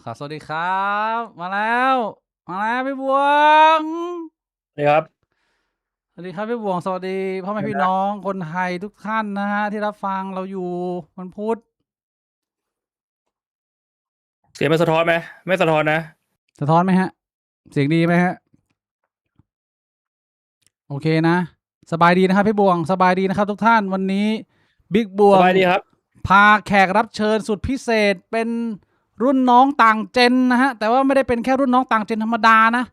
ครับสวัสดีครับมาแล้วพี่บวงนะครับสวัสดีครับพี่บวงสวัสดีพ่อแม่เดี๋ยวนะพี่น้องคนไทยทุกท่านนะฮะที่รับฟังเราอยู่วันพุธเสียงมันสะท้อนไหมไม่สะท้อนนะสะท้อนไหมฮะเสียงดีไหมฮะโอเคนะสบายดีนะครับพี่บวงสบายดีนะครับทุกท่านวันนี้บิ๊กบวงสบายดีครับพาแขกรับเชิญสุดพิเศษเป็นรุ่นน้องต่างเจนนะฮะแต่ว่าไม่ได้เป็นแค่รุ่นน้องต่างเจนธรรมดานะ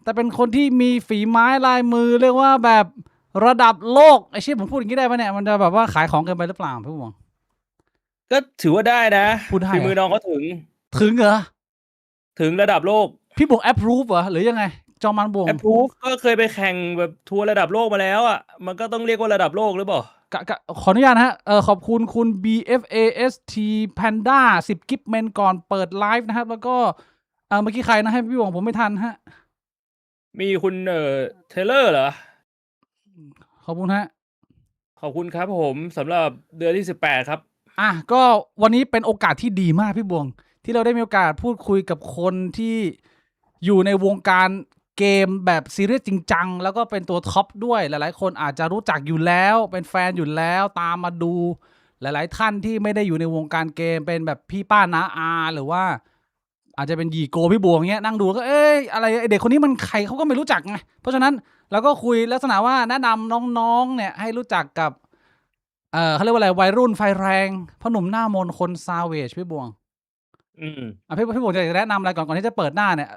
แต่เป็นคนที่มีฝีไม้ลายมือเรียกว่าแบบระดับโลกไอ้ชิผมพูดอย่างนี้ได้ปะเนี่ยมันจะแบบว่าขายของเกินไปหรือเปล่าพี่บวงก็ถือว่าได้นะพูดได้เหรอฝีมือน้องเขาถึงเหรอถึงระดับโลกพี่บวกแอปพรูฟเหรอหรือยังไงจอมันบวง approve ก็เคยไปแข่งแบบทัวร์ระดับโลกมาแล้วอ่ะมันก็ต้องเรียกว่าระดับโลกหรือเปล่าขออนุญาตนะฮะขอบคุณคุณ BFAST Panda 10กิฟต์เมนก่อนเปิดไลฟ์นะครับแล้วก็เมื่อกี้ใครนะให้พี่บวงผมไม่ทันฮะมีคุณเทเลอร์เหรอขอบคุณฮะขอบคุณครับผมสำหรับเดือนที่18ครับก็วันนี้เป็นโอกาสที่ดีมากพี่บวงที่เราได้มีโอกาสพูดคุยกับคนที่อยู่ในวงการเกมแบบซีเรียสจริงจังแล้วก็เป็นตัวท็อปด้วยหลายๆคนอาจจะรู้จักอยู่แล้วเป็นแฟนอยู่แล้วตามมาดูหลายๆท่านที่ไม่ได้อยู่ในวงการเกมเป็นแบบพี่ป้าน้าอาหรือว่าอาจจะเป็นหยีโกพี่บวงเงี้ยนั่งดูแล้วก็เอ้ยอะไรเด็กคนนี้มันใครเขาก็ไม่รู้จักไงเพราะฉะนั้นเราก็คุยลักษณะว่าแนะนำน้องๆเนี่ยให้รู้จักกับเขาเรียกว่าอะไรวัยรุ่นไฟแรงพ่อหนุ่มหน้ามนคนซาเวจพี่บวงอืมพี่บวงจะแนะนำอะไรก่อนที่จะเปิดหน้าเนี่ย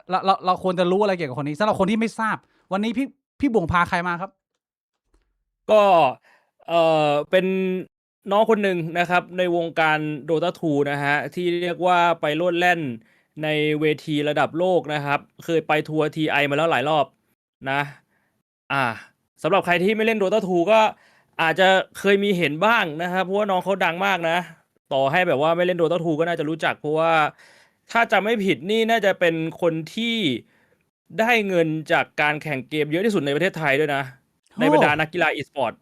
เราควรจะรู้อะไรเกี่ยวกับคนนี้สำหรับคนที่ไม่ทราบวันนี้พี่บวงพาใครมาครับก็เป็นน้องคนหนึ่งนะครับในวงการ Dota 2นะฮะที่เรียกว่าไปโลดแล่นในเวทีระดับโลกนะครับเคยไปทัวร์ TI มาแล้วหลายรอบนะสำหรับใครที่ไม่เล่น Dota 2ก็อาจจะเคยมีเห็นบ้างนะครับเพราะว่าน้องเขาดังมากนะต่อให้แบบว่าไม่เล่น Dota 2ก็น่าจะรู้จักเพราะว่าถ้าจำไม่ผิดนี่น่าจะเป็นคนที่ได้เงินจากการแข่งเกมเยอะที่สุดในประเทศไทยด้วยนะในโอ้บรรดานักกีฬา e-sport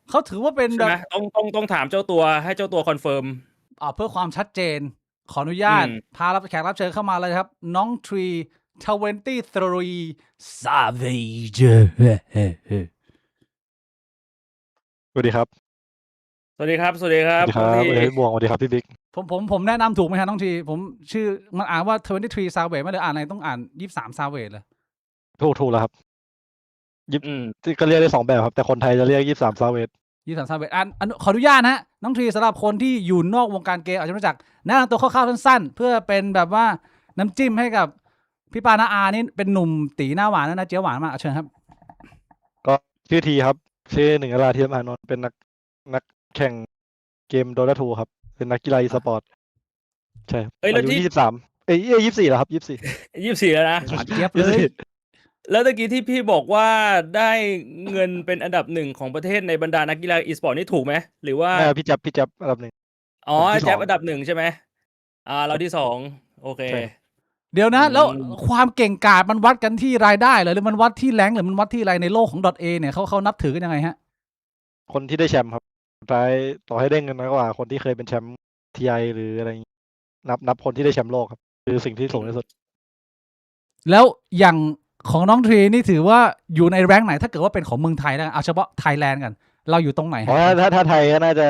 เขาถือว่าเป็นใช่ไหมแบบต้องถามเจ้าตัวให้เจ้าตัวคอนเฟิร์มเพื่อความชัดเจนขออนุอืญาตมพาแขกรับเชิญเข้ามาเลยครับน้องทรี23 Savage สวัสดีครับสวัสดีครับสวัสดีคสรับวัสดีครับน้องทีสวัสดีพี่บวงสวัสดีครับพี่บิ๊กผมแนะนำถูกไหมครับน้องทีผมชื่อมันอ่านว่า23 Savage ไม่ได้อ่านอะไรต้องอ่าน23 Savage เลยถูกแล้วครับยิบอืมก็เรียกได้สองแบบครับแต่คนไทยจะเรียก23ซาเวต23 Savage ขออนุญาตนะน้องทีสำหรับคนที่อยู่นอกวงการเกมอาจจะไม่รู้จักแนะนำตัวคร่าวๆสั้นๆเพื่อเป็นแบบว่าน้ำจิ้มให้กับพี่ปานาอานี่เป็นหนุ่มตีหน้าหวานนะเจี๊ยวหวานมากเชิญครับก็ชื่อทีครับชื่อหนึ่งอราเทียมอานนท์เป็นนักแข่งเกมโดตาทูครับเป็นนักกีฬาอีสปอร์ตใช่ครับอายุเอ้ยแล้วที่2324แล้วครับ24แล้วนะ หวานเจี๊ยบ 24 เลย แล้วตะกี้ที่พี่บอกว่าได้เงินเป็นอันดับ1ของประเทศในบรรดานักกีฬา e-sport นี่ถูกไหมหรือว่า แม่พี่จับอันดับหนึ่งอ๋อผมที่สองแจ๊บอันดับ1ใช่ไหมเราที่2โอเคใช่ครับ เดี๋ยวอืนะแล้วมความเก่งกาจมันวัดกันที่รายได้เหรอหรือมันวัดที่แรงหรือมันวัดที่อะไรในโลกของ .a เนี่ยเขานับถือกันยังไงฮะคนที่ได้แชมป์ครับสุดท้ายต่อให้ได้เงินน้อยกว่าคนที่เคยเป็นแชมป์ทีไอหรืออะไรอย่างงี้นับคนที่ได้แชมป์โลกครับคือสิ่งที่สูงที่สุด แล้วอย่างของน้องทรีนี่ถือว่าอยู่ในแรงค์ไหนถ้าเกิดว่าเป็นของเมืองไทยแล้วกันเอาเฉพาะไทยแลนด์กันเราอยู่ตรงไหนอ๋อฮะถ้าไทยก็น่าจะ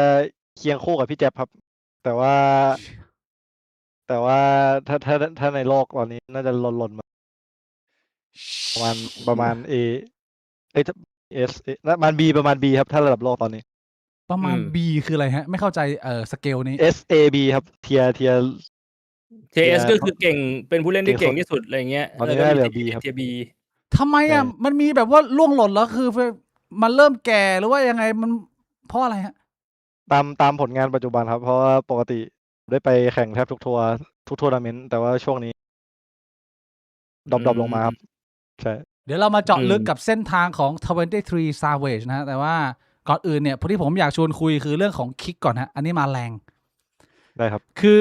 เคียงคู่กับพี่แจ๊บครับ แต่ว่าแต่ว่าถ้าในโลกตอนนี้น่าจะหล่นมาประมาณเอเอ้ยเอสประมาณบีครับถ้าระดับโลกตอนนี้ประมาณ B คืออะไรฮะไม่เข้าใจสเกลนี้ SAB ครับเทีย TS ก็คือเก่งเป็นผู้เล่นที่เก่งที่สุดอะไรเงี้ยตอนนี้ก็มีน่าเหลือ B เทียครับ เทียบีทำไมใช่มันมีแบบว่าล่วงหล่นแล้วคือมันเริ่มแก่หรือว่ายังไงมันเพราะอะไรฮะตามผลงานปัจจุบันครับ เพราะว่าปกติได้ไปแข่งแทบทุกทัวร์นาเมนต์แต่ว่าช่วงนี้ดรอปลงมาครับใช่ เดี๋ยวเรามาเจาะลึกกับอืมเส้นทางของ23 Savage นะฮะแต่ว่าก่อนอื่นเนี่ยพอที่ผมอยากชวนคุยคือเรื่องของคิกก่อนฮะอันนี้มาแรง ได้ครับคือ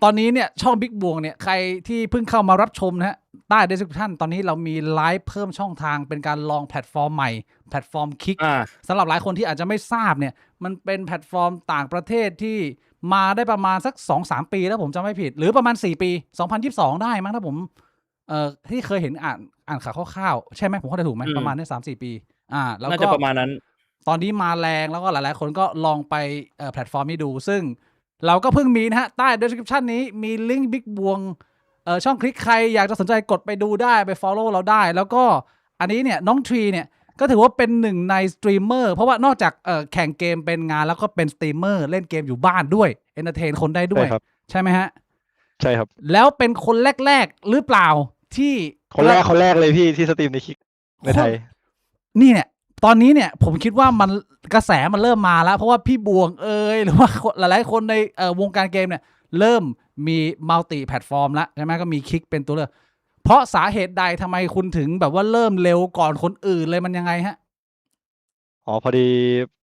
ตอนนี้เนี่ยช่องบิ๊กบวงเนี่ยใครที่เพิ่งเข้ามารับชมนะฮะใต้ description ตอนนี้เรามีไลฟ์เพิ่มช่องทางเป็นการลองแพลตฟอร์มใหม่แพลตฟอร์มคิกอ่าสำหรับหลายคนที่อาจจะไม่ทราบเนี่ยมันเป็นแพลตฟอร์มต่างประเทศที่ มาได้ประมาณสัก 2-3 ปีแล้วผมจำไม่ผิด หรือประมาณ4 ปี 2022 ได้มั้งถ้าผมที่เคยเห็นอ่านข่าวคร่าวๆใช่ไหมผมเข้าใจถูกไหม อืม ประมาณนี้3-4 ปีแล้ว น่า ก็ จะประมาณนั้น ตอนนี้มาแรงแล้วก็หลายๆคนก็ลองไปแพลตฟอร์มนี้ดู ซึ่งเราก็เพิ่งมีนะฮะใต้ description นี้มีลิงก์บิ๊กบวงช่องคลิกใครอยากจะสนใจกดไปดูได้ไป follow เราได้ แล้วก็อันนี้เนี่ยน้องทรีเนี่ยก็ถือว่าเป็นหนึ่งในสตรีมเมอร์เพราะว่านอกจากแข่งเกมเป็นงานแล้วก็เป็นสตรีมเมอร์เล่นเกมอยู่บ้านด้วยเอนเตอร์เทนคนได้ด้วย ใช่ครับ ใช่ไหมฮะ ใช่ครับ แล้วเป็นคนแรกๆหรือเปล่าที่ คนแรกเลยพี่ที่สตรีมในคิกในไทย นี่เนี่ยตอนนี้เนี่ยผมคิดว่ามันกระแสมันเริ่มมาแล้ว เพราะว่าพี่บวงหรือว่าหลายๆคนในวงการเกมเนี่ยเริ่มมีมัลติแพลตฟอร์มแล้วใช่ไหมก็มีคลิกเป็นตัวเลือกเพราะสาเหตุใดทำไมคุณถึงแบบว่าเริ่มเร็วก่อนคนอื่นเลยมันยังไงฮะ อ๋อพอดี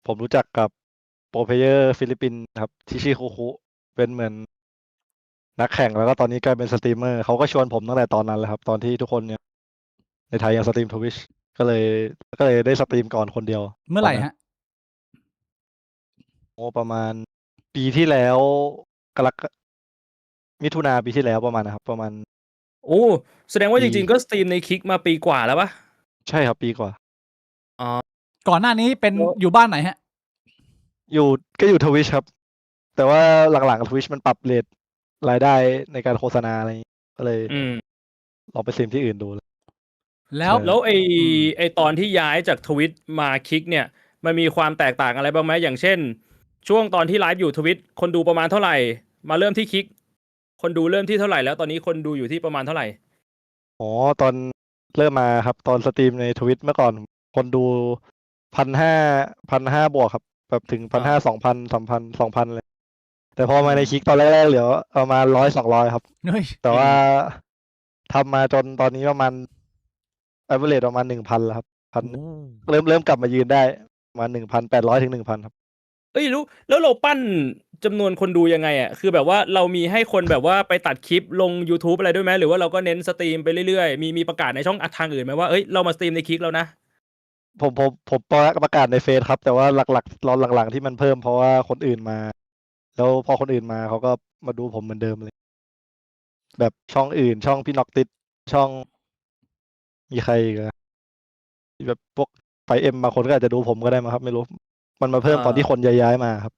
ผมรู้จักกับโปรเพลเยอร์ฟิลิปปินส์ครับที่ชื่อคุคุเป็นเหมือนนักแข่งแล้วก็ตอนนี้กลายเป็นสตรีมเมอร์เขาก็ชวนผมตั้งแต่ตอนนั้นแหละครับ ตอนที่ทุกคนเนี่ยในไทยยังสตรีมทวิชก็เลยได้สตรีมก่อนคนเดียว เมื่อไหร่ฮะ โอ้ประมาณปีที่แล้วกรกฎามิถุนาปีที่แล้วประมาณนะครับ ประมาณ โอ้แสดงว่า ปี จริงๆก็สตรีมในคลิกมาปีกว่าแล้วปะ ใช่ครับปีกว่า ก่อนหน้านี้เป็น แล้ว อยู่บ้านไหนฮะ อยู่ทวิชครับ แต่ว่าหลังๆทวิชมันปรับเรทรายได้ในการโฆษณาอะไรอย่างงี้ก็เลย อืม ลองไปสตรีมที่อื่นดู แล้ว ใช่ แล้วไอตอนที่ย้ายจากทวิตมาคลิกเนี่ย มันมีความแตกต่างอะไรบ้างไหมอย่างเช่น ช่วงตอนที่ไลฟ์อยู่ทวิตคนดูประมาณเท่าไหร่ มาเริ่มที่คลิก คนดูเริ่มที่เท่าไหร่แล้วตอนนี้คนดูอยู่ที่ประมาณเท่าไหร่ อ๋อตอนเริ่มมาครับ ตอนสตรีมในทวิตเมื่อก่อน คนดู1,500บวกครับ แบบถึง1,500 2,000 3,000 2,000เลย แต่พอมาในคลิกตอนแรกๆเหลือประมาณ100-200ครับ เฮ้ย แต่ว่าทำมาจนตอนนี้ประมาณ average ประมาณ 1,000แล้วครับพันเริ่มกลับมายืนได้ประมาณ 1,800 ถึง 1,000 ครับ เอ้ยรู้แล้วเราปั้นจำนวนคนดูยังไงอ่ะคือแบบว่าเรามีให้คนแบบว่าไปตัดคลิปลง YouTube อะไรด้วยไหมหรือว่าเราก็เน้นสตรีมไปเรื่อยๆมีประกาศในช่องทางอื่นไหมว่าเอ้ยเรามาสตรีมในคลิกแล้วนะ ผมประกาศในเฟซครับ แต่ว่าหลักๆตอนหลังๆที่มันเพิ่มเพราะว่าคนอื่นมา แล้วพอคนอื่นมาเขาก็มาดูผมเหมือนเดิมเลย แบบช่องอื่น ช่องพี่น็อกติดช่องมีใครอีกอะที่แบบพวกไฟเอ็มบางคนก็อาจจะดูผมก็ได้มั้งครับ ไม่รู้ มันมาเพิ่มตอนที่คนย้ายมาครับ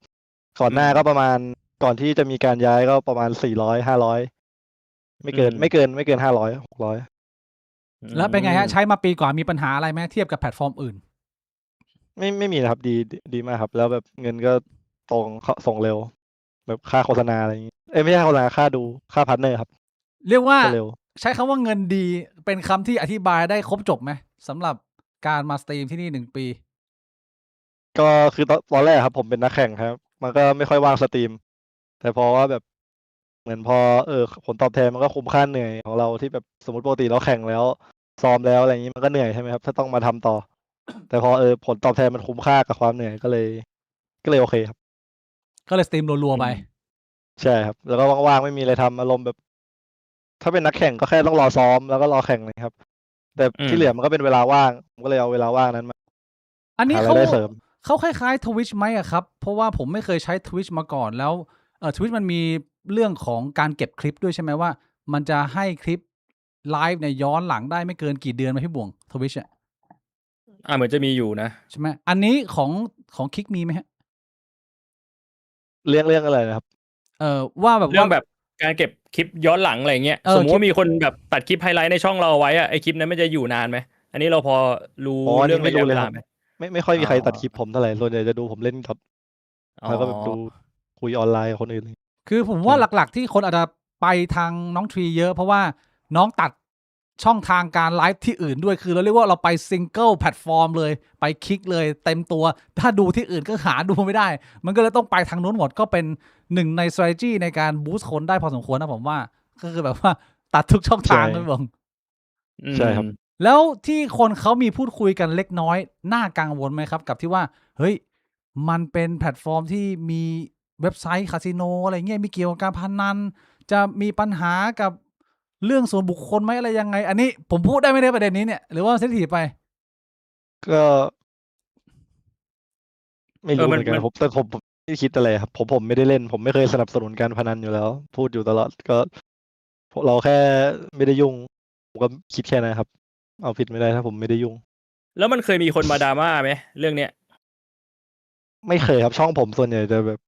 ก่อนหน้าก็ประมาณก่อนที่จะมีการย้ายก็ประมาณ400-500ไม่เกิน อืม ไม่เกิน500-600 แล้วเป็นไงฮะ ใช้มาปีกว่ามีปัญหาอะไรไหมเทียบกับแพลตฟอร์มอื่น ไม่มีนะครับดีมากครับ แล้วแบบเงินก็ตรงส่งเร็ว แบบค่าโฆษณาอะไรอย่างงี้ไม่ใช่โฆษณาค่าดูค่าพาร์ทเนอร์ครับ เรียกว่า ก็เร็ว ใช้คำว่าเงินดีเป็นคำที่อธิบายได้ครบจบไหมสำหรับการมาสตรีมที่นี่1 ปี ก็คือตอนแรกครับ ผมเป็นนักแข่งครับ มันก็ไม่ค่อยว่างสตรีม แต่พอว่าแบบเหมือนพอผลตอบแทนมันก็คุ้มค่าเหนื่อยของเราที่แบบสมมติปกติเราแข่งแล้วซ้อมแล้วอะไรอย่างนี้มันก็เหนื่อยใช่ไหมครับ ถ้าต้องมาทำต่อ แต่พอผลตอบแทนมันคุ้มค่ากับความเหนื่อยก็เลยโอเคครับ ก็เลยสตรีมรัวๆไป ใช่ครับ แล้วก็ว่างๆไม่มีอะไรทำอารมณ์แบบ ถ้าเป็นนักแข่งก็แค่ต้องรอซ้อมแล้วก็รอแข่งเลยครับ แต่ที่เหลือมันก็เป็นเวลาว่างผมก็เลยเอาเวลาว่างนั้นมา อันนี้ หาราย เขา ได้เสริม เขาคล้ายๆ Twitch ไหมอะครับ เพราะว่าผมไม่เคยใช้ Twitch มาก่อนแล้วTwitch มันมีเรื่องของการเก็บคลิปด้วยใช่ไหมว่า มันจะให้คลิปไลฟ์เนี่ยย้อนหลังได้ไม่เกินกี่เดือนไหมพี่บวง Twitch อะ เหมือนจะมีอยู่นะ ใช่ไหมอันนี้ของคลิกมีไหมฮะ เรื่องอะไรนะครับ ว่าแบบ เรื่อง ว่า แบบการเก็บคลิปย้อนหลังอะไรเงี้ย เออ สมมติ คลิ ว่า ป มีคนแบบตัดคลิปไฮไลท์ในช่องเราเอาไว้อะไอคลิปนั้นมันจะอยู่นานไหมอันนี้เราพอรู้ อ๋ออันนี้ เรื่องระยะ ไม่รู้ เว เลย ลา ครับ ไหม ไม่ค่อยมีใคร อ๋อ ตัดคลิปผมเท่าไหร่ส่วนใหญ่จะดูผมเล่นครับ อ๋อ แล้วก็แบบดูคุยออนไลน์กับคนอื่น คือผมว่า ใช่ หลักๆที่คนอาจจะไปทางน้องทรีเยอะ เพราะว่าน้องตัดช่องทางการไลฟ์ที่อื่นด้วยคือเราเรียกว่าเราไปซิงเกิลแพลตฟอร์มเลยไปคลิกเลยเต็มตัว ถ้าดูที่อื่นก็หาดูไม่ได้ มันก็เลยต้องไปทางนู้นหมดก็เป็นหนึ่งใน strategy ในการบูสต์คนได้พอสมควรนะผมว่าก็คือแบบว่าตัดทุกช่องทางเลยผม อืม ใช่ครับ แล้วที่คนเขามีพูดคุยกันเล็กน้อยน่ากังวลไหมครับ กับที่ว่าเฮ้ยมันเป็นแพลตฟอร์มที่มีเว็บไซต์คาสิโนอะไรเงี้ยมีเกี่ยวกับการพนันจะมีปัญหากับเรื่องส่วนบุคคลไหมอะไรยังไง อันนี้ผมพูดได้ไม่ได้ประเด็นนี้เนี่ยหรือว่าเซนทีไป ก็ไม่รู้ มัน เหมือนกัน มัน แต่ผม ไม่คิดอะไรครับผมไม่ได้เล่น ผมไม่เคยสนับสนุนการพนันอยู่แล้ว พูดอยู่ตลอดก็พวกเราแค่ไม่ได้ยุ่ง ผมก็คิดแค่นั้นครับ เอาผิดไม่ได้ถ้าผมไม่ได้ยุ่ง แล้วมันเคยมีคนมาดราม่าไหมเรื่องเนี้ย ไม่เคยครับช่องผมส่วนใหญ่จะแบบ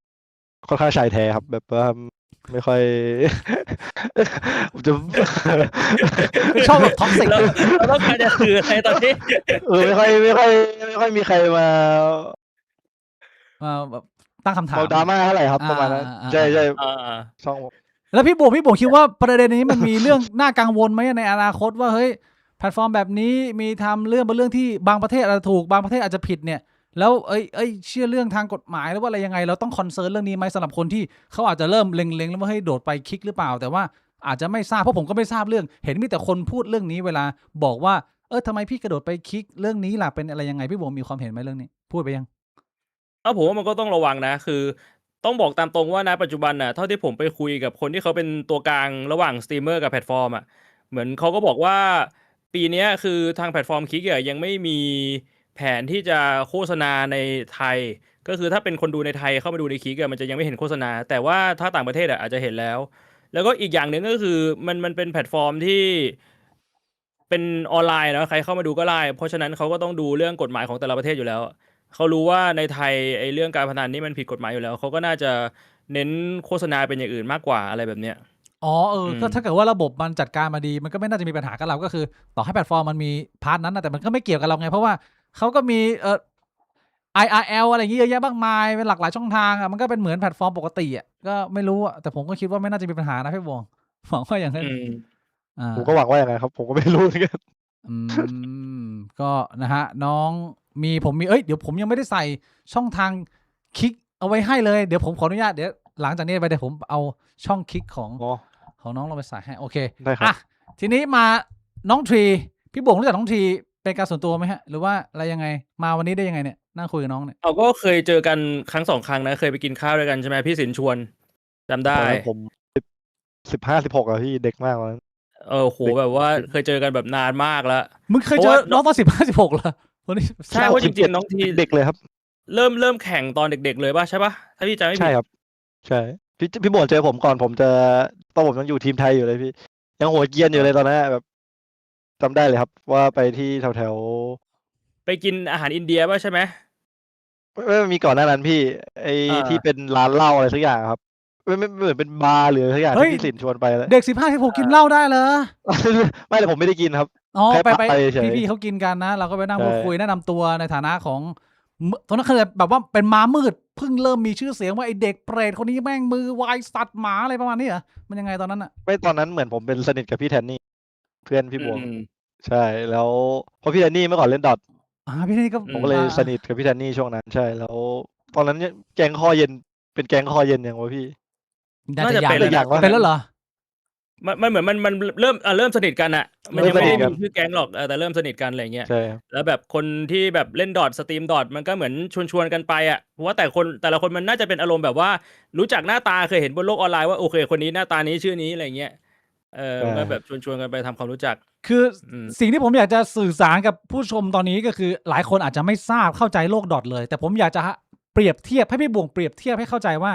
ค่อนข้างชายแท้ครับ แบบว่าไม่ค่อย ผมจะ ชอบแบบท็อกซิก เราต้องการจะสื่ออะไรตอนนี้ ไม่ค่อยมีใครมา แบบตั้งคำถาม ดราม่าเท่าไหร่ครับประมาณนั้น ใช่ใช่ อ่า ช่องผม แล้วพี่บวงคิดว่าประเด็นนี้มันมีเรื่อง น่ากังวลไหมในอนาคตว่าเฮ้ยแพลตฟอร์มแบบนี้มีทำเรื่องบางเรื่องที่บางประเทศอาจจะถูกบางประเทศอาจจะผิดเนี่ยแล้วเชื่อเรื่องทางกฎหมายหรือว่าอะไรยังไงเราต้องคอนเซิร์นเรื่องนี้ไหมสำหรับคนที่เขาอาจจะเริ่มเล็งๆแล้วว่าให้โดดไปคลิกหรือเปล่าแต่ว่าอาจจะไม่ทราบเพราะผมก็ไม่ทราบเรื่องเห็นมีแต่คนพูดเรื่องนี้เวลาบอกว่าทำไมพี่กระโดดไปคลิกเรื่องนี้ล่ะเป็นอะไรยังไงพี่บวงมีความเห็นไหมเรื่องนี้พูดไปยัง ผมว่ามันก็ต้องระวังนะคือต้องบอกตามตรงว่าณปัจจุบันน่ะเท่าที่ผมไปคุยกับคนที่เขาเป็นตัวกลางระหว่างสตรีมเมอร์กับแพลตฟอร์มอ่ะเหมือนเขาก็บอกว่าปีเนี้ยคือทางแพลตฟอร์มคิกยังไม่มีแผนที่จะโฆษณาในไทยก็คือถ้าเป็นคนดูในไทยเข้ามาดูในคิกมันจะยังไม่เห็นโฆษณาแต่ว่าถ้าต่างประเทศอาจจะเห็นแล้วแล้วก็อีกอย่างหนึ่งก็คือมันเป็นแพลตฟอร์มที่เป็นออนไลน์นะใครเข้ามาดูก็ได้เพราะฉะนั้นเขาก็ต้องดูเรื่องกฎหมายของแต่ละประเทศอยู่แล้วเขารู้ว่าในไทยไอ้เรื่องการพนันนี่มันผิดกฎหมายอยู่แล้วเขาก็น่าจะเน้นโฆษณาเป็นอย่างอื่นมากกว่าอะไรแบบเนี้ย ก็ถ้าเกิดว่าระบบมันจัดการมาดีมันก็ไม่น่าจะมีปัญหากับเราก็คือต่อให้แพลตฟอร์มมันมีพาร์ทนั้นนะแต่มันก็ไม่เกี่ยวกับเราไงเพราะว่าเขาก็มีIRL อะไรอย่างเงี้ยเยอะแยะมากมายเป็นหลากหลายช่องทางอ่ะมันก็เป็นเหมือนแพลตฟอร์มปกติอ่ะก็ไม่รู้อ่ะแต่ผมก็คิดว่าไม่น่าจะมีปัญหานะพี่บวงหวังว่าอย่างนั้นผมก็หวังว่าอย่างไรครับ ผมก็ไม่รู้เหมือนกัน ก็นะฮะน้องผมมีเดี๋ยวผมยังไม่ได้ใส่ช่องทางคลิกเอาไว้ให้เลยเดี๋ยวผมขออนุญาตเดี๋ยวหลังจากนี้ไปเดี๋ยวผมเอาช่องคลิกของน้องเราไปใส่ให้โอเค ได้ครับ ทีนี้มาน้องทรีพี่บวงรู้จักน้องทรีเป็นการส่วนตัวไหมฮะหรือว่าอะไรยังไงมาวันนี้ได้ยังไงเนี่ยนั่งคุยกับน้องเนี่ยก็เคยเจอกันครั้ง2 ครั้งนะเคยไปกินข้าวด้วยกันใช่ไหมพี่สินชวนจำได้ผม15-16อะพี่เด็กมากเลยโหแบบว่าเคยเจอกันแบบนานมากแล้วมึงเคยเจอน้องตอน15-16เหรอวันนี้ใช่ว่าจริงๆน้องทีเด็กเลยครับเริ่มแข่งตอนเด็กๆเลยป่ะใช่ป่ะถ้าพี่จำไม่ผิดใช่ครับใช่พี่บวชเจอผมก่อนผมจะตอนผมยังอยู่ทีมไทยอยู่เลยพี่ยังหัวเกียนอยู่เลยตอนนั้นแบบจำได้เลยครับว่าไปที่แถวไปกินอาหารอินเดียป่ะใช่ไหมไม่มีก่อนหน้านั้นพี่ไอ้ที่เป็นร้านเหล้าอะไรสักอย่างครับไม่เหมือนเป็นบาร์หรือสักอย่างที่พี่สินชวนไปแล้ว เด็ก15-16กินเหล้าได้เหรอ ไม่เลยผมไม่ได้กินครับไปเฉยพี่เขากินกันนะเราก็ไปนั่งพูดคุยแนะนำตัวในฐานะของตอนนั้นเคยแบบว่าเป็นม้ามืดเพิ่งเริ่มมีชื่อเสียงว่าไอเด็กเปรตคนนี้แม่งมือวายสัตว์หมาอะไรประมาณนี้เหรอมันยังไงตอนนั้นอ่ะไม่ตอนนั้นเหมือนผมเป็นสนิทกับพี่แทนนี่เพื่อนพี่บวงใช่แล้วเพราะพี่แทนนี่เมื่อก่อนเล่นดอทพี่นี่ก็ผมก็เลยสนิทกับพี่แทนนี่ช่วงนั้นใช่แล้วตอนนั้นแก๊งคอเย็นเป็นแก๊งคอเย็นอย่างวะพี่น่าจะเป็นแล้วเหรอมันเหมือนมันเริ่มสนิทกันอะมันยังไม่ได้มีชื่อแก๊งหรอกแต่เริ่มสนิทกันอะไรเงี้ยแล้วแบบคนที่แบบเล่นดอทสตรีมดอทมันก็เหมือนชวนกันไปอะเพราะว่าแต่ละคนมันน่าจะเป็นอารมณ์แบบว่ารู้จักหน้าตาเคยเห็นบนโลกออนไลน์ว่าโอเคคนนี้หน้าตานี้ชื่อนี้อะไรเงี้ยก็แบบชวนกันไปทำความรู้จักคือสิ่งที่ผมอยากจะสื่อสารกับผู้ชมตอนนี้ก็คือหลายคนอาจจะไม่ทราบเข้าใจโลกดอทเลยแต่ผมอยากจะเปรียบเทียบให้พี่บวงเปรียบเทียบให้เข้าใจว่า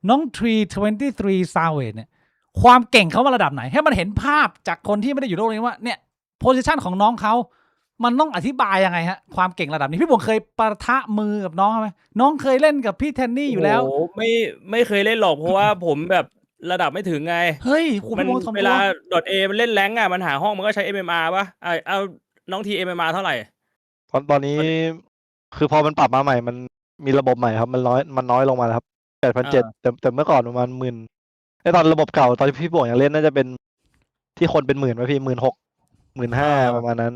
น้อง323 Savage เนี่ยความเก่งเขามาระดับไหนให้มันเห็นภาพจากคนที่ไม่ได้อยู่โลกนี้ว่าเนี่ยโพสิชันของน้องเขามันต้องอธิบายยังไงฮะความเก่งระดับนี้พี่บวงเคยปะทะมือกับน้องไหมน้องเคยเล่นกับพี่แทนนี่อยู่แล้วโอ้ไม่เคยเล่นหรอกเพราะว่าผมแบบระดับไม่ถึงไงเฮ้ยมันเวลา .A มันเล่นแรงมันหาห้องมันก็ใช้ MMR ป่ะเอาน้องที MMR เท่าไหร่ตอนนี้คือพอมันปรับมาใหม่มันมีระบบใหม่ครับมันน้อยลงมาแล้วครับ8,700แต่เมื่อก่อนประมาณ10,000ในตอนระบบเก่าตอนที่พี่บวกยังเล่นน่าจะเป็นที่คนเป็น10,000ป่ะพี่16,000 15,000ประมาณนั้น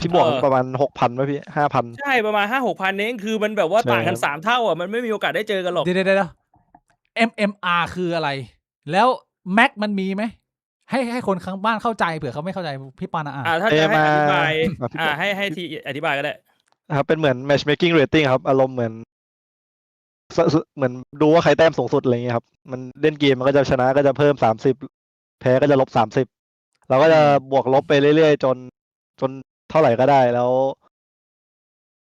ที่บวกประมาณ 6,000ป่ะพี่ 5,000ใช่ประมาณ 5-6,000เองคือมันแบบว่าต่างกัน3 เท่ามันไม่มีโอกาสได้เจอกันหรอกเดี๋ยว MMR คืออะไรแล้วแม็กมันมีไหมให้คนข้างบ้านเข้าใจเผื่อเขาไม่เข้าใจพี่ปานะถ้าจะให้อธิบายให้ทีอธิบายก็ได้ครับเป็นเหมือน matchmaking rating ครับอารมณ์เหมือนดูว่าใครแต้มสูงสุดอะไรเงี้ยครับมันเล่นเกมมันก็จะชนะก็จะเพิ่ม30แพ้ก็จะลบ30เราก็จะบวกลบไปเรื่อยๆจนเท่าไหร่ก็ได้แล้ว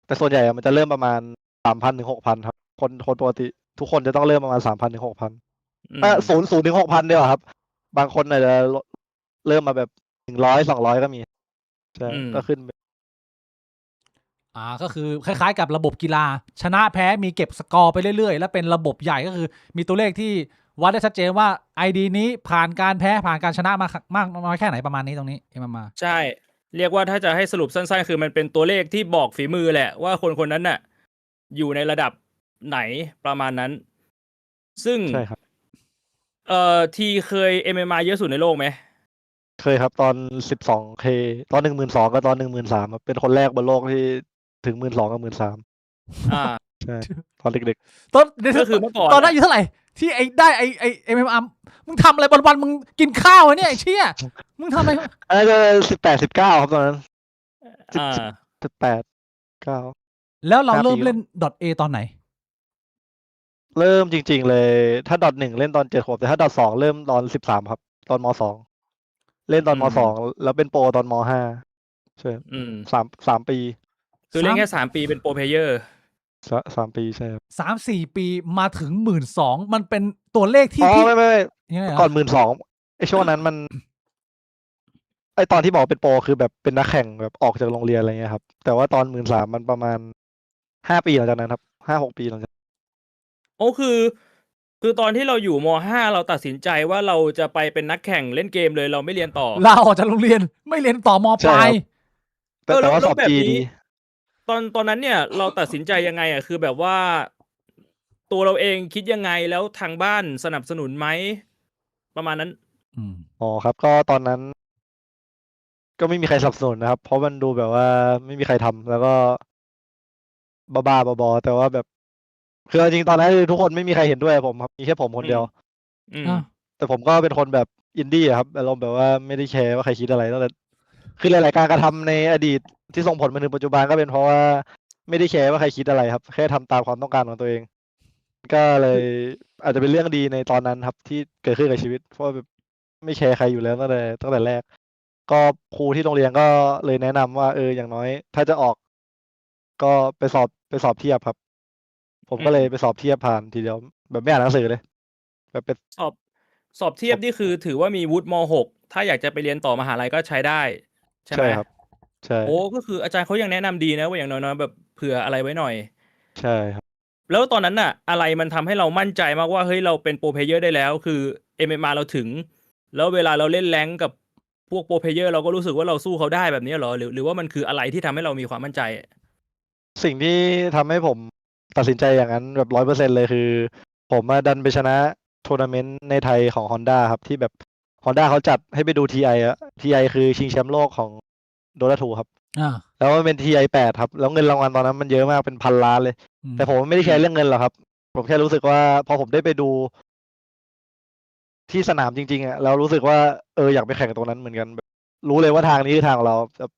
แต่ส่วนใหญ่มันจะเริ่มประมาณ 3,000 ถึง 6,000 ครับคนปกติ ทุกคนจะต้องเริ่มประมาณ3,000 ถึง 6,000 อืม 0 ถึง 6,000ดีกว่าครับ บางคนอาจจะเริ่มมาแบบ100 200ก็มีใช่ อืม ก็ขึ้นไป ก็คือคล้ายๆกับระบบกีฬา ชนะแพ้มีเก็บสกอร์ไปเรื่อยๆ แล้วเป็นระบบใหญ่ก็คือมีตัวเลขที่วัดได้ชัดเจนว่า ID นี้ผ่านการแพ้ผ่านการชนะมามากน้อยแค่ไหนประมาณนี้ตรงนี้เอ็มมา ใช่ เรียกว่าถ้าจะให้สรุปสั้นๆ คือมันเป็นตัวเลขที่บอกฝีมือแหละ ว่าคนคนนั้นน่ะ อยู่ในระดับไหนประมาณนั้น ซึ่ง ใช่ครับ ทีเคย MMA เยอะสุดในโลกไหม เคยครับตอน 12K ตอน 12,000 กับตอน 13,000 ครับ เป็นคนแรกบนโลกที่ถึง 12,000 กับ 13,000 อ่า ใช่ ตอนเด็ก ตอนเดี๋ยว ก็คือเมื่อก่อน ตอนนั้นอายู่เท่าไหร่ที่ไอ้ได้ไอ้เอ็มมึงทำอะไรวันๆมึงกินข้าววะเนี่ยไอ้เชี่ยมึงทำอะไร ๆอันนั้นจะ18 19ครับตอนนั้น อ่า 18 9 แล้วเรา 5 เริ่ม ปี เล่น .A ตอนไหน เริ่มจริง ๆ เลย ถ้า .1 เล่นตอน 7 ขวบ แต่ถ้า .2 เริ่มตอน 13 ครับ ตอนม.2 เล่นตอนม .2 แล้วเป็นโปรตอนม .5 ใช่ อืม 3 ปี คือเล่นแค่3 ปีเป็นโปรเพลเยอร์ 3 ปีใช่ครับ 3-4 ปีมาถึง 12,000มันเป็นตัวเลขที่ อ๋อ พี่ ไม่ ยังไงเหร ก่อน 12,000 ไอ้ช่วงนั้นมัน ไอ้ตอนที่บอกเป็นโปรคือแบบเป็นนักแข่งแบบออกจากโรงเรียนอะไรเงี้ยครับ แต่ว่าตอน 13,000 มันประมาณ 5 ปีหลังจากนั้นครับ 5-6 ปีหลังจาก โอ้คือตอนที่เราอยู่ม .5 เราตัดสินใจว่าเราจะไปเป็นนักแข่งเล่นเกมเลยเราไม่เรียนต่อ ลาออกจากโรงเรียนไม่เรียนต่อมป ใช่ ลา ค ย รับ แต่ว่า แล้ ส ว อบ แบบ GED นี้ ตอนนั้นเนี่ย เราตัดสินใจยังไงอ่ะคือแบบว่า ตัวเราเองคิดยังไงแล้วทางบ้านสนับสนุนไหมประมาณนั้น อ๋อครับ ก็ตอนนั้น ก็ไม่มีใครสนับสนุนนะครับ เพราะมันดูแบบว่าไม่มีใครทำแล้วก็บ้าๆบอๆแต่ว่าแบบ คือเอาจริงๆตอนนั้นคือทุกคนไม่มีใครเห็นด้วยกับผมครับ มีแค่ผมคนเดียว อืม อ่ะ แต่ผมก็เป็นคนแบบอินดี้อะครับอารมณ์แบบว่าไม่ได้แคร์ว่าใครคิดอะไรตั้งแต่คือหลายๆการกระทำในอดีตที่ส่งผลมาถึงปัจจุบันก็เป็นเพราะว่าไม่ได้แคร์ว่าใครคิดอะไรครับ แค่ทำตามความต้องการของตัวเอง ก็เลยอาจจะเป็นเรื่องดีในตอนนั้นครับ ที่เกิดขึ้นกับชีวิต เพราะว่าแบบไม่แคร์ใครอยู่แล้วตั้งแต่แรก ก็ครูที่โรงเรียนก็เลยแนะนำว่าอย่างน้อย ถ้าจะออก ก็ไปสอบเทียบครับ ผมก็เลยไปสอบเทียบผ่านทีเดียว แบบไม่อ่านหนังสือเลย แบบเป็น สอบเทียบนี่คือถือว่ามีวุฒิม .6 ถ้าอยากจะไปเรียนต่อมหาลัยก็ใช้ได้ ใช่ไหม ใช่ครับ ใช่ โอ้ก็คืออาจารย์เขายังแนะนำดีนะว่าอย่างน้อยๆแบบเผื่ออะไรไว้หน่อย ใช่ครับ แล้วตอนนั้นน่ะ อะไรมันทำให้เรามั่นใจมากว่าเฮ้ยเราเป็นโปรเพลเยอร์ได้แล้ว คือ MMA เราถึง แล้วเวลาเราเล่นแรงกับพวกโปรเพลเยอร์เราก็รู้สึกว่าเราสู้เขาได้แบบนี้เหรอหรือว่ามันคืออะไรที่ทำให้เรามีความมั่นใจ สิ่งที่ทำให้ผมตัดสินใจอย่างนั้นแบบ100%เลยคือ ผมดันไปชนะทัวร์นาเมนต์ในไทยของ Honda ครับ ที่แบบ Honda เขาจัดให้ไปดู TI อะ TI คือชิงแชมป์โลกของ Dota 2 ครับ แล้วมันเป็น TI 8 ครับ แล้วเงินรางวัลตอนนั้นมันเยอะมากเป็น1,000 ล้านเลย แต่ผมไม่ได้แคร์เรื่องเงินหรอกครับ ผมแค่รู้สึกว่าพอผมได้ไปดู ที่สนามจริงๆอะแล้วรู้สึกว่าอยากไปแข่งตรงนั้นเหมือนกันแบบรู้เลยว่าทางนี้คือทางของเราแบบ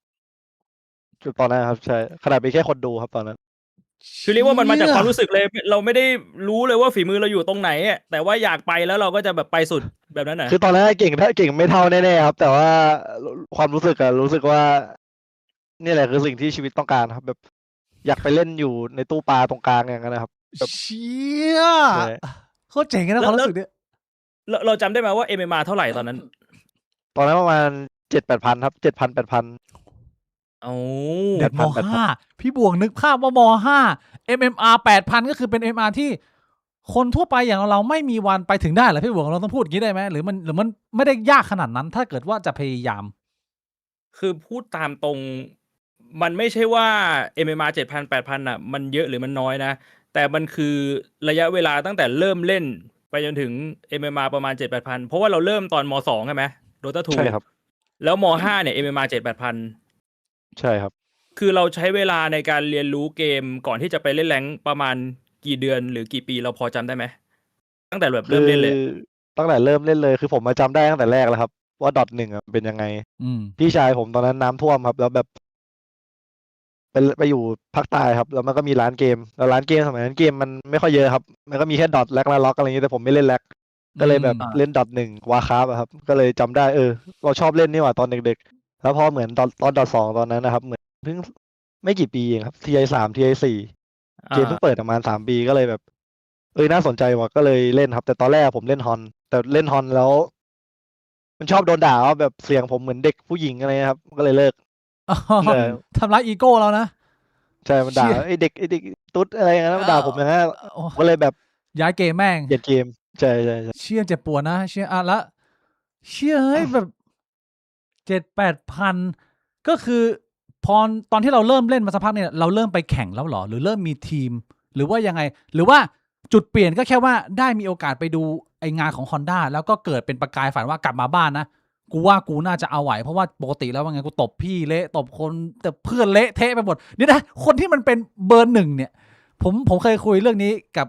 ตอนนั้นครับ ใช่ ขนาดเป็นแค่คนดูครับตอนนั้น คือเรียกว่ามันมาจากความรู้สึกเลย เราไม่ได้รู้เลยว่าฝีมือเราอยู่ตรงไหนอะแต่ว่าอยากไปแล้วเราก็จะแบบไปสุดแบบนั้นน่ะ คือตอนแรกเก่งไม่เท่าแน่ๆครับ แต่ว่าความรู้สึกอะรู้สึกว่านี่แหละคือสิ่งที่ชีวิตต้องการครับ แบบอยากไปเล่นอยู่ในตู้ปลาตรงกลางอย่างนั้นนะครับ แบบ เชี่ย ใช่ โคตรเจ๋งเลยนะความรู้สึกเนี่ย เราจำได้ไหมว่า MMA เท่าไหร่ตอนนั้น ตอนนั้นประมาณ 7-8,000 ครับ 7,000 8,000 โอ้ เด็กม .5 พี่บวงนึกภาพว่าม .5 MMR 8,000 ก็คือเป็น MMR ที่คนทั่วไปอย่างเราไม่มีวันไปถึงได้เหรอพี่บวงเราต้องพูดอย่างนี้ได้ไหมหรือมันไม่ได้ยากขนาดนั้น ถ้าเกิดว่าจะพยายาม คือพูดตามตรง มันไม่ใช่ว่า MMA 7,000 8,000น่ะ มันเยอะหรือมันน้อยนะ แต่มันคือระยะเวลาตั้งแต่เริ่มเล่นไปจนถึง MMA ประมาณ 7-8,000 เพราะว่าเราเริ่มตอนม .2 ใช่ไหม Dota 2 ใช่ครับ แล้วม .5 เนี่ย MMA 7-8,000 ใช่ครับ คือเราใช้เวลาในการเรียนรู้เกมก่อนที่จะไปเล่นแรงค์ประมาณกี่เดือนหรือกี่ปีเราพอจำได้ไหมตั้งแต่แบบ คื เริ่ม อ เล่นเลย ตั้งแต่เริ่มเล่นเลยคือผมมาจำได้ตั้งแต่แรกแล้วครับ ว่า .1 อะเป็นยังไง พี่ชายผมตอนนั้นน้ำท่วมครับ แล้วแบบไปอยู่ภาคใต้ครับ แล้วมันก็มีร้านเกม แล้วร้านเกมสมัยนั้นเกมมันไม่ค่อยเยอะครับ มันก็มีแค่ดอทแร็กล็อกอะไรอย่างงี้แต่ผมไม่เล่นแร็กก็เลยแบบ อ่า เล่น.1 Warcraft อะครับ ก็เลยจำได้เราชอบเล่นนี่หว่าตอนเด็กๆ แล้วพอเหมือนตอน.2 ตอนนั้นนะครับ เหมือนเพิ่งไม่กี่ปีเองครับ TI 3 TI 4 เกมเพิ่งเปิดประมาณ3 ปีก็เลยแบบ น่าสนใจว่ะก็เลยเล่นครับ แต่ตอนแรกผมเล่นฮอน แต่เล่นฮอนแล้ว มันชอบโดนด่าว่าแบบเสียงผมเหมือนเด็กผู้หญิงอะไรครับก็เลยเลิก อ๋อ ใช่ ทำร้ายอีโก้เรานะ ใช่มันด่า เชี่ย ไอ้เด็กตุ๊ดอะไรอย่างเงี้ยมันด่าผมอย่างนั้น โอ้ ผมก็เลยแบบ ย้ายเกมแม่ง เปลี่ยนเกมใช่ใช่ใช่ เชี่ยเจ็บปวดนะเชี่ยอ่ะแล้วเชี่ยเฮ้ยแบบ7-8 พันก็คือพอตอนที่เราเริ่มเล่นมาสักพักเนี่ยเราเริ่มไปแข่งแล้วเหรอหรือเริ่มมีทีม หรือว่ายังไง หรือว่าจุดเปลี่ยนก็แค่ว่าได้มีโอกาสไปดูไองานของ Honda แล้วก็เกิดเป็นประกายฝันว่ากลับมาบ้านนะกูว่ากูน่าจะเอาไหวเพราะว่าปกติแล้วว่าไงกูตบพี่เละตบคนแต่เพื่อนเละเทะไปหมดนี่นะคนที่มันเป็นเบอร์หนึ่งเนี่ยผมเคยคุยเรื่องนี้กับ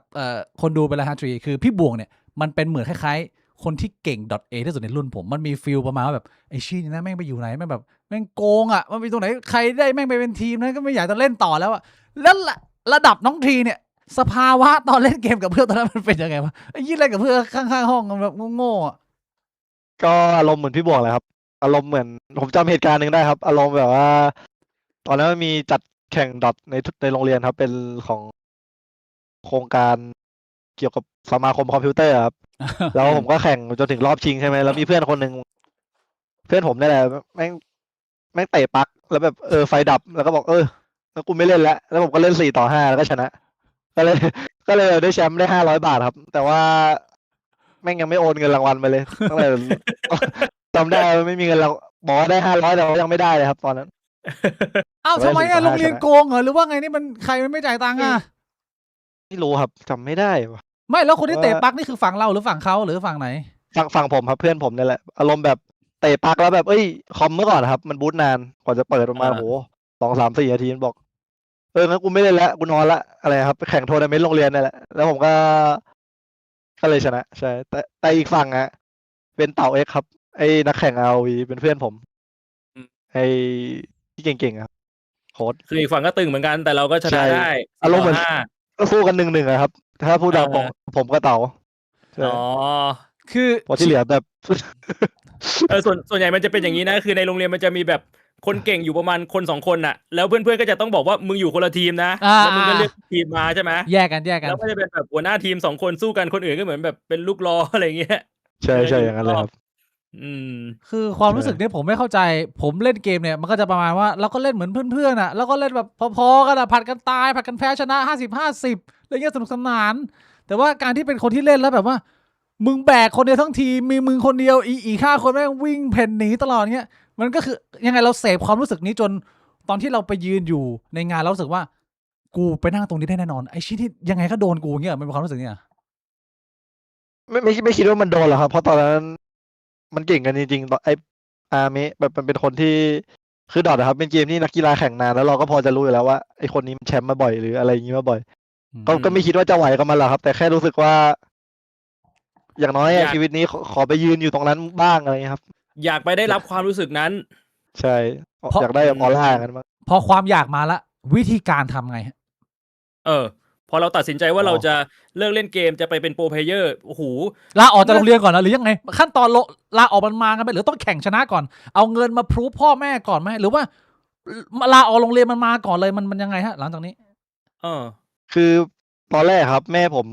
คนดูไปแล้วฮะทรีคือพี่บวงเนี่ยมันเป็นเหมือนคล้ายๆคนที่เก่ง .A ที่สุดในรุ่นผมมันมีฟิลประมาณว่าแบบไอ้ชี้นี่นะแม่งไปอยู่ไหนแม่งแบบแม่งโกงอ่ะมันไปตรงไหนใครได้แม่งไปเป็นทีมนะก็ไม่อยากจะเล่นต่อแล้วอ่ะแล้วระดับน้องทรีเนี่ยสภาวะตอนเล่นเกมกับเพื่อนตอนนั้นมันเป็นยังไงวะไอ้ยี่เล่นกับเพื่อนข้างๆห้องมันแบบโง่ๆอ่ะ ก็อารมณ์เหมือนพี่บอกเลยครับ อารมณ์เหมือนผมจำเหตุการณ์หนึ่งได้ครับ อารมณ์แบบว่า ตอนนั้นมันมีจัดแข่งดอทในโรงเรียนครับ เป็นของโครงการเกี่ยวกับสมาคมคอมพิวเตอร์ครับ แล้วผมก็แข่งจนถึงรอบชิงใช่ไหมแล้วมีเพื่อนคนหนึ่งเพื่อนผมนี่แหละแม่งเตะปลั๊กแล้วแบบไฟดับแล้วก็บอกแล้วกูไม่เล่นแล้วแล้วผมก็เล่น4-5แล้วก็ชนะ ก็เลยก็เลยได้แชมป์ได้500 บาทครับ แต่ว่าแม่งยังไม่โอนเงินรางวัลไปเลยตั้งแต่ จำได้ว่าไม่มีเงินเราบอกว่าได้500แต่ว่ายังไม่ได้เลยครับตอนนั้น อ้าว แต่ ทำ ว่า ไม ได้ อ่ะ 4-5 โรงเรียน ชนะ โกงเหรอหรือว่าไงนี่มันใครมันไม่จ่ายตังค์อ่ะ ไม่รู้ครับจำไม่ได้ว่ะ ไม่แล้วคนที่ ว่า เตะปลั๊กนี่คือฝั่งเราหรือฝั่งเขาหรือฝั่งไหน ฝั่งผมครับเพื่อนผมนี่แหละอารมณ์แบบเตะปลั๊กแล้วแบบคอมเมื่อก่อนนะครับมันบูตนานกว่าจะเปิดประมาณ อ่า โห2-3-4 นาทีมันบอกงั้นกูไม่เล่นแล้วกูนอนละอะไรครับไปแข่งทัวร์นาเมนต์โรงเรียนนี่แหละแล้วผมก็เลยชนะใช่แต่อีกฝั่งอะเป็นเต่าเอ็กครับไอ้นักแข่ง ROV เป็นเพื่อนผม อืม ไอ้ที่เก่งๆครับโค้ด คืออีกฝั่งก็ตึงเหมือนกันแต่เราก็ชนะ ใช่ ได้ อารมณ์เหมือน 4-5 ก็สู้กัน1-1อะครับ ถ้าพูดตามของผมกับเต่าใช่ อ๋อ คือ พอที่เหลือแบบ ส่วนใหญ่มันจะเป็นอย่างนี้นะคือในโรงเรียนมันจะมีแบบคนเก่งอยู่ประมาณคน2 คนน่ะแล้วเพื่อนๆก็จะต้องบอกว่ามึงอยู่คนละทีมนะแล้วมึงก็เลือกทีมมาใช่ไหม แยกกัน แล้วก็จะเป็นแบบหัวหน้าทีม2 คนสู้กันคนอื่นก็เหมือนแบบเป็นลูกล้ออะไรเงี้ย ใช่ใช่อย่างนั้นเลยครับ อืม คือความรู้สึกเนี่ยผมไม่เข้าใจ ผมเล่นเกมเนี่ยมันก็จะประมาณว่าเราก็เล่นเหมือนเพื่อนๆอ่ะแล้วก็เล่นแบบพอๆกันอ่ะผัดกันตายผัดกันแพ้ชนะ50-50อะไรเงี้ยสนุกสนาน แต่ว่าการที่เป็นคนที่เล่นแล้วแบบว่า มึงแบกคนเดียวทั้งทีมมีมึงคนเดียวอีก5 คนแม่งวิ่งเพ่นหนีตลอดเงี้ยมันก็คือยังไงเราเสพความรู้สึกนี้จนตอนที่เราไปยืนอยู่ในงานเรารู้สึกว่า กูไปนั่งตรงนี้ได้แน่นอนไอ้ชิ้นที่ยังไงก็โดนกูเงี้ยมันเป็นความรู้สึกเนี่ย ไม่คิดว่ามันโดนหรอกครับ เพราะตอนนั้นมันเก่งกันจริงๆตอนไออาเมะแบบมันเป็นคนที่คือดอทนะครับเป็นเกมที่นักกีฬาแข่งนานแล้วเราก็พอจะรู้อยู่แล้วว่าไอคนนี้มันแชมป์มาบ่อยหรืออะไรอย่างนี้มาบ่อย ก็ไม่คิดว่าจะไหวกับมันหรอกครับ แต่แค่รู้สึกว่า อย่างน้อยชีวิตนี้ขอไปยืนอยู่ตรงนั้นบ้างอะไรเงี้ยครับ อยากไปได้รับความรู้สึกนั้น ใช่อยากได้ออร่ากันบ้าง พอความอยากมาละวิธีการทำไงฮะ พอเราตัดสินใจว่า อ๋อ เราจะเลิกเล่นเกมจะไปเป็นโปรเพลเยอร์โอ้โห ลาออกจากโรงเรียนก่อนนะหรือยังไง ขั้นตอนลาออกมันมากันไปหรือต้องแข่งชนะก่อน เอาเงินมาพรูฟพ่อแม่ก่อนไหมหรือว่าลาออกโรงเรียนมันมาก่อนเลยมันยังไงฮะ หลังจากนี้ คือตอนแรกครับ แม่ผม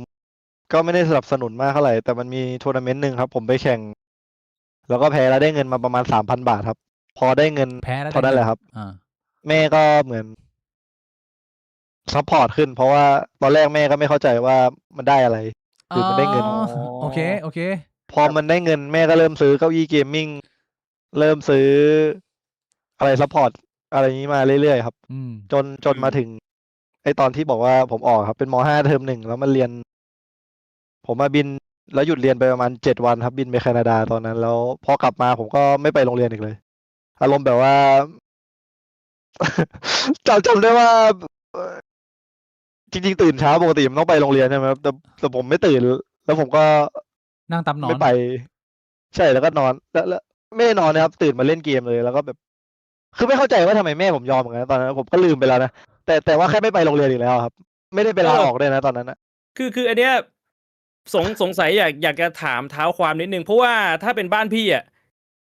ก็ไม่ได้สนับสนุนมากเท่าไหร่แต่มันมีทัวร์นาเมนต์หนึ่งครับ ผมไปแข่ง แล้วก็แพ้แล้วได้เงินมาประมาณ3,000 บาทครับ พอได้เงิน แพ้แล้ว เท่านั้นแหละครับ อ่า แม่ก็เหมือนซัพพอร์ตขึ้น เพราะว่าตอนแรกแม่ก็ไม่เข้าใจว่ามันได้อะไร คือมันได้เงิน อ๋อโอเค พอมันได้เงินแม่ก็เริ่มซื้อเก้าอี้เกมมิ่งเริ่มซื้ออะไรซัพพอร์ตอะไรอย่างนี้มาเรื่อยๆครับ อืม จนมาถึงไอตอนที่บอกว่าผมออกครับ เป็นม.5 เทอม 1แล้วมันเรียน ผมมาบินแล้วหยุดเรียนไปประมาณ7 วันครับ บินไปแคนาดาตอนนั้น แล้วพอกลับมาผมก็ไม่ไปโรงเรียนอีกเลย อารมณ์แบบว่า จำได้ว่าจริงๆตื่นเช้าปกติมันต้องไปโรงเรียนใช่ไหมครับแต่ผมไม่ตื่น แล้วผมก็ นั่งตามนอน ไม่ไป ใช่แล้วก็นอนแล้วไม่ได้นอนนะครับ ตื่นมาเล่นเกมเลยแล้วก็แบบ คือไม่เข้าใจว่าทำไมแม่ผมยอมเหมือนกันตอนนั้นผมก็ลืมไปแล้วนะแต่ว่าแค่ไม่ไปโรงเรียนอีกแล้วครับ ไม่ได้ไปลาออกด้วยนะตอนนั้นนะ คืออันเนี้ยสงสัยอยากจะถามเท้าความนิดนึงเพราะว่าถ้าเป็นบ้านพี่อ่ะ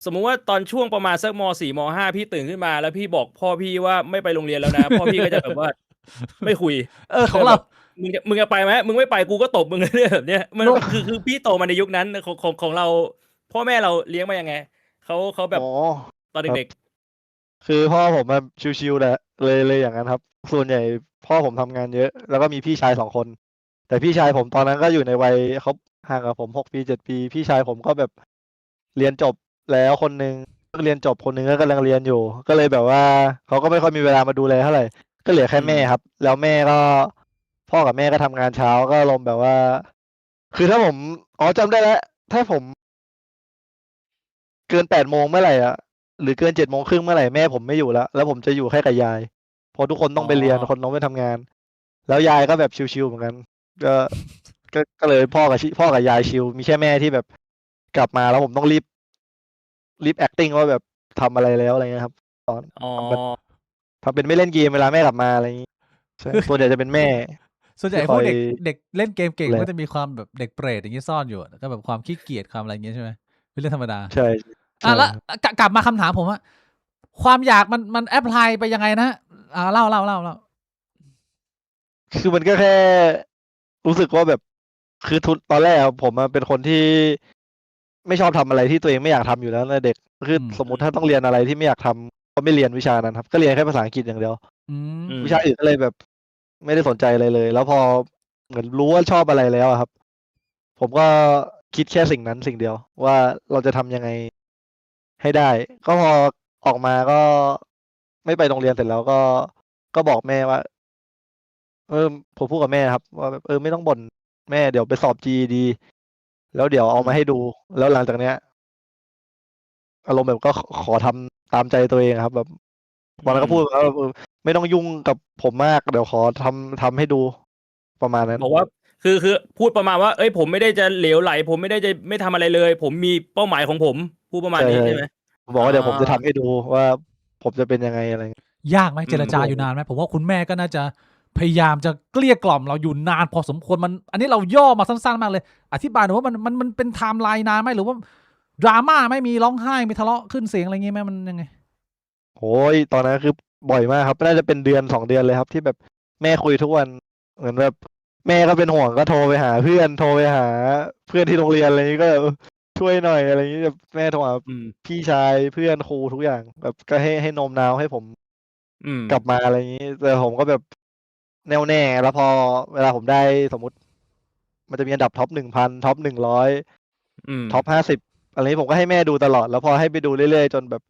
สมมุติว่าตอนช่วงประมาณสักม.4 ม.5 พี่ตื่นขึ้นมาแล้วพี่บอกพ่อพี่ว่าไม่ไปโรงเรียนแล้วนะ พ่อพี่ก็จะแบบว่า ไม่คุย ของเรา มึงจะไปไหมมึงไม่ไปกูก็ตบมึงเลยแบบเนี้ยมัน โล คือพี่โตมาในยุคนั้นของเรา พ่อแม่เราเลี้ยงมายังไงเขาแบบ อ๋อ ตอน ครับ เด็ก คือพ่อผมอะชิวๆแหละเลยอย่างนั้นครับ ส่วนใหญ่พ่อผมทำงานเยอะ แล้วก็มีพี่ชาย2 คน แต่พี่ชายผมตอนนั้นก็อยู่ในวัยเขาห่างกับผม6 ปี7 ปี พี่ชายผมก็แบบเรียนจบแล้วคนหนึ่งเพิ่งเรียนจบคนหนึ่งก็กำลังเรียนอยู่ ก็เลยแบบว่าเขาก็ไม่ค่อยมีเวลามาดูแลเท่าไหร่ ก็เหลือแค่แม่ครับ แล้วแม่ก็พ่อกับแม่ก็ทำงานเช้าก็อารมณ์แบบว่า คือถ้าผมจำได้แล้ว ถ้าผม เกิน8 โมงเมื่อไหร่อะหรือเกิน7 โมงครึ่งเมื่อไหร่แม่ผมไม่อยู่แล้วผมจะอยู่แค่กับยายเพราะทุกคนต้องไปเรียน อ๋อ คนต้องไปทำงาน แล้วยายก็แบบชิลๆเหมือนกัน ก็ก็เลยพ่อกับยายชิลมีแค่แม่ที่แบบกลับมาแล้วผมต้องรีบ acting ว่าแบบทำอะไรแล้วอะไรเงี้ยครับ อ๋อ ทำเป็นไม่เล่นเกมเวลาแม่กลับมาอะไรอย่างงี้ใช่ส่วนใหญ่จะเป็นแม่ ส่วนใหญ่ ที่ พวก คอย เด็กเล่นเกมเก่ง ดูแล ก็จะมีความแบบเด็กเปรตอย่างงี้ซ่อนอยู่แล้วก็แบบความขี้เกียจความอะไรอย่างเงี้ยใช่ไหมเป็นเรื่องธรรมดา ใช่ใช่ แล้วกลับมาคำถามผมว่าความอยากมันแอพพลายไปยังไงนะเล่า คือมันก็แค่รู้สึกว่าแบบคือตอนแรกอะผมอะเป็นคนที่ไม่ชอบทำอะไรที่ตัวเองไม่อยากทำอยู่แล้วตั้งแต่เด็กคือสมมุติถ้าต้องเรียนอะไรที่ไม่อยากทำก็ไม่เรียนวิชานั้นครับ ก็เรียนแค่ภาษาอังกฤษอย่างเดียว อืม อืม วิชาอื่นก็เลยแบบไม่ได้สนใจอะไรเลย แล้วพอเหมือนรู้ว่าชอบอะไรแล้วอะครับ ผมก็คิดแค่สิ่งนั้นสิ่งเดียว ว่าเราจะทำยังไงให้ได้ ก็พอออกมาก็ไม่ไปโรงเรียนเสร็จแล้วก็บอกแม่ว่า ผมพูดกับแม่ครับ ว่าแบบไม่ต้องบ่นแม่เดี๋ยวไปสอบ GED แล้วเดี๋ยวเอามาให้ดู แล้วหลังจากเนี้ย อารมณ์แบบก็ขอทำตามใจตัวเองครับ แบบตอนนั้นก็พูดว่าไม่ต้องยุ่งกับผมมากเดี๋ยวขอทำให้ดูประมาณนั้น บอกว่าคือพูดประมาณว่า เอ้ยผมไม่ได้จะเหลวไหล ผมไม่ได้จะไม่ทำอะไรเลย ผมมีเป้าหมายของผมพูดประมาณนี้ ใช่ ใช่ไหม ผมบอกว่าเดี๋ยวผมจะทำให้ดูว่าผมจะเป็นยังไงอะไรเงี้ย ยากไหมเจรจาอยู่นานไหมผมว่าคุณแม่ก็น่าจะพยายามจะเกลี้ยกล่อมเราอยู่นานพอสมควรอันนี้เราย่อมาสั้นๆมากเลย อธิบายหน่อยว่ามันเป็นไทม์ไลน์นานไหมหรือว่าดราม่าไม่มีร้องไห้มีทะเลาะขึ้นเสียงอะไรเงี้ยไหมมันยังไง โอ้ยตอนนั้นคือบ่อยมากครับน่าจะเป็นเดือน2 เดือนเลยครับ ที่แบบแม่คุยทุกวันเหมือนแบบแม่ก็เป็นห่วงก็โทรไปหาเพื่อนโทรไปหาเพื่อนที่โรงเรียนอะไรอย่างงี้ก็ช่วยหน่อยอะไรอย่างงี้แบบแม่โทรหา อืม พี่ชายเพื่อนครูทุกอย่าง แบบก็ให้โน้มน้าวให้ผม อืม กลับมาอะไรอย่างงี้ แต่ผมก็แบบแน่วแน่แล้วพอเวลาผมได้สมมุติ มันจะมีอันดับท็อป 1,000 ท็อป 100 อืม ท็อป 50อะไรนี้ผมก็ให้แม่ดูตลอด แล้วพอให้ไปดูเรื่อยๆจนแบบ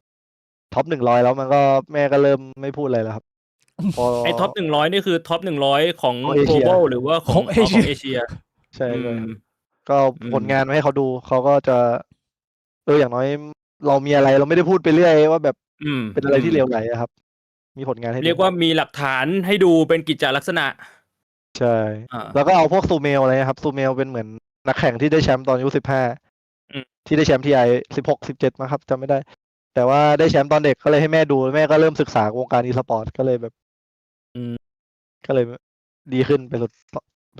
ท็อป 100แล้วมันก็แม่ก็เริ่มไม่พูดอะไรแล้วครับ พอ ไอ้ท็อป 100นี่คือท็อป 100ของ ของเอเชีย global หรือว่าของ ของเอเชีย ของเอเชีย ใช่ อื ใช่ ม ครับก็ อืม ผลงานมาให้เขาดูเขาก็จะอย่างน้อยเรามีอะไรเราไม่ได้พูดไปเรื่อยว่าแบบ อืม เป็นอะไรที่เลวไหลอะครับ มีผลงานให้ดู เรียกว่ามีหลักฐานให้ดูเป็นกิจจลักษณะ ใช่ อ่า แล้วก็เอาพวกซูเมลอะไรนะครับซูเมลเป็นเหมือนนักแข่งที่ได้แชมป์ตอนอายุ อืม 15ที่ได้แชมป์TI 16 17มั้งครับจำไม่ได้ แต่ว่าได้แชมป์ตอนเด็กก็เลยให้แม่ดูแม่ก็เริ่มศึกษาวงการอีสปอร์ตก็เลยแบบ อืม ก็เลยดีขึ้นไป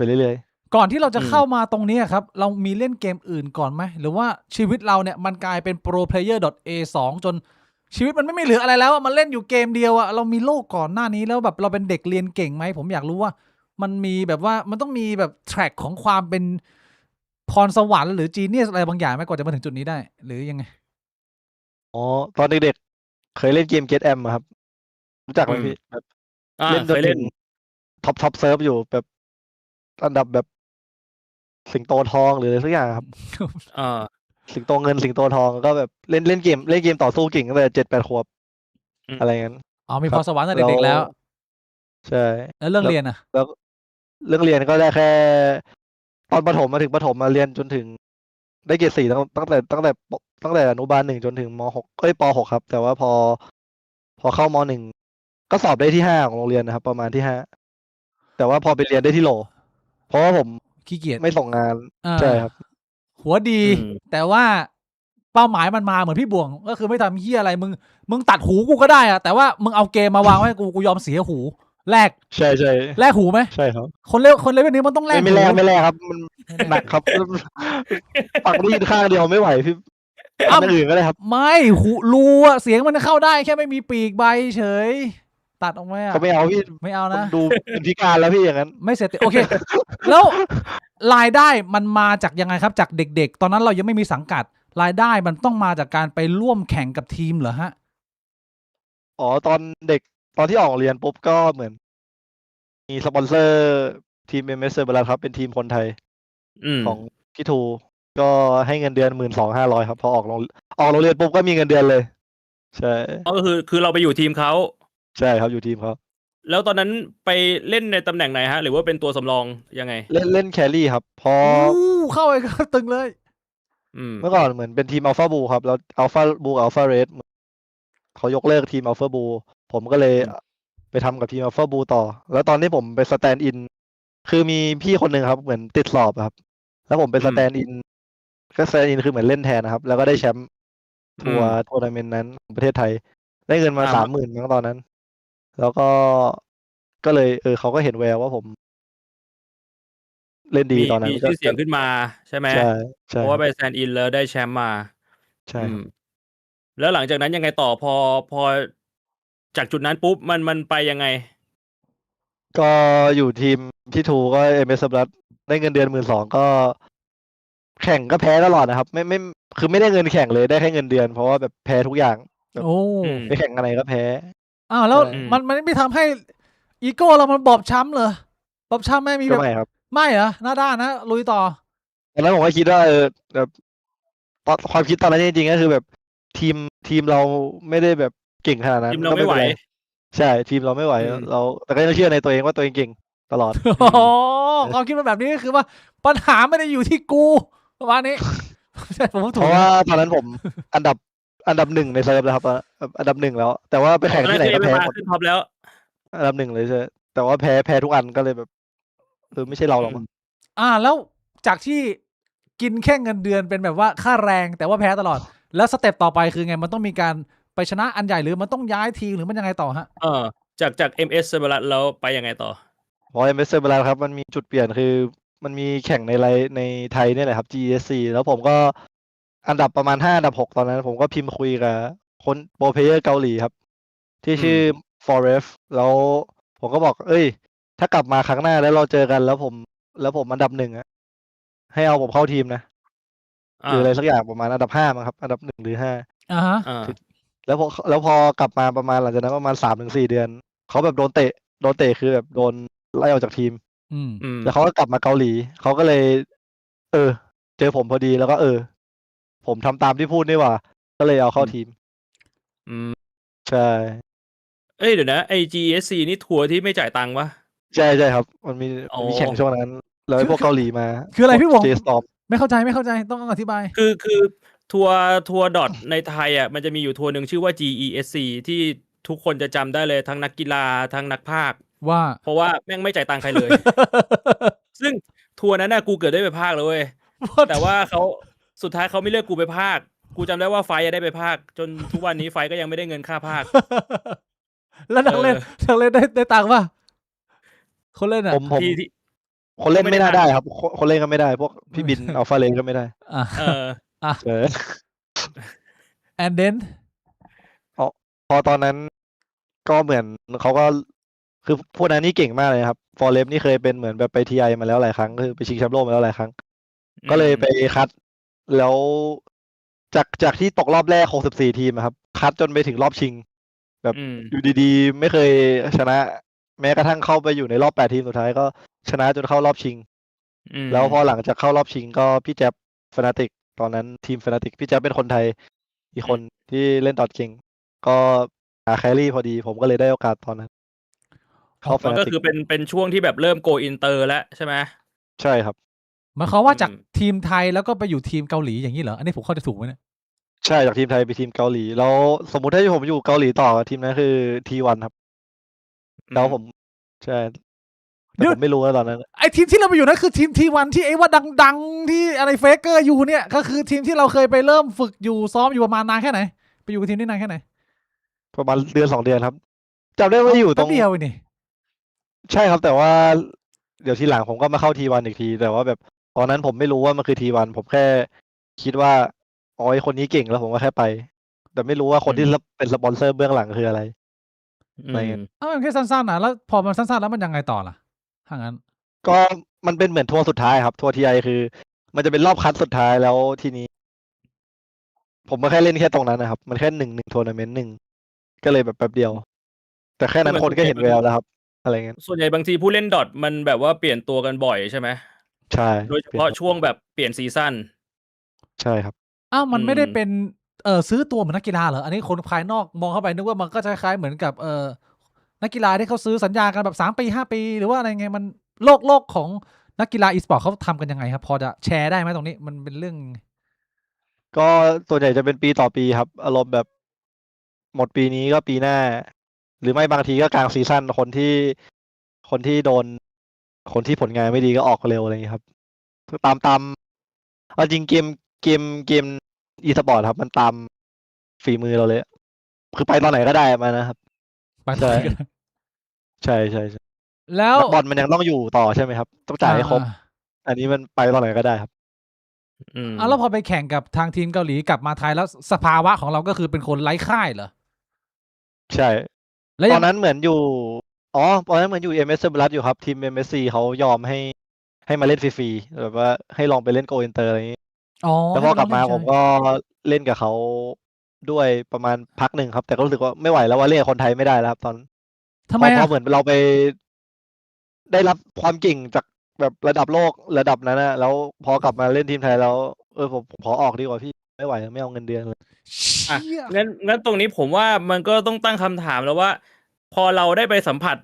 เรื่อย ก่อนที่เราจะ อืม เข้ามาตรงนี้ครับ เรามีเล่นเกมอื่นก่อนไหมหรือว่าชีวิตเราเนี่ยมันกลายเป็น pro player A2 จนชีวิตมันไม่มีเหลืออะไรแล้วอะมันเล่นอยู่เกมเดียวอะเรามีโลกก่อนหน้านี้แล้วแบบเราเป็นเด็กเรียนเก่งไหมผมอยากรู้ว่า มันมีแบบว่ามันต้องมีแบบแทร็กของความเป็นพรสวรรค์หรือจีเนียสอะไรบางอย่างไหมกว่าจะมาถึงจุดนี้ได้ หรือยังไง ๆอ๋อตอนเด็กๆเคยเล่นเกม Get Am อะครับ รู้จักไหม อืม พี่แบบ อ่า เล่นจ เคน ย ถึ เล่น งท็อปเซิร์ฟอยู่แบบอันดับแบบสิงโตทองหรืออะไรสักอย่างครับ อ่า สิงโตเงินสิงโตทองก็แบบเล่นเกมต่อสู้เก่งตั้งแต่7-8 ขวบ อืม อะไรงั้น อ๋อมี ค พ รั ร บ สวรรค์ตั้งแต่เด็กๆแล้ว ใช่ แล้วเรื่องเรียนอะ แล้วเรื่องเรียนก็ได้แค่ ตอนประถมมาถึงประถมมาเรียนจนถึงได้เกรด 4ตั้งแต่อนุบาล 1จนถึงม.6ป.6ครับ แต่ว่าพอเข้าม.1ก็สอบได้ที่ 5ของโรงเรียนนะครับ ประมาณที่ 5แต่ว่าพอไปเรียนได้ที่โหลเพราะว่าผม ขี้เกียจ ไม่ส่งงาน อ่า ใช่ครับ หัวดี อืม แต่ว่าเป้าหมายมันมาเหมือนพี่บ่วง ก็คือไม่ทำเฮียอะไรมึงตัดหูกูก็ได้อะแต่ว่ามึงเอาเกมมาวางไว้ให้กูยอมเสียหูแลก ใช่ แลกหูไหม ใช่ครับ คนเลเวลนี้มันต้องแลก ไม่ หู แลกครับ มันหนักครับ ปักได้ยินข้างเดียวไม่ไหวพี่อันอื่นก็ได้ครับ ไม่หูรูอะเสียงมันเข้าได้แค่ไม่มีปีกใบเฉย ตัดออกไหมอ่ะ เขาไม่เอาพี่ ไม่เอา มัน นะ ดูเป็นพิการแล้วพี่อย่างนั้น ไม่เสร็จโอเค แล้วรายได้มันมาจากยังไงครับจากเด็กๆ ตอนนั้นเรายังไม่มีสังกัด รายได้มันต้องมาจากการไปร่วมแข่งกับทีมเหรอฮะ อ๋อตอนเด็กตอนที่ออกเรียนปุ๊บก็เหมือน มีสปอนเซอร์ทีม MS เซอร์เบลัสครับเป็นทีมคนไทย อืม ของพี่ทูก็ให้เงินเดือน12,500ครับพอออกโรงเรียนปุ๊บก็มีเงินเดือนเลย ใช่ ก็คือเราไปอยู่ทีมเขา ใช่ครับอยู่ทีมเขา แล้วตอนนั้นไปเล่นในตำแหน่งไหนฮะ หรือว่าเป็นตัวสำรองยังไง เล่นแครี่ครับพอ เข้าไปก็ตึงเลย อืม เมื่อก่อนเหมือนเป็นทีมอัลฟาบูครับแล้วอัลฟาบูกับอัลฟาเรดเขายกเลิกทีมอัลฟาบูผมก็เลย อืม ไปทำกับทีมอัลฟาบูต่อ แล้วตอนที่ผมไปสแตนด์อินคือมีพี่คนหนึ่งครับเหมือนติดสอบอะครับ แล้วผมเป็นสแตนด์อินก็สแตนด์อินคือเหมือนเล่นแทนนะครับ แล้วก็ได้แชมป์ทัวร์ทัวร์นาเมนต์นั้นของประเทศไทย ได้เงินมา อ่า 30,000มั้งตอนนั้น แล้วก็เลยเขาก็เห็นแววว่าผม เล่นดีตอนนั้น มีชื่อเสียงขึ้นมาใช่ไหม ใช่ เพ ใช่ ราะว่าไปแซนอินแล้วได้แชมป์มา ใช่ อืม แล้วหลังจากนั้นยังไงต่อพอจากจุดนั้นปุ๊บมันไปยังไง ก็อยู่ทีมที่ทูก็ MS บลัสได้เงินเดือน12,000ก็ แข่งก็แพ้ตลอดนะครับ ไม่คือไม่ได้เงินแข่งเลยได้แค่เงินเดือน เพราะว่าแบบแพ้ทุกอย่าง โอ้ อืม ไปแข่งอะไรก็แพ้ อ้าวแล้ว ใช่ มันไม่ทำให้อีโก้เรามันบอบช้ำเหรอบอบช้ำไหม่มี ก็ แบบ ไม่ครับ ไม่เหรอหน้าด้านนะลุยต่อ ตอนนั้นผมก็คิดว่าแบบตอนความคิดตอนนั้นจริงๆก็คือแบบทีมเราไม่ได้แบบเก่งขนาดนั้น ทีมเรา ก็ ไม่ไหว ป็นใช่ทีมเราไม่ไหว อืม เราแต่ก็ยังเชื่อในตัวเองว่าตัวเองเก่งตลอด โอ้โหความคิดมันแบบนี้ก็คือว่าปัญหาไม่ได้อยู่ที่กูประมาณนี้ ใช่ผมว่า เพ ถูก ราะ นะ ว่าตอนนั้นผม อันดับ 1ในเซิร์ฟแล้วครับอันดับ 1แล้ว แต่ว่าไปแข่งที่ไหนก็ ตอ แพ้ มา หมด ขึ้นท็อปแล้ว อันดับ 1เลยใช่แต่ว่าแพ้ทุกอันก็เลยแบบไม่ใช่เราหรอกมั้ง แล้วจากที่กินแค่เงินเดือนเป็นแบบว่าค่าแรงแต่ว่าแพ้ตลอด แล้วสเต็ปต่อไปคือไงมันต้องมีการไปชนะอันใหญ่หรือมันต้องย้ายทีมหรือมันยังไงต่อฮะ จาก MS เซอร์เบลัสแล้วไปยังไงต่อ พอ MS เซอร์เบลัสครับมันมีจุดเปลี่ยนคือมันมีแข่งในไทยเนี่ยแหละครับ GSC แล้วผมก็อันดับประมาณ5อันดับ6ตอนนั้น ผมก็พิมพ์คุยกับคนโปรเพลเยอร์เกาหลีครับ ที่ชื่อ Forest แล้วผมก็บอกถ้ากลับมาครั้งหน้าแล้วเราเจอกันแล้วผมอันดับ1อะให้เอาผมเข้าทีมนะหรืออะไรสักอย่างประมาณอันดับ5มั้งครับอันดับ1หรือ5 อ่าฮะ แล้วพอกลับมาประมาณหลังจากนั้นประมาณ3-4 เดือนเขาแบบโดนเตะคือแบบโดนไล่ออกจากทีม อืม แล้วเขาก็กลับมาเกาหลีเขาก็เลย เจอผมพอดีแล้วก็ผมทำตามที่พูดนี่หว่า ก็เลยเอาเข้าทีม อืม ใช่ เดี๋ยวนะไอ GSC นี่ทัวร์ที่ไม่จ่ายตังค์ปะ ใช่ครับ มันมี อ๋อ แข่งช่วงนั้น แล้วไอ้พวกเกาหลีมา คืออะไรพี่วง เจสตอม ไม่เข้าใจต้องอธิบาย คือทัวร์ดอทในไทยอ่ะมันจะมีอยู่ทัวร์หนึ่งชื่อว่า GESC ที่ทุกคนจะจำได้เลยทั้งนักกีฬาทั้งนักพากย์ ว่า เพราะว่าแม่งไม่จ่ายตังค์ใครเลย ซึ่งทัวร์นั้นน่ะกูเกิดได้ไปพากย์เลยเว้ย แต่ว่าเขาสุดท้ายเขาไม่เลือกกูไปพากย์กูจำได้ว่าไฟได้ไปพากย์จนทุกวันนี้ไฟก็ยังไม่ได้เงินค่าพากย์ แล้วนักเล่นได้ตังค์ป่ะคนเล่นอ่ะ ผม ที่ คนเล่น ก็ไม่ ไม่ ได้ น่าได้ครับ คนเล่นก็ไม่ได้ พวกพี่บิน อัลฟาเลนก็ไม่ได้ อ่ะ เออ เออ and then พอตอนนั้นก็เหมือนเขาก็คือพวกนั้นนี่เก่งมากเลยครับฟอร์เรสนี่เคยเป็นเหมือนแบบไปทีไอมาแล้วหลายครั้งคือไปชิงแชมป์โลกมาแล้วหลายครั้ง ก็เลยไปคัด แล้วจากที่ตกรอบแรก64 ทีมอะครับ คัดจนไปถึงรอบชิง แบบ อืม อยู่ดีๆ ไม่เคยชนะ แม้กระทั่งเข้าไปอยู่ในรอบ8 ทีมสุดท้ายก็ชนะจนเข้ารอบชิง แล้วพอหลังจากเข้ารอบชิงก็พี่แจ๊บฟนาติกตอนนั้นทีมฟนาติกพี่แจ๊บเป็นคนไทยอีกคนที่เล่นดอทเก่ง ก็หาแครี่พอดี ผมก็เลยได้โอกาสตอนนั้น เข้าฟ มัน นา ก็ ติก คือเป็นช่วงที่แบบเริ่มโกอินเตอร์แล้วใช่ไหม ใช่ครับ หมายความว่าจาก อืม ทีมไทยแล้วก็ไปอยู่ทีมเกาหลีอย่างนี้เหรอ อันนี้ผมเข้าใจถูกไหมเนี่ย ใช่จากทีมไทยไปทีมเกาหลี แล้วสมมุติถ้าผมอยู่เกาหลีต่อทีมนั้นคือT1ครับ แล้วผมใช่แต่ผมไม่รู้นะตอนนั้น ไอทีมที่เราไปอยู่นั่นคือทีมT1ที่ไอ้ว่าดังๆที่อะไรเฟกเกอร์อยู่เนี่ย ก็คือทีมที่เราเคยไปเริ่มฝึกอยู่ซ้อมอยู่ประมาณนานแค่ไหน ไปอยู่กับทีมนี้นานแค่ไหน ประมาณเดือน2 เดือนครับจำได้ว่าอยู่ตรง แป๊บเดียวเองนี่ ใช่ครับ แต่ว่าเดี๋ยวทีหลังผมก็มาเข้าT1อีกที แต่ว่าแบบตอนนั้นผมไม่รู้ว่ามันคือT1ผมแค่คิดว่าไอ้คนนี้เก่งแล้วผมก็แค่ไป แต่ไม่รู้ว่าคนที่เป็นสปอนเซอร์เบื้องหลังคืออะไร อื อะไร ม เงี้ย มันแค่สั้นๆนะแล้วพอมันสั้นๆแล้วมันยังไงต่อล่ะถ้างั้น ก็มันเป็นเหมือนทัวร์สุดท้ายครับทัวร์ทีไอคือ มันจะเป็นรอบคัดสุดท้ายแล้วทีนี้ ผมก็แค่เล่นแค่ตรงนั้นนะครับ มันแค่หนึ่งทัวร์นาเมนต์หนึ่งก็เลยแบบแป๊บเดียว แต่แค่ คือ นั้ เหมื น อน คน ส่วน ก็ ใหญ่ เห็น มัน แววแล้วครับ อะไรเงี้ย ส่วนใหญ่บางทีผู้เล่นดอทมันแบบว่าเปลี่ยนตัวกันบ่อยใช่ไหม ใช่ โดยเฉ เปลี่ย พาะ น ช่วงแบบเปลี่ยนซีซัน ใช่ครับ อ้าว อื มันไม่ได้ ม เป็น ซื้อตัวเหมือนนักกีฬาเหรอ? อันนี้คนภายนอกมองเข้าไปนึกว่ามันก็จะคล้าย ๆ เหมือนกับ นักกีฬาที่เขาซื้อสัญญากันแบบ 3 ปี 5 ปี หรือว่าอะไรไง มัน โลกของนักกีฬา E-sport เขาทำกันยังไงครับ พอจะแชร์ได้ไหมตรงนี้? มันเป็นเรื่อง ก็ส่วนใหญ่จะเป็นปีต่อปีครับ อารมณ์แบบ หมดปีนี้ก็ปีหน้า หรือไม่บางทีก็กลางซีซัน คนที่โดน คนที่ผลงานไม่ดีก็ออกเร็ว อะไรงี้ครับ คือตาม เอาจริงเกม E-sport ครับ มันตามฝีมือเราเลยอะ คือไปตอนไหนก็ได้มานะครับ ไปต ใช อน ่ ไหนก็ได้ ใช่ ๆ แล้ ๆ ว นักบอลมันยังต้องอยู่ต่อใช่ไหมครับ ต้องจ่ายให้ครบ อา อันนี้มันไปตอนไหนก็ได้ครับ อืม แล้วพอไปแข่งกับทางทีมเกาหลีกลับมาไทย แล้วสภาวะของเราก็คือเป็นคนไร้ค่ายเหรอ? ใช่ แล้ว ต ยั อง นนั้นเหมือนอยู่ อ๋อ ตอนนั้นเหมือนอยู่ MS Exodus อยู่ครับ ทีม MSC เขายอมให้มาเล่นฟรี ๆ แบบว่าให้ลองไปเล่น Go Inter อะไรงี้ อ๋อ แล้ว ใหพ้อ ไป ก ล ลับ เล่ มา น ผ ใช่ มก็เล่นกับเขาด้วยประมาณพักหนึ่งครับ แต่ก็รู้สึกว่าไม่ไหวแล้วว่า เล่นกับคนไทยไม่ได้แล้วครับตอน ทำไม พ อะ? เหมือนเราไป ได้รับความเก่งจากแบบระดับโลกระดับนั้นอะ แล้วพอกลับมาเล่นทีมไทยแล้ว ผมขอออกดีกว่าพี่ ไม่ไหว ไม่เอาเงินเดือนเลย เช อะ ี่ย งั้นตรงนี้ผมว่ามันก็ต้องตั้งคำถามแล้วว่า พอเราได้ไปสัมผัส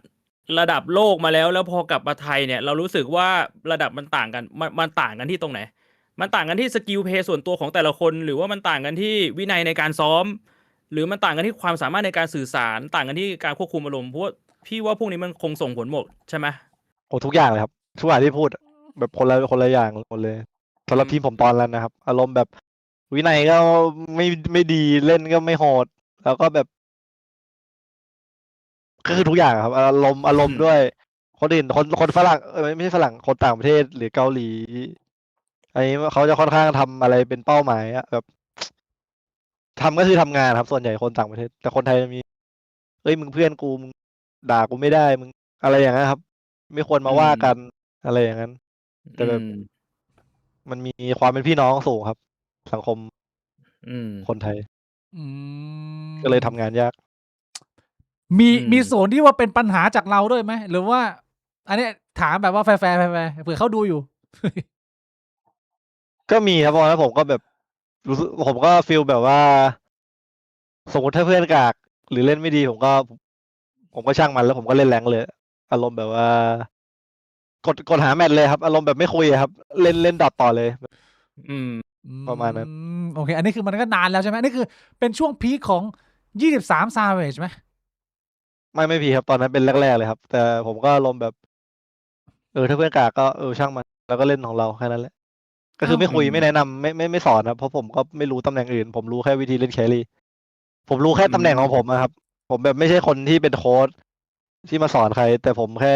ระดับโลกมาแล้ว แล้วพอกลับมาไทยเนี่ย เรารู้สึกว่าระดับมันต่างกัน มันต่างกันที่ตรงไหน? มันต่างกันที่สกิลเพลย์ส่วนตัวของแต่ละคน หรือว่ามันต่างกันที่วินัยในการซ้อม หรือมันต่างกันที่ความสามารถในการสื่อสาร ต่างกันที่การควบคุมอารมณ์ เพราะว่าพี่ว่าพวกนี้มันคงส่งผลหมดใช่ไหม? โอ้ ทุกอย่างเลยครับ ทุกอย่างที่พูดอะ แบบคนละอย่างหมดเลย สำหรับทีมผมตอนนั้นนะครับ อารมณ์แบบวินัยก็ไม่ดี เล่นก็ไม่โหด แล้วก็แบบ ก็คือทุกอย่างอะครับ อารมณ์ด้วย คนอื่น คนฝรั่ง ไม่ใช่ฝรั่ง คนต่างประเทศหรือเกาหลี อันนี้เขาจะค่อนข้างทำอะไรเป็นเป้าหมายอะแบบ ทำก็คือทำงานครับ ส่วนใหญ่คนต่างประเทศ แต่คนไทยจะมี เฮ้ย มึงเพื่อนกู มึงด่ากูไม่ได้ มึง อะไรอย่างงั้นครับ ไม่ควร อื มาว่ากั ม น อะไรอย่างงั้น แต่ อืแบบ ม มันมีความเป็นพี่น้องสูงครับ สังคม อืม คนไทย อื ก็เลยทม ำงานยาก มี อืม มีส่วนที่ว่าเป็นปัญหาจากเราด้วยไหม? หรือว่า อันเนี้ยถามแบบว่าแฟร์ ๆ ๆ เผื่อเขาดูอยู่ ก็มีครับ ตอนนั้นผมก็แบบ รู้สึก ผมก็ฟีลแบบว่า สมมุติถ้าเพื่อนกาก หรือเล่นไม่ดี ผมก็ช่างมัน แล้วผมก็เล่น Rank เลย อารมณ์แบบว่า กดหาแมตช์เลยครับ อารมณ์แบบไม่คุยอะครับ เล่น dot ต่อเลย อืม ประมาณนั้น โอเค อันนี้คือมันก็นานแล้วใช่ไหม? อันนี้คือเป็นช่วงพีกของ 23 Savage ไหม? ไม่พีกครับ ตอนนั้นเป็นแรก ๆ เลยครับ แต่ผมก็อารมณ์แบบ ถ้าเพื่อนกากก็ ช่างมัน เราก็เล่นของเราแค่นั้นแหละ ก็คือไม่คุย อืม ไม่แนะนำ ไม่สอนครับ เพราะผมก็ไม่รู้ตำแหน่งอื่น ผมรู้แค่วิธีเล่น Carry ผมรู้แค่ตำแหน่งของผมอะครับ ผมแบบไม่ใช่คนที่เป็นโคชที่มาสอนใคร แต่ผมแค่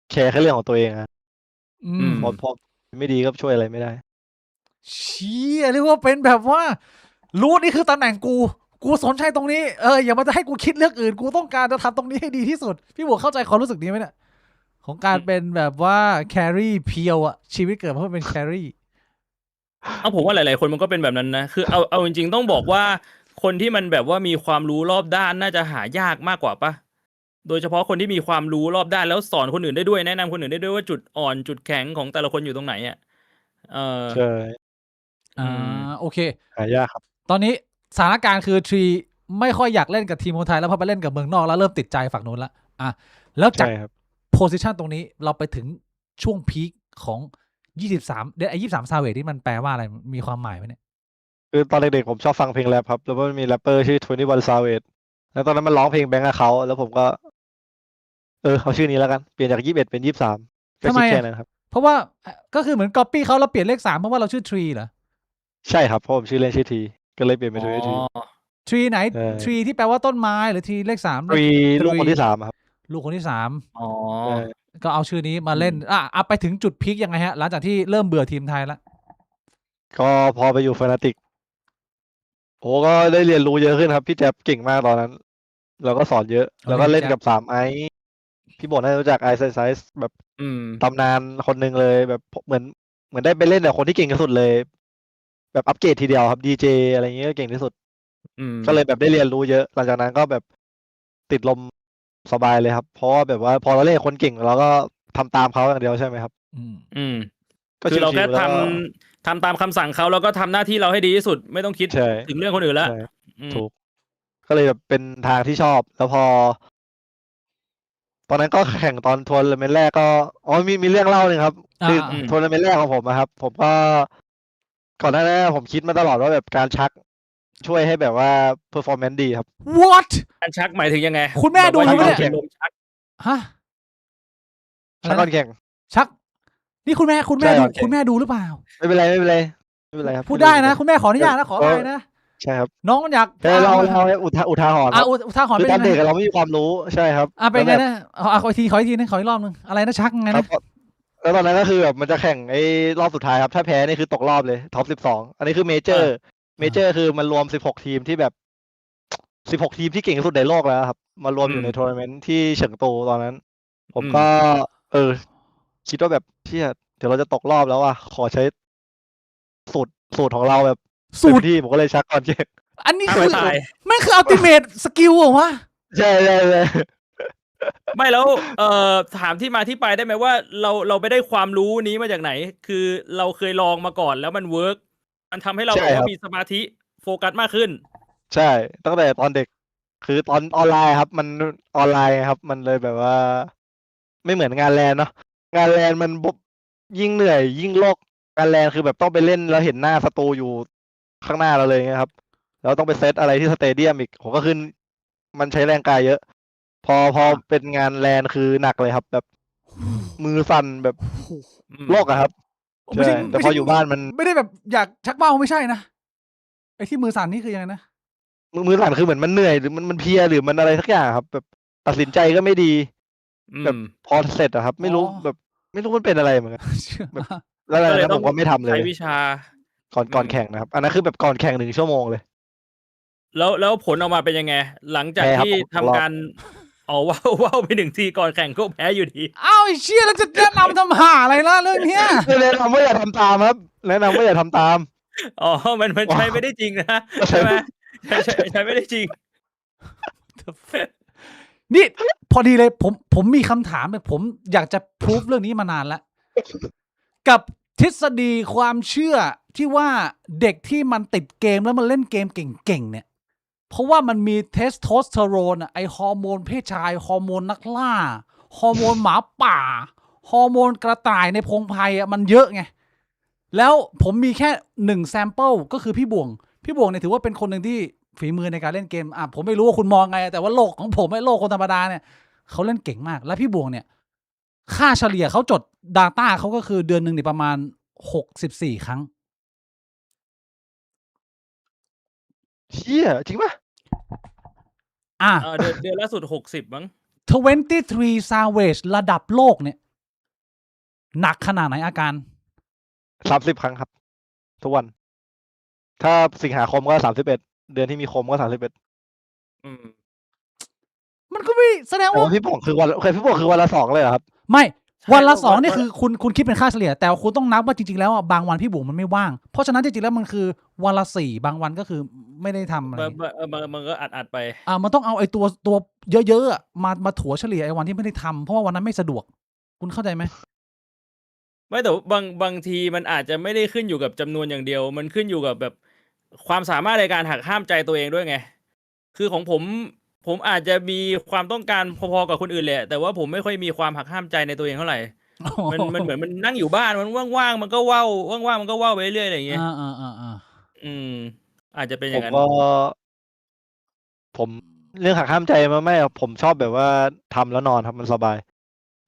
แคร์แค่เรื่องของตัวเองอะ อื อื ม ม พอไม่ดีก็ช่วยอะไรไม่ได้ เชี่ย เรียกว่าเป็นแบบว่า รู้นี่คือตำแหน่งกู กูสนใจตรงนี้ อย่ามาจะให้กูคิดเรื่องอื่น กูต้องการจะทำตรงนี้ให้ดีที่สุด พี่หมวกเข้าใจความรู้สึกนี้ไหมเนี่ย? ของการเป็นแบบว่า Carry เพียวอะ ชีวิตเกิดมาเพื่อเป็น Carry ผมว่าหลาย ๆ คนมันก็เป็นแบบนั้นนะ คือเอาจริง ๆ ต้องบอกว่า คนที่มันแบบว่ามีความรู้รอบด้านน่าจะหายากมากกว่าเปล่า? โดยเฉพาะคนที่มีความรู้รอบด้าน แล้วสอนคนอื่นได้ด้วย แนะนำคนอื่นได้ด้วยว่าจุดอ่อนจุดแข็งของแต่ละคนอยู่ตรงไหนอะ ใช่ อา อืม โอเค หายากครับ ตอนนี้สถานการณ์คือ ทรี ไม่ค่อยอยากเล่นกับทีมคนไทย แล้วพอไปเล่นกับเมืองนอกแล้วเริ่มติดใจฝั่งนู้นแล้ว แล้วใชจา่ก ครับ โพซิชัน ตรงนี้เราไปถึงช่วงพีกของ 23 ไอ้ 23 Savage นี่มันแปลว่าอะไร? มีความหมายไหมเนี่ย? คือตอนเด็ก ๆ ผมชอบฟังเพลงแรปครับ แล้วมันมีแรปเปอร์ชื่อ 21 Savage แล้วตอนนั้นมันร้องเพลง Bank Account แล้วผมก็ เอาชื่อนี้แล้วกัน เปลี่ยนจาก 21 เป็น 23 ก็ ทำ คไมิ ดแค่อะ? นั้นครับ เพราะว่า ก็คือเหมือนก๊อบปี้เขาแล้วเปลี่ยนเลข 3 เพราะว่าเราชื่อ ทรี เหรอ? ใช่ครับ เพราะผมชื่อเล่นชื่อ T ก็เลยเปลี่ยนเป็ อ๋ น 23 อ ทรีไหน? ใช่ ทรีที่แปลว่าต้นไม้ หรือ ทรีเลข 3 Tree ลูกคนที่ Tree 3 อะครับ ลูกคนที่ 3 อ๋อ ใช่ ก็เอาชื่อนี้มาอืเล่น ม ไปถึงจุดพีกยังไงครับ? หลังจากที่เริ่มเบื่อทีมไทยแล้ว ก็พอไปอยู่ Fnatic โอ้ ก็ได้เรียนรู้เยอะขึ้นครับ พี่แจ๊บเก่งมากตอนนั้น แล้วก็สอนเยอะ แล้วก็เล่นกับ3ไอซ์พี่บอกน่าจะรู้จักไอซ์ไซส์แบบ อืม ตำนานคนหนึ่งเลยแบบเหมือนได้ไปเล่นกับคนที่เก่งที่สุดเลย แบบอัปเกรดทีเดียวครับดีเจอะไรเงี้ยก็เก่งที่สุด อืม ก็เลยแบบได้เรียนรู้เยอะ หลังจากนั้นก็แบบติดลมสบายเลยครับ เพราะว่าแบบว่าพอเราเล่นกับคนเก่งเราก็ทำตามเขาอย่างเดียวใช่ไหมครับ อืม อืม ก็ คือเรา ชิ แค่ วๆแล้ว ทำ ก็ ทำตามคำสั่งเขาแล้วก็ทำหน้าที่เราให้ดีที่สุด ไม่ต้องคิด ใช่ ถึงเรื่องคนอื่นแล้ว ใช่ อืม ถูก ก็เลยแบบเป็นทางที่ชอบ แล้วพอ ตอนนั้นก็แข่งตอนทัวร์นาเมนต์แรกก็อ๋อมีเรื่องเล่าหนึ่งครับ อ่า คือ อืม ทัวร์นาเมนต์แรกของผมอะครับ ผมก็ก่อนหน้านั้นผมคิดมาตลอดว่าแบบการชักช่วยให้แบบว่า performance ดีครับ what การชักหมายถึงยังไง คุณแม่ดู แบบว่า ไหมเนี่ย เป็นลมชัก ฮะอะไร ชักก่อน นะ แข่ง ชัก นี่คุณแม่ ใช่ ดู ก่อนแข่ง คุณแม่ดูหรือเปล่า ไม่เป็นไรครับ พูดได้นะ ม่เป็ คุณแม่ขออนุญาตนะ ขออภัยนะ ใช่ครับ น้องมันอยาก แค่เล่าให้อุทาหรณ์ค อ่ะ รับ อุทาหรณ์ คื เป็ อน ตอ ยั น งไง เด็กเราไม่มีความรู้ใช่ครับ เป็นไง แล้วแบบ นะขออีกทีนึงขออีกรอบนึงอะไรนะชักไง ครั นะ บแล้วตอนนั้นก็คือแบบมันจะแข่งไอ้รอบสุดท้ายครับ ถ้าแพ้นี่คือตกรอบเลยท็อป12 อันนี้คือเมเจอร์คือมันรวม16ทีมที่แบบ16ทีมที่เก่งที่สุดในโลกแล้วครับ มารวมอยู่ในทัวร์นาเมนต์ที่เฉิงตูตอนนั้น ผมก็ คิดว่าแบบเชี่ยเดี๋ยวเราจะตกรอบแล้วอ่ะขอใช้สูตรของเราแบบ สู เต็ ต ม ร ที่ผมก็เลยชักก่อนแข่ง อันนี้ ชัก คื ไม่ อ ตาย แม่งคืออัลติเมทสกิลเหรอวะ ใช่ ไม่แล้วถามที่มาที่ไปได้ไหมว่าเราไปได้ความรู้นี้มาจากไหน คือเราเคยลองมาก่อนแล้วมันเวิร์กมันทำให้เรา ใช่ แบบ ครั ว่า บ มีสมาธิโฟกัสมากขึ้น ใช่ ตั้งแต่ตอนเด็ก คือตอนออนไลน์ครับ มันออนไลน์ครับ มันเลยแบบว่า ไม่เหมือนงานแลนเนาะงานแลนมันยิ่งเหนื่อย ยิ่งโลกงานแลนคือแบบต้องไปเล่นแล้วเห็นหน้าศัตรูอยู่ข้างหน้าเราเลยเงี้ยครับ แล้วต้องไปเซตอะไรที่สเตเดียมอีกผมก็ขึ้นมันใช้แรงกายเยอะ พอเป็นงานแลนคือหนักเลยครับ แบบมือสั่นแบบ อืม โลกอะครับ ไม่ใช่ ใช่แต่พออยู่บ้านมัน ไม่ได้แบบอยากชักเบ้าไม่ใช่นะไอ้ที่มือสั่นนี่คือยังไงนะ มือสั่นคือเหมือนมันเหนื่อยหรือมันเพลียหรือมันอะไรสักอย่างครับ แบบตัดสินใจก็ไม่ดี แบบพอเสร็จอะครับ ไม่รู้ อ๋อ แบบไม่รู้มันเป็นอะไรเหมือนกัน เชื่อ แบบ แล้วหลัง ก็ จาก เลย นั้น ต้ ผ อง มก็ไม่ทำเล ใช้ ย วิชา ก่อนแข่งนะครับ อันนั้นคือแบบก่อนแข่ง1 ชั่วโมงเลย แล้วผลออกมาเป็นยังไง หลังจาก แพ้ครับ ที่ ตก ทำ รอบ การว้าวไป1 ทีก่อนแข่งก็แพ้อยู่ดี อ้าวไอ้เชี่ยแล้วจะแนะนำทำหาอะไรล่ะเรื่องเนี้ย แนะนำว่าอย่าทำตามครับแนะนำว่าอย่าทำตาม อ๋อ มันใช้ไม่ได้จริงนะใช่ไหมใช้ไม่ได้จริง นี่พอดีเลยผมมีคำถามเลยผมอยากจะพูฟเรื่องนี้มานานแล้ว กับทฤษฎีความเชื่อที่ว่าเด็กที่มันติดเกมแล้วมันเล่นเกมเก่งๆเนี่ย เพราะว่ามันมีเทสโทสเตอโรนอะไอฮอร์โมนเพศชายฮอร์โมนนักล่าฮอร์โมนหมาป่าฮอร์โมนกระต่ายในพงไพรอะมันเยอะไงแล้วผมมีแค่1แซมเปิลก็คือพี่บวงเนี่ยถือว่าเป็นคนหนึ่งที่ฝีมือในการเล่นเกมผมไม่รู้ว่าคุณมองไงแต่ว่าโลกของผมไอ้โลกคนธรรมดาเนี่ยเขาเล่นเก่งมากแล้วพี่บวงเนี่ยค่าเฉลี่ยเขาจด Data เขาก็คือเดือนหนึ่งเนี่ยประมาณ64 ครั้ง เชี่ยจริงปะ เดือนล่าสุด60มั้ง 23 Savage ระดับโลกเนี่ยหนักขนาดไหนอาการ 30 ครั้งครับ ทุกวัน ถ้าสิงหาคมก็31 เดือนที่มีคมก็31 อืม มันก็ไม่แสดง แต่ ว่า ว่าพี่บอกคือวันละ2เลยเหรอครับ ไม่ ใช่ วันละ วัน 2นี่คือคุณคิดเป็นค่าเฉลี่ย แต่คุณต้องนับว่าจริงๆแล้วบางวันพี่บุ๋มมันไม่ว่าง เพราะฉะนั้นจริงๆแล้วมันคือวันละ4บางวันก็คือไม่ได้ทำอะไร มันก็อัดไป มันต้องเอาไอ้ตัวเยอะๆอะมาถัวเฉลี่ยไอ้วันที่ไม่ได้ทำเพราะว่าวันนั้นไม่สะดวก คุณเข้าใจไหม ไม่แต่บางทีมันอาจจะไม่ได้ขึ้นอยู่กับจำนวนอย่างเดียว มันขึ้นอยู่กับแบบความสามารถในการหักห้ามใจตัวเองด้วยไง คือของผมอาจจะมีความต้องการพอๆกับคนอื่นแหละ แต่ว่าผมไม่ค่อยมีความหักห้ามใจในตัวเองเท่าไหร่ มันเหมือนมันนั่งอยู่บ้านมันว่างๆมันก็ว่างๆมันก็ว่าวไปเรื่อยๆอะไรอย่างเงี้ย อืม อาจจะเป็นอ ผ ย่าม งนั้น ก็ผมเรื่องหักห้ามใจไม่ผมชอบแบบว่าทำแล้วนอนครับมันสบาย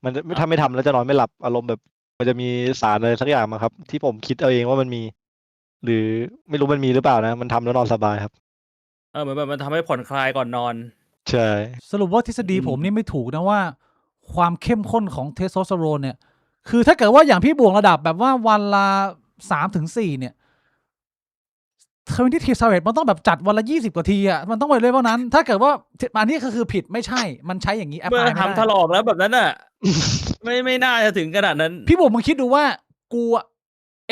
มันจะถ้าไม่ทำแล้วจะนอนไม่หลับอารมณ์แบบมันจะมีสารอะไรสักอย่างมาครับ ที่ผมคิดเอาเองว่ามันมี หรือไม่รู้มันมีหรือเปล่านะ มันทำแล้วนอนสบายครับ เหมือนแบบมันทำให้ผ่อนคลายก่อนนอน ใช่ สรุปว่าทฤษฎีผมนี่ไม่ถูกนะว่า ความเข้มข้นของเทสโทสเตอโรนเนี่ย คือถ้าเกิดว่าอย่างพี่บวงระดับแบบว่าวันละ3 ถึง 4เนี่ย 20 Savage มันต้องแบบจัดวันละ20 กว่าทีอ่ะมันต้องไปเลเวลนั้น ถ้าเกิดว่าอันนี้ก็คือผิดไม่ใช่มันใช้อย่างนี้แอปพ เมื่อ ลายไม่ ทำถ ได้ ลอกแล้วแบบนั้นอ่ะ ไม่น่าจะถึงขนาดนั้น พี่บุ๋มมึงคิดดูว่ากูอะ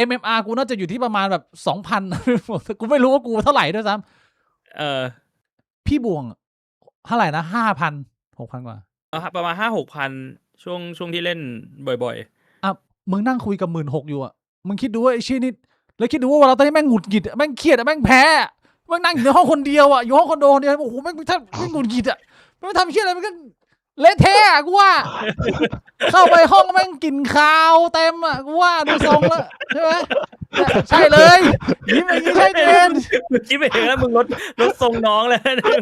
MMR กูน่าจะอยู่ที่ประมาณแบบ 2,000 กูไม่รู้ว่ากูเท่าไหร่ด้วยซ้ เออ ำพี่บวงเท่าไหร่นะ 5,000 6,000 กว่า ประมาณ5-6 พันช่วงที่เล่นบ่อย อ่ะมึงนั่งคุยกับ16,000อยู่อ่ะมึงคิดดูว่าไอ้ชี้นี่แล้วคิดดูว่าเราตอนนี้แม่งหงุดหงิดอะแม่งเครียดอะแม่งแพ้อะแม่งนั่งอยู่ในห้องคนเดียวอ่ะอยู่ห้องคอนโดคนเดียวโอ้โหแม่งถ้าแม่งหงุดหงิดอ่ะแม่งทำเชี่ยอะไรมันก็เละเทะอะกูว่า เข้าไปห้องแม่งกลิ่นคาวเต็มอ่ะกูว่าดูทรงแล้วใช่ไหมเนี่ยใช่เลยยิ้มอย่างนี้ใช่เจน ๆมึงคิดไปเองแล้วมึงลดทรงน้องแล้ว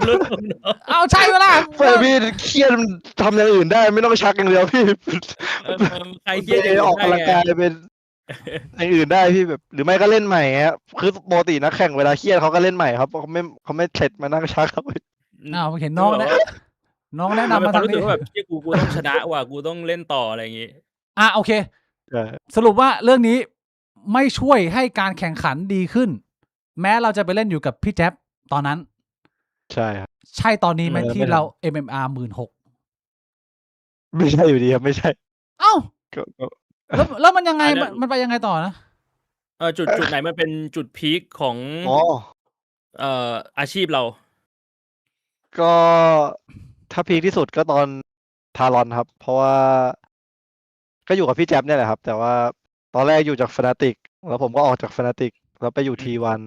ลดทรงน้อง เอาใช่เวลา เพื่อพี่เครียดมันทำอย่างอื่นได้ไม่ต้องชักอย่างเดียวพี่ ใครเครียด ไป อย่าง ออกกำลังกายเป็นอย่างอื่นได้พี่แบบ หรือไม่ก็เล่นใหม่ฮะคือปกตินักแข่งเวลาเครียดเขาก็เล่นใหม่ครับเขาไม่เสร็จมานั่งชักครับ อ้าวเห็นน้องนะน้องแนะนำ มั มาน ควา ทาม ง รู้สึ นี้ กว่าแบบกูต้องชนะว่ะกูต้องเล่นต่ออะไรอย่างงี้ โอเค สรุปว่าเรื่องนี้ไม่ช่วยให้การแข่งขันดีขึ้น แม้เราจะไปเล่นอยู่กับพี่แจ๊บตอนนั้น ใช่ครับ ใช่ตอนนี้ไหม ไม่ ที่ ไม่ เรา MMR 16,000 ไม่ใช่อยู่ดีครับไม่ใช่ เอ้า ก็ แล้วมันยังไง อันนั้น มันไปยังไงต่อนะ จุดไหนมันเป็นจุดพีคของ อ๋อ อาชีพเรา ก็ถ้าพีคที่สุดก็ตอนทารอนครับ เพราะว่า ก็อยู่กับพี่แจ๊บเนี่ยแหละครับ แต่ว่าตอนแรกอยู่จากฟนาติกแล้วผมก็ออกจากฟนาติกแล้วไปอยู่ทีวัน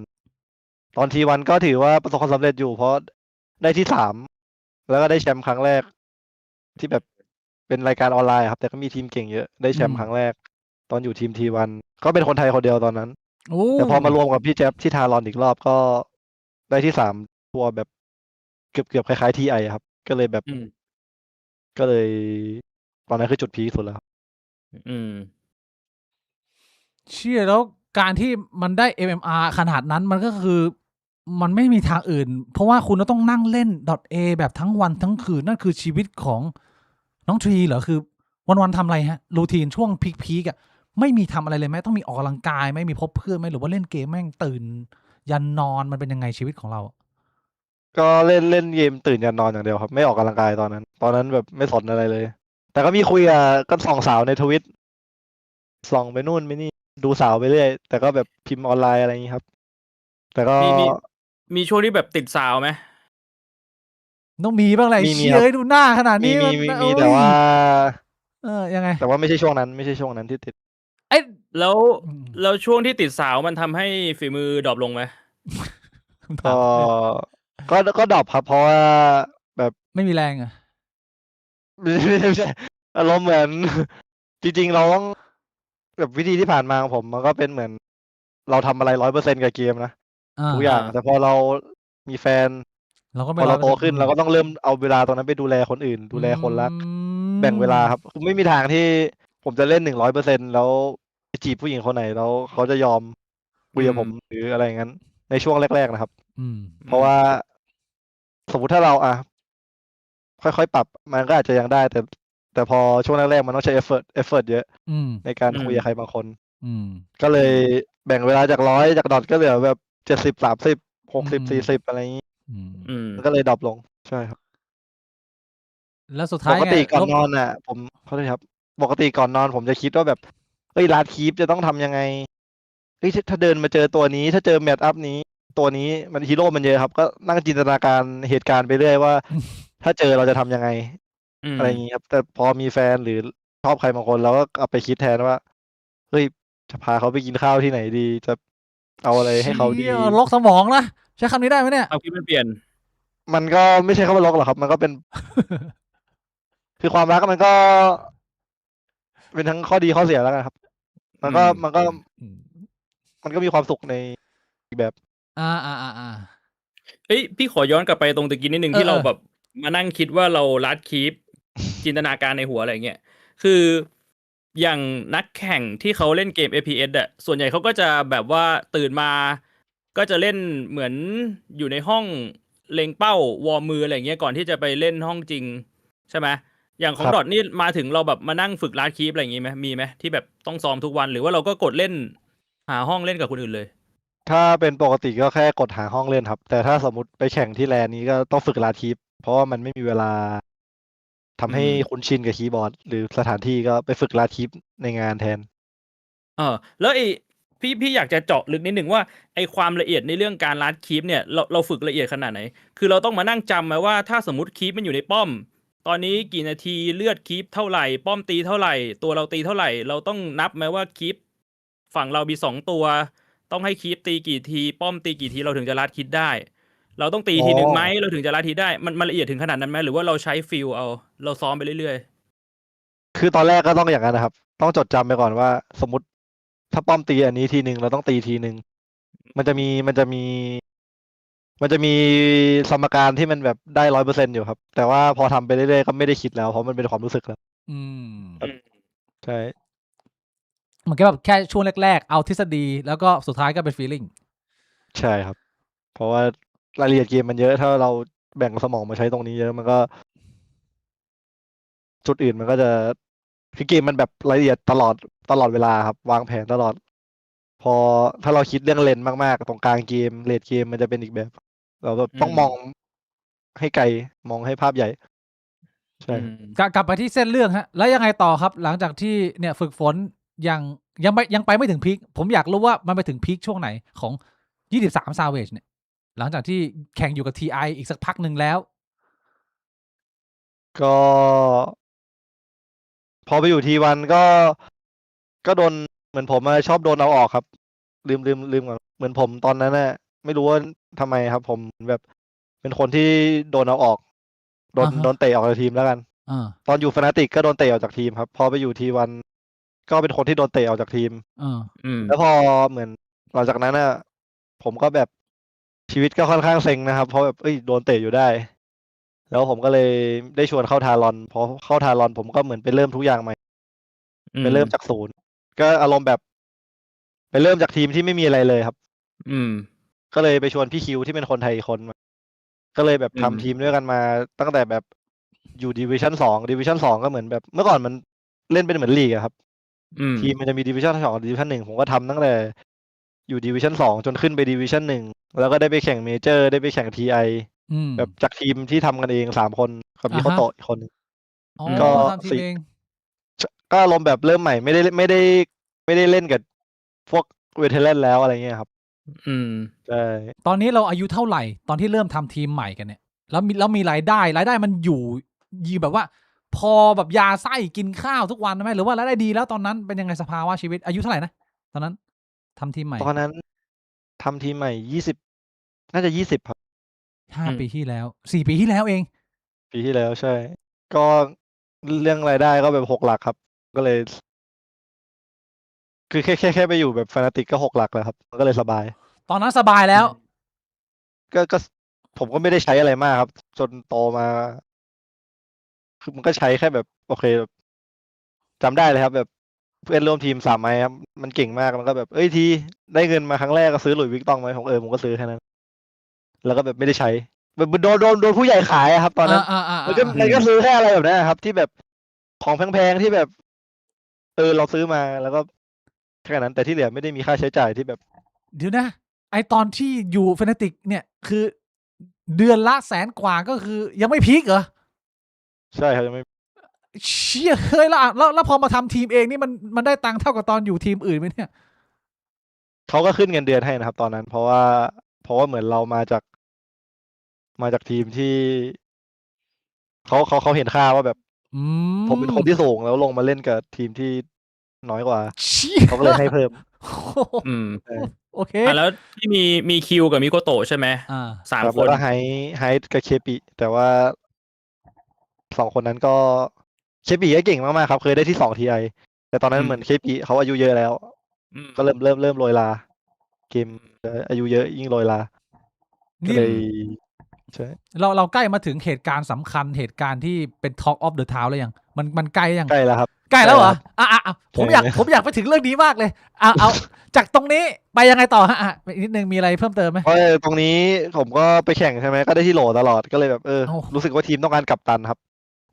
ตอนทีวันก็ถือว่าประสบความสำเร็จอยู่เพราะได้ที่3แล้วก็ได้แชมป์ครั้งแรก ที่แบบเป็นรายการออนไลน์ครับ แต่ก็มีทีมเก่งเยอะได้แชมป์ครั้งแรก ตอนอยู่ทีมทีวันก็เป็นคนไทยคนเดียวตอนนั้น โอ้ แต่พอมารวมกับพี่แจ๊บที่ทารอนอีกรอบก็ได้ที่3ทัวร์แบบเกือบคล้ายๆทีไอครับ ก็เลยแบบ อืม ก็เลยตอนนั้นคือจุดพีคสุดแล้วครับ อืม เชี่ยแล้วการที่มันได้ MMR ขนาดนั้นมันก็คือมันไม่มีทางอื่น เพราะว่าคุณต้องนั่งเล่น .a แบบทั้งวันทั้งคืนนั่นคือชีวิตของน้องทรีเหรอคือวันๆทำอะไรฮะรูทีนช่วงพีคๆอ่ะไม่มีทำอะไรเลยไหมต้องมีออกกำลังกายไหมมีพบเพื่อนไหมหรือว่าเล่นเกมแม่งตื่น ยันนอนมันเป็นยังไงชีวิตของเรา ก็เล่นเกมตื่นยันนอนอย่างเดียวครับ ไม่ออกกำลังกายตอนนั้นแบบไม่สนอะไรเลย แต่ก็มีคุยกับส่องสาวในทวิตส่องไปนู่นไปนี่ดูสาวไปเรื่อยแต่ก็แบบพิมพ์ออนไลน์อะไรอย่างนี้ครับ แต่ก็ มีช่วงที่แบบติดสาวไหม ต้องมีบ้างแหละ มี เชี่ย ครับ เอ้ยดูหน้าขนาด มี นี้ มี มัน มี เอ้ย แต่ว่า ยังไง แต่ว่าไม่ใช่ช่วงนั้นที่ติด ไอ้ แล้ว อืม แล้วช่วงที่ติดสาวมันทำให้ฝีมือดรอปลงไหม คำถา ก็ ม ก็ดรอปครับ เพราะว่าแบบ ไม่มีแรงอ่ะ ไม่ใช่อารมณ์เหมือน จริงๆเราต้องแบบวิธีที่ผ่านมาของผมมันก็เป็นเหมือน เราทำอะไร100%กับเกมนะทุกอย่าง แต่พอเรามีแฟน เราก็ พ ไม่ อเราโต 100% ขึ้นเราก็ต้องเริ่มเอาเวลาตรงนั้นไปดูแลคนอื่น ดูแลคนรัก แบ่งเวลาครับคือไม่มีทางที่ผมจะเล่น100%แล้วไปจีบผู้หญิงคนไหนแล้วเขาจะยอมคุยกับผมหรืออะไรอย่างนั้น ในช่วงแรกๆนะครับ อืม เพราะว่าสมมุติถ้าเราค่อยๆปรับมันก็อาจจะยังได้ แต่พอช่วงแรกๆมันต้องใช้effort เยอะ อืม ในการคุยกับใครบางคน อืม ก็เลยแบ่งเวลาจาก100จากดอทก็เหลือแบบ70-30 อืม 60-40อะไรอย่างนี้ อืม อืม มันก็เลยดรอปลงใช่ครับ แล้วสุด ป ท้าย กติ ไง ก่อนนอนน่ะ ผมขอโทษครับ ปกติก่อนนอนผมจะคิดว่าแบบลาดคีปจะต้องทำยังไงถ้าเดินมาเจอตัวนี้ ถ้าเจอแมทอัพนี้ตัวนี้มันฮีโร่มันเยอะครับ ก็นั่งจินตนาการเหตุการณ์ไปเรื่อยว่า ถ้าเจอเราจะทำยังไง อะไรอย่างนี้ครับ แต่พอมีแฟนหรือชอบใครบางคนเราก็กลับไปคิดแทนว่าเฮ้ยจะพาเขาไปกินข้าวที่ไหนดี จะเอาอะไรให้เขาดี ชี่ยล็อกสมองนะใช้คำนี้ได้ไหมเนี่ย เอาคิดมันเปลี่ยน มันก็ไม่ใช่คำว่าล็อกหรอกครับ มันก็เป็น คือความรักมันก็ เป็นทั้งข้อดีข้อเสียแล้วกันครับ มันก็ อืม มันก็มีความสุขในอีกแบบ อ่า เอ้ยพี่ขอย้อนกลับไปตรงตะกี้นิดนึงที่เราแบบมานั่งคิดว่าเราลัดคีป จินตนาการในหัวอะไรเงี้ยคืออย่างนักแข่งที่เขาเล่นเกม FPS อ่ะส่วนใหญ่เขาก็จะแบบว่าตื่นมา ก็จะเล่นเหมือนอยู่ในห้องเล็งเป้าวอร์มมืออะไรเงี้ยก่อนที่จะไปเล่นห้องจริงใช่ไหมอย่างของ ครับ ดอทนี่มาถึงเราแบบมานั่งฝึกลัดคีปอะไรอย่างงี้ไหมมีไหมที่แบบต้องซ้อมทุกวันหรือว่าเราก็กดเล่นหาห้องเล่นกับคนอื่นเลย ถ้าเป็นปกติก็แค่กดหาห้องเล่นครับ แต่ถ้าสมมติไปแข่งที่แลนนี้ก็ต้องฝึกลาทีฟเพราะว่ามันไม่มีเวลาทำให้คุ้นชินกับคีย์บอร์ด หรือสถานที่ก็ไปฝึกลาทีฟในงานแทน แล้วพี่อยากจะเจาะลึกนิดหนึ่งว่าไอความละเอียดในเรื่องการลัดคีปเนี่ยเราฝึกละเอียดขนาดไหน คือเราต้องมานั่งจำไหมว่าถ้าสมมติคีปมันอยู่ในป้อม ตอนนี้กี่นาทีเลือดคีปเท่าไหร่ ป้อมตีเท่าไหร่ ตัวเราตีเท่าไหร่ เราต้องนับไหมว่าคีปฝั่งเรามี2 ตัว ต้องให้คีปตีกี่ที ป้อมตีกี่ทีเราถึงจะลัดคีปได้ เราต้องตีทีหนึ่งไหมเราถึงจะลัดทีได้มันละเอียดถึงขนาดนั้นไหมหรือว่าเราใช้ฟิลเอาเราซ้อมไปเรื่อย คือตอนแรกก็ต้องอย่างนั้นนะครับ ต้องจดจำไปก่อนว่า สมมติถ้าป้อมตีอันนี้ทีหนึ่งเราต้องตีทีหนึ่งมันจะมีสมการที่มันแบบได้100%อยู่ครับ แต่ว่าพอทำไปเรื่อยๆก็ไม่ได้คิดแล้วเพราะมันเป็นความรู้สึกแล้ว อืม ใช่ มันก็แบบแค่ช่วงแรกๆ เอาทฤษฎีแล้วก็สุดท้ายก็เป็น feeling ใช่ครับ เพราะว่ารายละเอียดเกมมันเยอะ ถ้าเราแบ่งสมองมาใช้ตรงนี้เยอะมันก็ จุดอื่นมันก็จะคือเกมมันแบบรายละเอียดตลอดเวลาครับ วางแผนตลอด พอถ้าเราคิดเรื่องเลนมากๆ ตรงกลางเกมเลดเกมมันจะเป็นอีกแบบ เราแบบต้องมองให้ไกลมองให้ภาพใหญ่ ใช่ กลับไปที่เส้นเรื่องฮะ แล้วยังไงต่อครับ หลังจากที่เนี่ยฝึกฝนยังไปไม่ถึงพีคผมอยากรู้ว่ามันไปถึงพีคช่วงไหนของ23 Savage เนี่ย หลังจากที่แข่งอยู่กับ TI อีกสักพักหนึ่งแล้ว ก็ พอไปอยู่T1ก็โดนเหมือนผมชอบโดนเอาออกครับ ลืมก่อนเหมือนผมตอนนั้นน่ะไม่รู้ว่าทำไมครับ ผมแบบเป็นคนที่โดนเอาออกโดนเตะออกจากทีมแล้วกัน ตอนอยู่ฟนาติกก็โดนเตะออกจากทีมครับ พอไปอยู่T1ก็เป็นคนที่โดนเตะออกจากทีม แล้วพอเหมือนหลังจากนั้นน่ะผมก็แบบชีวิตก็ค่อนข้างเซ็งนะครับ เพราะแบบโดนเตะอยู่ได้ แล้วผมก็เลยได้ชวนเข้าทารอนพอเข้าทารอนผมก็เหมือนไปเริ่มทุกอย่างใหม่ไปเริ่มจากศูนย์ก็อารมณ์แบบไปเริ่มจากทีมที่ไม่มีอะไรเลยครับ ก็เลยไปชวนพี่คิวที่เป็นคนไทยอีกคนมาก็เลยแบบทำทีมด้วยกันมาตั้งแต่แบบอยู่ดิวิชั่น2ก็เหมือนแบบเมื่อก่อนมันเล่นเป็นเหมือนลีกอะครับ ทีมมันจะมีดิวิชั่น2ดิวิชั่น1ผมก็ทำตั้งแต่อยู่ดิวิชั่น2จนขึ้นไปดิวิชั่น1แล้วก็ได้ไปแข่งเมเจอร์ได้ไปแข่งTIแบบจากทีมที่ทำกันเอง3คนกับมิโคโตะอีกคนหนึ่ง ก็ ทำทีมเอง ก็อารมณ์แบบเริ่มใหม่ไม่ได้เล่นกับพวกเวเทเลนแล้วอะไรเงี้ยครับ ใช่ ตอนนี้เราอายุเท่าไหร่ ตอนที่เริ่มทำทีมใหม่กันเนี่ย แล้วมีรายได้มันอยู่แบบว่า พอแบบยาไส้กินข้าวทุกวันไหมหรือว่ารายได้ดีแล้วตอนนั้นเป็นยังไงสภาวะชีวิตอายุเท่าไหร่นะตอนนั้นทำทีมใหม่ ตอนนั้นทำทีมใหม่20น่าจะ20ครับ 5 ปีที่แล้ว4 ปีที่แล้วเอง ปีที่แล้วใช่ ก็เรื่องรายได้ก็แบบ6 หลักครับ ก็เลย คือแค่ไปอยู่แบบฟานาติกก็6 หลักแล้วครับมันก็เลยสบาย ตอนนั้นสบายแล้ว ก็ผมก็ไม่ได้ใช้อะไรมากครับ จนโตมา คือมันก็ใช้แค่แบบโอเคจำได้เลยครับ แบบเพื่อนร่วมทีม3 ไม้ครับมันเก่งมากมันก็แบบทีได้เงินมาครั้งแรกก็ซื้อหลุยส์วิกตองไหมผมก็ซื้อแค่นั้น แล้วก็แบบไม่ได้ใช้แบบโดนผู้ใหญ่ขายอะครับ ตอนนั้นมันก็ซื้อแค่อะไรแบบนั้นครับ ที่แบบของแพงๆที่แบบเราซื้อมาแล้วก็แค่นั้นแต่ที่เหลือไม่ได้มีค่าใช้จ่ายที่แบบ เดี๋ยวนะ ไอตอนที่อยู่เฟนติกเนี่ยคือเดือนละ100,000 กว่าก็คือยังไม่พีคเหรอ ใช่ครับยังไม่ เชี่ยเคยแล้วพอมาทำทีมเองนี่มันได้ตังค์เท่ากับตอนอยู่ทีมอื่นไหมเนี่ย เขาก็ขึ้นเงินเดือนให้นะครับ ตอนนั้น เพราะว่าเหมือนเรามาจากทีมที่เขาเห็นค่าว่าแบบผมเป็นคนที่สูงแล้วลงมาเล่นกับทีมที่น้อยกว่า เชี่ย เขาก็เลยให้เพิ่ม โอเค แล้วที่มีคิวกับมิโกโตะใช่ไหม3 ครับ ค แล้ว น ก็ไฮกับเคปิแต่ว่า2 คนนั้นก็เคปิก็เก่งมากๆครับ เคยได้ที่2 TI แต่ตอนนั้นเหมือนเคปิเขาอายุเยอะแล้ว ก็เริ่มโรยลาเกมอายุเยอะยิ่งโรยลาก็เลยใช่ เราใกล้มาถึงเหตุการณ์สำคัญเหตุการณ์ที่เป็น Talk of the Town แล้วยังมันใกล้ยัง ใกล้แล้วครับ ใกล้แล้วเหรอผมอยากไปถึงเรื่องนี้มากเลยเอาจากตรงนี้ไปยังไงต่อฮะนิดนึงมีอะไรเพิ่มเติมไหม เพราะตรงนี้ผมก็ไปแข่งใช่ไหมก็ได้ที่โหลตลอดก็เลยแบบรู้สึกว่าทีมต้องการกัปตันครับ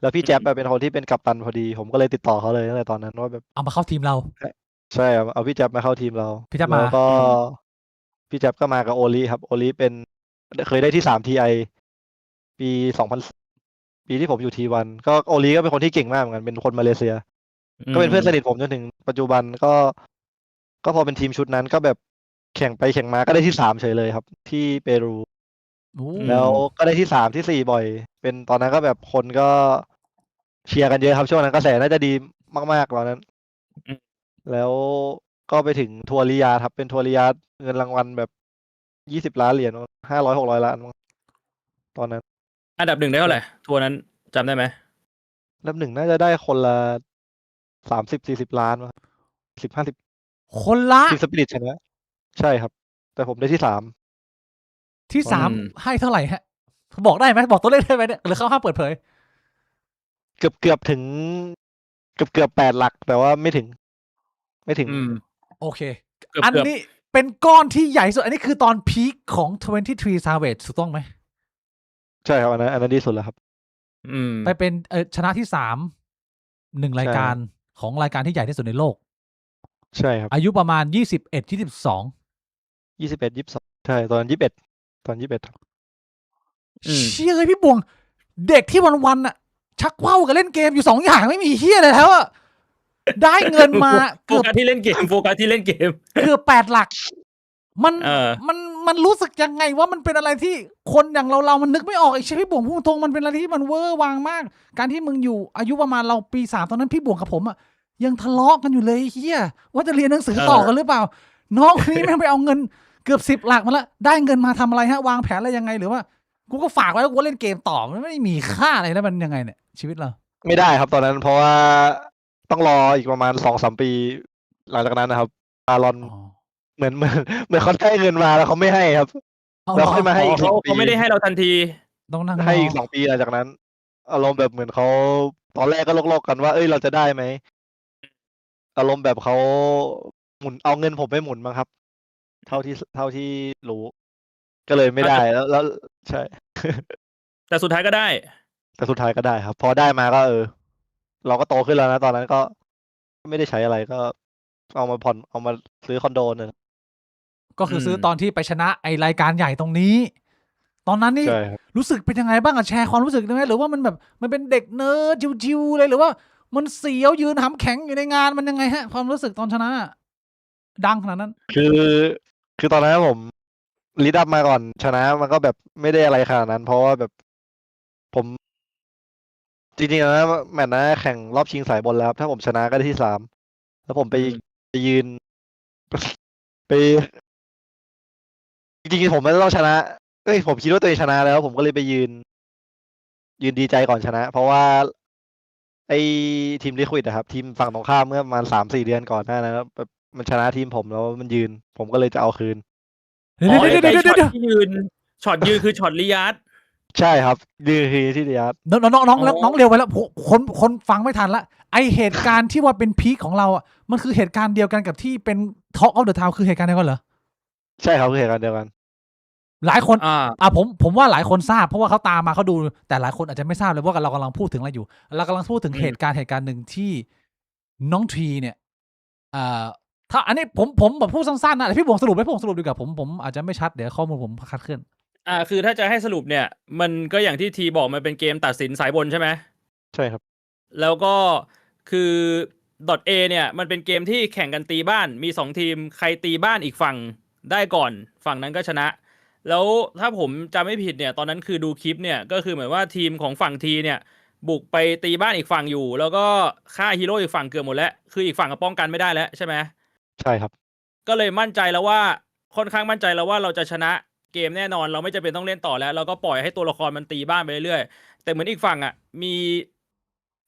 แล้วพี่แจ๊บเป็นคนที่เป็นกัปตันพอดีผมก็เลยติดต่อเขาเลยตั้งแต่ตอนนั้นว่าแบบ เอามาเข้าทีมเรา ใช่ครับเอาพี่แจ๊บมาเข้าทีมเรา พี่แจ๊บมา แล้วก็ พี่แจ๊บก็มากับโอลิครับโอลิเป็นเคยได้ที่3 TI ปี2000ปีที่ผมอยู่T1ก็โอลิก็เป็นคนที่เก่งมากเหมือนกันเป็นคนมาเลเซีย ก็เป็นเพื่อนสนิทผมจนถึงปัจจุบันก็พอเป็นทีมชุดนั้นก็แบบแข่งไปแข่งมาก็ได้ที่3เฉยเลยครับ ที่เปรู โอ้ แล้วก็ได้ที่3ที่4บ่อย เป็นตอนนั้นก็แบบคนก็เชียร์กันเยอะครับช่วงนั้นกระแสน่าจะดีมากๆตอนนั้น แล้วก็ไปถึงทัวร์ริยาดครับเป็นทัวร์ริยาดเงินรางวัลแบบ20 ล้านเหรียญ500-600 ล้านมั้งตอนนั้น อันดับ 1ได้เท่าไหร่ทัวร์นั้นจำได้ไหม อันดับ 1น่าจะได้คนละ30-40 ล้านมั้ง10-50คนละ ทีมสปิริตชนะใช่ครับ แต่ผมได้ที่3ที่ อื 3 ม ให้เท่าไหร่ฮะ บอกได้ไหมบอกตัวเลขได้ไหมเนี่ยหรือเขาห้ามเปิดเผย เกือบถึงเกือบ8 หลัก แต่ว่าไม่ถึง โอเค เกือบ อันนี้เป็นก้อนที่ใหญ่สุด อันนี้คือตอนพีคของ23 Savage ถูกต้องไหม ใช่ครับอันนั้นดีสุดแล้วครับ ไปเป็นชนะที่ 1 รายการของรายการที่ใหญ่ที่สุดในโลก ใช่ครับอายุประมาณ 21-22 21-22ใช่ตอน21ครับ เชี่ยเลยพี่บวง เด็กที่วันๆน่ะ ชักว่าวกับเล่นเกมอยู่2 อย่างไม่มีเฮียเลยแล้วอะได้เงินมา โฟกัสที่เล่นเกม เกือบ8 หลัก มัน เออ มันรู้สึกยังไงว่ามันเป็นอะไรที่คนอย่างเรามันนึกไม่ออกไอ้เชี่ยพี่บวงพูดตรงมันเป็นอะไรที่มันเวอร์วางมาก การที่มึงอยู่อายุประมาณเราปี 3ตอนนั้นพี่บวงกับผมอะยังทะเลาะกันอยู่เลยเฮียว่าจะเรียนหนังสือต่อกันหรือเปล่า น้องคนนี้แม่งไปเอาเงินเกือบ10 หลักมาแล้วได้เงินมาทำอะไรฮะวางแผนอะไรยังไงหรือว่ากูก็ฝากไว้แล้วกูเล่นเกมต่อมันไม่มีค่าอะไรแล้วมันยังไงเนี่ยชีวิตเรา ไม่ได้ครับตอนนั้นเพราะว่าต้องรออีกประมาณ2-3 ปี หลังจากนั้นนะครับอารอนเหมือนเขาได้เงินมาแล้วเขาไม่ให้ครับ แล้วค่อยมาให้อีก2 ปี เขาไม่ได้ให้เราทันที ต้องนั่ง ให้อีก2 ปีหลังจากนั้น อารมณ์แบบเหมือนเขาตอนแรกก็โลกๆกันว่าเอ้ยเราจะได้ไหมอารมณ์แบบเขาหมุนเอาเงินผมไปหมุนมั้งครับ เท่าที่รู้ ก็เลยไม่ได้แล้วใช่ แต่สุดท้ายก็ได้ แต่สุดท้ายก็ได้ครับ พอได้มาก็เราก็โตขึ้นแล้วนะตอนนั้นก็ไม่ได้ใช้อะไรก็เอามาผ่อนเอามาซื้อคอนโดเนี่ย ก็คือซื้อตอนที่ไปชนะไอรายการใหญ่ตรงนี้ ตอนนั้นนี่ ใช่ครับ รู้สึกเป็นยังไงบ้างอะแชร์ความรู้สึกได้ไหมหรือว่ามันแบบมันเป็นเด็กเนิร์ดจิวๆเลยหรือว่ามันเสียวยืนหำแข็งอยู่ในงานมันยังไงฮะ ความรู้สึกตอนชนะ ดังขนาดนั้น คือตอนนั้นผมลีดอัพมาก่อนชนะมันก็แบบไม่ได้อะไรขนาดนั้น เพราะว่าแบบผมจริงๆนะแมตช์นั้นแข่งรอบชิงสายบนแล้วครับถ้าผมชนะก็ได้ที่3แล้วผมไปยืน ไปจริงๆผมไม่ต้องชนะผมคิดว่าตัวเองชนะแล้ว ผมก็เลยไปยืนดีใจก่อนชนะ เพราะว่าไอ้ทีมลิควิดอะครับ ทีมฝั่งตรงข้ามเมื่อประมาณ3-4 เดือนก่อนหน้านั้นแบบมันชนะทีมผมแล้วมันยืน ผมก็เลยจะเอาคืน เดี๋ยว ช็อตที่ยืนคือช็อตริยาด ใช่ครับยืนคือที่ริยาด น้องเร็วไปแล้วคนฟังไม่ทันละไอเหตุการณ์ที่ว่าเป็นพีคของเราอ่ะมันคือเหตุการณ์เดียวกันกับที่เป็น Talk of the Town คือเหตุการณ์เดียวกันเหรอ ใช่ครับคือเหตุการณ์เดียวกัน หลายคนผมว่าหลายคนทราบเพราะว่าเขาตามมาเขาดูแต่หลายคนอาจจะไม่ทราบเลยว่าเรากำลังพูดถึงอะไรอยู่เรากำลังพูดถึงเหตุการณ์หนึ่งที่น้องทรีเนี่ยถ้าอันนี้ผมแบบพูดสั้นๆนะพี่บวงสรุปให้ผมสรุปดีกว่าผมอาจจะไม่ชัดเดี๋ยวข้อมูลผมคลาดเคลื่อนคือถ้าจะให้สรุปเนี่ยมันก็อย่างที่ทีบอกมันเป็นเกมตัดสินสายบนใช่ไหม ใช่ครับ แล้วก็คือ .A เนี่ยมันเป็นเกมที่แข่งกันตีบ้านมี2 ทีมใครตีบ้านอีกฝั่งได้ก่อนฝั่งนั้นก็ชนะ แล้วถ้าผมจำไม่ผิดเนี่ยตอนนั้นคือดูคลิปเนี่ยก็คือเหมือนว่าทีมของฝั่งทีเนี่ยบุกไปตีบ้านอีกฝั่งอยู่ แล้วก็ฆ่าฮีโร่อีกฝั่งเกือบหมดแล้วคืออีกฝั่งก็ป้องกันไม่ได้แล้วใช่ไหม ใช่ครับ ก็เลยมั่นใจแล้วว่าค่อนข้างมั่นใจแล้วว่าเราจะชนะเกมแน่นอนเราไม่จำเป็นต้องเล่นต่อแล้วเราก็ปล่อยให้ตัวละครมันตีบ้านไปเรื่อยๆแต่เหมือนอีกฝั่งอ่ะมี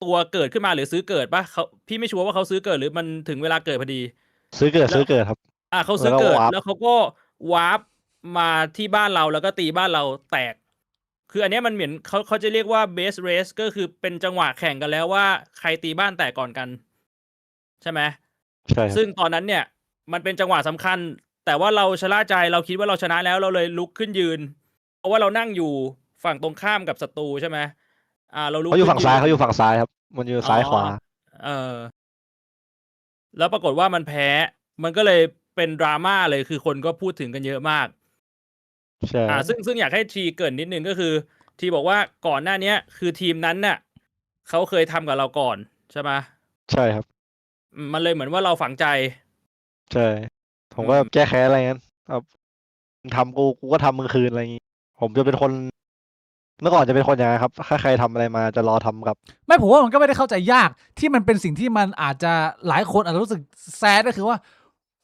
ตัวเกิดขึ้นมาหรือซื้อเกิดปะพี่ไม่ชัวร์ว่าเขาซื้อเกิดหรือมันถึงเวลาเกิดพอดี ซื้อเกิดครับ เขาซื้อเกิดแล้วเขาก็วาร์ปมาที่บ้านเราแล้วก็ตีบ้านเราแตกคืออันนี้มันเหมือนเขาจะเรียกว่าเบสเรสก็คือเป็นจังหวะแข่งกันแล้วว่าใครตีบ้านแตกก่อนกันใช่ไหม ใช่ ซึ่งตอนนั้นเนี่ยมันเป็นจังหวะสำคัญแต่ว่าเราชะล่าใจเราคิดว่าเราชนะแล้วเราเลยลุกขึ้นยืนเพราะว่าเรานั่งอยู่ฝั่งตรงข้ามกับศัตรูใช่ไหมเราลุก เขาอยู่ฝั่งซ้ายครับมันอยู่ซ้ายขวา แล้วปรากฏว่ามันแพ้มันก็เลย เป็นดราม่าเลยคือคนก็พูดถึงกันเยอะมาก ใช่ ซึ่งอยากให้ทีเกริ่นนิดนึงก็คือ ทีบอกว่าก่อนหน้าเนี้ย คือทีมนั้นน่ะเขาเคยทำกับเราก่อนใช่ไหม ใช่ครับ มันเลยเหมือนว่าเราฝังใจ ใช่ ผมก็แบบแก้แค้นอะไรงั้นเอามึงทำกูก็ทำมึงคืนอะไรอย่างงี้ ผมจะเป็นคน เมื่อก่อนจะเป็นคนอย่างนั้นครับ ถ้าใครทำอะไรมาจะรอทำกับ ไม่ผมว่ามันก็ไม่ได้เข้าใจยากที่มันเป็นสิ่งที่มันอาจจะหลายคนอาจจะรู้สึกแซดก็คือว่า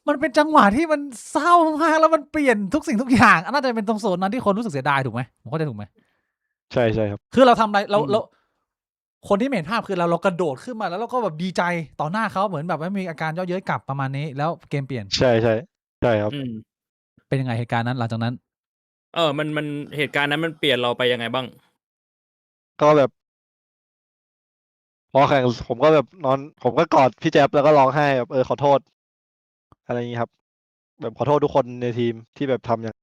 มันเป็นจังหวะที่มันเศร้ามากแล้วมันเปลี่ยนทุกสิ่งทุกอย่างน่าจะเป็นตรงโซนนั้นที่คนรู้สึกเสียดายถูกไหมผมเข้าใจถูกไหม ใช่ใช่ครับ คือเราทำอะไรเรา อืม เราคนที่ไม่เห็นภาพคือเรากระโดดขึ้นมาแล้วเราก็แบบดีใจต่อหน้าเขาเหมือนแบบว่ามีอาการเย้อเย้ยกลับประมาณนี้แล้วเกมเปลี่ยน ใช่ใช่ใช่ครับ อืม เป็นยังไงเหตุการณ์นั้นหลังจากนั้น มันเหตุการณ์นั้นมันเปลี่ยนเราไปยังไงบ้าง ก็แบบ พอแข่งผมก็แบบนอน ผมก็กอดพี่แจ๊บแล้วก็ร้องไห้แบบขอโทษ อะไรอย่างนี้ครับ แบบขอโทษทุกคนในทีมที่แบบทำอย่าง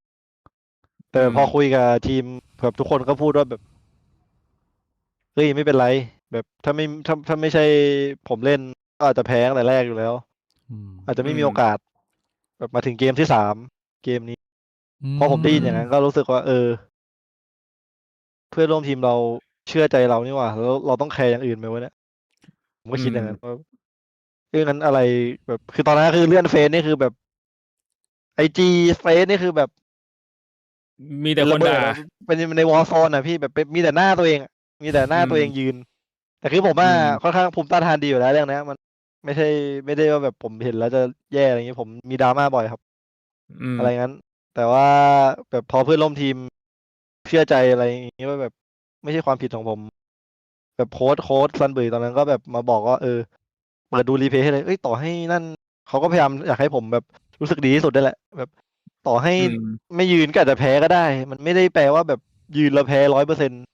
แต่พอคุยกับทีมแบบทุกคนก็พูดว่าแบบเฮ้ยไม่เป็นไร แบบถ้าไม่ใช่ผมเล่นก็อาจจะแพ้ตั้งแต่แรกอยู่แล้ว อืม อาจจะไม่มี อืม โอกาส แบบมาถึงเกมที่3 เกมนี้ พอผมได้ยินอย่างนั้นก็รู้สึกว่า เพื่อนร่วมทีมเราเชื่อใจเรานี่หว่าแล้วเราต้องแคร์อย่างอื่นไหมวะเนี่ยผมก็คิดอย่างนั้นว่างั้นอะไรแบบ คือตอนนั้นคือเลื่อนเฟซนี่คือแบบIG เฟซนี่คือแบบ มีแต่ เป็น ค ระ น เบิด ด่า อะเป็นในวอลโซนอ่ะพี่แบบมีแต่หน้าตัวเองอะมีแต่หน้าตัวเองยืน แต่คือผมว่า อืม ค่อนข้างภูมิต้านทานดีอยู่แล้วเรื่องนี้มันไม่ได้ว่าแบบผมเห็นแล้วจะแย่อะไรอย่างนี้ผมมีดราม่าบ่อยครับ อืม อะไรงั้น แต่ว่าแบบพอเพื่อนร่วมทีมเชื่อใจอะไรอย่างนี้ว่าแบบไม่ใช่ความผิดของผม แบบโค้ดซันเบย์ตอนนั้นก็แบบมาบอกว่าเปิดดูรีเพลย์ให้เลยต่อให้นั่นเขาก็พยายามอยากให้ผมแบบรู้สึกดีที่สุดได้แหละ แบบต่อให้ อืม ไม่ยืนก็อาจจะแพ้ก็ได้ มันไม่ได้แปลว่าแบบยืนแล้วแพ้100%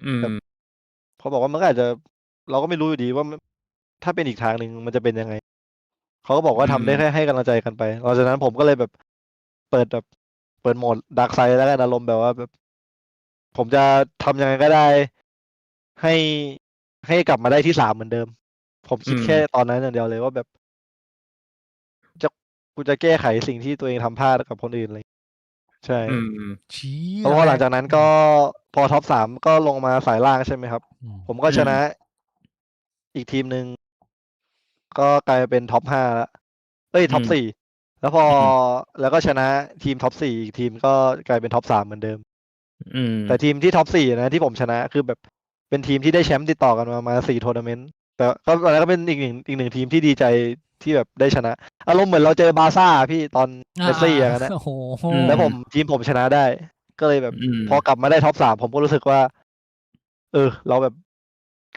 อืม เขาบอกว่ามันก็อาจจะเราก็ไม่รู้อยู่ดีว่าถ้าเป็นอีกทางหนึ่งมันจะเป็นยังไง เขาก็บอกว่าทำได้แค่ให้กำลังใจกันไปหลังจากนั้นผมก็เลยแบบเปิดโหมดดาร์กไซด์แล้วกันอารมณ์แบบว่าแบบ ผมจะทำยังไงก็ได้ ให้กลับมาได้ที่3เหมือนเดิม ผมคิด อืม แค่ตอนนั้นอย่างเดียวเลยว่าแบบกูจะแก้ไขสิ่งที่ตัวเองทำพลาดกับคนอื่นเลยใช่ อืม ชี้ แล้วพอหลังจากนั้นก็พอท็อป3ก็ลงมาสายล่างใช่ไหมครับ อืม ผมก็ชนะอีกทีมหนึ่งก็กลายเป็นท็อป5แล้วท็อป4แล้วพอแล้วก็ชนะทีมท็อป4อีกทีมก็กลายเป็นท็อป3เหมือนเดิม อืม แต่ทีมที่ท็อป4นะที่ผมชนะคือแบบเป็นทีมที่ได้แชมป์ติดต่อกันมา4ทัวร์นาเมนต์แต่ก็ตอนนั้นก็เป็นอีกหนึ่งทีมที่ดีใจที่แบบได้ชนะ อารมณ์เหมือนเราเจอบาร์ซ่าพี่ตอนเมสซี่อย่างนั้นนะ โอ้โห อืม แล้วทีมผมชนะได้ ก็เลยแบบ อืม พอกลับมาได้ท็อป3ผมก็รู้สึกว่า เราแบบ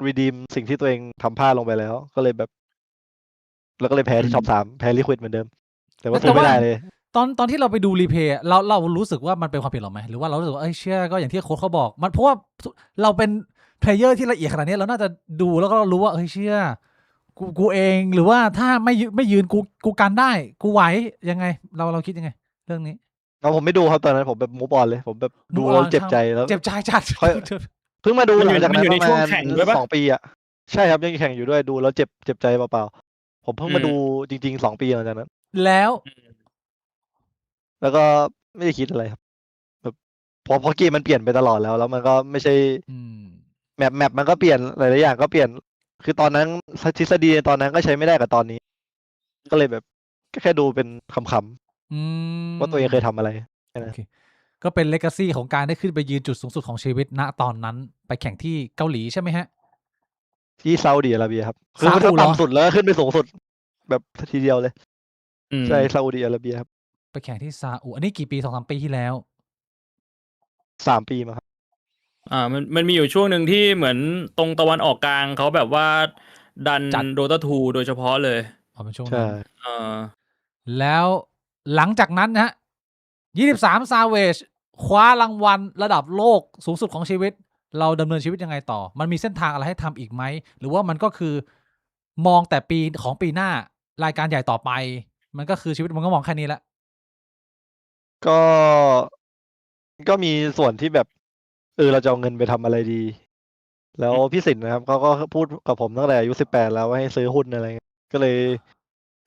รีดีมสิ่งที่ตัวเองทำพลาดลงไปแล้ว ก็เลยแบบ แล้วก็เลยแพ้ที่ท็อป3แพ้ลิควิดเหมือนเดิม แต่ว่าสู้ไม่ได้เลย ตอนที่เราไปดูรีเพย์เรารู้สึกว่ามันเป็นความผิดเราไหมหรือว่าเรารู้สึกว่าเชื่อก็อย่างที่โค้ชเขาบอกมันเพราะว่าเราเป็นเพลเยอร์ที่ละเอียดขนาดนี้เราน่าจะดูแล้วก็รู้ว่าเชื่อกูเองหรือว่าถ้าไม่ยืนกูกันได้กูไหวยังไงเราคิดยังไง เรื่องนี้ ผมไม่ดูครับตอนนั้นผมแบบมูฟออนเลย ผมแบบดู Move แล้ว on เจ็บใจแล้ว เจ็บใจจัด ค่อย เพิ่งมาดู มัน ห อยู่ ลังจากนั้น มันอยู่ ป ใน ระ ช่วง มาณ แข่งด้วยปะ 2 ปีอ่ะใช่ครับยังแข่งอยู่ด้วยดูแล้วเจ็บใจเปล่าๆผมเพิ่งมา อืม ดูจริงๆ2 ปีหลังจากนั้น แล้ว แล้วก็ไม่ได้คิดอะไรครับแบบพอเกมมันเปลี่ยนไปตลอดแล้วมันก็ไม่ใช่ อืม แมปมันก็เปลี่ยนหลายๆอย่างก็เปลี่ยน คือตอนนั้นทฤษฎีตอนนั้นก็ใช้ไม่ได้กับตอนนี้ ก็เลยแบบก็แค่ดูเป็นขำ อืม ๆว่าตัวเองเคยทำอะไรแค่นั้น ก็เป็นเลกาซีของการได้ขึ้นไปยืนจุดสูงสุดของชีวิตณตอนนั้นไปแข่งที่เกาหลีใช่ไหมฮะ ที่ซาอุดิอาระเบียครับคือ ซาอุเหรอ ต่ำสุดแล้วก็ขึ้นไปสูงสุด แบบทีเดียวเลย อืม ใช่ซาอุดิอาระเบียครับ ไปแข่งที่ซาอุอันนี้กี่ปี2-3 ปีที่แล้ว 3 ปีมาครับ มันมีอยู่ช่วงหนึ่งที่เหมือนตรงตะวันออกกลางเขาแบบว่าดัน จัด โดตาทูโดยเฉพาะเลย เอาเป็นช่วง ใช่ นั้น เออ แล้วหลังจากนั้นนะฮะ23 ซาเวจคว้ารางวัลระดับโลกสูงสุดของชีวิต เราดำเนินชีวิตยังไงต่อ มันมีเส้นทางอะไรให้ทำอีกไหม หรือว่ามันก็คือมองแต่ปีของปีหน้ารายการใหญ่ต่อไป มันก็คือชีวิตมันก็มองแค่นี้แหละ ก็มีส่วนที่แบบเราจะเอาเงินไปทำอะไรดี แล้วพี่สินนะครับเขาก็พูดกับผมตั้งแต่อายุ18แล้วว่าให้ซื้อหุ้นอะไรเงี้ยก็เลย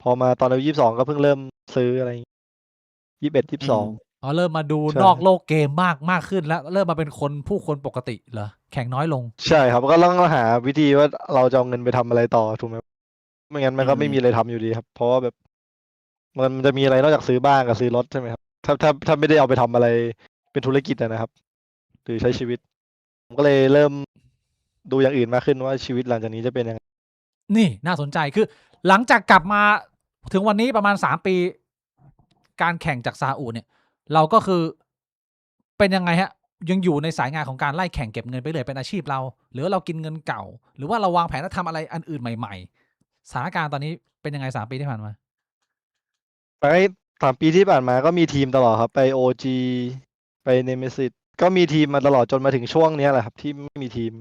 พอมาตอนอายุ22ก็เพิ่งเริ่มซื้ออะไร21 22อ๋อเริ่มมาดู ใช่ นอกโลกเกมมากขึ้นแล้ว เริ่มมาเป็นผู้คนปกติเหรอแข่งน้อยลง ใช่ครับก็ต้องหาวิธีว่าเราจะเอาเงินไปทำอะไรต่อถูกไหมไม่งั้นมันก็ไม่มีอะไรทำอยู่ดีครับ เพราะว่าแบบมันจะมีอะไรนอกจากซื้อบ้านกับซื้อรถใช่ไหมครับถ้าไม่ได้เอาไปทำอะไรเป็นธุรกิจนะครับหรือใช้ชีวิตผมก็เลยเริ่มดูอย่างอื่นมากขึ้นว่าชีวิตหลังจากนี้จะเป็นยังไง นี่น่าสนใจคือหลังจากกลับมาถึงวันนี้ประมาณ3 ปีการแข่งจากซาอุเนี่ย เราก็คือเป็นยังไงฮะ ยังอยู่ในสายงานของการไล่แข่งเก็บเงินไปเลยเป็นอาชีพเรา หรือว่าเรากินเงินเก่า หรือว่าเราวางแผนจะทำอะไรอันอื่นใหม่ๆสถานการณ์ตอนนี้เป็นยังไง3 ปีที่ผ่านมา ไป3 ปีที่ผ่านมาก็มีทีมตลอดครับไปโอจีไปเนเมซิสก็มีทีมมาตลอดจนมาถึงช่วงเนี้ยแหละครับที่ไม่มีทีม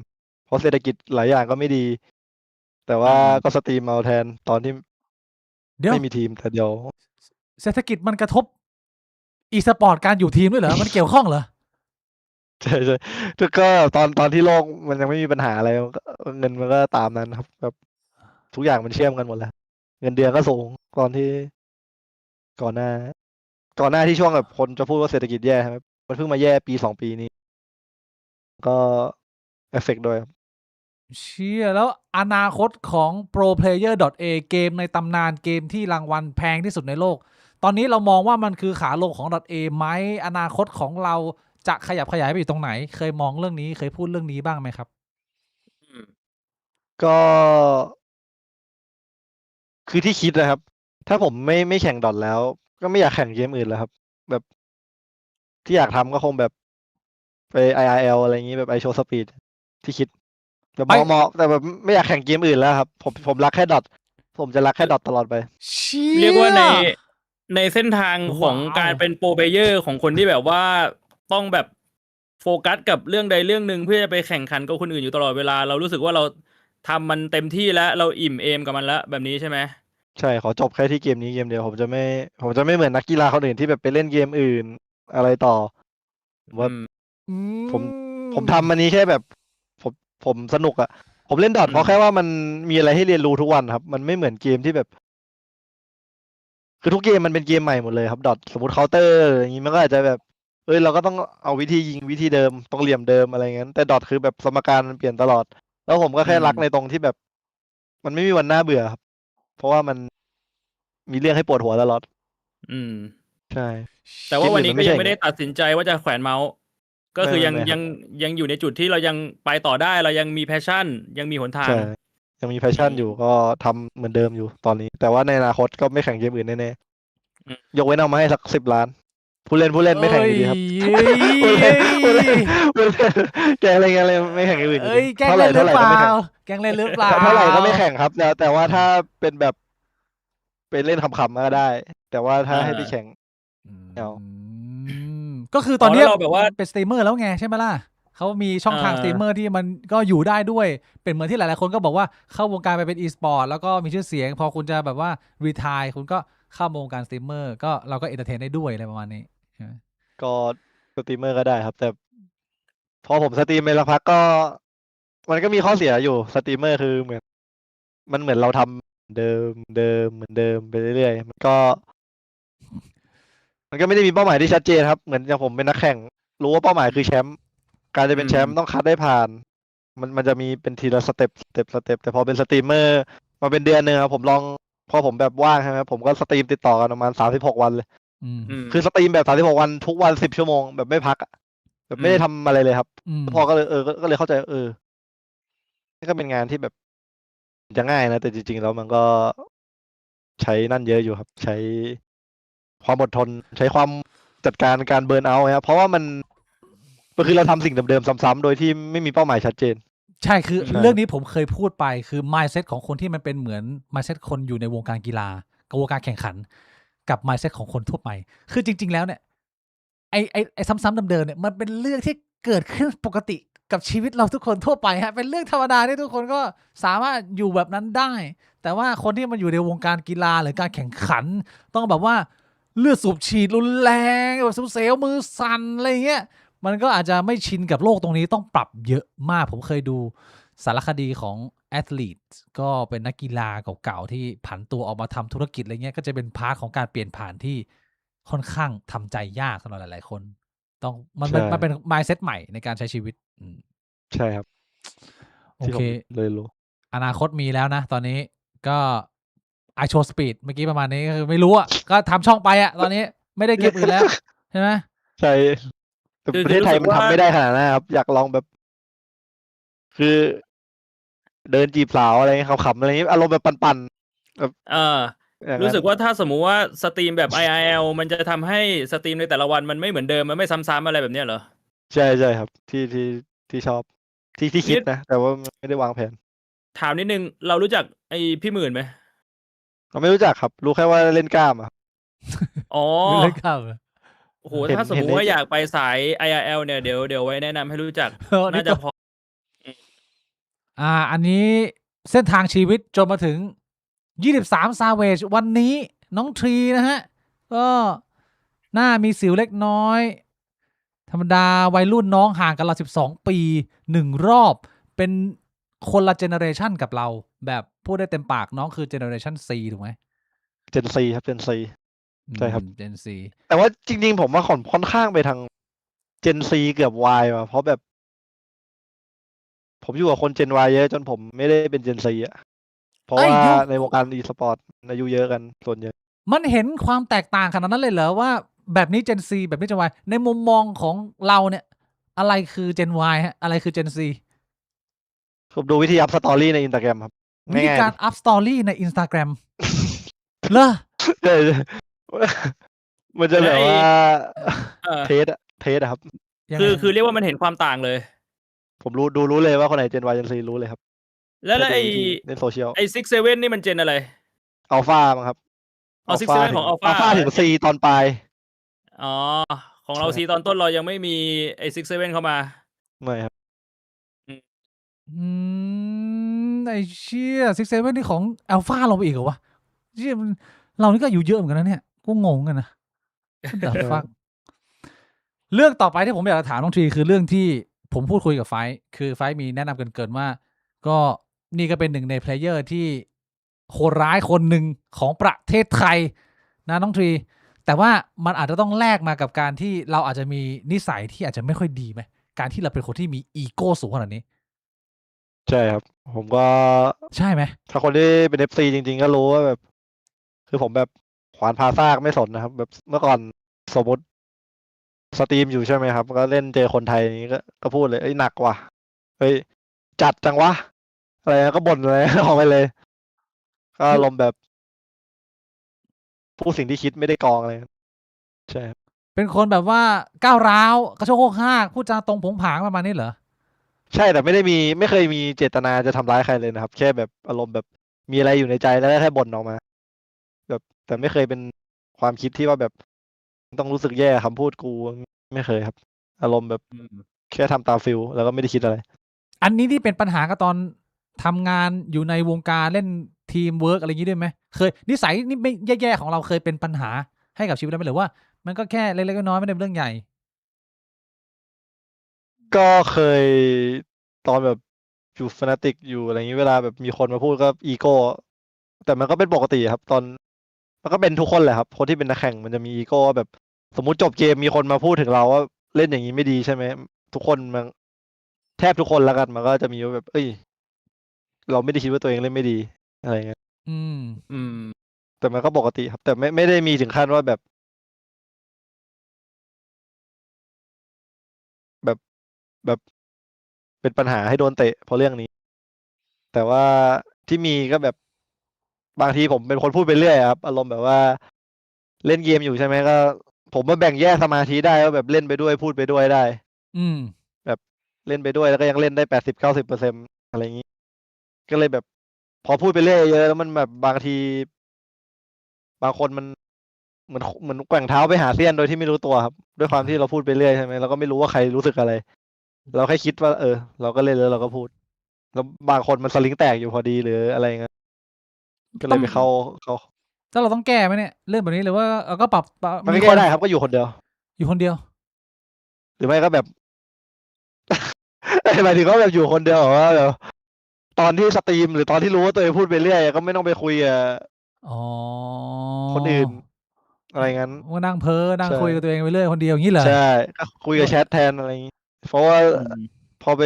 เพราะเศรษฐกิจหลายอย่างก็ไม่ดี แต่ว่าก็สตรีมเอาแทนตอนที่ เดี๋ยว ไม่มีทีมแต่เดี๋ยว เศรษฐกิจมันกระทบอีสปอร์ตการอยู่ทีมด้วยเหรอ มันเกี่ยวข้องเหรอ ใช่ใช่ก็ตอนที่โลกมันยังไม่มีปัญหาอะไรเงินมันก็ตามนั้นครับแบบทุกอย่างมันเชื่อมกันหมดแล้วเงินเดือนก็สูงตอนที่ก่อนหน้าที่ช่วงแบบคนจะพูดว่าเศรษฐกิจแย่ครับมันเพิ่งมาแย่ปี2 ปีนี้ ก็เอฟเฟกต์ด้วยครับ เชี่ยแล้วอนาคตของ ProPlayer.A เกมในตำนานเกมที่รางวัลแพงที่สุดในโลก ตอนนี้เรามองว่ามันคือขาลงของ .A ไหมอนาคตของเราจะขยับขยายไปอยู่ตรงไหน เคยมองเรื่องนี้เคยพูดเรื่องนี้บ้างไหมครับ ก็คือที่คิดนะครับ ถ้าผมไม่แข่งดอทแล้ว ก็ไม่อยากแข่งเกมอื่นแล้วครับ แบบที่อยากทำก็คงแบบไป IRL อะไรอย่างนี้แบบ iShow Speed ที่คิดแต่มอแต่แบบไม่อยากแข่งเกมอื่นแล้วครับ ผมรักแค่ดอทผมจะรักแค่ดอทตลอดไป เชี่ย เรียกว่าในเส้นทางของ ว้าว การเป็นโปรเพลเยอร์ของคนที่แบบว่าต้องแบบโฟกัสกับเรื่องใดเรื่องหนึ่งเพื่อจะไปแข่งขันกับคนอื่นอยู่ตลอดเวลา เรารู้สึกว่าเราทำมันเต็มที่แล้วเราอิ่มเอมกับมันแล้วแบบนี้ใช่ไหม ใช่ขอจบแค่ที่เกมนี้เกมเดียวผมจะไม่เหมือนนักกีฬาคนอื่นที่แบบไปเล่นเกมอื่นอะไรต่อผมว่า อืม ผมทำอันนี้แค่แบบผมสนุกอะผมเล่นดอทเพราะแค่ว่ามันมีอะไรให้เรียนรู้ทุกวันครับ มันไม่เหมือนเกมที่แบบ คือทุกเกมมันเป็นเกมใหม่หมดเลยครับดอทสมมติเคาน์เตอร์อย่างนี้มันก็อาจจะแบบเราก็ต้องเอาวิธียิงวิธีเดิมต้องเหลี่ยมเดิมอะไรเงี้ยแต่ดอทคือแบบสมการมันเปลี่ยนตลอด แล้วผมก็แค่รักในตรงที่แบบ มันไม่มีวันน่าเบื่อครับ เพราะว่ามันมีเรื่องให้ปวดหัวตลอด อืม ใช่ แต่ว่าวันนี้ เกมอื่นมันไม่ ก็ยัง ใช่ ไม่ได้ตัดสินใจว่าจะแขวนเมาส์ ก็คือ ไม่ ยัง ไม่ครับ ยังอยู่ในจุดที่เรายังไปต่อได้เรายังมีแพชชั่น ยังมีหนทาง ใช่ยังมีแพชชั่นอยู่ก็ทำเหมือนเดิมอยู่ตอนนี้ แต่ว่าในอนาคตก็ไม่แข่งเกมอื่นแน่ อืม ๆยกเว้นเอามาให้สัก10 ล้าน ผู้เล่นไม่แข่งอยู่ดีครับ เอ้ย ผู้เล่นแกงอะไรไม่แข่งอื่นอยู่ เอ้ย ดี แกล้งเล่นหรือเปล่า ไม่แข่ง แกล้งเล่นหรือเปล่า เท่าไหร่ก็ไม่แข่งครับแต่ว่าถ้าเป็นแบบไปเล่นขำๆก็ได้ แต่ว่าถ้าให้ไปแข่ง เอา ก็คือตอนเนี้ย แล้วเราแบบว่า เป็นสตรีมเมอร์แล้วไงใช่ไหมล่ะเขามีช่องทางสตรีมเมอร์ที่มันก็อยู่ได้ด้วย เป็นเหมือนที่หลายๆคนก็บอกว่าเข้าวงการไปเป็น e-sport แล้วก็มีชื่อเสียง พอคุณจะแบบว่ารีทายคุณก็เข้าวงการสตรีมเมอร์ก็เราก็เอนเตอร์เทนได้ด้วยอะไรประมาณนี้ใช่ไหม ก็สตรีมเมอร์ก็ได้ครับ แต่พอผมสตรีมไปสักพักก็ มันก็มีข้อเสียอยู่สตรีมเมอร์คือเหมือนมันเหมือนเราทำเดิมเหมือนเดิมไปเรื่อยๆมันก็ไม่ได้มีเป้าหมายที่ชัดเจนครับ เหมือนอย่างผมเป็นนักแข่ง รู้ว่าเป้าหมายคือแชมป์การจะเป็นแชมป์ต้องคัดได้ผ่าน มันจะมีเป็นทีละสเต็ปแต่พอเป็นสตรีมเมอร์มาเป็นเดือนหนึ่งครับผมลองพอผมแบบว่างใช่ไหมครับผมก็สตรีมติดต่อกันประมาณ36 วันเลย อืม คือสตรีมแบบ36 วันทุกวัน10 ชั่วโมงแบบไม่พักอะแบบไม่ได้ทำอะไรเลยครับ อืม พอก็เลยก็เลยเข้าใจนี่ก็เป็นงานที่แบบจะง่ายนะแต่จริงๆแล้วมันก็ใช้นั่นเยอะอยู่ครับ ใช้ความอดทนใช้ความจัดการการเบิร์นเอาท์ครับเพราะว่ามันคือเราทำสิ่งเดิมๆซ้ำๆโดยที่ไม่มีเป้าหมายชัดเจน ใช่คือ ใช่ เรื่องนี้ผมเคยพูดไปคือ mindset ของคนที่มันเป็นเหมือน mindset คนอยู่ในวงการกีฬากับวงการแข่งขัน กับ mindset ของคนทั่วไป คือจริง ๆ แล้วเนี่ยไอ้ซ้ำๆเดิมๆเนี่ยมันเป็นเรื่องที่เกิดขึ้นปกติกับชีวิตเราทุกคนทั่วไปฮะเป็นเรื่องธรรมดาที่ทุกคนก็สามารถอยู่แบบนั้นได้ แต่ว่าคนที่มันอยู่ในวงการกีฬาหรือการแข่งขัน ต้องแบบว่าเลือดสูบฉีดรุนแรงแบบเซลล์มือสั่นอะไรเงี้ย มันก็อาจจะไม่ชินกับโลกตรงนี้ต้องปรับเยอะมาก ผมเคยดูสารคดีของ แอธลีตก็เป็นนักกีฬาเก่าๆที่ผันตัวออกมาทำธุรกิจอะไรเงี้ยก็จะเป็นพาร์ทของการเปลี่ยนผ่านที่ค่อนข้างทำใจยากสำหรับหลายๆคนต้องมัน ใช่ เป็น mindset ใหม่ในการใช้ชีวิตใช่ครับ โอ ที่ผ เค มเลยรู้ อนาคตมีแล้วนะ ตอนนี้ก็ไอโชว์สปีดเมื่อกี้ประมาณนี้ก็คือไม่รู้อ่ะ ก็ทำช่องไปอ่ะ ตอนนี้ไม่ได้เกมอื่นแล้ว ใช่ไหม ใช่แต่ คือ ประเทศไทย รู้สึก มันทำ ว่า ไม่ได้ขนาดนั้นครับ อยากลองแบบ คือ เดินจีบสาวอะไรเงี้ยขำๆอะไรเงี้ยอารมณ์แบบปั่นๆแบบ อย่าง รู้ นั้น สึกว่าถ้าสมมุติว่าสตรีมแบบ IRL มันจะทำให้สตรีมในแต่ละวันมันไม่เหมือนเดิมมันไม่ซ้ำๆอะไรแบบเนี้ยเหรอ ใช่ใช่ครับ ที่ชอบ ที่คิ นิ ด ด นะ แต่ว่าไม่ได้วางแผน ถามนิดนึงเรารู้จักไอ้พี่หมื่นไหม เราไม่รู้จักครับ รู้แค่ว่าเล่นกล้ามอะ อ๋อ ไม่เล่นข้าวเลย โอ้โห เห็น ถ้าสม เห็ มุ น ติ ใน ว่าอยากไปสาย IRL เนี่ยเดี๋ยวไว้แนะนำให้รู้จัก นี่ น่าจะ ตัว พอ อันนี้เส้นทางชีวิตจนมาถึง 23 Savage วันนี้น้องทรีนะฮะ ก็หน้ามีสิวเล็กน้อย ธรรมดาวัยรุ่นน้องห่างกันเรา12 ปี1 รอบ เป็นคนละเจเนอเรชันกับเรา แบบพูดได้เต็มปากน้องคือเจเนอเรชัน C ถูกไหม Gen Z ครับ Gen Z ใช่ครับ Gen C แต่ว่าจริงๆผมว่าค่อนข้างไปทาง Gen Z เกือบ Y ว่ะเพราะแบบ ผมอยู่กับคน Gen Y เยอะจนผมไม่ได้เป็น Gen Z อะเพราะ เอ้ย ว่า เดี๋ยว ในวงการ e-sport อายุเยอะกันส่วนใหญ่ มันเห็นความแตกต่างขนาดนั้นเลยเหรอว่าแบบนี้ Gen C แบบนี้ Gen Y ในมุมมองของเราเนี่ย อะไรคือ Gen Y ฮะอะไรคือ Gen C ผมดูวิธีอัพสตอรี่ใน Instagram ครับ วิธี ง่าย การ ๆ อัพสตอรี่ใน Instagram เหรอ ใช่มันจะ แล้ แบ ว บ ไอ้ ว่า เออ เทสอะครับ ยัง คื ไง อคือเรียกว่ามันเห็นความต่างเลย ผมรู้เลยว่าคนไหน Gen Y Gen Z รู้เลยครับ แล้ว แค่ดู ไอ้ วิธีเล่นโซเชียล ไอ้67นี่มันเจนอะไร อัลฟามั้งครับ อ๋อ67ของ Alpha อัลฟาถึง C ตอนปลาย อ๋อ ของเรา ใช่ C ตอนต้นเรายังไม่มีไอ้67เข้ามา ไม่ครับ ไอเชี่ย67นี่ของอัลฟาลงไปอีกเหรอวะเชี่ยมันเรานี่ก็อายู่เยอะเหมือนกันนะเนี่ยกูงงกันนะ What the fuck เรื่องต่อไปที่ผมอยากจะถามน้องทรีคือเรื่องที่ผมพูดคุยกับไฟท์คือไฟท์มีแนะนำเกินๆว่า ก็นี่ก็เป็นหนึ่งในเพลเยอร์ที่โหดร้ายคนหนึ่งของประเทศไทยนะน้องทรี แต่ว่ามันอาจจะต้องแลกมากับการที่เราอาจจะมีนิสัยที่อาจจะไม่ค่อยดีไหมการที่เราเป็นคนที่มีอีโก้สูงขนาดนี้ ใช่ครับ ผมก็ ใช่ไหม ถ้าคนที่เป็น FC จริงๆ ก็รู้ว่าแบบ คือผมแบบขวานพาซากไม่สนนะครับ แบบเมื่อก่อนสมมติสตรีมอยู่ใช่ไหมครับ ก็เล่นเจอคนไทยอย่างนี้ก็พูดเลยเอ้ยหนักว่ะเฮ้ยจัดจังวะอะไรนะก็บ่นอะไร ออกไปเลย ก็อารมณ์แบบพูดสิ่งที่คิดไม่ได้กรองอะไรใช่ครับ เป็นคนแบบว่าก้าวร้าวกระโชกโคกห้ากพูดจาตรงผงผางประมาณนี้เหรอ ใช่แต่ไม่เคยมีเจตนาจะทำร้ายใครเลยนะครับ แค่แบบอารมณ์แบบมีอะไรอยู่ในใจแล้วก็แค่บ่นออกมา แบบแต่ไม่เคยเป็นความคิดที่ว่าแบบต้องรู้สึกแย่กับคำพูดกูไม่เคยครับ อารมณ์แบบแค่ทำตามฟิลแล้วก็ไม่ได้คิดอะไร อันนี้ที่เป็นปัญหากับตอนทำงานอยู่ในวงการเล่นทีมเวิร์กอะไรอย่างนี้ด้วยไหมเคยนิสัยนี่ไม่แย่ๆของเราเคยเป็นปัญหาให้กับชีวิตเราไหมหรือว่า มันก็แค่เล็กๆน้อยๆไม่ได้เป็นเรื่องใหญ่ ก็เคยตอนแบบอยู่ฟนาติกอยู่อะไรอย่างนี้เวลาแบบมีคนมาพูดก็อีโก้แต่มันก็เป็นปกติครับ ตอนมันก็เป็นทุกคนแหละครับ คนที่เป็นนักแข่งมันจะมีอีโก้แบบ สมมุติจบเกมมีคนมาพูดถึงเราว่าเล่นอย่างนี้ไม่ดีใช่ไหมทุกคนมันแทบทุกคนแล้วกันมันก็จะมีว่าแบบ เอ้ย เราไม่ได้คิดว่าตัวเองเล่นไม่ดีอะไรเงี้ย อืม แต่มันก็ปกติครับ แต่ไม่ได้มีถึงขั้นว่าแบบเป็นปัญหาให้โดนเตะเพราะเรื่องนี้ แต่ว่าที่มีก็แบบบางทีผมเป็นคนพูดไปเรื่อยครับ อารมณ์แบบว่าเล่นเกมอยู่ใช่ไหมก็ ผมมาแบ่งแยกสมาธิได้ว่าแบบเล่นไปด้วยพูดไปด้วยได้ อืม แบบเล่นไปด้วยแล้วก็ยังเล่นได้80-90%อะไรอย่างนี้ ก็เลยแบบพอพูดไปเรื่อยเยอะแล้วมันแบบบางที บางคนมันเหมือนแกว่งเท้าไปหาเสี้ยนโดยที่ไม่รู้ตัวครับ ด้วยความที่เราพูดไปเรื่อยใช่ไหมเราก็ไม่รู้ว่าใครรู้สึกอะไร เราแค่คิดว่า เราก็เล่นแล้วเราก็พูด แล้วบางคนมันสลิงแตกอยู่พอดีหรืออะไรเงี้ยก็เลยไปเข้า ถ้าเราต้องแก้ไหมเนี่ยเรื่องแบบนี้หรือว่าเราก็ปรับ มันก็แก้ได้ครับก็อยู่คนเดียว อยู่คนเดียว หรือไม่ก็แบบ หมายถึงว่าแบบอยู่คนเดียวแบบว่าแบบ ตอนที่สตรีมหรือตอนที่รู้ว่าตัวเองพูดไปเรื่อยก็ไม่ต้องไปคุยกับ อ๋อ คนอื่น อะไรงั้น ก็นั่งเพ้อนั่ง ใช่ คุยกับตัวเองไปเรื่อยคนเดียวอย่างนี้เหรอ ใช่ก็คุยกับแชทแทนอะไรอย่างงี้เพราะว่า อืม พอไป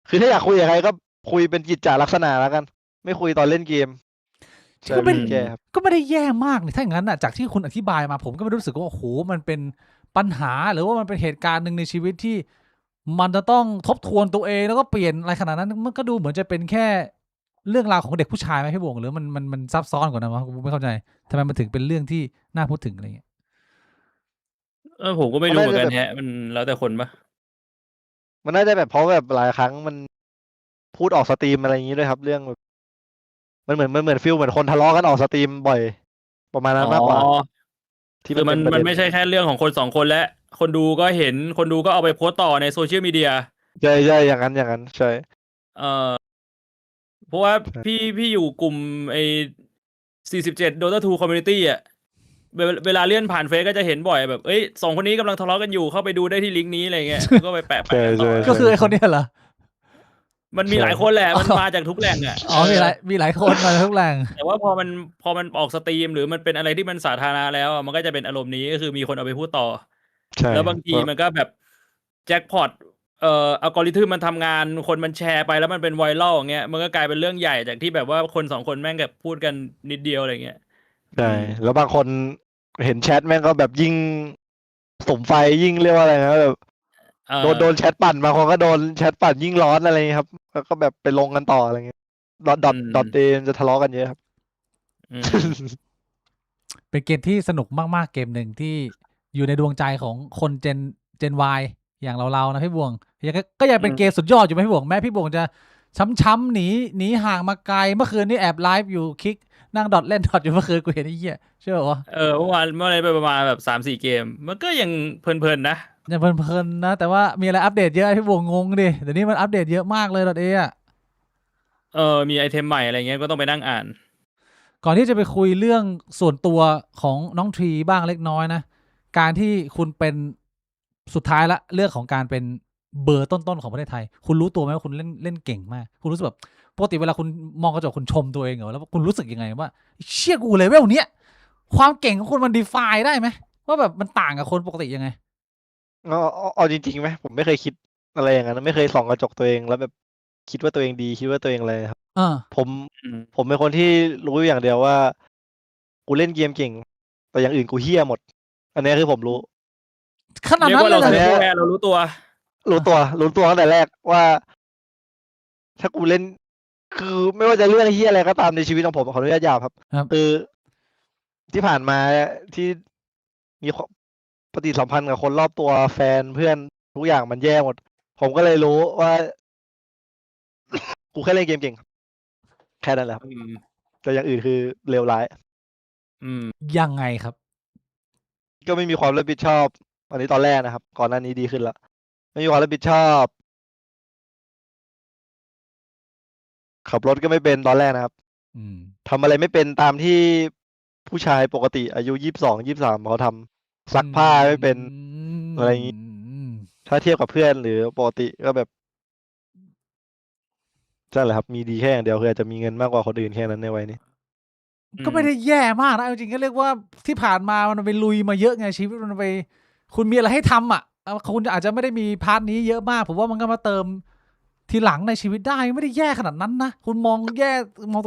คือถ้าอยากคุยกับใครก็คุยเป็นกิจจาลักษณะแล้วกัน ไม่คุยตอนเล่นเกมใช่ ก็ไม่ วิธีแก้ครับ ก็ไม่ได้แย่มากเลยถ้าอย่างนั้นอ่ะจากที่คุณอธิบายมาผมก็ไม่รู้สึกว่าโอ้โหมันเป็นปัญหาหรือว่ามันเป็นเหตุการณ์หนึ่งในชีวิตที่มันจะต้องทบทวนตัวเองแล้วก็เปลี่ยนอะไรขนาดนั้นมันก็ดูเหมือนจะเป็นแค่เรื่องราวของเด็กผู้ชายไหมพี่บวงหรือมันซับซ้อนกว่านั้นวะผมไม่เข้าใจทำไมมันถึงเป็นเรื่องที่น่าพูดถึงอะไรเงี้ย ผมก็ไม่รู้เหมือนกัน มันน่าจะแบบ แฮะ มันแล้วแต่คนปะ มันน่าจะแบบเพราะแบบหลายครั้งมันพูดออกสตรีมอะไรอย่างนี้ด้วยครับ เรื่องแบบมันเหมือนฟีลเหมือนคนทะเลาะกันออกสตรีมบ่อย ประมาณนั้นมากกว่า ที่ คือมัน เป็นประ มัน เด็น ไม่ใช่แค่เรื่องของคนสองคนและคนดูก็เห็นคนดูก็เอาไปโพสต์ต่อในโซเชียลมีเดีย ใช่ใช่อย่างนั้นใช่ เพราะว่า ใช่ พี่อยู่กลุ่มไอ้47 Dota 2 Community อ่ะเวลาเลื่อนผ่านเฟซก็จะเห็นบ่อยแบบ เอ้ยสองคนนี้กำลังทะเลาะกันอยู่เข้าไปดูได้ที่ลิงก์นี้อะไรเงี้ย ก็ไปแปะ ใช่ กันต่อ ใช่ ก็คือไอ้คนเนี้ยเหรอ มันมีหลายคนแหละ มันมาจากทุกแหล่งอ่ะ อ๋อมีหลายคนมาทุกแหล่ง แต่ว่าพอมันออกสตรีมหรือมันเป็นอะไรที่มันสาธารณะแล้วอะมันก็จะเป็นอารมณ์นี้ก็คือมีคนเอาไปพูดต่อ ใช่ แล้วบางทีมันก็แบบแจ็คพอตอัลกอริทึมมันทำงานคนมันแชร์ไปแล้วมันเป็นไวรัลอย่างเงี้ยมันก็กลายเป็นเรื่องใหญ่จากที่แบบว่าคนสองคนแม่งแบบพูดกันนิดเดียวอะไรเงี้ย ใช่แล้วบางคนเห็นแชทแม่งก็แบบยิ่งสมไฟยิ่งเรียกว่าอะไรนะแบบ เอ่อ โดนแชทปั่นบางคนก็โดนแชทปั่นยิ่งร้อนอะไรอย่างเงี้ยครับแล้วก็แบบไปลงกันต่ออะไรเงี้ยดอทเดจะทะเลาะกันเยอะครับ อืม เป็นเกมที่สนุกมากๆเกมหนึ่งที่อยู่ในดวงใจของคนเจน Y อย่างเรานะพี่บวงก็ยังเป็นเกมสุดยอดอยู่ไหมพี่บวงแม้พี่บวงจะช้ำๆหนีห่างมาไกลเมื่อคืนนี้แอบไลฟ์อยู่คลิกนั่งดอทเล่นดอทอยู่เมื่อคืนกูเห็นไอ้เหี้ยเชื่อปะ เมื่อวานไปประมาณแบบ3-4 เกม มันก็ยังเพลินๆนะ ยังเพลินๆนะแต่ว่ามีอะไรอัปเดตเยอะพี่บวงงงดิเดี๋ยวนี้มันอัปเดตเยอะมากเลยดอทเอะ มีไอเทมใหม่อะไรเงี้ยก็ต้องไปนั่งอ่าน ก่อนที่จะไปคุยเรื่องส่วนตัวของน้องทรีบ้างเล็กน้อยนะ การที่คุณเป็นสุดท้ายละเรื่องของการเป็นเบอร์ต้นๆของประเทศไทย คุณรู้ตัวไหมว่าคุณเล่นเก่งมาก คุณรู้สึกแบบปกติเวลาคุณมองกระจกคุณชมตัวเองเหรอแล้วคุณรู้สึกยังไงว่าเชี่ยกูเลเวลเนี้ยความเก่งของคุณมันดีไฟได้ไหมว่าแบบมันต่างกับคนปกติยังไง เอาจริงๆไหมผมไม่เคยคิดอะไรอย่างนั้นไม่เคยส่องกระจกตัวเองแล้วแบบคิดว่าตัวเองดีคิดว่าตัวเองอะไรครับ ผม อืม ผมเป็นคนที่รู้อย่างเดียวว่า กูเล่นเกมเก่ง แต่อย่างอื่นกูเฮี้ยหมด อันนี้คือผมรู้ ขนาด เรียก นั้น ว่า เล เรา ยเหร เซ อ ฟแวร์เรารู้ตัว รู้ตัวตั้งแต่แรกว่า ถ้ากูเล่น คือไม่ว่าจะเรื่องเฮี้ยอะไรก็ตามในชีวิตของผมขออนุญาตหยาบครับ ครับ คือที่ผ่านมาที่มีปฏิสัมพันธ์กับคนรอบตัวแฟนเพื่อนทุกอย่างมันแย่หมด ผมก็เลยรู้ว่า กูแค่เล่นเกมเก่ง แค่นั้นแหละครับ อืม แต่อย่างอื่นคือเลวร้าย อืม ยังไงครับ ก็ไม่มีความรับผิดชอบ อันนี้ตอนแรกนะครับ ก่อนหน้านี้ดีขึ้นแล้ว ไม่มีความรับผิดชอบ ขับรถก็ไม่เป็นตอนแรกนะครับ อืม ทำอะไรไม่เป็นตามที่ผู้ชายปกติอายุ22-23เขาทำซักผ้าไม่เป็น อะไรอย่างงี้ ถ้าเทียบกับเพื่อนหรือปกติก็แบบใช่แหละครับ มีดีแค่อย่างเดียวคืออาจจะมีเงินมากกว่าคนอื่นแค่นั้นในวัยนี้ ก็ไม่ได้แย่มากนะเอาจริงๆก็เรียกว่าที่ผ่านมามันไปลุยมาเยอะไงชีวิตมันไป คุณมีอะไรให้ทำอ่ะคุณอาจจะไม่ได้มีพาร์ทนี้เยอะมากผมว่ามันก็มาเติมทีหลังในชีวิตได้ไม่ได้แย่ขนาดนั้นนะคุณมองตัว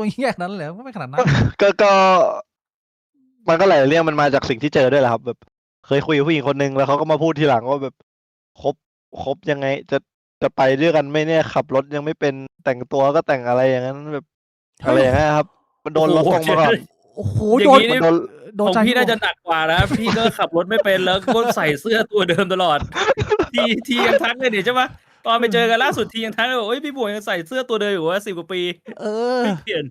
เองแย่ขนาดนั้นเลยไม่ขนาดนั้น ก็มันก็หลายเรื่องมันมาจากสิ่งที่เจอด้วยแหละครับ แบบ เคยคุยกับผู้หญิงคนนึงแล้วเขาก็มาพูดทีหลังว่าแบบคบยังไงจะไปด้วยกันไหม่เนี่ยขับรถยังไม่เป็นแต่งตัวก็แต่งอะไรอย่างนั้นแบบ อะไรอย่างเงี้ยครับ มันโดนรถส่งมาก่อน โอ้โห อย่า โด ง น นี้นี่ โดน ของ ใจ พี่น่าจะหนักกว่านะ พี่ก็ขับรถไม่เป็นแล้วก็ใส่เสื้อตัวเดิมตลอด ทียังทักเลยนี่ใช่ปะตอนไปเจอกันล่าสุดทียังทักเลยบอกเอ้ยพี่บวยยังใส่เสื้อตัวเดิมอยู่ว่า10 กว่าปี เออ ไม่เปลี่ยน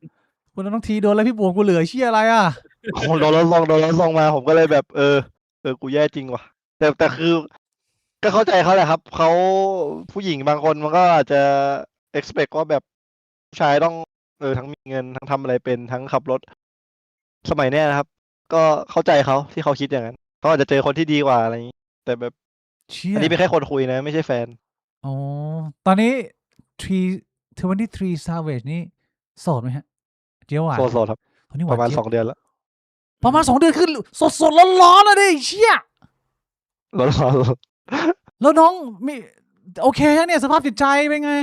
คุณน้องทีโดนแล้วพี่บวงกูเหลือเชี่ยอะไรอ่ะ โอ้โหโดนรถส่งมาผมก็เลยแบบ กูแย่จริงว่ะ แต่คือ ก็เข้าใจเขาแหละครับเขาผู้หญิงบางคนมันก็อาจจะ expect ว่าแบบผู้ชายต้องทั้งมีเงินทั้งทำอะไรเป็นทั้งขับรถ สมัยเนี้ยนะครับ ก็เข้าใจเขาที่เขาคิดอย่างนั้นเขาอาจจะเจอคนที่ดีกว่าอะไรอย่างนี้ แต่แบบ เชี่ย อันนี้เป็นแค่คนคุยนะ ไม่ใช่แฟน อ๋อตอนนี้ที 23 Savage นี่โสดไหมฮะเจียวหวาน โสดครับ ตอนนี้ห ป วาน ระมาณ เจี๊ยบ 2 เดือนแล้ว ประมาณ2 เดือนขึ้นสดๆร้อนๆเลยดิเชี่ย แล้ว แล้วน้องมีโอเคฮะเนี่ยสภาพจิตใจเป็นไง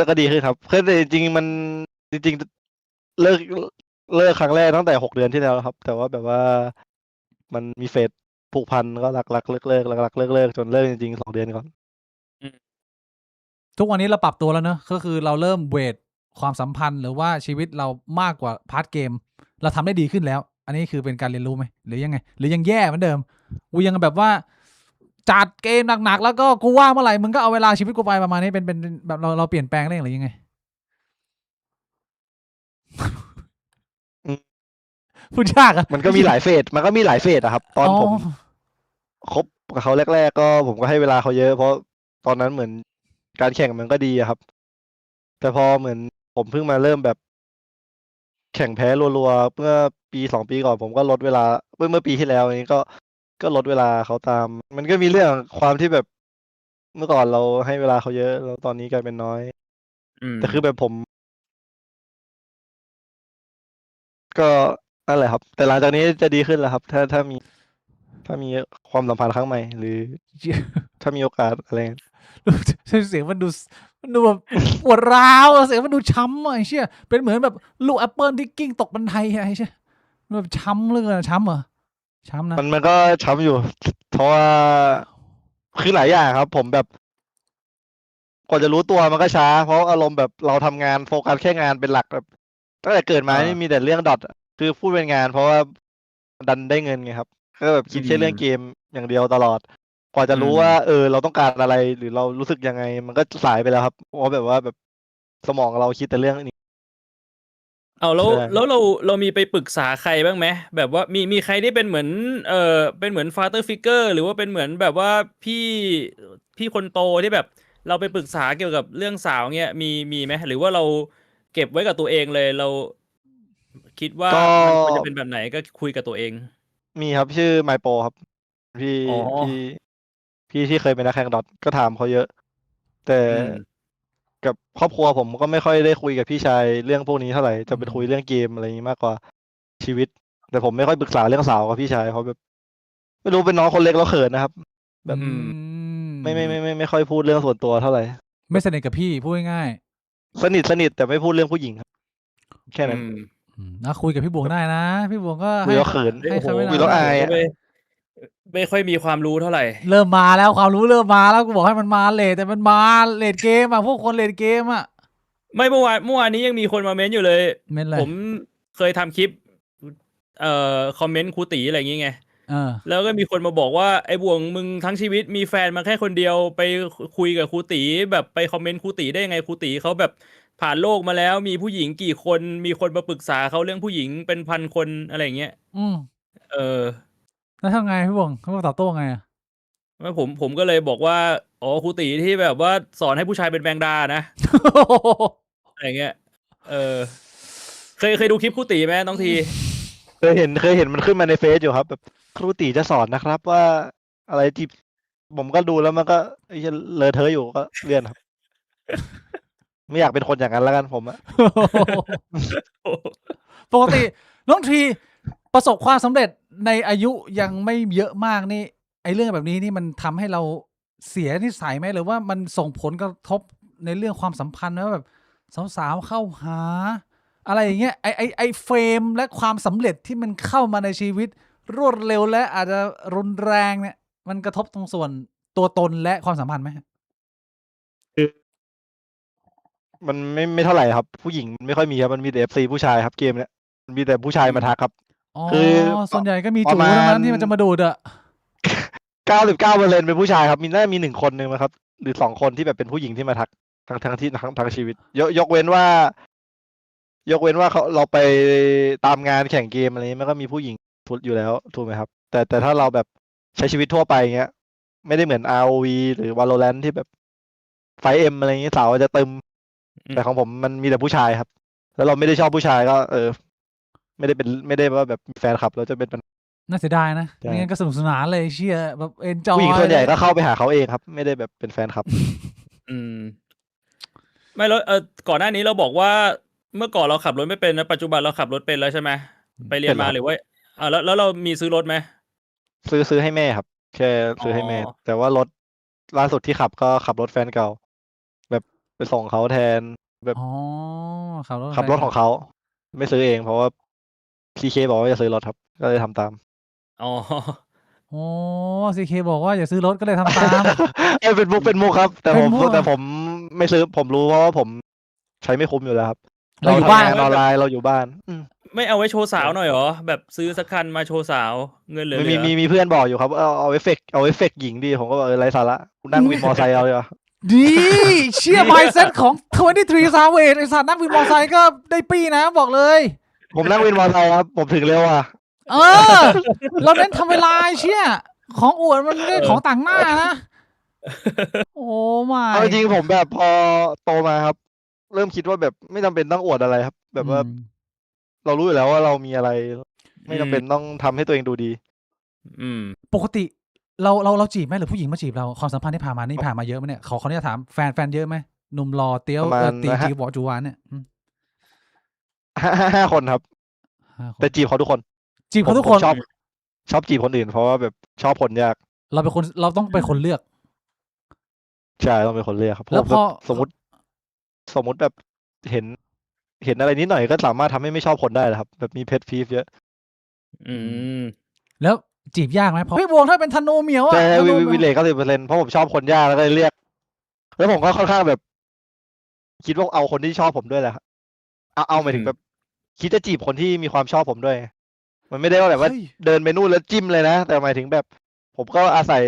ก็ดีขึ้นครับคือจริงๆมันจริงๆเลิกครั้งแรกตั้งแต่6 เดือนที่แล้วครับ แต่ว่าแบบว่ามันมีเฟสผูกพันก็รักเลิกเลิกจนเลิกจริงๆ2 เดือนก่อน ทุกวันนี้เราปรับตัวแล้วเนอะก็คือเราเริ่มเวทความสัมพันธ์หรือว่าชีวิตเรามากกว่าพาร์ทเกม เราทำได้ดีขึ้นแล้ว อันนี้คือเป็นการเรียนรู้ไหมหรือยังไง หรือยังแย่เหมือนเดิมกูยังแบบว่าจัดเกมหนักๆแล้วก็กูว่างเมื่อไหร่มึงก็เอาเวลาชีวิตกูไปประมาณนี้เป็นแบบเราเปลี่ยนแปลงได้หรือยังไง อืม พูดยากอะ มันก็มีหลายเฟสอะครับ ตอนผมคบกับเขาแรกๆก็ผมก็ให้เวลาเขาเยอะ เพราะตอนนั้นเหมือนการแข่งมันก็ดีอะครับ แต่พอเหมือนผมเพิ่งมาเริ่มแบบแข่งแพ้รัวๆเมื่อปี2 ปีก่อนผมก็ลดเวลาเมื่อปีที่แล้วนี้ก็ลดเวลาเขาตาม มันก็มีเรื่องความที่แบบเมื่อก่อนเราให้เวลาเขาเยอะแล้วตอนนี้กลายเป็นน้อย แต่คือแบบผม ก็นั่นแหละครับ แต่หลังจากนี้จะดีขึ้นแล้วครับ ถ้ามีความสัมพันธ์ครั้งใหม่ หรือถ้ามีโอกาสอะไร เสียงมันดูแบบปวดร้าวเสียงมันดูช้ำอะไอ้เชี่ยเป็นเหมือนแบบลูกแอปเปิลที่กิ้งตกบันไดอะไอ้เชี่ยมันแบบช้ำเลยช้ำเหรอช้ำนะ มันก็ช้ำอยู่ เพราะว่าคือหลายอย่างครับ ผมแบบกว่าจะรู้ตัวมันก็ช้า เพราะอารมณ์แบบเราทำงานโฟกัสแค่งานเป็นหลักแบบตั้งแต่เกิดมานี่มีแต่เรื่องดอทคือพูดเป็นงาน เพราะว่าดันได้เงินไงครับก็แบบคิดแค่เรื่องเกมอย่างเดียวตลอด กว่าจะรู้ว่าเราต้องการอะไรหรือเรารู้สึกยังไง มันก็สายไปแล้วครับเพราะแบบว่าแบบสมองเราคิดแต่เรื่องนี้ เอาแล้ว ใช่ แล้วเรามีไปปรึกษาใครบ้างไหมแบบว่ามีใครที่เป็นเหมือนเป็นเหมือน father figure หรือว่าเป็นเหมือนแบบว่าพี่คนโตที่แบบเราไปปรึกษาเกี่ยวกับเรื่องสาวเงี้ยมีไหมหรือว่าเราเก็บไว้กับตัวเองเลยเราคิดว่า ก็ มันควรจะเป็นแบบไหนก็คุยกับตัวเอง มีครับชื่อไมโปครับพี่ อ๋อ พี่ที่เคยเป็นนักแข่งดอทก็ถามเขาเยอะ แต่ อืม กับครอบครัวผมก็ไม่ค่อยได้คุยกับพี่ชายเรื่องพวกนี้เท่าไหร่จะเป็นคุยเรื่องเกมอะไรอย่างนี้มากกว่าชีวิต แต่ผมไม่ค่อยปรึกษาเรื่องสาวกับพี่ชายเพราะแบบไม่รู้เป็นน้องคนเล็กแล้วเขินนะครับ แบบ อืม ไม่ค่อยพูดเรื่องส่วนตัวเท่าไหร่ ไม่สนิทกับพี่พูดง่าย สนิทแต่ไม่พูดเรื่องผู้หญิงครับ แค่นั้น ๆนะคุยกับพี่บวงได้นะ พี่บวงก็ คุยแล้วเขิน ให้ โอ้โห คำแนะ คุยแล้ว นำ อายอะ ไม่ค่อยมีความรู้เท่าไหร่ เริ่มมาแล้วความรู้เริ่มมาแล้วกูบอกให้มันมาเลทแต่มันมาเลทเกมอ่ะพวกคนเลทเกมอ่ะ ไม่เมื่อวานนี้ยังมีคนมาเม้นอยู่เลย เม้นอะไร ผมเคยทำคลิปคอมเมนต์ครูตีอะไรอย่างเงี้ย แล้วก็มีคนมาบอกว่าไอ้บ่วงมึงทั้งชีวิตมีแฟนมาแค่คนเดียวไปคุยกับครูตีแบบไปคอมเมนต์ครูตีได้ยังไงครูตีเขาแบบผ่านโลกมาแล้วมีผู้หญิงกี่คนมีคนมาปรึกษาเขาเรื่องผู้หญิงเป็นพันคนอะไรอย่างเงี้ย อืม แล้ว ทำไงพี่บวงเขาตอบโต้ไงอ่ะ ผมก็เลยบอกว่าอ๋อครูตีที่แบบว่าสอนให้ผู้ชายเป็นแมงดานะ อะไรเงี้ยเคยดูคลิปครูตีไหมน้องที เคยเห็นมันขึ้นมาในเฟซอยู่ครับ แบบครูตีจะสอนนะครับ ว่าอะไรที่ผมก็ดูแล้วมันก็ไอ้เหี้ยเลอะเทอะอยู่ก็เลื่อนครับ ไม่อยากเป็นคนอย่างนั้นแล้วกันผมอะ ปกติน้องทรีประสบความสำเร็จในอายุยังไม่เยอะมากนี่ไอ้เรื่องแบบนี้นี่มันทำให้เราเสียนิสัยไหมหรือว่ามันส่งผลกระทบในเรื่องความสัมพันธ์นะว่าแบบสาวๆเข้าหา อะไรอย่างเงี้ยไอเฟรมและความสำเร็จที่มันเข้ามาในชีวิต รวดเร็วและอาจจะรุนแรงเนี่ย มันกระทบตรงส่วนตัวตนและความสัมพันธ์ไหม มันไม่เท่าไหร่ครับ ผู้หญิงมันไม่ค่อยมีครับมันมีแต่ FC ผู้ชายครับเกมเนี้ยมันมีแต่ผู้ชายมาทักครับ อ๋อ คือ ส่วนใหญ่ก็มี ประ จู มาณ ทั้งนั้นที่มันจะมาดูดอะ 99%เป็นผู้ชายครับมีน่ามี1 คนนึงนะครับ หรือ2 คนที่แบบเป็นผู้หญิงที่มาทักทั้งที่ทั้งชีวิต ยกเว้นว่าเราไปตามงานแข่งเกมอะไรนี้มันก็มีผู้หญิงทุดอยู่แล้วถูกไหมครับ แต่ถ้าเราแบบใช้ชีวิตทั่วไปเงี้ย ไม่ได้เหมือน ROV หรือ Valorant ที่แบบไฟM อะไรอย่างงี้สาวจะตึม แต่ของผมมันมีแต่ผู้ชายครับ แล้วเราไม่ได้ชอบผู้ชายก็ ไม่ได้ว่าแบบมีแฟนคลับแล้วจะเป็นปัญหา น่าเสียดายนะ ใช่ ไม่งั้นก็สนุกสนานเลยเชียแบบเอนจอย ผู้หญิงส่วนใหญ่ก็เข้าไปหาเขาเองครับ ไม่ได้แบบเป็นแฟนคลับ อืม ไม่แล้วก่อนหน้านี้เราบอกว่าเมื่อก่อนเราขับรถไม่เป็นนะปัจจุบันเราขับรถเป็นแล้วใช่ไหมไปเรียนมาหรือว่าแล้วเรามีซื้อรถไหมซื้อให้แม่ครับ แค่ซื้อให้แม่ อ๋อ แต่ว่ารถล่าสุดที่ขับก็ขับรถแฟนเก่า แบบไปส่งเขาแทนแบบ อ๋อขับรถ ขับรถของเขา ไม่ซื้อเอง เพราะว่าพีเคบอกว่าจะซื้อรถครับ ก็เลยทำตาม อ๋อ โอ้ซีเคบอกว่าอย่าซื้อรถก็เลยทำตาม เป็นมุกครับ แต่ เป็น ผม มุก แต่ผมไม่ซื้อผมรู้เพราะว่าผมใช้ไม่คุ้มอยู่แล้วครับ เราอยู่บ้าน ทำงานออนไลน์เราอยู่บ้าน ไม่เอาไว้โชว์สาวหน่อยเหรอแบบซื้อสักคันมาโชว์สาวเงินเหลือ มีเพื่อนบอกอยู่ครับเอาเอฟเฟกต์หญิงดีผมก็บอกไร้สาระกูนั่งวินมอไซค์เอาเลย ดีเชี่ย mindset ของ 23 Savage ไอสัตว์นักวินมอเตอร์ไซค์ก็ได้ปีนะบอกเลย ผมนั่งวินมอไซค์ครับ ผมถึงเร็วอ่ะ เออ เราเน้นทำเวลาไอ้เชี่ยของอวดมันไม่ได้ของต่างหน้านะ โอ้ไม่ เอาจริงๆผมแบบพอโตมาครับ เริ่มคิดว่าแบบไม่จำเป็นต้องอวดอะไรครับ แบบว่าเรารู้อยู่แล้วว่าเรามีอะไร ไม่จำเป็นต้องทำให้ตัวเองดูดี ปกติเราจีบไหมหรือผู้หญิงมาจีบเราความสัมพันธ์ที่ผ่านมานี่ผ่านมาเยอะไหมเนี่ยเขาเนี่ยถามแฟนเยอะไหมหนุ่มรอเตี้ยว ประมาณ ตี นะฮะ จีบอจูวานเนี่ยห้าคนครับ 5 คน แต่จีบเขาทุกคน จีบเขาทุก ผ ค ม น ชอบจีบคนอื่น เพราะว่าแบบชอบผลยาก เราต้องเป็นคนเลือก ใช่ต้องเป็นคนเลือกครับ แล้วพอ แบบสมมติแบบเห็นอะไรนิดหน่อยก็สามารถทำให้ไม่ชอบคนได้นะครับ แบบมีเพทพีฟเยอะ แล้วจีบยากไหมพอพี่วงถ้าเป็นธนูเหมียวอะ แต่ ธนู วิเลจ90%เพราะผมชอบคนยากแล้วก็เลยเรียก แล้วผมก็ค่อนข้างแบบ คิดว่าเอาคนที่ชอบผมด้วยแหละครับเอาหมายถึงแบบ คิดจะจีบคนที่มีความชอบผมด้วย มันไม่ได้ว่าแบบว่า เฮ้ย เดินไปนู่นแล้วจิ้มเลยนะ แต่หมายถึงแบบ ผมก็อาศัย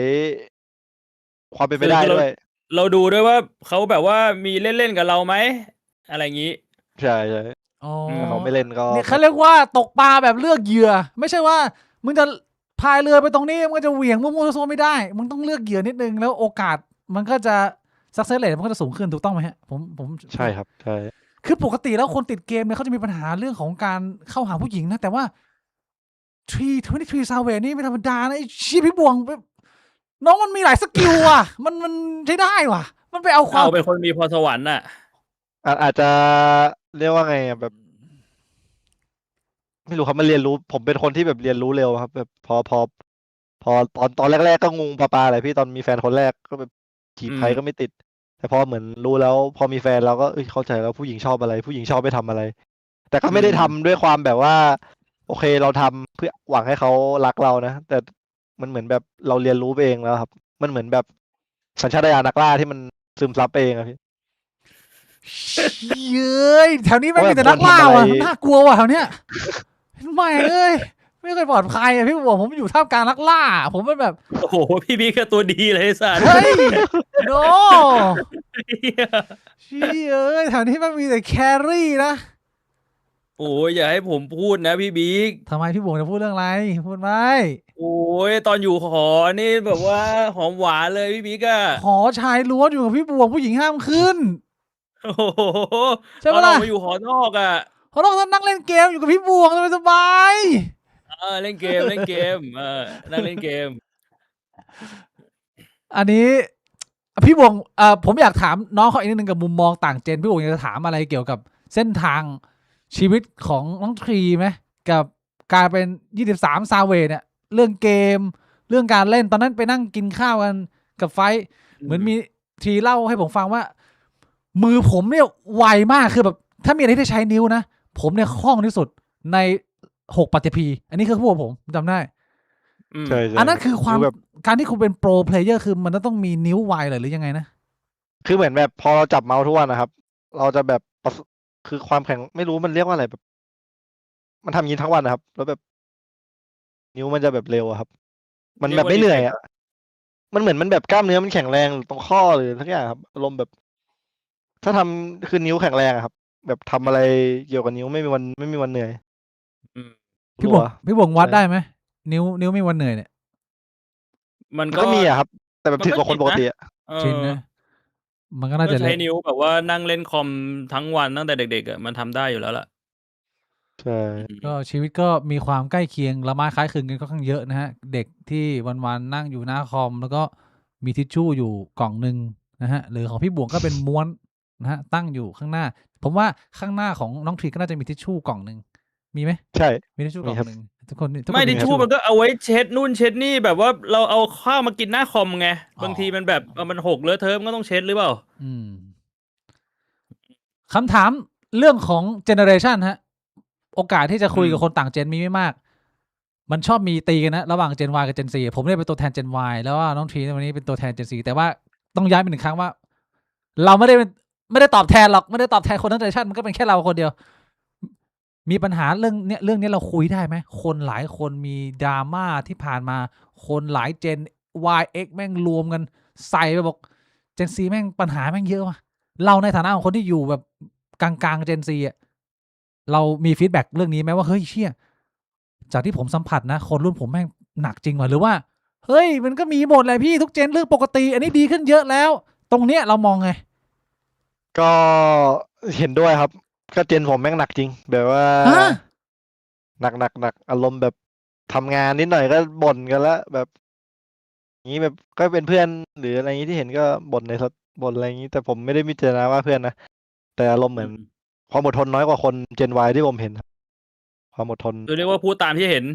ความเป็นไปได้ด้วย เราดูด้วยว่าเขาแบบว่ามีเล่นๆกับเราไหมอะไรอย่างนี้ ใช่ใช่ อ๋อ ถ้าเขาไม่เล่นก็ เนี่ยเขาเรียกว่าตกปลาแบบเลือกเหยื่อ ไม่ใช่ว่ามึงจะพายเรือไปตรงนี้มึงก็จะเหวี่ยงมั่วๆโซไม่ได้มึงต้องเลือกเหยื่อนิดนึงแล้วโอกาสมันก็จะซักเซสเรทมันก็จะสูงขึ้นถูกต้องไหมฮะผม ใช่ครับใช่ คือปกติแล้วคนติดเกมเนี่ยเขาจะมีปัญหาเรื่องของการเข้าหาผู้หญิงนะแต่ว่า23 Savage นี่ไม่ธรรมดานะไอ้ชี้พี่บวงน้องมันมีหลายสกิลอ่ะมันใช้ได้ว่ะ มันไปเอาความ เป็นคนมีพรสวรรค์น่ะ อาจจะเรียกว่าไงอะแบบ ไม่รู้ครับมันเรียนรู้ ผมเป็นคนที่แบบเรียนรู้เร็วครับ แบบพอตอนแรกๆก็งงปลาอะไรพี่ตอนมีแฟนคนแรกก็แบบจีบใครก็ไม่ติด แต่พอเหมือนรู้แล้ว พอมีแฟนเราก็เข้าใจแล้วผู้หญิงชอบอะไร ผู้หญิงชอบไปทำอะไร แต่ก็ไม่ได้ทำด้วยความแบบว่า โอเคเราทำเพื่อหวังให้เขารักเรานะแต่มันเหมือนแบบเราเรียนรู้ไปเองแล้วครับ มันเหมือนแบบสัญชาตญาณนักล่าที่มันซึมซับไปเองอะพี่ เย้ยแถวนี้ไม่งมีแต่นักล่าว่ะน่ากลัวว่ะแถวเนี้ยไม่เอ้ยไม่เคยปลอดภัยอ่ะพี่บวงผมอยู่ท่ามกลางนักล่า ผมเป็นแบบ โอ้โหพี่บิ๊กก็ตัวดีเลยสัตว์ เฮ้ยโนชี้เอ้ยแถวนี้มันมีแต่แครี่นะ โอ้ยอย่าให้ผมพูดนะพี่บิ๊ก ทำไมพี่บวงจะพูดเรื่องอะไรพูดไหม โอ้ยตอนอยู่หอนี่แบบว่าหอมหวานเลยพี่บิ๊กอะ หอชายล้วนอยู่กับพี่บวงผู้หญิงห้ามขึ้น โอ้โห ใช่ปะ ตอน ล่ะ เรามาอยู่หอนอกอะ เขาต้องนั่งเล่นเกมอยู่กับพี่บวงสบาย เล่นเกมนั่งเล่นเกม อันนี้พี่บวงผมอยากถามน้องเขาอีกนิดนึงกับมุมมองต่างเจนพี่บวงอยากจะถามอะไรเกี่ยวกับเส้นทางชีวิตของน้องทรีไหมกับการเป็น23 Savage เนี่ยเรื่องเกมเรื่องการเล่นตอนนั้นไปนั่งกินข้าวกันกับไฟท์เหมือนมีทรีเล่าให้ผมฟังว่า มือผมเนี่ยไวมากคือแบบถ้ามีอะไรที่ใช้นิ้วนะผมเนี่ยคล่องที่สุดใน6 ปัตตภีอันนี้คือพวกผมจำได้ ใช่ อันนั้นคือความ แบบ การที่คุณเป็นโปรเพลเยอร์คือมันต้องมีนิ้วไวเลยหรือยังไงนะ คือเหมือนแบบพอเราจับเมาส์ทุกวันนะครับ เราจะแบบคือความแข็งไม่รู้มันเรียกว่าอะไรแบบ มันทำอย่างนี้ทั้งวันนะครับ แล้วแบบ นิ้วมันจะแบบเร็วอะครับ มันแบบไม่เหนื่อยอ่ะมันเหมือนมันแบบกล้ามเนื้อมันแข็งแรงตรงข้อหรือทั้งอย่างครับอารมณ์แบบ ถ้าทำคือนิ้วแข็งแรงอะครับ แบบทำอะไรเกี่ยวกับนิ้วไม่มีวันเหนื่อย พี่บวงวัดได้ไหมนิ้วไม่วันเหนื่อยเนี่ย มัน ก็มีอะครับ แต่แบบ มันก็ ถึงกว่าคนปกติอะ ชินนะมันก็น่าจะ ใช้นิ้วแบบว่านั่งเล่นคอมทั้งวันตั้งแต่เด็กๆอะมันทำได้อยู่แล้วล่ะ ใช่ ก็ชีวิตก็มีความใกล้เคียงละไม้คล้ายคลึงกันค่อนข้างเยอะนะฮะเด็กที่วันๆนั่งอยู่หน้าคอมแล้วก็มีทิชชู่อยู่กล่องหนึ่งนะฮะหรือของพี่บวงก็เป็นม้วน นะฮะตั้งอยู่ข้างหน้า ผมว่าข้างหน้าของน้องทรีก็น่าจะมีทิชชู่กล่องหนึ่งมีไหม ใช่ มีทิชชู่กล่อง มีครับ หนึ่งทุกคนทุก ไม่ คน ทิชชู่ มี มันก็เอาไว้เช็ดนู่นเช็ดนี่แบบว่าเราเอาข้าวมากินหน้าคอมไง อ๋อ บางทีมันแบบมันหกเลอะเทอะมันก็ต้องเช็ดหรือเปล่า อืมคำถามเรื่องของเจเนอเรชันฮะ โอกาสที่จะคุยกับคนต่างเจนมีไม่มาก มันชอบมีตีกันนะระหว่าง Gen Y กับ Gen Z ผมเนี่ยเป็นตัวแทน Gen Y แล้วว่าน้องทรีในวันนี้เป็นตัวแทน Gen Z แต่ว่าต้องย้ำอีกหนึ่งครั้งว่า เราไม่ได้ตอบแทนหรอกไม่ได้ตอบแทนคนทั้งเจเนอเรชันมันก็เป็นแค่เราคนเดียว มีปัญหาเรื่องเนี้ยเราคุยได้ไหมคนหลายคนมีดราม่าที่ผ่านมาคนหลาย Gen Y X แม่งรวมกันใส่ไปบอก Gen Z แม่งปัญหาแม่งเยอะว่ะเราในฐานะของคนที่อยู่แบบกลางๆ Gen Z อ่ะเรามีฟีดแบ็กเรื่องนี้ไหมว่าเฮ้ยเชี่ยจากที่ผมสัมผัสนะคนรุ่นผมแม่งหนักจริงว่ะหรือว่าเฮ้ยมันก็มีหมดแหละพี่ทุกเจนเรื่องปกติ อันนี้ดีขึ้นเยอะแล้ว ตรงเนี้ยเรามองไง ก็เห็นด้วยครับ ก็เจนผมแม่งหนักจริง แบบว่า ฮะ หนักอารมณ์แบบทำงานนิดหน่อยก็บ่นกันแล้วแบบอย่างนี้แบบก็เป็นเพื่อนหรืออะไรอย่างนี้ที่เห็นก็บ่นในบ่นอะไรอย่างนี้ แต่ผมไม่ได้มิจารณาว่าเพื่อนนะแต่อารมณ์เหมือนความอดทนน้อยกว่าคนเจน Y ที่ผมเห็นครับความอดทน คือเรียกว่าพูดตามที่เห็น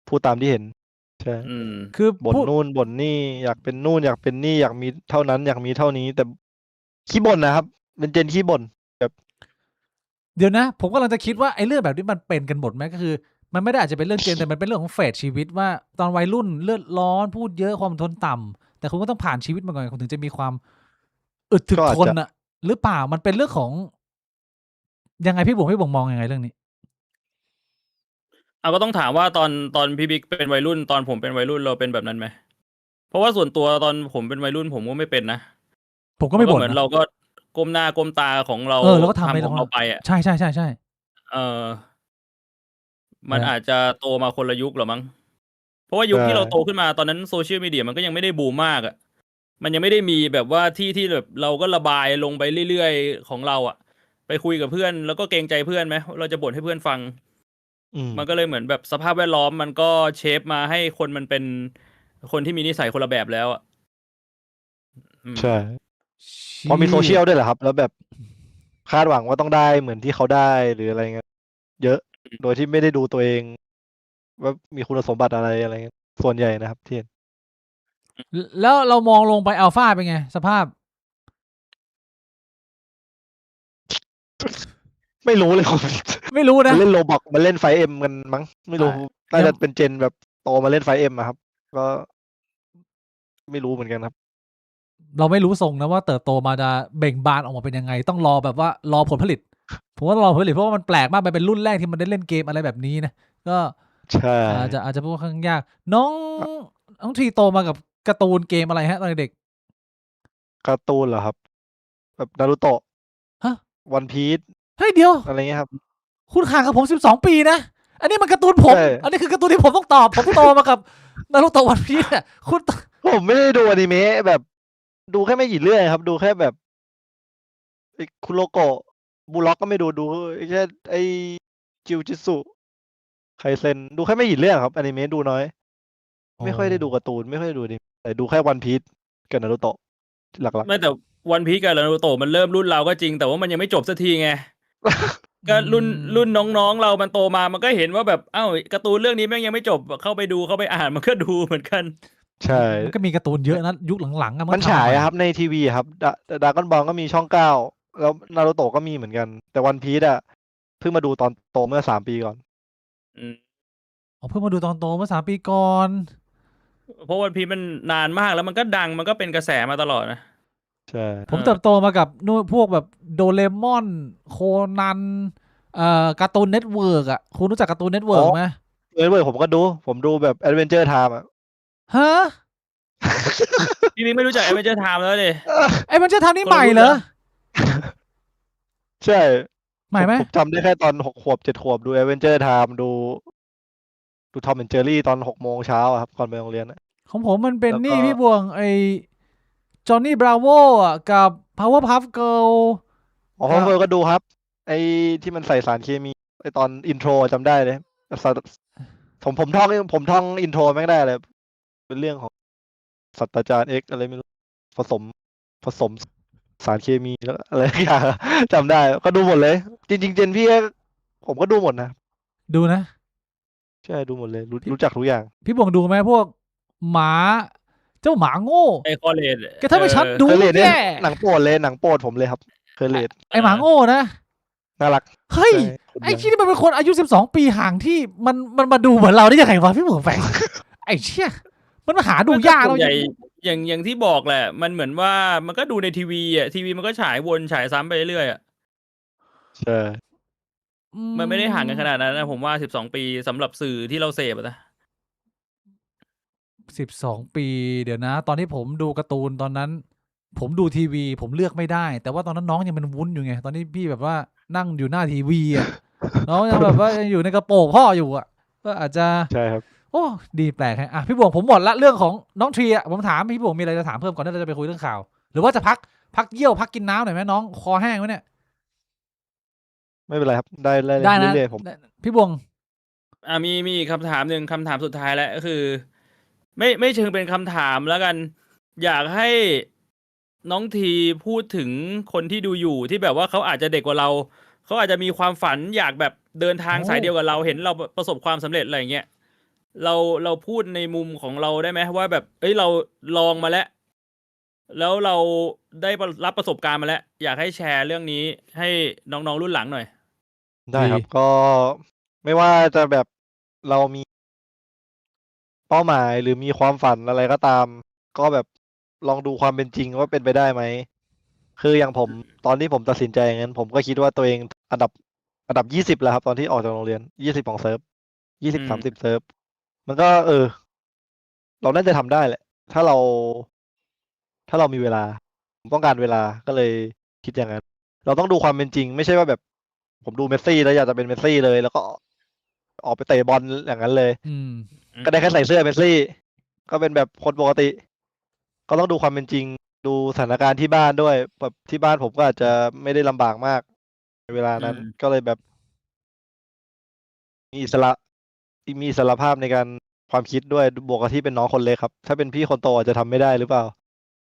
พูดตามที่เห็นใช่ อืม คือ บ่น พูด นู่นบ่นนี่อยากเป็นนู่นอยากเป็นนี่อยากมีเท่านั้นอยากมีเท่านี้ แต่ขี้บ่นนะครับ เป็นเจนขี้บ่น เดี๋ยวนะ ผมกำลังจะคิดว่าไอ้เรื่องแบบนี้มันเป็นกันหมดไหมก็คือ มันไม่ได้อาจจะเป็นเรื่องเจนแต่มันเป็นเรื่องของเฟสชีวิตว่าตอนวัยรุ่นเลือดร้อนพูดเยอะความอดทนต่ำแต่คุณก็ต้องผ่านชีวิตมาก่อนคุณถึงจะมีความอึดถึก ก็อาจ ทน จะ อะหรือเปล่ามันเป็นเรื่องของยังไงพี่บ่งมองยังไงเรื่องนี้ เอาก็ต้องถามว่าตอนพี่บิ๊กเป็นวัยรุ่นตอนผมเป็นวัยรุ่นเราเป็นแบบนั้นไหมเพราะว่าส่วนตัวตอนผมเป็นวัยรุ่นผมก็ไม่เป็นนะ ผมก็ไม่บ่น เหมือน นะ เราก็ก้มหน้าก้มตาของเรา เราก็ทำไป ของเราไปอ่ะ ใช่ใช่ใช่ใช่ เออ มัน นะ อาจจะโตมาคนละยุคหรอมั้ง เพราะว่ายุค ใช่ ที่เราโตขึ้นมาตอนนั้นโซเชียลมีเดียมันก็ยังไม่ได้บูมมากอ่ะ มันยังไม่ได้มีแบบว่าที่แบบเราก็ระบายลงไปเรื่อยๆของเราอ่ะ ไปคุยกับเพื่อนแล้วก็เกรงใจเพื่อนไหมเราจะบ่นให้เพื่อนฟัง อืม มันก็เลยเหมือนแบบสภาพแวดล้อมมันก็เชฟมาให้คนมันเป็นคนที่มีนิสัยคนละแบบแล้วอ่ะอืม ใช่เพราะมีโซเชียลด้วยแหละครับ แล้วแบบคาดหวังว่าต้องได้เหมือนที่เขาได้หรืออะไรเงี้ยเยอะโดยที่ไม่ได้ดูตัวเอง ว่ามีคุณสมบัติอะไรเงี้ยส่วนใหญ่นะครับที่เห็น แล้วเรามองลงไปอัลฟาเป็นไง สภาพ ไม่รู้เลย ไม่รู้ มั นะ นเล่นโรบอกมันเล่นไฟเอ็มกันมั้งไม่รู้ อ่า น่า ยั จะ ง เป็นเจนแบบโตมาเล่นไฟเอ็มอะครับ ก็ไม่รู้เหมือนกันครับ เราไม่รู้ทรงนะว่าเติบโตมาจะเบ่งบานออกมาเป็นยังไง ต้องรอแบบว่ารอผลผลิต ผมว่ารอผลผลิตเพราะว่ามันแปลกมากมันเป็นรุ่นแรกที่มันได้เล่นเกมอะไรแบบนี้นะก็ ใช่ อาจจะพูดค่อนข้างยาก น้องทรีโตมากับการ์ตูนเกมอะไรฮะตอนเด็ก การ์ตูนเหรอครับ แบบนารูโตะ ฮะ วันพีซ เฮ้ยเดี๋ยว อะไรเงี้ยครับ คุณห่างกับผม12 ปีนะ อันนี้มันการ์ตูนผม ใช่ อันนี้คือการ์ตูนที่ผมต้องตอบ ผมโตมากับนารูโตะวันพีซอ่ะคุณ ผมไม่ได้ดูอนิเมะแบบ ดูแค่ไม่กี่เรื่องครับ ดูแค่แบบไอ้คุโรโกะบูล็อกก็ไม่ดูแค่ไอ้จิวจิตสุไคเซนดูแค่ไม่กี่เรื่องครับอนิเมะดูน้อย ไม่ค่อยได้ดูการ์ตูนไม่ค่อยได้ดูดิแต่ดูแค่วันพีซกับนารูโตะหลัก ไม่แต่วันพีกับนารูโตะมันเริ่มรุ่นเราก็จริง แต่ว่ามันยังไม่จบสักทีไง ก็รุ่นน้องๆเรามันโตมามันก็เห็นว่าแบบเอ้าการ์ตูนเรื่องนี้แม่งยังไม่จบเข้าไปดูเข้าไปอ่านมันก็ดูเหมือนกัน ๆ ใช่ มันก็มีการ์ตูนเยอะนะยุคหลังๆอะ มัน ทำ ฉาย ให ครับในทีวีครับดากอนบอลก็มีช่อง9แล้วนารูโตะก็มีเหมือนกัน แต่วันพีซอะเพิ่งมาดูตอนโตเมื่อ3 ปีก่อน อืม อ๋อเพิ่งมาดูตอนโตเมื่อ3 ปีก่อน เพราะวันพีมันนานมากแล้วมันก็ดังมันก็เป็นกระแสมาตลอดนะ ใช่ ผมเติบโตมากับนู่นพวกแบบโดเรมอน โคนันการ์ตูนเน็ตเวิร์กอ่ะคุณรู้จักการ์ตูนเน็ตเวิร์กไหม เว้ยผมก็ดู ผมดูแบบแอดเวนเจอร์ไทม์อะ ฮะ พี่บิ๊กไม่รู้จักแอดเวนเจอร์ไทม์แล้วดิ ไอ้มันจะทำนี่ใหม่เหรอ ใช่ ใหม่ไหม ผมจำได้แค่ตอน6 ขวบ 7 ขวบดูแอดเวนเจอร์ไทม์ดูทอมแอนด์เจอรี่ตอน6 โมงเช้าอะครับก่อนไปโรงเรียนอะ ของผมมันเป็น แล้วก็ นี่พี่บวงไอ้จอห์นนี่บราโวอ่ะกับ Powerpuff Girl อ๋อผมก็ดูครับ ไอ้ที่มันใส่สารเคมีไอ้ตอนอินโทรจำได้เลยผมท่องอินโทรแม่งได้เลยเป็นเรื่องของศาสตราจารย์เอ็กอะไรไม่รู้ผสม สารเคมีแล้วอะไรอย่าง จำได้ก็ดูหมดเลย จริงๆเจนพี่ก็ผมก็ดูหมดนะ ดูนะ ใช่ดูหมดเลยรู้จักทุกอย่าง พี่บวงดูไหมพวกหมาเจ้าหมาโง่ ไอคอเลด แกถ้าไม่ชัดดู เคยเลดเนี่ย แย่ หนังโปรดเลยหนังโปรดผมเลยครับเคยเลด ไอหมาโง่นะ น่ารัก เฮ้ย ใช่คน ไอ้ ดัง ที่นี่มันเป็นคนอายุ12 ปีห่างที่มันมาดูเหมือนเราได้ยังไงวะพี่บวงแฝง ไอ้เชี่ยมันมาหาดูยาก ส่ เรา วนใหญ่อย่างที่บอกแหละ มันเหมือนว่ามันก็ดูในทีวีอ่ะทีวีมันก็ฉายวนฉายซ้ำไปเรื่อยๆอ่ะ ใช่ มันไม่ได้ห่างกันขนาดนั้นนะผมว่า12 ปีสำหรับสื่อที่เราเสพอะนะ 12 ปีเดี๋ยวนะ ตอนที่ผมดูการ์ตูนตอนนั้น ผมดูทีวี ผมเลือกไม่ได้ แต่ว่าตอนนั้นน้องยังเป็นวุ้นอยู่ไง ตอนนี้พี่แบบว่านั่งอยู่หน้าทีวีอ่ะ น้องยังแบบว่ายังอยู่ในกระโปรงพ่ออยู่อ่ะ ก็อาจจะ ใช่ครับ โอ้ดีแปลกฮะอ่ะพี่บวงผมหมดละเรื่องของน้องทรีอ่ะผมถามพี่บวงมีอะไรจะถามเพิ่มก่อนที่เราจะไปคุยเรื่องข่าว หรือว่าจะพักเยี่ยวพักกินน้ำหน่อยไหมน้องคอแห้งไหมเนี่ย ไม่เป็นไรครับได้ ได้นะ เรื่อยๆผม พี่บวง มีอีกคำถามหนึ่งคำถามสุดท้ายแล้วก็คือ ไม่เชิงเป็นคำถามแล้วกัน อยากให้น้องทีพูดถึงคนที่ดูอยู่ที่แบบว่าเขาอาจจะเด็กกว่าเราเขาอาจจะมีความฝันอยากแบบเดินทาง โอ้ สายเดียวกับเราเห็นเราประสบความสำเร็จอะไรอย่างเงี้ยเราพูดในมุมของเราได้ไหมว่าแบบเอ้ยเราลองมาแล้วเราได้รับประสบการณ์มาแล้ว อยากให้แชร์เรื่องนี้ให้น้องๆรุ่นหลังหน่อย ได้ครับ ดี ก็ไม่ว่าจะแบบเรามีเป้าหมายหรือมีความฝันอะไรก็ตาม ก็แบบลองดูความเป็นจริงว่าเป็นไปได้ไหมคืออย่างผมตอนที่ผมตัดสินใจอย่างนั้นผมก็คิดว่าตัวเองอันดับ20แล้วครับ ตอนที่ออกจากโรงเรียน20ของเซิร์ฟ20-30เซิร์ฟมันก็เราน่าจะทำได้แหละ ถ้าเรามีเวลา ผมต้องการเวลาก็เลยคิดอย่างนั้น เราต้องดูความเป็นจริง ไม่ใช่ว่าแบบผมดูเมสซี่แล้วอยากจะเป็นเมสซี่เลย แล้วก็ออกไปเตะบอลอย่างนั้นเลย อืม ก็ได้แค่ใส่เสื้อเมสซี่ ก็เป็นแบบคนปกติ ก็ต้องดูความเป็นจริง ดูสถานการณ์ที่บ้านด้วยแบบที่บ้านผมก็อาจจะไม่ได้ลำบากมากในเวลานั้น ก็เลยแบบมีอิสระภาพในการความคิดด้วยบวกกับที่เป็นน้องคนเล็กครับ ถ้าเป็นพี่คนโตอาจจะทำไม่ได้หรือเปล่า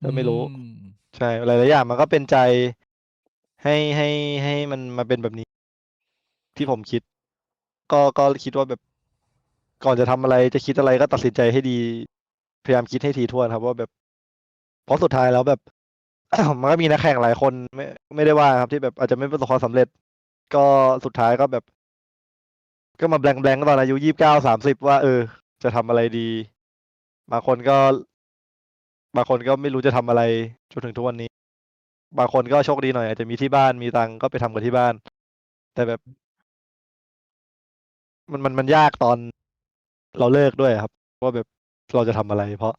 ก็ไม่รู้ อืม ใช่หลายๆอย่างมันก็เป็นใจให้มันมาเป็นแบบนี้ ที่ผมคิด ก็คิดว่าแบบก่อนจะทำอะไรจะคิดอะไรก็ตัดสินใจให้ดี พยายามคิดให้ถี่ถ้วนครับว่าแบบ เพราะสุดท้ายแล้วแบบ มันก็มีนักแข่งหลายคนไม่ได้ว่าครับที่แบบอาจจะไม่ประสบความสำเร็จ ก็สุดท้ายก็แบบ ก็มาแบงค์ตอนอายุ29-30ว่าจะทำอะไรดี บางคนก็ไม่รู้จะทำอะไรจนถึงทุกวันนี้ บางคนก็โชคดีหน่อยอาจจะมีที่บ้านมีตังค์ก็ไปทำกับที่บ้าน แต่แบบ มันยากตอนเราเลิกด้วยครับว่าแบบเราจะทำอะไร เพราะ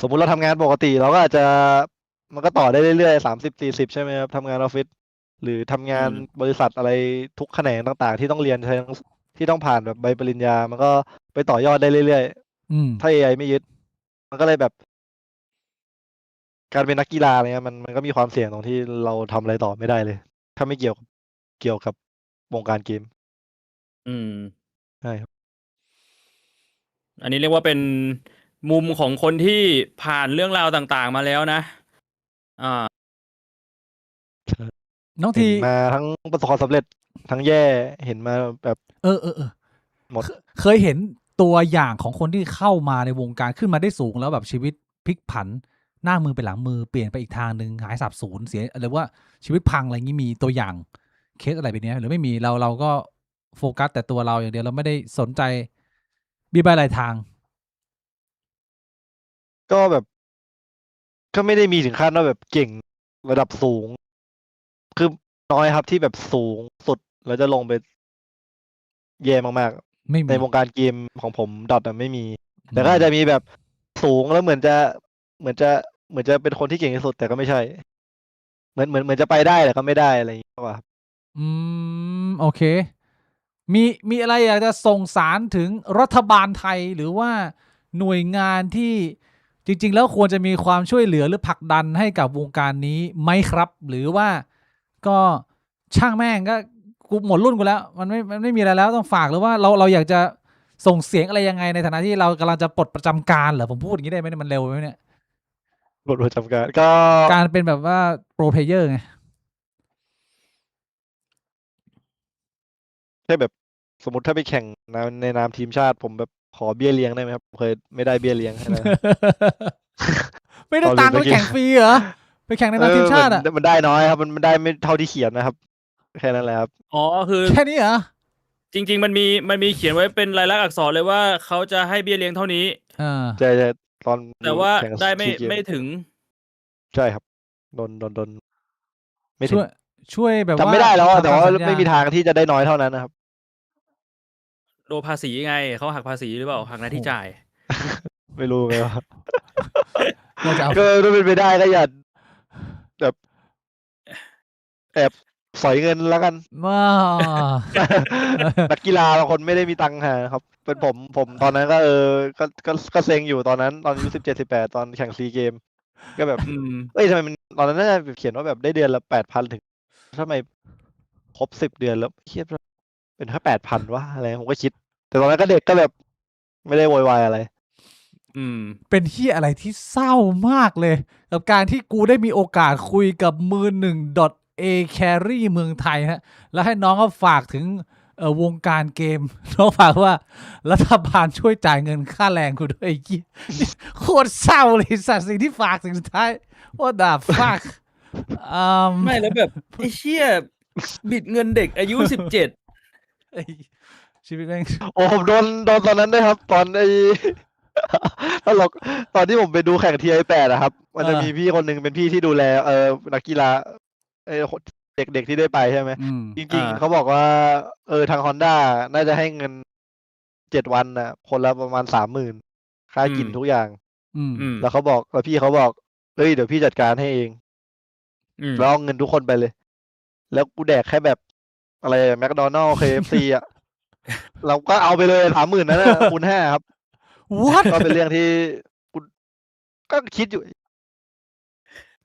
สมมุติเราทำงานปกติเราก็อาจจะมันก็ต่อได้เรื่อยๆ30-40ใช่ไหมครับทำงานออฟฟิศหรือทำงานบริษัทอะไรทุกแขนงต่างๆ ที่ต้องเรียนที่ต้องผ่านแบบใบปริญญา มันก็ไปต่อยอดได้เรื่อย อืม ๆถ้า AI ไม่ยึด มันก็เลยแบบ การเป็นนักกีฬาอะไรเงี้ยมันก็มีความเสี่ยงตรงที่เราทำอะไรต่อไม่ได้เลย ถ้าไม่เกี่ยวกับวงการเกม อืม ใช่ครับ อันนี้เรียกว่าเป็นมุมของคนที่ผ่านเรื่องราวต่างๆมาแล้วนะ อ่า น้อง เห็ ที นมาทั้งประสบความสำเร็จทั้งแย่เห็นมาแบบ เออ หมด เคยเห็นตัวอย่างของคนที่เข้ามาในวงการขึ้นมาได้สูงแล้วแบบชีวิตพลิกผันหน้ามือเป็นหลังมือเปลี่ยนไปอีกทางหนึ่งหายสับสูญเสียหรือว่าชีวิตพังอะไรอย่างนี้มีตัวอย่างเคสอะไรแบบนี้หรือไม่มีเราก็โฟกัสแต่ตัวเราอย่างเดียวเราไม่ได้สนใจบีบายหลายทาง ก็แบบ ก็ไม่ได้มีถึงขั้นว่าแบบเก่งระดับสูง คือน้อยครับที่แบบสูงสุดแล้วจะลงไปแย่มาก ไม่ ๆ มี ในวงการเกมของผมดอทไม่มี แต่ก็อาจจะมีแบบสูงแล้วเหมือนจะเป็นคนที่เก่งที่สุดแต่ก็ไม่ใช่ เหมือนจะไปได้แต่ก็ไม่ได้อะไรอย่างเงี้ยว่าครับ โอเค มีอะไรอยากจะส่งสารถึงรัฐบาลไทยหรือว่าหน่วยงานที่จริง ๆ แล้วควรจะมีความช่วยเหลือหรือผลักดันให้กับวงการนี้ไหมครับ หรือว่าก็ช่างแม่งก็กูหมดรุ่นกูแล้ว มันไม่มีอะไรแล้วต้องฝากหรือว่าเราอยากจะส่งเสียงอะไรยังไงในฐานะที่เรากำลังจะปลดประจำการเหรอผมพูดอย่างนี้ได้ไหมเนี่ยมันเร็วไหมเนี่ย บทประจำการก็ การเป็นแบบว่าโปรเพลเยอร์ไง แค่แบบสมมติถ้าไปแข่งในนามทีมชาติ ผมแบบขอเบี้ยเลี้ยงได้ไหมครับเคยไม่ได้เบี้ยเลี้ยงให้นะ ไม่ได้ ตอน ตั เรี ง ยน ค์ไป ตะกี้ แข่งฟรีเหรอ ไปแข่งในนามทีมชาติอ่ะ มันได้น้อยครับ มันได้ไม่เท่าที่เขียนนะครับ แค่นั้นแหละครับ อ๋อคือ แค่นี้เหรอ จริง ๆ มันมีเขียนไว้เป็นลายลักษณ์อักษรเลยว่าเขาจะให้เบี้ยเลี้ยงเท่านี้ ใช่ตอน แต่ว่า แข่ง ได้ ซีเกม ไม่ถึง ใช่ครับโดนไม่ถึ ช่ ง วยแบบ จำ ว่า ไม่ได้แล้วอะแต่ว่า ทำตสัญญ ไม่มีทางที่จะได้น้อยเท่านั้นนะครับ โดนภาษีไงเขาหักภาษีหรือเปล่าหักหน้าที่จ่าย ไม่รู้ไงว่า น่าจะเอา ก็ถ้าเป็นไปได้ก็อย่าแบบแอบสอยเงินแล้วกัน ว้า นักกีฬาบางคนไม่ได้มีตังค์หาครับ เป็นผมตอนนั้นก็ก็เซ็งอยู่ตอนนั้น ตอนอายุ17-18ตอนแข่งซีเกม ก็แบบ อืม เอ้ยทำไมมันตอนนั้นน่าจะเขียนว่าแบบได้เดือนละ8,000ถึงทำไมครบ10 เดือนแล้วเฮียเป็นแค่8,000วะอะไรผมก็คิด แต่ตอนนั้นก็เด็กก็แบบ ไม่ได้โวยวายอะไร อืม เป็นที่อะไรที่เศร้ามากเลย กับการที่กูได้มีโอกาสคุยกับมือหนึ่ง .a carry เมืองไทยฮะ แล้วให้น้องก็ฝากถึงวงการเกม น้องฝากว่า รัฐบาลช่วยจ่ายเงินค่าแรงกูด้วยไอ้เหี้ยโคตรเศร้าเลยสัตว์สิ่งที่ฝากสิ่งสุดท้าย What the fuck ไม่แล้วแบบ ไอ้เชี่ยบิดเงินเด็กอายุ 17 ไอ้ชีวิตแม่ง โอ้ผมโดนตอนนั้นด้วยครับ ตอนไอ้ ตลกตอนที่ผมไปดูแข่งTI8อะครับ มันจะ เออ มีพี่คนหนึ่งเป็นพี่ที่ดูแลนักกีฬาเด็กที่ได้ไปใช่ไหม อืม จริงๆเขาบอกว่าทาง Honda น่าจะให้เงิน7 วันนะคนละประมาณ30,000ค่ากิน อืม ทุกอย่าง อืม อืม แล้วพี่เขาบอกเอ้ยเดี๋ยวพี่จัดการให้เอง อืม แล้วเอาเงินทุกคนไปเลย แล้วกูแดกแค่แบบอะไรแมคโดนัลด์ KFC อ่ะ เราก็เอาไปเลย30,000นั้นนะคูณ5ครับ what ก็เป็นเรื่องที่กูก็คิดอยู่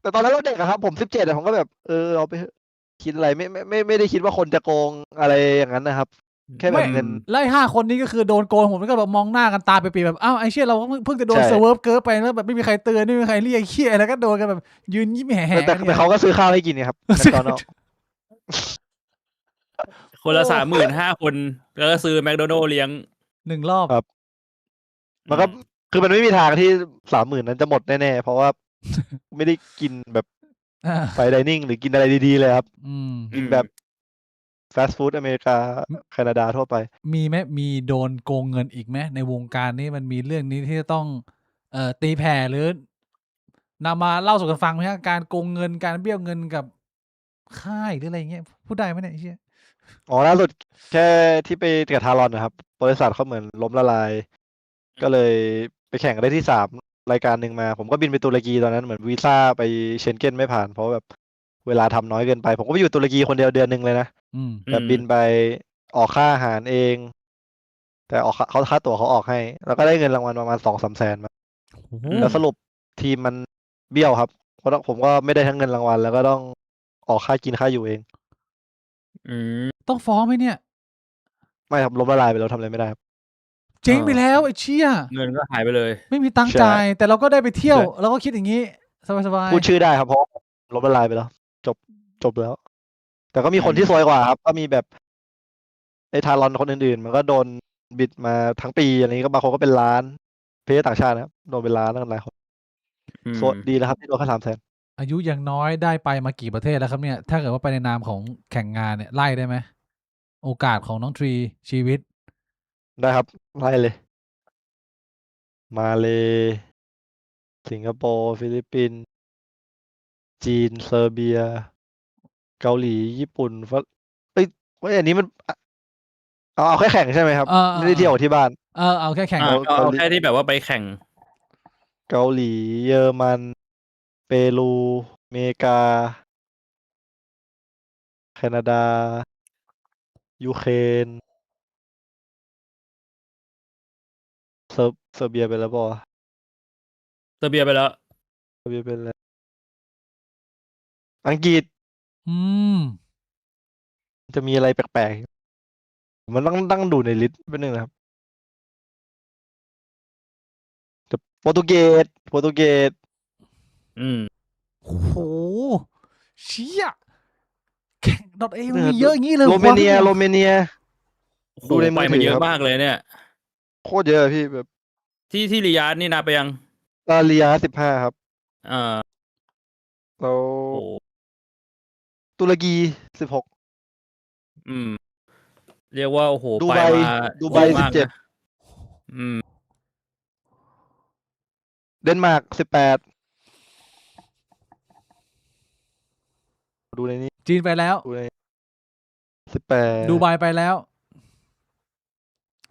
แต่ตอนนั้นเราเด็กอะครับ ผม17อะผมก็แบบเอาไปเถอะคิดอะไรไม่ได้คิดว่าคนจะโกงอะไรอย่างนั้นนะครับ แค่แบบเงิน ไล่5 คนนี้ก็คือโดนโกงผมก็แบบมองหน้ากันตาไปปีแบบอ้าวไอ้เชี่ยเราเพิ่งจะโดน ใช่ เซิร์ฟเกิร์ฟไปแล้วแบบไม่มีใครเตือนไม่มีใครเรียกเชี่ยแล้วก็โดนกันแบบยืนยิ้มแห่ๆ แต่ กันนี่ย เขาก็ซื้อข้าวให้กินไงครับแมคโดนัลด์ คนละ โอ้ 35,000 คน แล้วก็ซื้อแมคโดนัลด์เลี้ยง 1 รอบ ครับ มันก็คือมันไม่มีทางที่30,000นั้นจะหมดแน่ๆเพราะว่า ไม่ได้กินแบบ อ่า ไฟไดนิ่งหรือกินอะไรดีๆเลยครับ อืม กินแบบฟาสต์ฟู้ดอเมริกาแคนาดาทั่วไป มีไหมมีโดนโกงเงินอีกไหมในวงการนี้มันมีเรื่องนี้ที่จะต้องตีแผ่หรือนำมาเล่าสู่กันฟังไหมฮะการโกงเงินการเบี้ยวเงินกับค่ายหรืออะไรเงี้ยพูดได้ไหมเนี่ยไอ้เชี่ย อ๋อล่าสุดแค่ที่ไปกับทารอนนะครับ บริษัทเขาเหมือนล้มละลาย ก็เลยไปแข่งได้ที่3รายการหนึ่งมา ผมก็บินไปตุรกีตอนนั้นเหมือนวีซ่าไปเชงเก้นไม่ผ่าน เพราะแบบเวลาทำน้อยเกินไป ผมก็ไปอยู่ตุรกีคนเดียวเดือนหนึ่งเลยนะ อืม แบบบินไปออกค่าอาหารเอง แต่ออกค่าตั๋วเขาออกให้ แล้วก็ได้เงินรางวัลประมาณ2-3 แสนมา โอ้โห แล้วสรุปทีมมันเบี้ยวครับเพราะผมก็ไม่ได้ทั้งเงินรางวัล แล้วก็ต้องออกค่ากินค่าอยู่เอง อืม ต้องฟ้องไหมเนี่ย ไม่ครับล้มละลายไปแล้วทำอะไรไม่ได้ครับ เจ๊งไปแล้วไอ้เชี่ย เงินก็หายไปเลย ไม่มีตังค์ ใช่ จ่าย แต่เราก็ได้ไปเที่ยว ใช่ เราก็คิดอย่างนี้ สบาย พูดชื่อได้ครับเพราะล้มละลายไปแล้ว จบแล้ว แต่ก็มีคนที่ซวยกว่าครับ ก็มีแบบไอ้ทารอนคนอื่นๆ มันก็โดนบิดมาทั้งปีอะไรนี้ก็บางคนก็เป็นล้านเพศต่างชาตินะครับโดนเป็นล้านแล้วกันหลายคน อืม โซดีแล้วครับที่โดนแค่3 แสน ๆอายุยังน้อยได้ไปมากี่ประเทศแล้วครับเนี่ย ถ้าเกิดว่าไปในนามของแข่งงานเนี่ยไล่ได้ไหมโอกาสของน้องทรีชีวิต ได้ครับไล่เลย มาเลสิงคโปร์ฟิลิปปินส์จีนเซอร์เบีย เกาหลีญี่ปุ่นเอ้ยอันนี้มันเอาแค่แข่งใช่ไหมครับ ไม่ได้เที่ยวที่บ้าน เอาแค่แข่ง เอาแค่ที่แบบว่าไปแข่ง เกาหลีเยอรมันเปรูอเมริกา แคนาดา ยูเครนเซอร์เบียไปแล้วป่ะวะ เซอร์เบียไปแล้ว เซอร์เบียเป็นแล้วอังกฤษ อืม จะมีอะไรแปลกๆ มันต้องดูในลิสต์เป็นหนึ่งนะครับแต่โปรตุเกส อืม โอ้โหเชี่ยแข่ง .a มัน เนี่ย มีเยอะอย่างนี้เลย โรเมเนีย พี่บวง โรเมเนีย โอ้โห ดูใน ไป มือ มา ถือ เยอะ ครับ มากเลยเนี่ย โคตรเยอะพี่แบบ ที่ริยาดนี่นับไปยัง เรีย15 ครับ อ่า แล้ว โอ้ ตุรกี16 อืม เรียกว่าโอ้โห ดู ไป ไบ มา ดู เย ไบ อะมากนะ 17 อืม เดนมาร์ก18 ดูในนี้ จีนไปแล้ว ดูใน18 ดูไบไปแล้ว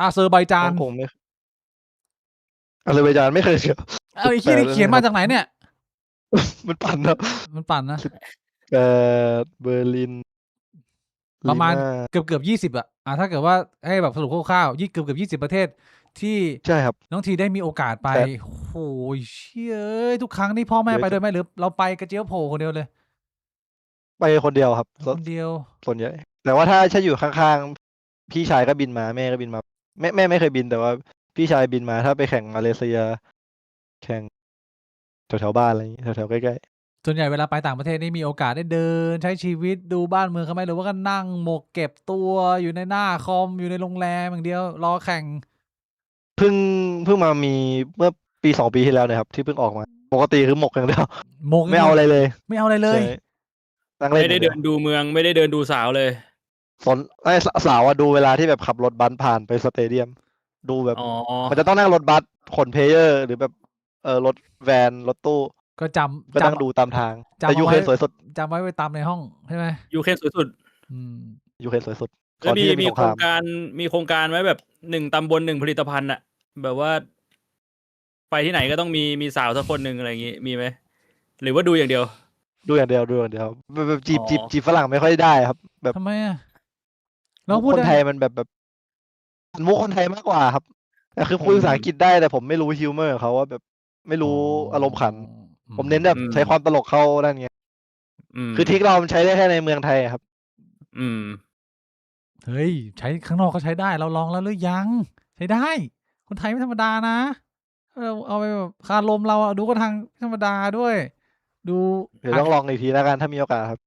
อาเซอร์ไบจา ฮ่ น องกงไม่อาเซอร์ไบจานไม่เคยเชียว เอาไอ้ที่นี่เขียนมาจากไหนเนี่ย มันปั่นครับ มันปั่นนะ 18 เบอร์ลิน ประมาณ ลี เกือบ20อ่ะถ้าเกิดว่าให้แบบสรุปคร่าวๆเกือบ20 ประเทศที่ ใช่ครับ น้องทีได้มีโอกาสไป แต่ โอ้โหเชี่ยเอ้ยทุกครั้งนี่พ่อแม่ เยอะ ไป จัง ด้วยไหมหรือเราไปกระเจี๊ยวโผล่คนเดียวเลย ไปคนเดียวครับ คนเดียว ส่วนใหญ่ แต่ว่าถ้าอยู่ข้างๆ พี่ชายก็บินมาแม่ก็บินมา แม่ไม่เคยบินแต่ว่าพี่ชายบินมาถ้าไปแข่งมาเลเซีย แข่งแถวๆบ้านอะไรอย่างงี้แถวๆใกล้ ส่วนใหญ่เวลาไปต่างประเทศนี่มีโอกาสได้เดินใช้ชีวิตดูบ้านเมืองเขาไหมหรือว่าก็นั่งหมกเก็บตัวอยู่ในหน้าคอมอยู่ในโรงแรมอย่างเดียวรอแข่ง ๆเพิ่งมามีเมื่อปี2 ปีที่แล้วเนะครับ ที่เพิ่งออกมา ปกติคือหมกอย่างเดียว หมก ไม่เอาอะไรเลย ไม่เอาอะไรเลย ใช่นั่งเล่น ไม่ได้ อย่าง เดิ เดีย น ว ดูเมือง ไม่ได้เดินดูสาวเลย สาวอะดูเวลาที่แบบขับรถบัสผ่านไปสเตเดียม ดูแบบ อ๋อ มันจะต้องนั่งรถบัสขนเพลเยอร์ หรือแบบรถแวนรถตู้ ก็จำ ก็นั่งดูตามทาง จำ แต่ เอา ยู ไว้ เครนสวยสุด จำไว้ไปตามในห้องใช่ไหม ยูเครนสวยสุด อืม ยูเครนสวยสุด แล้ว ก่อนที่จะมี มี สง โค ค ร ราง ม การมีโครงการไว้แบบ1 ตำบล 1 ผลิตภัณฑ์อะแบบว่า ไปที่ไหนก็ต้องมีสาวสักคนหนึ่งอะไรอย่างงี้ มีไหม หรือว่าดูอย่างเดียว ดูอย่างเดียวแบบจีบ อ๋อ จีบฝรั่งไม่ค่อยได้ครับ แบบ ทำไมอ่ะ มุ เรา ก พูด คน ได้ ไทยมันแบบมุกคนไทยมากกว่าครับแต่คือคุยภาษาอังกฤษได้แต่ผมไม่รู้ฮิวเมอร์ของเขาว่าแบบไม่รู้อารมณ์ขัน ผมเน้นแบบ อืม ใช้ความตลกเข้าด้านเงี้ย อืม คือทริคเรามันใช้ได้แค่ในเมืองไทยอะครับ อืม เฮ้ยใช้ข้างนอกก็ใช้ได้เราลองแล้วหรือยัง ใช้ได้ คนไทยไม่ธรรมดานะเราเอาไปแบบคารมเราอะดูก็ทางธรรมดาด้วย ดู เดี๋ยวต้องลองอีกทีแล้วกันถ้ามีโอกาสครับ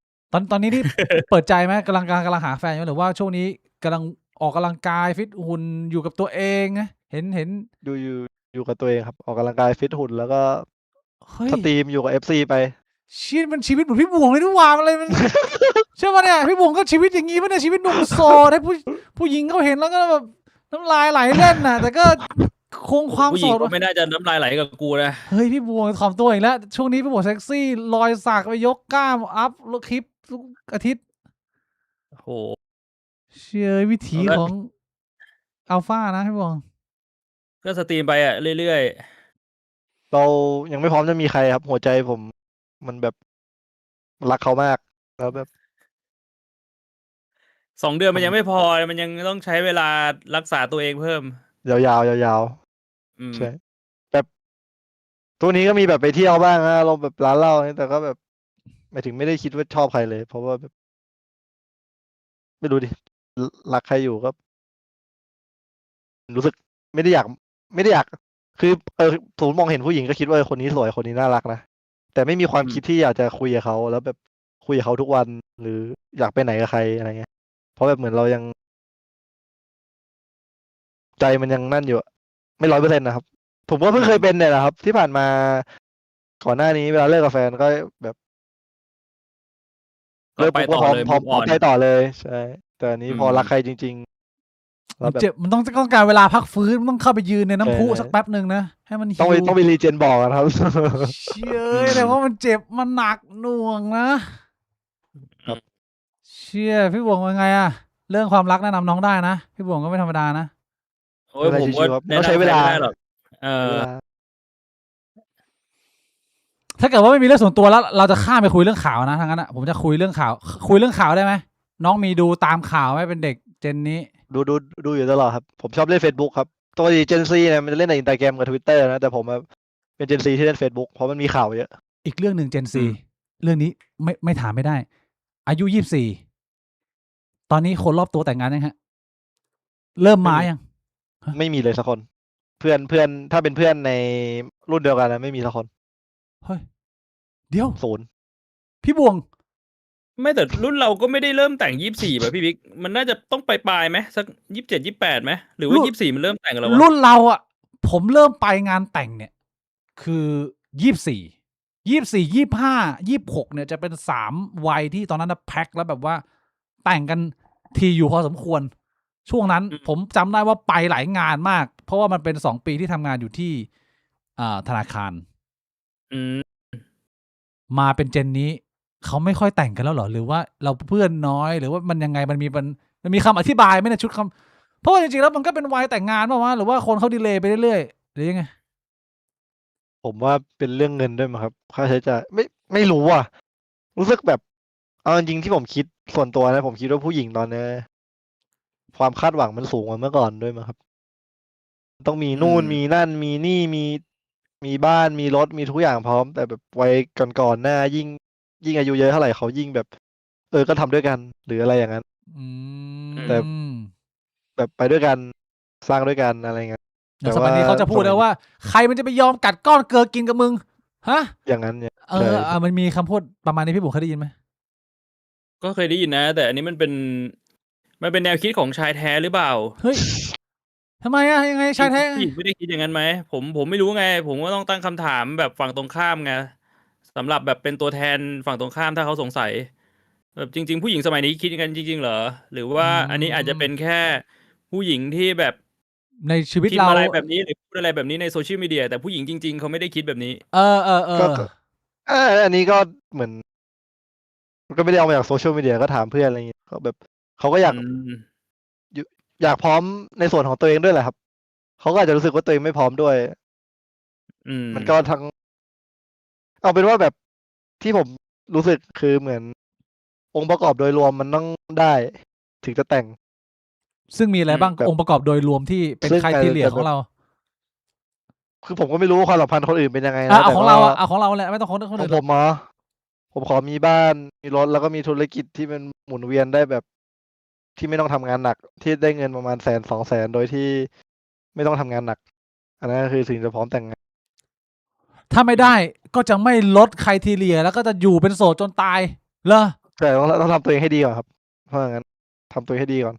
ตอนนี้ที่ เปิดใจไหมกำลังหาแฟนอยู่หรือว่าช่วงนี้กำลังออกกำลังกายฟิตหุ่นอยู่กับตัวเองนะเห็น อยู่กับตัวเองครับ ออกกำลังกายฟิตหุ่นแล้วก็ เฮ้ย สตรีมอยู่กับ FC ไป ชีวิตมันชีวิตเหมือนพี่บวงเลยทุกวันอะไรมัน ใช่ปะเนี่ยพี่บวงก็ชีวิตอย่างงี้ปะเนี่ยชีวิตหนุ่มโสดให้ผู้หญิงเขาเห็นแล้วก็แบบน้ำลายไหลเล่นน่ะ แต่ก็คงความ ผู้ห โส ญิง ด ก็ไม่น่าจะน้ำลายไหลกับกูนะ เฮ้ยพี่บวงถ่อมตัวอีกแล้วช่วงนี้พี่บวงเซ็กซี่รอยสักไปยกกล้ามอัพคลิปทุกอาทิตย์ โอ้โห เชื่อวิถี เอาละ ของอัลฟานะพี่บวง ก็สตรีมไปอะเรื่อย เรายังไม่พร้อมจะมีใครครับ หัวใจผมมันแบบรักเขามาก แล้วแบบ ๆ 2 เดือนมันยังไม่พอ มันยังต้องใช้เวลารักษาตัวเองเพิ่ม ยาวๆ อืม ใช่ แบบตัวนี้ก็มีแบบไปเที่ยวบ้างนะเราแบบร้านเหล้านี่แต่ก็แบบหมายถึงไม่ได้คิดว่าชอบใครเลย เพราะว่าแบบ ไม่รู้ดิรักใครอยู่ก็ รู้สึกไม่ได้อยากคือสมมติมองเห็นผู้หญิงก็คิดว่าคนนี้สวยคนนี้น่ารักนะแต่ไม่มีความ อืม คิดที่อยากจะคุยกับเขาแล้วแบบคุยกับเขาทุกวันหรืออยากไปไหนกับใครอะไรเงี้ยเพราะแบบเหมือนเรายัง ใจมันยังนั่นอยู่อะไม่100%นะครับ ผมก็เพิ่งเคยเป็นเนี่ยแหละครับ ที่ผ่านมาก่อนหน้านี้เวลาเลิกกับแฟนก็แบบ ก็ เลิก ไป ปุ๊บก็ ต่อ พร้อม เลย พร้อม move พร้อม on ไปต่อเลยใช่แต่อันนี้พอ อืม รักใครจริงๆแล้วแบบ เจ็บมันต้องการเวลาพักฟื้นมันต้องเข้าไปยืนในน้ำพุ ใช่ สักแป๊บหนึ่งนะให้มัน ต้อง ฮิ ไป ว ต้องไปรีเจนบอกกันครับ เชื่อแต่ว่ามันเจ็บมันหนักหน่วงนะ ครับ เชื่อพี่บวงเป็นไงอะเรื่องความรักแนะนำน้องได้นะพี่บวงก็ไม่ธรรมดานะ โอ้ย ไม่ ผม เป็นไร ก็ ชิวๆครับ แนะ ต้อง นำ ใช้ ใค เว ร ลา ไม่ได้หรอก เอ ใช้ อ เวลา ถ้าเกิดว่าไม่มีเรื่องส่วนตัวแล้วเราจะข้ามไปคุยเรื่องข่าวนะทั้งนั้นอะผมจะคุยเรื่องข่าว คุยเรื่องข่าวได้ไหมน้องมีดูตามข่าวไหมเป็นเด็กเจนนี้ ดูอยู่ตลอดครับ ผมชอบเล่น Facebook ครับตัวเจนซีเนี่ยมันจะเล่นใน Instagram กับ Twitter นะ แต่ผมอะเป็นเจนซีที่เล่น Facebook เพราะมันมีข่าวเยอะ อีกเรื่องหนึ่งเจนซี อืม เรื่องนี้ไม่ถามไม่ได้ อายุ24ตอนนี้คนรอบตัวแต่งงานยังฮะ เริ่มมายัง ไม่มีเลยสักคน เพื่อนถ้าเป็นเพื่อนในรุ่นเดียวกันนะไม่มีสักคน เฮ้ย เดี๋ยว 0 พี่บวง ไม่แต่รุ่นเราก็ไม่ได้เริ่มแต่ง24ป่ะพี่บิ๊กมันน่าจะต้องปลายไหมสัก27 28ไหมหรือว่า24มันเริ่มแต่งกันแล้ววะ รุ่นเราอ่ะ ผมเริ่มไปงานแต่งเนี่ย คือ24 25 26เนี่ยจะเป็น3 วัยที่ตอนนั้นนะแพ็คแล้วแบบว่าแต่งกันทีอยู่พอสมควร ช่วงนั้นผมจำได้ว่าไปหลายงานมาก เพราะว่ามันเป็น2 ปีที่ทำงานอยู่ที่ธนาคาร อืม มาเป็นเจนนี้เขาไม่ค่อยแต่งกันแล้วเหรอหรือว่าเราเพื่อนน้อยหรือว่ามันยังไงมันมีคำอธิบายไหมในชุดคำเพราะว่าจริงๆแล้วมันก็เป็นวัยแต่งงานป่าววะหรือว่าคนเขาดีเลย์ไปเรื่อยๆหรือยังไง ผมว่าเป็นเรื่องเงินด้วยมั้งครับค่าใช้จ่ายไม่รู้อ่ะรู้สึกแบบเอาจริงๆที่ผมคิดส่วนตัวนะผมคิดว่าผู้หญิงตอนนี้ความคาดหวังมันสูงกว่าเมื่อก่อนด้วยมั้งครับ ต้องมีนู่นมีนั่นมีนี่มีบ้านมีรถมีทุกอย่างพร้อม แต่แบบวัยก่อนๆหน้ายิ่งอายุเยอะเท่าไหร่เขายิ่งแบบ ก็ทำด้วยกันหรืออะไรอย่างนั้น อืม แต่ แบบไปด้วยกันสร้างด้วยกันอะไรเงี้ย แต่สมัยนี้เขาจะพูดแล้วว่า ใครมันจะไปยอมกัดก้อนเกลือกินกับมึงฮะ อย่างนั้นเนี่ย เออมันมีคำพูดประมาณนี้พี่บุ๋มเคยได้ยินไหม ก็เคยได้ยินนะ แต่อันนี้มันเป็นแนวคิดของชายแท้หรือเปล่า เฮ้ยทำไมอะยังไงชายแท้ ผู้หญิงไม่ได้คิดอย่างนั้นไหมผมไม่รู้ไง ผมก็ต้องตั้งคำถามแบบฝั่งตรงข้ามไงสำหรับแบบเป็นตัวแทนฝั่งตรงข้ามถ้าเขาสงสัยแบบจริง ๆ ผู้หญิงสมัยนี้คิดอย่างนั้นจริงๆเหรอหรือว่าอันนี้อาจจะเป็นแค่ผู้หญิงที่แบบ ในชีวิต พิม เรา พ์อะไรแบบนี้หรือพูดอะไรแบบนี้ในโซเชียลมีเดียแต่ผู้หญิงจริงๆเขาไม่ได้คิดแบบนี้ เออ ก็อันนี้ก็เหมือนก็ไม่ได้เอามาจากโซเชียลมีเดียก็ถามเพื่อนอะไรอย่างเงี้ยก็แบบเขาก็อยากพร้อมในส่วนของตัวเองด้วยแหละครับเขาก็อาจจะรู้สึกว่าตัวเองไม่พร้อมด้วย มันก็ทั้งเอาเป็นว่าแบบที่ผมรู้สึกคือเหมือนองค์ประกอบโดยรวมมันต้องได้ถึงจะแต่ง ซึ่งมีอะไรบ้าง แบบ องค์ประกอบโดยรวมที่เป็น ซึ่ง ใครทีเลีย แต่ ของเรา คือผมก็ไม่รู้ว่าความสัมพันธ์คนอื่นเป็นยังไงนะ เอา แต่ ของเรา ก็ อะเอาของเราแหละไม่ต้องคน ของ อื่น ผมผมขอมีบ้านมีรถแล้วก็มีธุรกิจที่มันหมุนเวียนได้แบบ ที่ไม่ต้องทำงานหนักที่ได้เงินประมาณ100,000-200,000โดยที่ไม่ต้องทำงานหนัก อันนั้นคือถึงจะพร้อมแต่งงาน ถ้าไม่ได้ก็จะไม่ลดใครทีเลียแล้วก็จะอยู่เป็นโสดจนตายเหรอ แต่ต้องทำตัวเองให้ดีก่อนครับ เพราะงั้นทำตัวเองให้ดีก่อน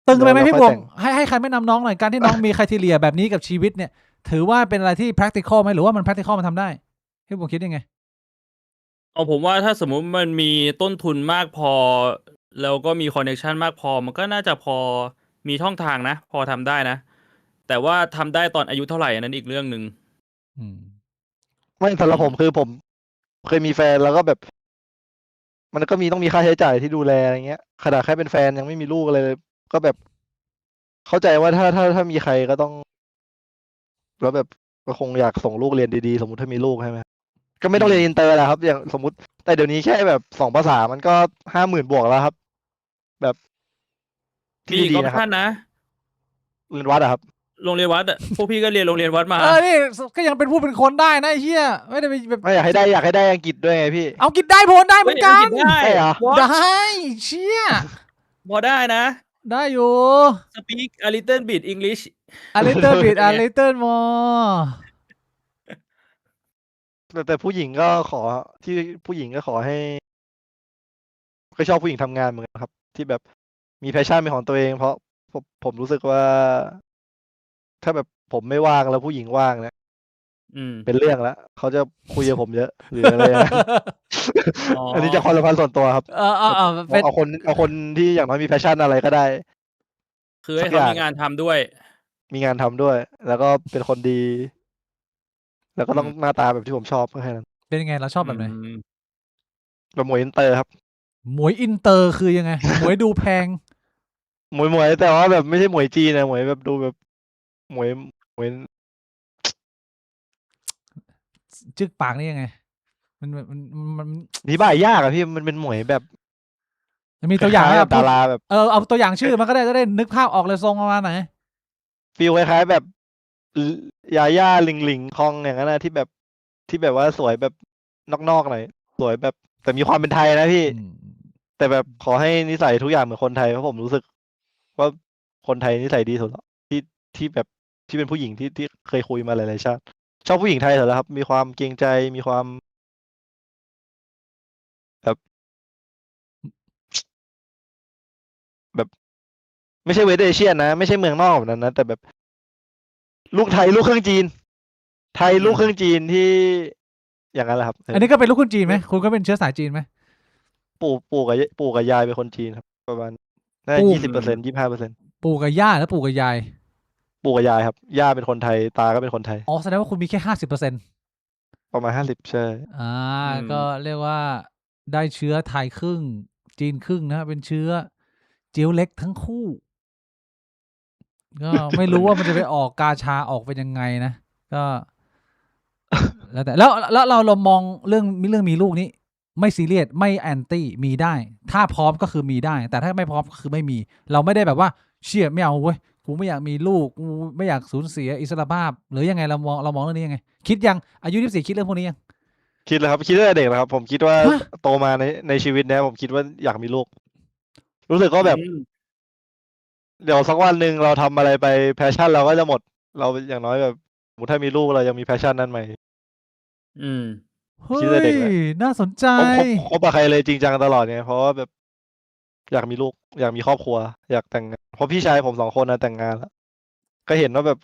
ตึงไปไหม แล้ว พี่ ค่อย บวง แต่ง ให้ใครไม่นำน้องหน่อยการที่น้องมีใครทีเลียแบบนี้กับชีวิตเนี่ย ถือว่าเป็นอะไรที่ practical ไหมหรือว่ามัน practical มันทำได้พี่บวงคิดยังไง เอาผมว่าถ้าสมมุติมันมีต้นทุนมากพอ แล้วก็มีคอนเนคชันมากพอ มันก็น่าจะพอมีช่องทางนะ พอทำได้นะ แต่ว่าทำได้ตอนอายุเท่าไหร่อันนั้นอีกเรื่องหนึ่ง อืม ไม่สำหรับผมคือผมเคยมีแฟนแล้วก็แบบ มันก็ต้องมีค่าใช้จ่ายที่ดูแลอะไรเงี้ยขนาดแค่เป็นแฟนยังไม่มีลูกอะไรเลย ก็แบบ เข้าใจว่าถ้ามีใครก็ต้อง แล้วแบบก็คงอยากส่งลูกเรียนดีๆ สมมติถ้ามีลูกใช่ไหมก็ไม่ต้องเรียนอินเตอร์แหละครับ อย่างสมมติ แต่เดี๋ยวนี้แค่แบบ2 ภาษามันก็50,000บวกแล้วครับ แบบ มี ที่ อีก ดี ออป นะครับ ชั่นนะ เรียนวัดอะครับ โรงเรียนวัดอะพวกพี่ก็เรียนโรงเรียนวัดมา นี่ก็ยังเป็นผู้เป็นคนได้นะไอ้เหี้ยไม่ได้แบบ ไม่อยากให้ได้อังกฤษด้วยไงพี่ เอากินได้โพนได้เหมือนกัน เฮ้ยอังกฤษได้ ใช่เหรอ What? ได้เชี่ย พอได้นะ ได้อยู่ speak a little bit English a little bit a little more แต่ผู้หญิงก็ที่ผู้หญิงก็ขอให้ก็ชอบผู้หญิงทำงานเหมือนกันครับ ที่แบบมีแพชชั่นเป็นของตัวเอง เพราะผมรู้สึกว่า ถ้าแบบผมไม่ว่างแล้วผู้หญิงว่างเนี่ย เป็นเรื่องแล้วเขาจะคุยกับผมเยอะ หรืออะไรอย่างนั้น อ๋อ อันนี้จะความสัมพันธ์ส่วนตัวครับ เป็น เอาคนที่อย่างน้อยมีแพชชั่นอะไรก็ได้ คือให้เขามีงานทำด้วย มีงานทำด้วย แล้วก็เป็นคนดี แล้วก็ต้องหน้าตาแบบที่ผมชอบก็แค่นั้น เป็นยังไงเราชอบแบบไหน แบบหมวยอินเตอร์ครับ หมวยอินเตอร์คือยังไง หมวยดูแพง หมวยแต่ว่าแบบไม่ใช่หมวยจีนนะหมวยแบบดูแบบหมวย จึกปากนี่ยังไง มัน อธิบายยากอะพี่มันเป็นหมวยแบบ มีตัวอย่าง ค ไหม ล้ายๆ ค กั รั บบ ดาราแบบ เอาตัวอย่างชื่อมันก็ได้จะได้นึกภาพออกเลยทรงประมาณไหน ฟีลคล้ายๆแบบยาย่าหลิงคองอย่างนั้นนะที่แบบว่าสวยแบบนอกๆหน่อยสวยแบบ แต่มีความเป็นไทยนะพี่ แต่แบบขอให้นิสัยทุกอย่างเหมือนคนไทยเพราะผมรู้สึกว่าคนไทยนิสัยดีสุดแล้วที่แบบที่เป็นผู้หญิงที่เคยคุยมาหลายๆชาติชอบผู้หญิงไทยสุดแล้วครับ มีความเกรงใจมีความ ไม่ใช่เวสต์เอเชียนะไม่ใช่เมืองนอกแบบนั้นนะแต่แบบลูกไทยลูกครึ่งจีน ไทยลูกครึ่งจีนที่อย่างนั้นแหละครับอันนี้ก็เป็นลูกครึ่งจีนไหมคุณก็เป็นเชื้อสายจีนไหมปู่กับยายเป็นคนจีนครับประมาณน่าปู่ 20%25%ปู่กับย่าแล้วปู่กับยาย ปู่กับยายครับย่าเป็นคนไทยตาก็เป็นคนไทยอ๋อแสดงว่าคุณมีแค่50%ประมาณ50ใช่อ่าอืม ก็เรียกว่าได้เชื้อไทยครึ่ง จีนครึ่งนะเป็นเชื้อเจียวเล็กทั้งคู่ ก็ไม่รู้ว่ามันจะไปออกกาชาออกเป็นยังไงนะ ก็ แล้วแต่แล้วเรามองเรื่องมีลูกนี้ ไม่ซีเรียสไม่แอนตี้มีได้ ถ้าพร้อมก็คือมีได้ แต่ถ้าไม่พร้อมก็คือไม่มี เราไม่ได้แบบว่าเชี่ยไม่เอาเว้ยกูไม่อยากมีลูกกูไม่อยากสูญเสียอิสรภาพ หรือยังไงเรามองเรื่องนี้ยังไง คิดยังอายุ24คิดเรื่องพวกนี้ยัง คิดแล้วครับคิดตั้งแต่เด็กแล้วครับผมคิดว่า ฮะ โตมาในชีวิตเนี้ยผมคิดว่าอยากมีลูก รู้สึกก็แบบ อืม เดี๋ยวสักวันหนึ่งเราทำอะไรไปแพชชั่นเราก็จะหมด เราอย่างน้อยแบบสมมุติถ้ามีลูกเรายังมีแพชชั่นนั้นไหม อืม เฮ้ คิดตั้งแต่เด็ ย กแล้ว น่าสนใจ คบกับใครเลยจริงจังตลอดไงเพราะว่าแบบอยากมีลูก อยากมีครอบครัว อยากแต่งงานเพราะพี่ชายผม2 คนนะแต่งงานแล้วก็เห็นว่าแบบ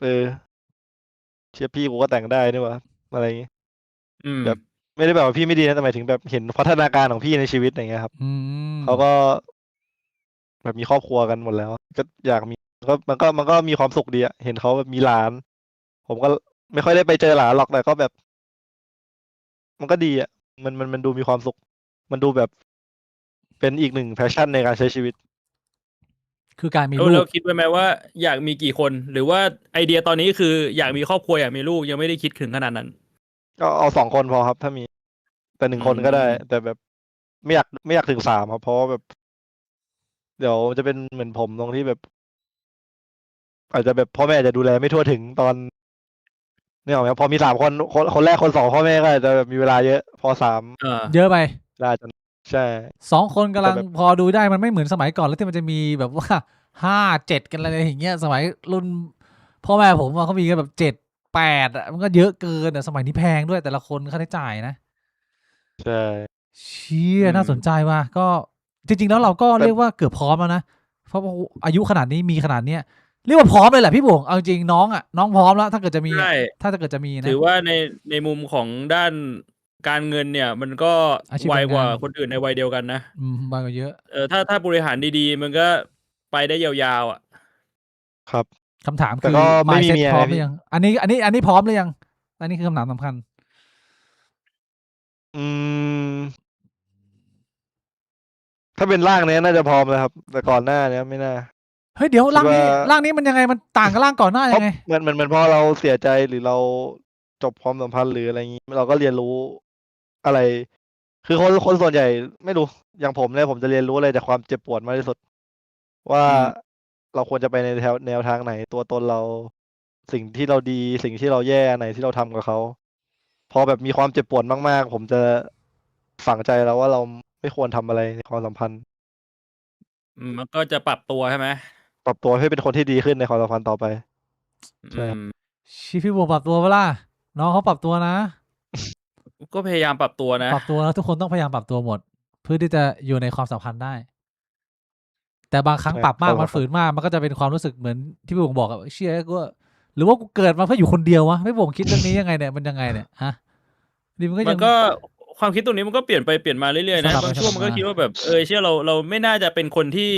เชียพี่กูก็แต่งได้นี่หว่าอะไรอย่างงี้ อืม แบบไม่ได้แบบว่าพี่ไม่ดีนะแต่หมายถึงแบบเห็นพัฒนาการของพี่ในชีวิตอย่างเงี้ยครับ อืม เขาก็แบบมีครอบครัวกันหมดแล้ว ก็อยากมีมันก็มีความสุขดีอะเห็นเขาแบบมีหลาน ผมก็ไม่ค่อยได้ไปเจอหลานหรอกแต่ก็แบบ มันก็ดีอะมันดูมีความสุข มันดูแบบเป็นอีกหนึ่งแพชชั่นในการใช้ชีวิต คือการมี แล้ว ลู เรา ก คิดไว้ไหมว่าอยากมีกี่คน หรือว่าไอเดียตอนนี้คืออยากมีครอบครัวอยากมีลูกยังไม่ได้คิดถึงขนาดนั้น ก็เอา2 คนพอครับ ถ้ามี แต่1 คนก็ได้ อืม แต่แบบไม่อยากถึง3ครับเพราะว่าแบบ เดี๋ยวจะเป็นเหมือนผมตรงที่แบบ อาจจะแบบพ่อแม่อาจจะดูแลไม่ทั่วถึงตอนเนี่ยหรอกไหมพอมี3 คนแรกคน2พ่อแม่ก็อาจจะแบบมีเวลาเยอะ พอ3อ่า เยอะไป เวลาจะใช่ 2 คนกำลัง แต่แบบ พอดูได้มันไม่เหมือนสมัยก่อนแล้วที่มันจะมีแบบว่า5-7กันอะไรอย่างเงี้ยสมัยรุ่นพ่อแม่ผมอะเขามีกันแบบ7-8อะมันก็เยอะเกินอะสมัยนี้แพงด้วยแต่ละคนค่าใช้จ่ายนะ ใช่ เชี่ย อืม น่าสนใจว่ะก็จริงๆแล้วเราก็ แต่ เรียกว่าเกือบพร้อมแล้วนะเพราะว่าอายุขนาดนี้มีขนาดเนี้ยเรียกว่าพร้อมเลยแหละพี่บวงเอาจริงน้องพร้อมแล้ว ถ้าเกิดจะมีอะ ใช่ ถ้าเกิดจะมีนะ ถือว่าในมุมของด้านการเงินเนี่ย มันก็ อาชีพ ไว การ กว่า งาน คนอื่นในวัยเดียวกันนะ มากกว่าเยอะ ถ้าบริหารดีๆ มันก็ไปได้ยาวๆอ่ะ ครับ คำถาม แต่ คือ ก็ไม่มี mindset เมีย พร้อม ไง หรื พี่ อยังอันนี้พร้อมหรือยังอันนี้คือคำถามสำคัญ อืม ถ้าเป็นร่างเนี้ยน่าจะพร้อมแล้วครับ แต่ก่อนหน้าเนี้ยไม่น่า เฮ้ยเดี๋ยว คิด ร่างนี้ ว่า ร่างนี้มันยังไงมันต่างกับร่างก่อนหน้า เพ ยั ราะ งไง เหมือนพอเราเสียใจหรือเราจบความสัมพันธ์หรืออะไรงี้ เราก็เรียนรู้อะไร คือคนส่วนใหญ่ไม่รู้อย่างผมเนี่ยผมจะเรียนรู้อะไรจากความเจ็บปวดมากที่สุด ว่า อืม เราควรจะไปในแนวทางไหน ตัวตนเรา สิ่งที่เราดี สิ่งที่เราแย่อันไหนที่เราทำกับเขา พอแบบมีความเจ็บปวดมากๆ ผมจะฝังใจแล้วว่าเราไม่ควรทำอะไรในความสัมพันธ์ มันก็จะปรับตัวใช่ไหม ปรับตัวให้เป็นคนที่ดีขึ้นในความสัมพันธ์ต่อไป ใช่ครับ อืม ชิพี่บวงปรับตัวเปะล่าน้องเขาปรับตัวนะ ก็พยายามปรับตัวนะ ปรับตัวแล้วทุกคนต้องพยายามปรับตัวหมด เพื่อที่จะอยู่ในความสัมพันธ์ได้ แต่บางครั้ง ใช่ ปรับมาก ความ มัน สัมพันธ์ ฝืนมากมันก็จะเป็นความรู้สึกเหมือนที่พี่บวงบอกอะเชี่ยกูว่าหรือว่ากูเกิดมาเพื่ออยู่คนเดียววะพี่บวงคิดเรื่องนี้ยังไงเนี่ยมันยังไงเนี่ยฮะนี่มันก็ มั ยั น ง ก็ความคิดตรงนี้มันก็เปลี่ยนไปเปลี่ยนมาเรื่อยๆนะ สลับไป บางช่วงมันก็ สลับมา คิดว่าแบบเชื่อเราไม่น่าจะเป็นคนที่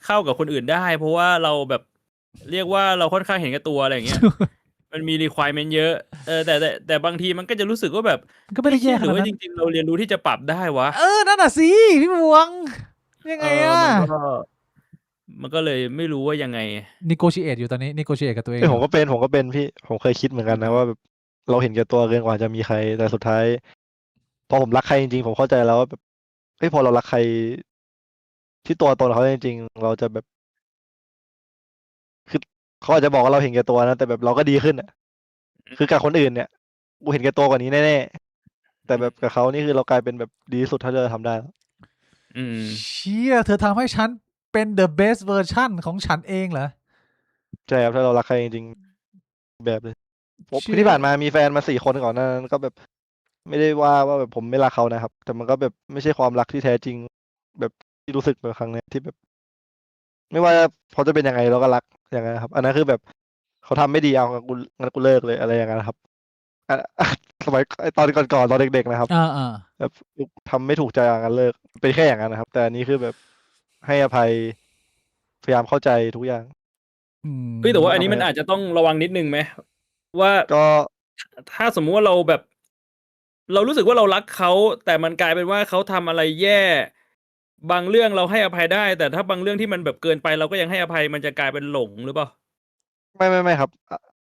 เข้ากับคนอื่นได้ เพราะว่าเราแบบเรียกว่าเราค่อนข้างเห็นแก่ตัวอะไรอย่างเงี้ย มันมี requirement เยอะแต่บางทีมันก็จะรู้สึกว่าแบบ มันก็ไม่ได้แย่ ห ข รือ นาด ว่า นั้ จ น ริงๆเราเรียนรู้ที่จะปรับได้วะ นั่นน่ะสิพี่บวงยังไงอะ มันก็เลยไม่รู้ว่ายังไง negotiate อยู่ตอนนี้ negotiate กับตัวเอง เอ้ย อ ผม ยู่ ก็เป็นพี่ ผมเคยคิดเหมือนกันนะว่าแบบเราเห็นแก่ตัวเกินกว่าจะมีใคร แต่สุดท้าย พอผมรักใครจริงๆ ผมเข้าใจแล้วว่าแบบเฮ้ยพอเรารักใคร ที่ตัวตนเขาจริงๆ เราจะแบบ คือเขาอาจจะบอกว่าเราเห็นแก่ตัวนะ แต่แบบเราก็ดีขึ้นอะคือกับคนอื่นเนี่ยกูเห็นแก่ตัวกว่านี้แน่ๆ แต่แบบกับเขานี่คือเรากลายเป็นแบบดีที่สุดเท่าที่เราทำได้แล้ว อืม เชี่ยเธอทำให้ฉันเป็น the best version ของฉันเองเหรอ ใช่ครับถ้าเรารักใครจริงๆแบบเลยผม เชี่ย ที่ผ่านมามีแฟนมา4 คนก่อนหน้านั้นก็แบบ ไม่ได้ว่าแบบผมไม่รักเขานะครับ แต่มันก็แบบไม่ใช่ความรักที่แท้จริง แบบที่รู้สึกแบบครั้งเนี้ยที่แบบ ไม่ว่าเขาจะเป็นยังไงเราก็รักอย่างนั้นครับ อันนั้นคือแบบเขาทำไม่ดีเอางั้นกูเลิกเลยอะไรอย่างนั้นครับอ่ะสมัยตอนก่อนๆตอนเด็กๆนะครับ อ่า แบบทำไม่ถูกใจอย่างนั้นเลิกเป็นแค่อย่างนั้นนะครับ แต่อันนี้คือแบบให้อภัยพยายามเข้าใจทุกอย่าง อืม เฮ้ยแต่ว่าอันนี้มันอาจจะต้องระวังนิดนึงไหมว่า ก็ ถ้าสมมุติว่าเราแบบ เรารู้สึกว่าเรารักเขาแต่มันกลายเป็นว่าเขาทำอะไรแย่ บางเรื่องเราให้อภัยได้ แต่ถ้าบางเรื่องที่มันแบบเกินไปเราก็ยังให้อภัยมันจะกลายเป็นหลงหรือเปล่า ไม่ครับ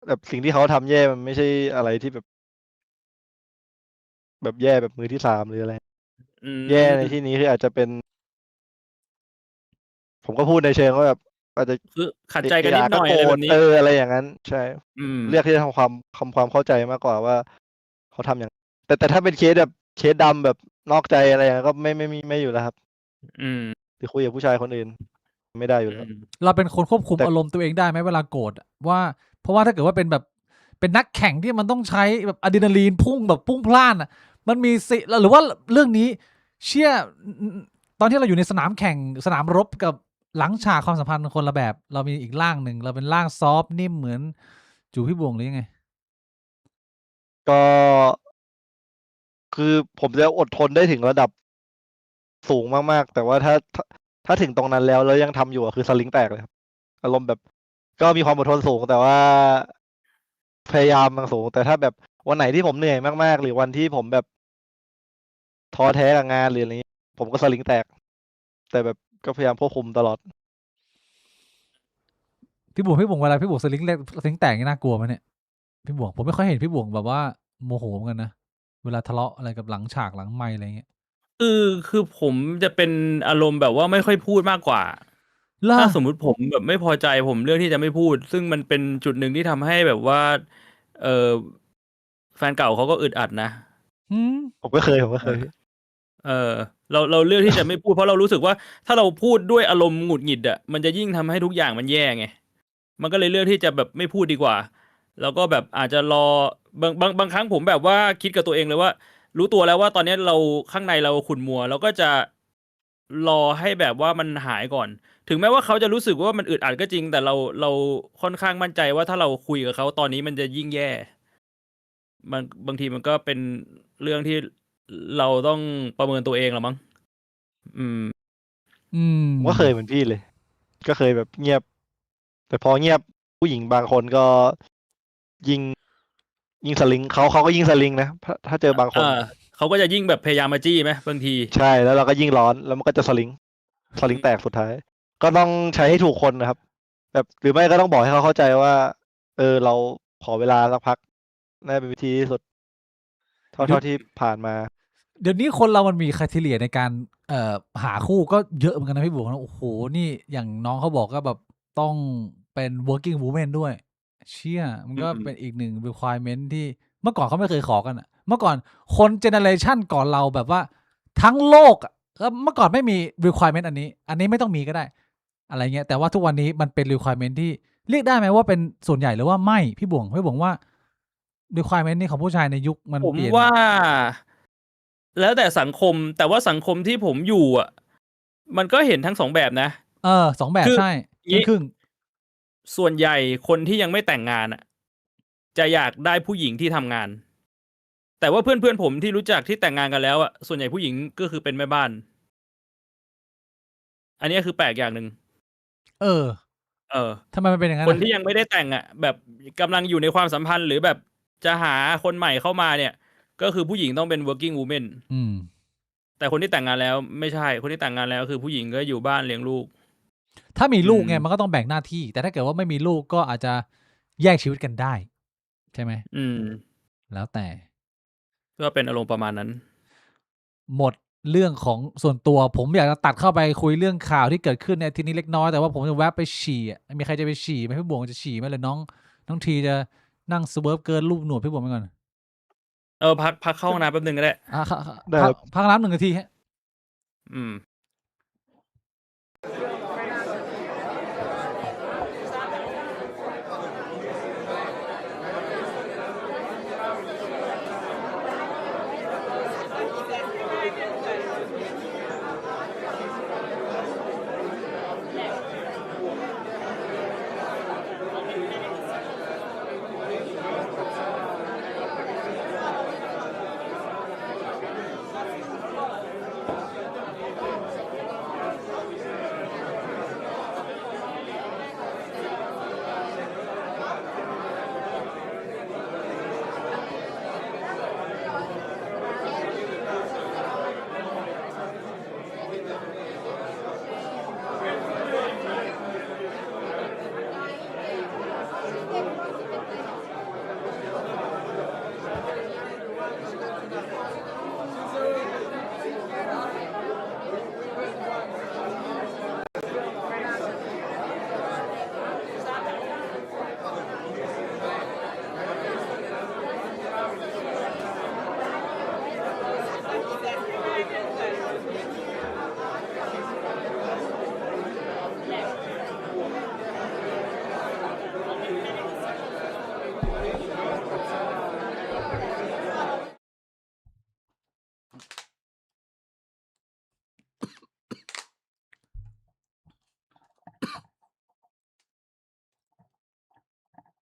แบบสิ่งที่เขาทำแย่มันไม่ใช่อะไรที่แบบแย่แบบมือที่สามหรืออะไร อืม แย่ในที่นี้คืออาจจะเป็น ผมก็พูดในเชิงว่าแบบอาจจะ คือขัดใจกันนิดหน่อย ก็ อะไร โกร แบ ธ บนี้ อะไรอย่างนั้น ใช่ อืม เลือกที่จะทำความเข้าใจมากกว่าว่าเขาทำอย่างแต่ถ้าเป็นเคสแบบเคสดำแบบนอกใจอะไรอย่างนั้นก็ไม่อยู่แล้วครับ อืม หรือคุยกับผู้ชายคนอื่น ไม่ได้อยู่แล้ว เราเป็นคนควบคุม แต่ อารมณ์ตัวเองได้ไหมเวลาโกรธอะว่า เพราะว่าถ้าเกิดว่าเป็นแบบเป็นนักแข่งที่มันต้องใช้แบบอะดรีนาลีนพุ่งแบบพุ่งพล่านอ่ะ มันมีสิหรือว่าเรื่องนี้ เชื่อตอนที่เราอยู่ในสนามแข่งสนามรบกับหลังฉากความสัมพันธ์คนละแบบ เรามีอีกร่างหนึ่งเราเป็นร่างซอฟต์นิ่มเหมือนจูพี่บวงหรือยังไง ก็คือผมจะอดทนได้ถึงระดับสูงมากๆ แต่ว่าถ้าถึงตรงนั้นแล้วยังทำอยู่อะคือสลิงแตกเลยครับ อารมณ์แบบ ก็มีความอดทนสูง แต่ว่าพยายามมันสูง แต่ถ้าแบบวันไหนที่ผมเหนื่อยมากๆ หรือวันที่ผมแบบท้อแท้กับงานหรืออะไรนี้ ผมก็สลิงแตก แต่แบบก็พยายามควบคุมตลอด พี่บวงเวลาพี่บวงสลิงแตกนี่น่ากลัวไหมเนี่ยพี่บวงผมไม่ค่อยเห็นพี่บวงแบบว่าโมโหเหมือนกันนะเวลาทะเลาะอะไรกับหลังฉากหลังไมค์อะไรเงี้ย คือผมจะเป็นอารมณ์แบบว่าไม่ค่อยพูดมากกว่า ล่ะ ถ้าสมมุติผมแบบไม่พอใจผมเลือกที่จะไม่พูด ซึ่งมันเป็นจุดหนึ่งที่ทำให้แบบว่า เออแฟนเก่าเขาก็อึดอัดนะ หืม ผมก็เคย เราเลือกที่จะไม่พูดเพราะเรารู้สึกว่าถ้าเราพูดด้วยอารมณ์หงุดหงิดอ่ะมันจะยิ่งทำให้ทุกอย่างมันแย่ไงมันก็เลยเลือกที่จะแบบไม่พูดดีกว่า แล้วก็แบบอาจจะรอบางครั้งผมแบบว่าคิดกับตัวเองเลยว่า รู้ตัวแล้วว่าตอนนี้เราข้างในเราขุ่นมัวเราก็จะรอให้แบบว่ามันหายก่อน ถึงแม้ว่าเขาจะรู้สึกว่ามันอึดอัดก็จริง แต่เราค่อนข้างมั่นใจว่าถ้าเราคุยกับเขาตอนนี้มันจะยิ่งแย่บางทีมันก็เป็นเรื่องที่เราต้องประเมินตัวเองละมั้ง อืม ผมก็เคยเหมือนพี่เลย ก็เคยแบบเงียบ แต่พอเงียบผู้หญิงบางคนก็ยิงสลิงเขาก็ยิงสลิงนะถ้าเจอบางคน เขาก็จะยิ่งแบบพยายามมาจี้ไหมบางที ใช่แล้วเราก็ยิ่งร้อนแล้วมันก็จะสลิงแตกสุดท้าย ก็ต้องใช้ให้ถูกคนนะครับ แบบหรือไม่ก็ต้องบอกให้เขาเข้าใจว่า เราขอเวลาสักพักน่าเป็นวิธีที่สุดเท่าที่ผ่านมา เดี๋ยวนี้คนเรามันมีค r i ทีเรียในการหาคู่ก็เยอะเหมือนกันนะพี่บวกนะโอ้โหนี่อย่างน้องเขาบอกก็แบบต้องเป็น working woman ด้วย เชี่ยมันก็เป็นอีกหนึ่ง requirement ที่เมื่อก่อนเขาไม่เคยขอกันอะเมื่อก่อนคนเจเนเรชันก่อนเราแบบว่าทั้งโลกอะเมื่อก่อนไม่มี requirement อันนี้ไม่ต้องมีก็ได้ อะไรเงี้ยแต่ว่าทุกวันนี้มันเป็น requirement ที่เรียกได้ไหมว่าเป็นส่วนใหญ่หรือว่าไม่พี่บวงว่า requirement นี่ของผู้ชายในยุคมัน ผม เปลี่ยน ว่า แล้วแต่สังคม แต่ว่าสังคมที่ผมอยู่อ่ะ มันก็เห็นทั้งสองแบบนะ สองแบบ คือ ใช่ งี้ ครึ่ง ส่วนใหญ่คนที่ยังไม่แต่งงานอ่ะ จะอยากได้ผู้หญิงที่ทำงาน แต่ว่าเพื่อนผมที่รู้จักที่แต่งงานกันแล้วอ่ะส่วนใหญ่ผู้หญิงก็คือเป็นแม่บ้าน อันนี้คือแปลกอย่างหนึ่ง เออทำไมมันเป็นอย่างนั้น คนที่ยังไม่ได้แต่งอ่ะ แบบกำลังอยู่ในความสัมพันธ์หรือแบบจะหาคนใหม่เข้ามาเนี่ย ก็คือผู้หญิงต้องเป็น working woman แต่คนที่แต่งงานแล้วไม่ใช่ คนที่แต่งงานแล้วคือผู้หญิงก็อยู่บ้านเลี้ยงลูก ถ้ามีลูกไงมันก็ต้องแบ่งหน้าที่ แต่ถ้าเกิดว่าไม่มีลูกก็อาจจะแยกชีวิตกันได้ ใช่ไหม แล้วแต่ ก็เป็นอารมณ์ประมาณนั้น หมดเรื่องของส่วนตัวผมอยากจะตัดเข้าไปคุยเรื่องข่าวที่เกิดขึ้นในทีนี้เล็กน้อยแต่ว่าผมจะแวะไปฉี่มีใครจะไปฉี่ไหมพี่บวงจะฉี่ไหมหรือน้องทีจะนั่งสเวิร์ฟเกินรูปหนวดพี่บวงไปก่อน พักเข้าห้องน้ำแป๊บนึงก็ได้ ได้ครับ พักน้ำ1 นาทีฮะ อืม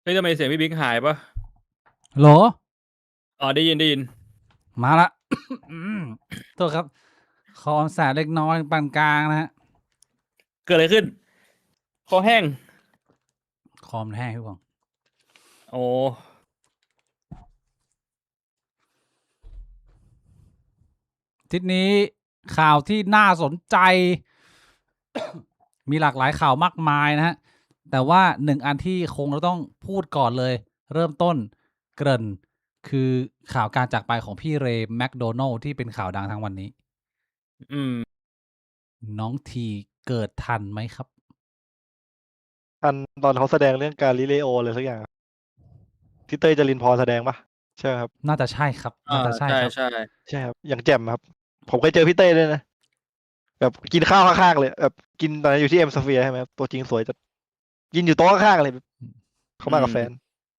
เฮ้ยทำไมเสียงพี่บิ๊กหายปะ โหล อ๋อได้ยิน มาละ โทษครับ คอมแสบเล็กน้อยปานกลางนะฮะ เกิดอะไรขึ้น คอแห้ง คอมแห้งพี่บวง โอ้ ทิศนี้ข่าวที่น่าสนใจ มีหลากหลายข่าวมากมายนะฮะ แต่ว่าหนึ่งอันที่คงเราต้องพูดก่อนเลย เริ่มต้นเกริ่นคือข่าวการจากไปของพี่เรย์แมคโดนัลด์ที่เป็นข่าวดังทั้งวันนี้ อืม น้องทีเกิดทันไหมครับ อันตอนเขาแสดงเรื่องการลิเลโอเลยสักอย่างครับที่เต้ยจรินพรแสดงปะใช่ไหมครับ น่าจะใช่ครับ น่าจะใช่ ใช่ ครับ ใช่ ใช่ครับอย่างแจ่มครับ ผมเคยเจอพี่เต้ยด้วยนะ แบบกินข้าวข้างๆเลยแบบกินตอนนั้นอยู่ที่เอ็มสเฟียร์ใช่ไหมครับตัวจริงสวยจะกินอยู่โต๊ะข้างๆเลยแบบเขามากับแฟน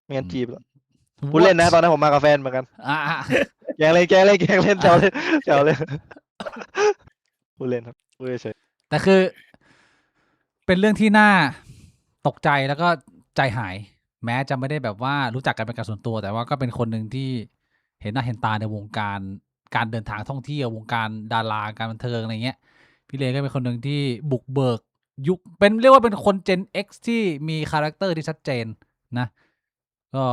ไม่งั้นจีบแล้วพูดเล่นนะตอนนั้นผมมากับแฟนเหมือนกัน อ่า แกล้งเล่นแซวเล่นแซวเล่นพูดเล่นครับพูดเฉย แต่คือ เป็นเรื่องที่น่าตกใจแล้วก็ใจหาย แม้จะไม่ได้แบบว่ารู้จักกันเป็นการส่วนตัว แต่ว่าก็เป็นคนหนึ่งที่เห็นหน้าเห็นตาในวงการการเดินทางท่องเที่ยววงการดาราการบันเทิงอะไรเงี้ย พี่เลก็เป็นคนหนึ่งที่บุกเบิกยุคเป็นเรียกว่าเป็นคน Gen X ที่มีคาแรคเตอร์ที่ชัดเจนนะ ก็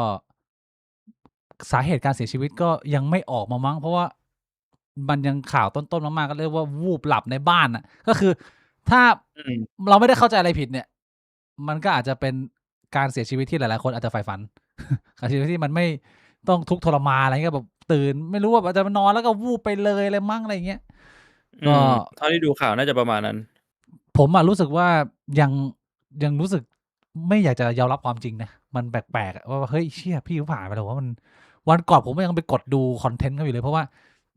สาเหตุการเสียชีวิตก็ยังไม่ออกมามั้งเพราะว่ามันยังข่าวต้นๆมากๆก็เรียกว่าวูบหลับในบ้านน่ะ ก็คือถ้า อืม เราไม่ได้เข้าใจอะไรผิดเนี่ย มันก็อาจจะเป็นการเสียชีวิตที่หลายๆคนอาจจะใฝ่ฝัน การเสียชีวิตที่มันไม่ต้องทุกข์ทรมานอะไรเงี้ยแบบตื่น ไม่รู้ว่าอาจจะนอนแล้วก็วูบไปเลยอะไรมั่งอะไรเงี้ย อื ก็ มเท่าที่ดูข่าวน่าจะประมาณนั้น ผมอะรู้สึกว่ายังรู้สึกไม่อยากจะยอมรับความจริงนะ มันแปลกๆอะว่าเฮ้ยเชี่ยพี่ผ่านไปแล้วว่ามันวันก่อนผมยังไปกดดูคอนเทนต์เขาอยู่เลยเพราะว่า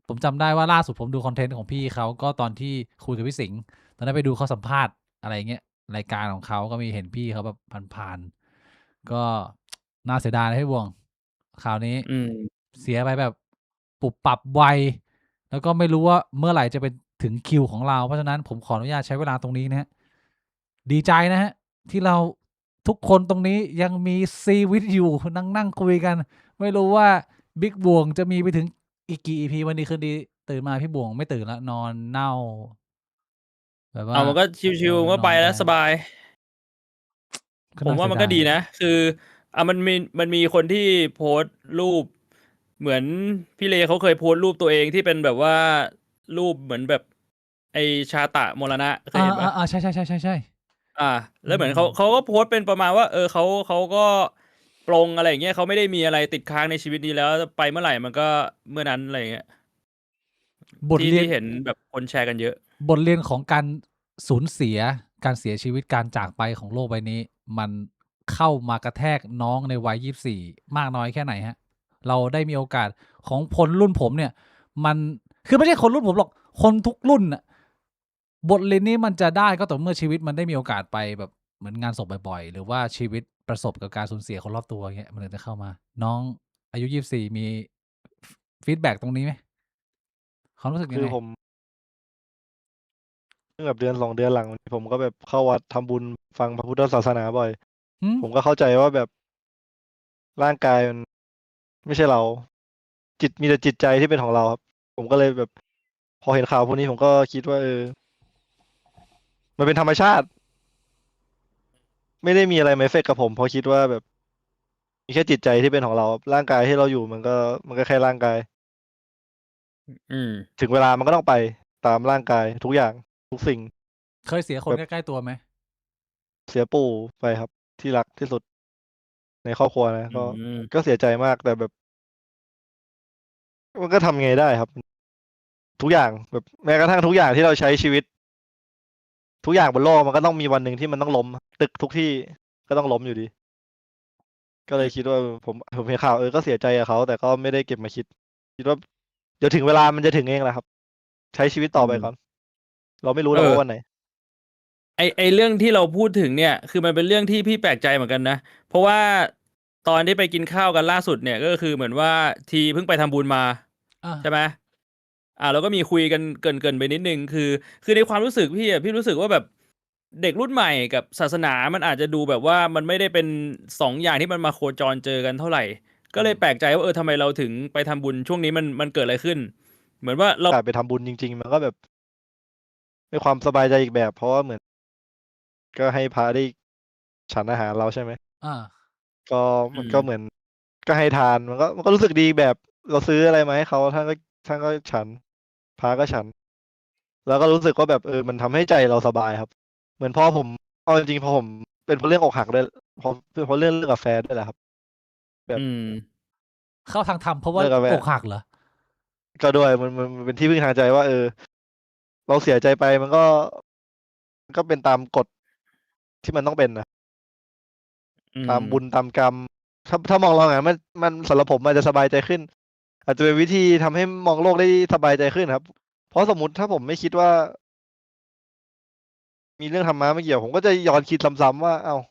ผมจำได้ว่าล่าสุดผมดูคอนเทนต์ของพี่เขาก็ตอนที่คุยกับพี่สิงห์ตอนนั้นไปดูเขาสัมภาษณ์อะไรเงี้ยรายการของเขาก็มีเห็นพี่เขาแบบผ่านๆก็น่าเสียดายนะพี่บวงข่าวนี้ อืม เสียไปแบบปุบปับไว แล้วก็ไม่รู้ว่าเมื่อไหร่จะเป็นถึงคิวของเรา เพราะฉะนั้นผมขออนุญาตใช้เวลาตรงนี้นะฮะ ดีใจนะฮะ ที่เราทุกคนตรงนี้ยังมีซีวิตอยู่นั่งคุยกัน ไม่รู้ว่าบิ๊กบวงจะมีไปถึงอีกกี่ EP วันนี้คืนดีตื่นมาพี่บวงไม่ตื่นแล้วนอนเน่า แบบว่า เอามันก็ชิวๆก็ไปแล้วสบาย ก็ ผม น่ ว่ามัน เสี ก็ ยดย ดีนะ คือมันมีคนที่โพสต์รูป เหมือนพี่เลเขาเคยโพสต์รูปตัวเองที่เป็นแบบว่ารูปเหมือนแบบไอชาตะมรณะเคยเห็นปะ ใช่ใช่ใช่ใช่ใช่ แล้วเหมือนเขาก็โพสต์เป็นประมาณว่า เขาก็ปลงอะไรอย่างเงี้ยเขาไม่ได้มีอะไรติดค้างในชีวิตนี้แล้วไปเมื่อไหร่มันก็เมื่อนั้นอะไรอย่างเงี้ย บทเรียน ที่เห็นแบบคนแชร์กันเยอะ บทเรียนของการสูญเสียการเสียชีวิตการจากไปของโลกใบนี้ มันเข้ามากระแทกน้องในวัย24มากน้อยแค่ไหนฮะ เราได้มีโอกาสของคนรุ่นผมเนี่ย มันคือไม่ใช่คนรุ่นผมหรอกคนทุกรุ่นน่ะบทเรียนนี้มันจะได้ก็ต่อเมื่อชีวิตมันได้มีโอกาสไปแบบเหมือนงานศพบ่อยๆ หรือว่าชีวิตประสบกับการสูญเสียคนรอบตัวอย่างเงี้ยมันถึงจะเข้ามา น้องอายุ24มีฟีดแบ็กตรงนี้ไหมความรู้สึก ๆ ยั คื ง อ ไง ผมเพิ่งแบบเดือน2 เดือนหลังผมก็แบบเข้าวัดทำบุญฟังพระพุทธศาสนาบ่อย หืม ผมก็เข้าใจว่าแบบร่างกายมันไม่ใช่เรา มีแต่จิตใจที่เป็นของเราครับ ผมก็เลยแบบ พอเห็นข่าวพวกนี้ผมก็คิดว่ามันเป็นธรรมชาติ ไม่ได้มีอะไรมาเอฟเฟกต์กับผมเพราะคิดว่าแบบ มีแค่จิตใจที่เป็นของเราครับร่างกายที่เราอยู่มันก็แค่ร่างกาย อืม ถึงเวลามันก็ต้องไปตามร่างกายทุกอย่างทุกสิ่ง เคยเสียคน แบบ ใกล้ๆตัวไหม เสียปู่ไปครับ ที่รักที่สุดในครอบครัวนะ อืม ก็เสียใจมากแต่แบบ มันก็ทำไงได้ครับ ทุกอย่างแบบแม้กระทั่งทุกอย่างที่เราใช้ชีวิต ทุกอย่างบนโลกมันก็ต้องมีวันหนึ่งที่มันต้องล้ม ตึกทุกที่ก็ต้องล้มอยู่ดี ก็เลยคิดว่าผมเห็นข่าวก็เสียใจกับเขาแต่ก็ไม่ได้เก็บมาคิด คิดว่าเดี๋ยวถึงเวลามันจะถึงเองแหละครับ ใช้ชีวิตต่อไปก่อน เราไม่รู้หรอกว่าวันไหน ไอเรื่องที่เราพูดถึงเนี่ย คือมันเป็นเรื่องที่พี่แปลกใจเหมือนกันนะ เพราะว่าตอนที่ไปกินข้าวกันล่าสุดเนี่ยก็คือเหมือนว่าทีเพิ่งไปทำบุญมา อ่า ใช่ไหมแล้วก็มีคุยกันเกินไปนิดนึงคือในความรู้สึกพี่รู้สึกว่าแบบ เด็กรุ่นใหม่กับศาสนามันอาจจะดูแบบว่ามันไม่ได้เป็นสองอย่างที่มันมาโคจรเจอกันเท่าไหร่ ก็เลยแปลกใจว่าทำไมเราถึงไปทำบุญช่วงนี้มันเกิดอะไรขึ้น เหมือนว่าเรา การไปทำบุญจริง ๆ มันก็แบบมีความสบายใจอีกแบบ เพราะว่าเหมือน ก็ให้พระได้ฉันอาหารเราใช่ไหม อ่า ก็มันก็เหมือน ก็ให้ทานมันก็รู้สึกดีแบบเราซื้ออะไรมาให้เขาท่านก็ฉันพระก็ฉัน แล้วก็รู้สึกว่าแบบมันทำให้ใจเราสบายครับ เหมือนพอผมเอาจริงๆพอผมเป็นเพราะเรื่องอกหักด้วยเพราะเรื่องเลิกกับแฟนด้วยแหละครับ แบบ เข้าทางธรรมเพราะว่า เลิกกับแฟน อกหักเหรอ ก็ด้วยมันเป็นที่พึ่งทางใจว่า เราเสียใจไปมันก็เป็นตามกฎที่มันต้องเป็นนะ ตามบุญตามกรรม ถ้ามองเราอย่างนั้นมันสำหรับผมมันจะสบายใจขึ้น อาจจะเป็นวิธีทำให้มองโลกได้สบายใจขึ้นครับ เพราะสมมุติถ้าผมไม่คิดว่า มีเรื่องธรรมะมาเกี่ยว ผมก็จะย้อนคิดซ้ำๆว่า อ้าว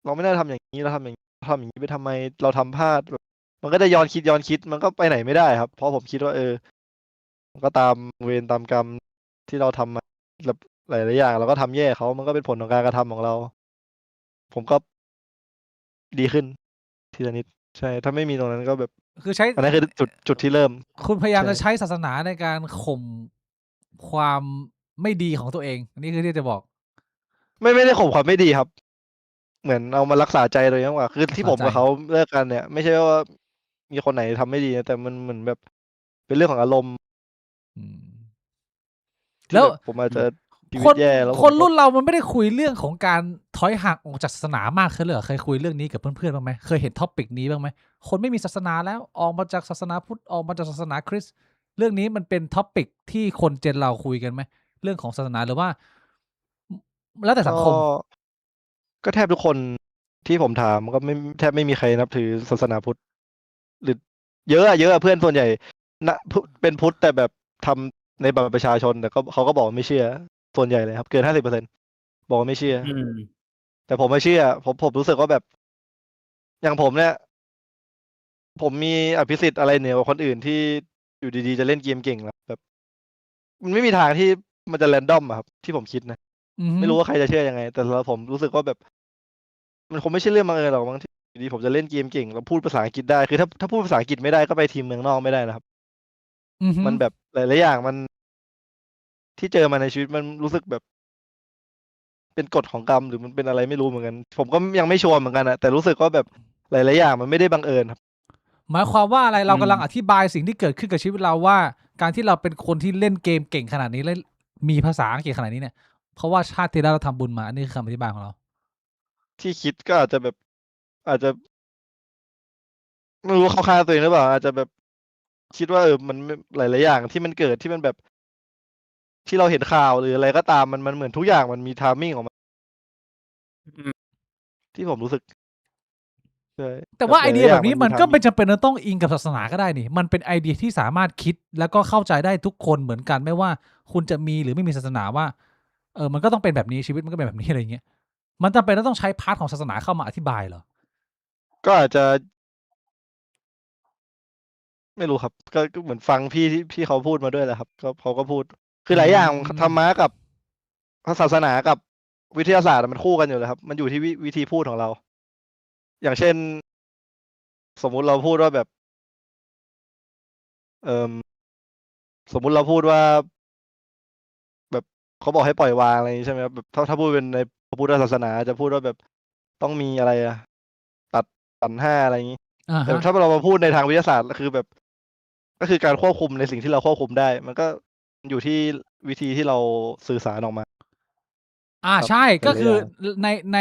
เราไม่น่าทำอย่างนี้ เราทำอย่างนี้ไปทำไม เราทำพลาดแบบมันก็จะย้อนคิด มันก็ไปไหนไม่ได้ครับ เพราะผมคิดว่า มันก็ตามเวรตามกรรมที่เราทำมาแบบหลายๆอย่างเราก็ทำแย่เขา มันก็เป็นผลของการกระทำของเรา ผมก็ดีขึ้นทีละนิด ใช่ ถ้าไม่มีตรงนั้นก็แบบ คือใช้ อันนั้นคือจุดที่เริ่ม คุณพยายาม ใช่ จะใช้ศาสนาในการข่มความไม่ดีของตัวเอง อันนี้คือที่จะบอก ไม่ได้ข่มความไม่ดีครับ เหมือนเอามารักษาใจตัวเองมากกว่า คือที่ผมกับเขาเลิกกันเนี่ย ไม่ใช่ว่ามีคนไหนทำไม่ดีนะ แต่มันเหมือนแบบเป็นเรื่องของอารมณ์ อืม ที่ แล้ว แบบผมอาจจะชีวิ ค ต น แย่แล้ว คน ผมก็ รุ่นเรามันไม่ได้คุยเรื่องของการถอยห่างออกจากศาสนามากขึ้นเลยเหรอ เคยคุยเรื่องนี้กับเพื่อนๆบ้างไหม เคยเห็น topic นี้บ้างไหม คนไม่มีศาสนาแล้ว ออกมาจากศาสนาพุทธ ออกมาจากศาสนาคริสต์ เรื่องนี้มันเป็น topic ที่คนเจนเราคุยกันไหม เรื่องของศาสนา หรือว่า แล้วแต่สังคม ก็แทบทุกคนที่ผมถามก็แทบไม่มีใครนับถือศาสนาพุทธ หรือเยอะอะเพื่อนส่วนใหญ่เป็นพุทธแต่แบบทำในบัตรประชาชน แต่เขาก็บอกไม่เชื่อ ส่วนใหญ่เลยครับ เกิน 50% บอกว่าไม่เชื่อ แต่ผมไม่เชื่อ ผมรู้สึกว่าแบบ อย่างผมเนี่ย ผมมีอภิสิทธิ์อะไรเหนือกว่าคนอื่นที่อยู่ดีๆจะเล่นเกมเก่งแบบ มันไม่มีทางที่มันจะ random อะครับ ที่ผมคิดนะ อือฮึ ไม่รู้ว่าใครจะเชื่อยังไง แต่สำหรับผมรู้สึกว่าแบบ มันคงไม่ใช่เรื่องบังเอิญหรอกมั้งที่อยู่ดีๆผมจะเล่นเกมเก่ง แล้วพูดภาษาอังกฤษได้ คือถ้าพูดภาษาอังกฤษไม่ได้ก็ไปทีมเมืองนอกไม่ได้นะครับ อือฮึ มันแบบหลายๆอย่างมัน ที่เจอมาในชีวิตมันรู้สึกแบบ เป็นกฎของกรรม หรือมันเป็นอะไรไม่รู้เหมือนกัน ผมก็ยังไม่ชัวร์เหมือนกันอะแต่รู้สึกว่าแบบหลายๆอย่างมันไม่ได้บังเอิญครับ หมายความว่าอะไร เรากำลังอธิบายสิ่งที่เกิดขึ้นกับชีวิตเราว่า การที่เราเป็นคนที่เล่นเกมเก่งขนาดนี้ และมีภาษาอังกฤษขนาดนี้เนี่ย เพราะว่าชาติที่แล้วเราทำบุญมา อันนี้คือคำอธิบายของเรา ที่คิดก็อาจจะแบบ อาจจะ ไม่รู้ว่าเข้าข้างตัวเองหรือเปล่า อาจจะแบบคิดว่า มันหลายๆอย่างที่มันเกิดที่มันแบบ ที่เราเห็นข่าวหรืออะไรก็ตาม มันเหมือนทุกอย่างมันมี timing ของมัน ที่ผมรู้สึก ใช่ แต่ว่า ห ไอ ลายๆ เดียแบบนี้ อย่าง มันก็ไม่ timing จำเป็นจะต้องอิงกับศาสนาก็ได้นี่ มันเป็นไอเดียที่สามารถคิด แล้วก็เข้าใจได้ทุกคนเหมือนกัน ไม่ว่าคุณจะมีหรือไม่มีศาสนาว่า มันก็ต้องเป็นแบบนี้ ชีวิตมันก็เป็นแบบนี้ อะไรอย่างเงี้ย มันจำเป็นต้องใช้พาร์ทของศาสนาเข้ามาอธิบายเหรอ? ก็อาจจะ ไม่รู้ครับ ก็เหมือนฟังพี่เขาพูดมาด้วยแหละครับ เขาก็พูด คือหลายอย่างธรรมะกับศาสนากับวิทยาศาสตร์อะมันคู่กันอยู่แล้วครับ มันอยู่ที่วิธีพูดของเรา อย่างเช่น สมมุติเราพูดว่าแบบ สมมุติเราพูดว่า แบบเขาบอกให้ปล่อยวางอะไรงี้ใช่ไหมครับ แบบถ้าพูดเป็นในพระพุทธศาสนาจะพูดว่าแบบต้องมีอะไรอะ ตัดขันธ์ 5 อะไรงี้ อะ แต่ ฮะ ถ้าเรามาพูดในทางวิทยาศาสตร์ก็คือแบบ ก็คือการควบคุมในสิ่งที่เราควบคุมได้ มันก็อยู่ที่วิธีที่เราสื่อสารออกมา ครับ ใช่ ห ก็ ลาย ค ๆ ื อ อ อย่าง ใน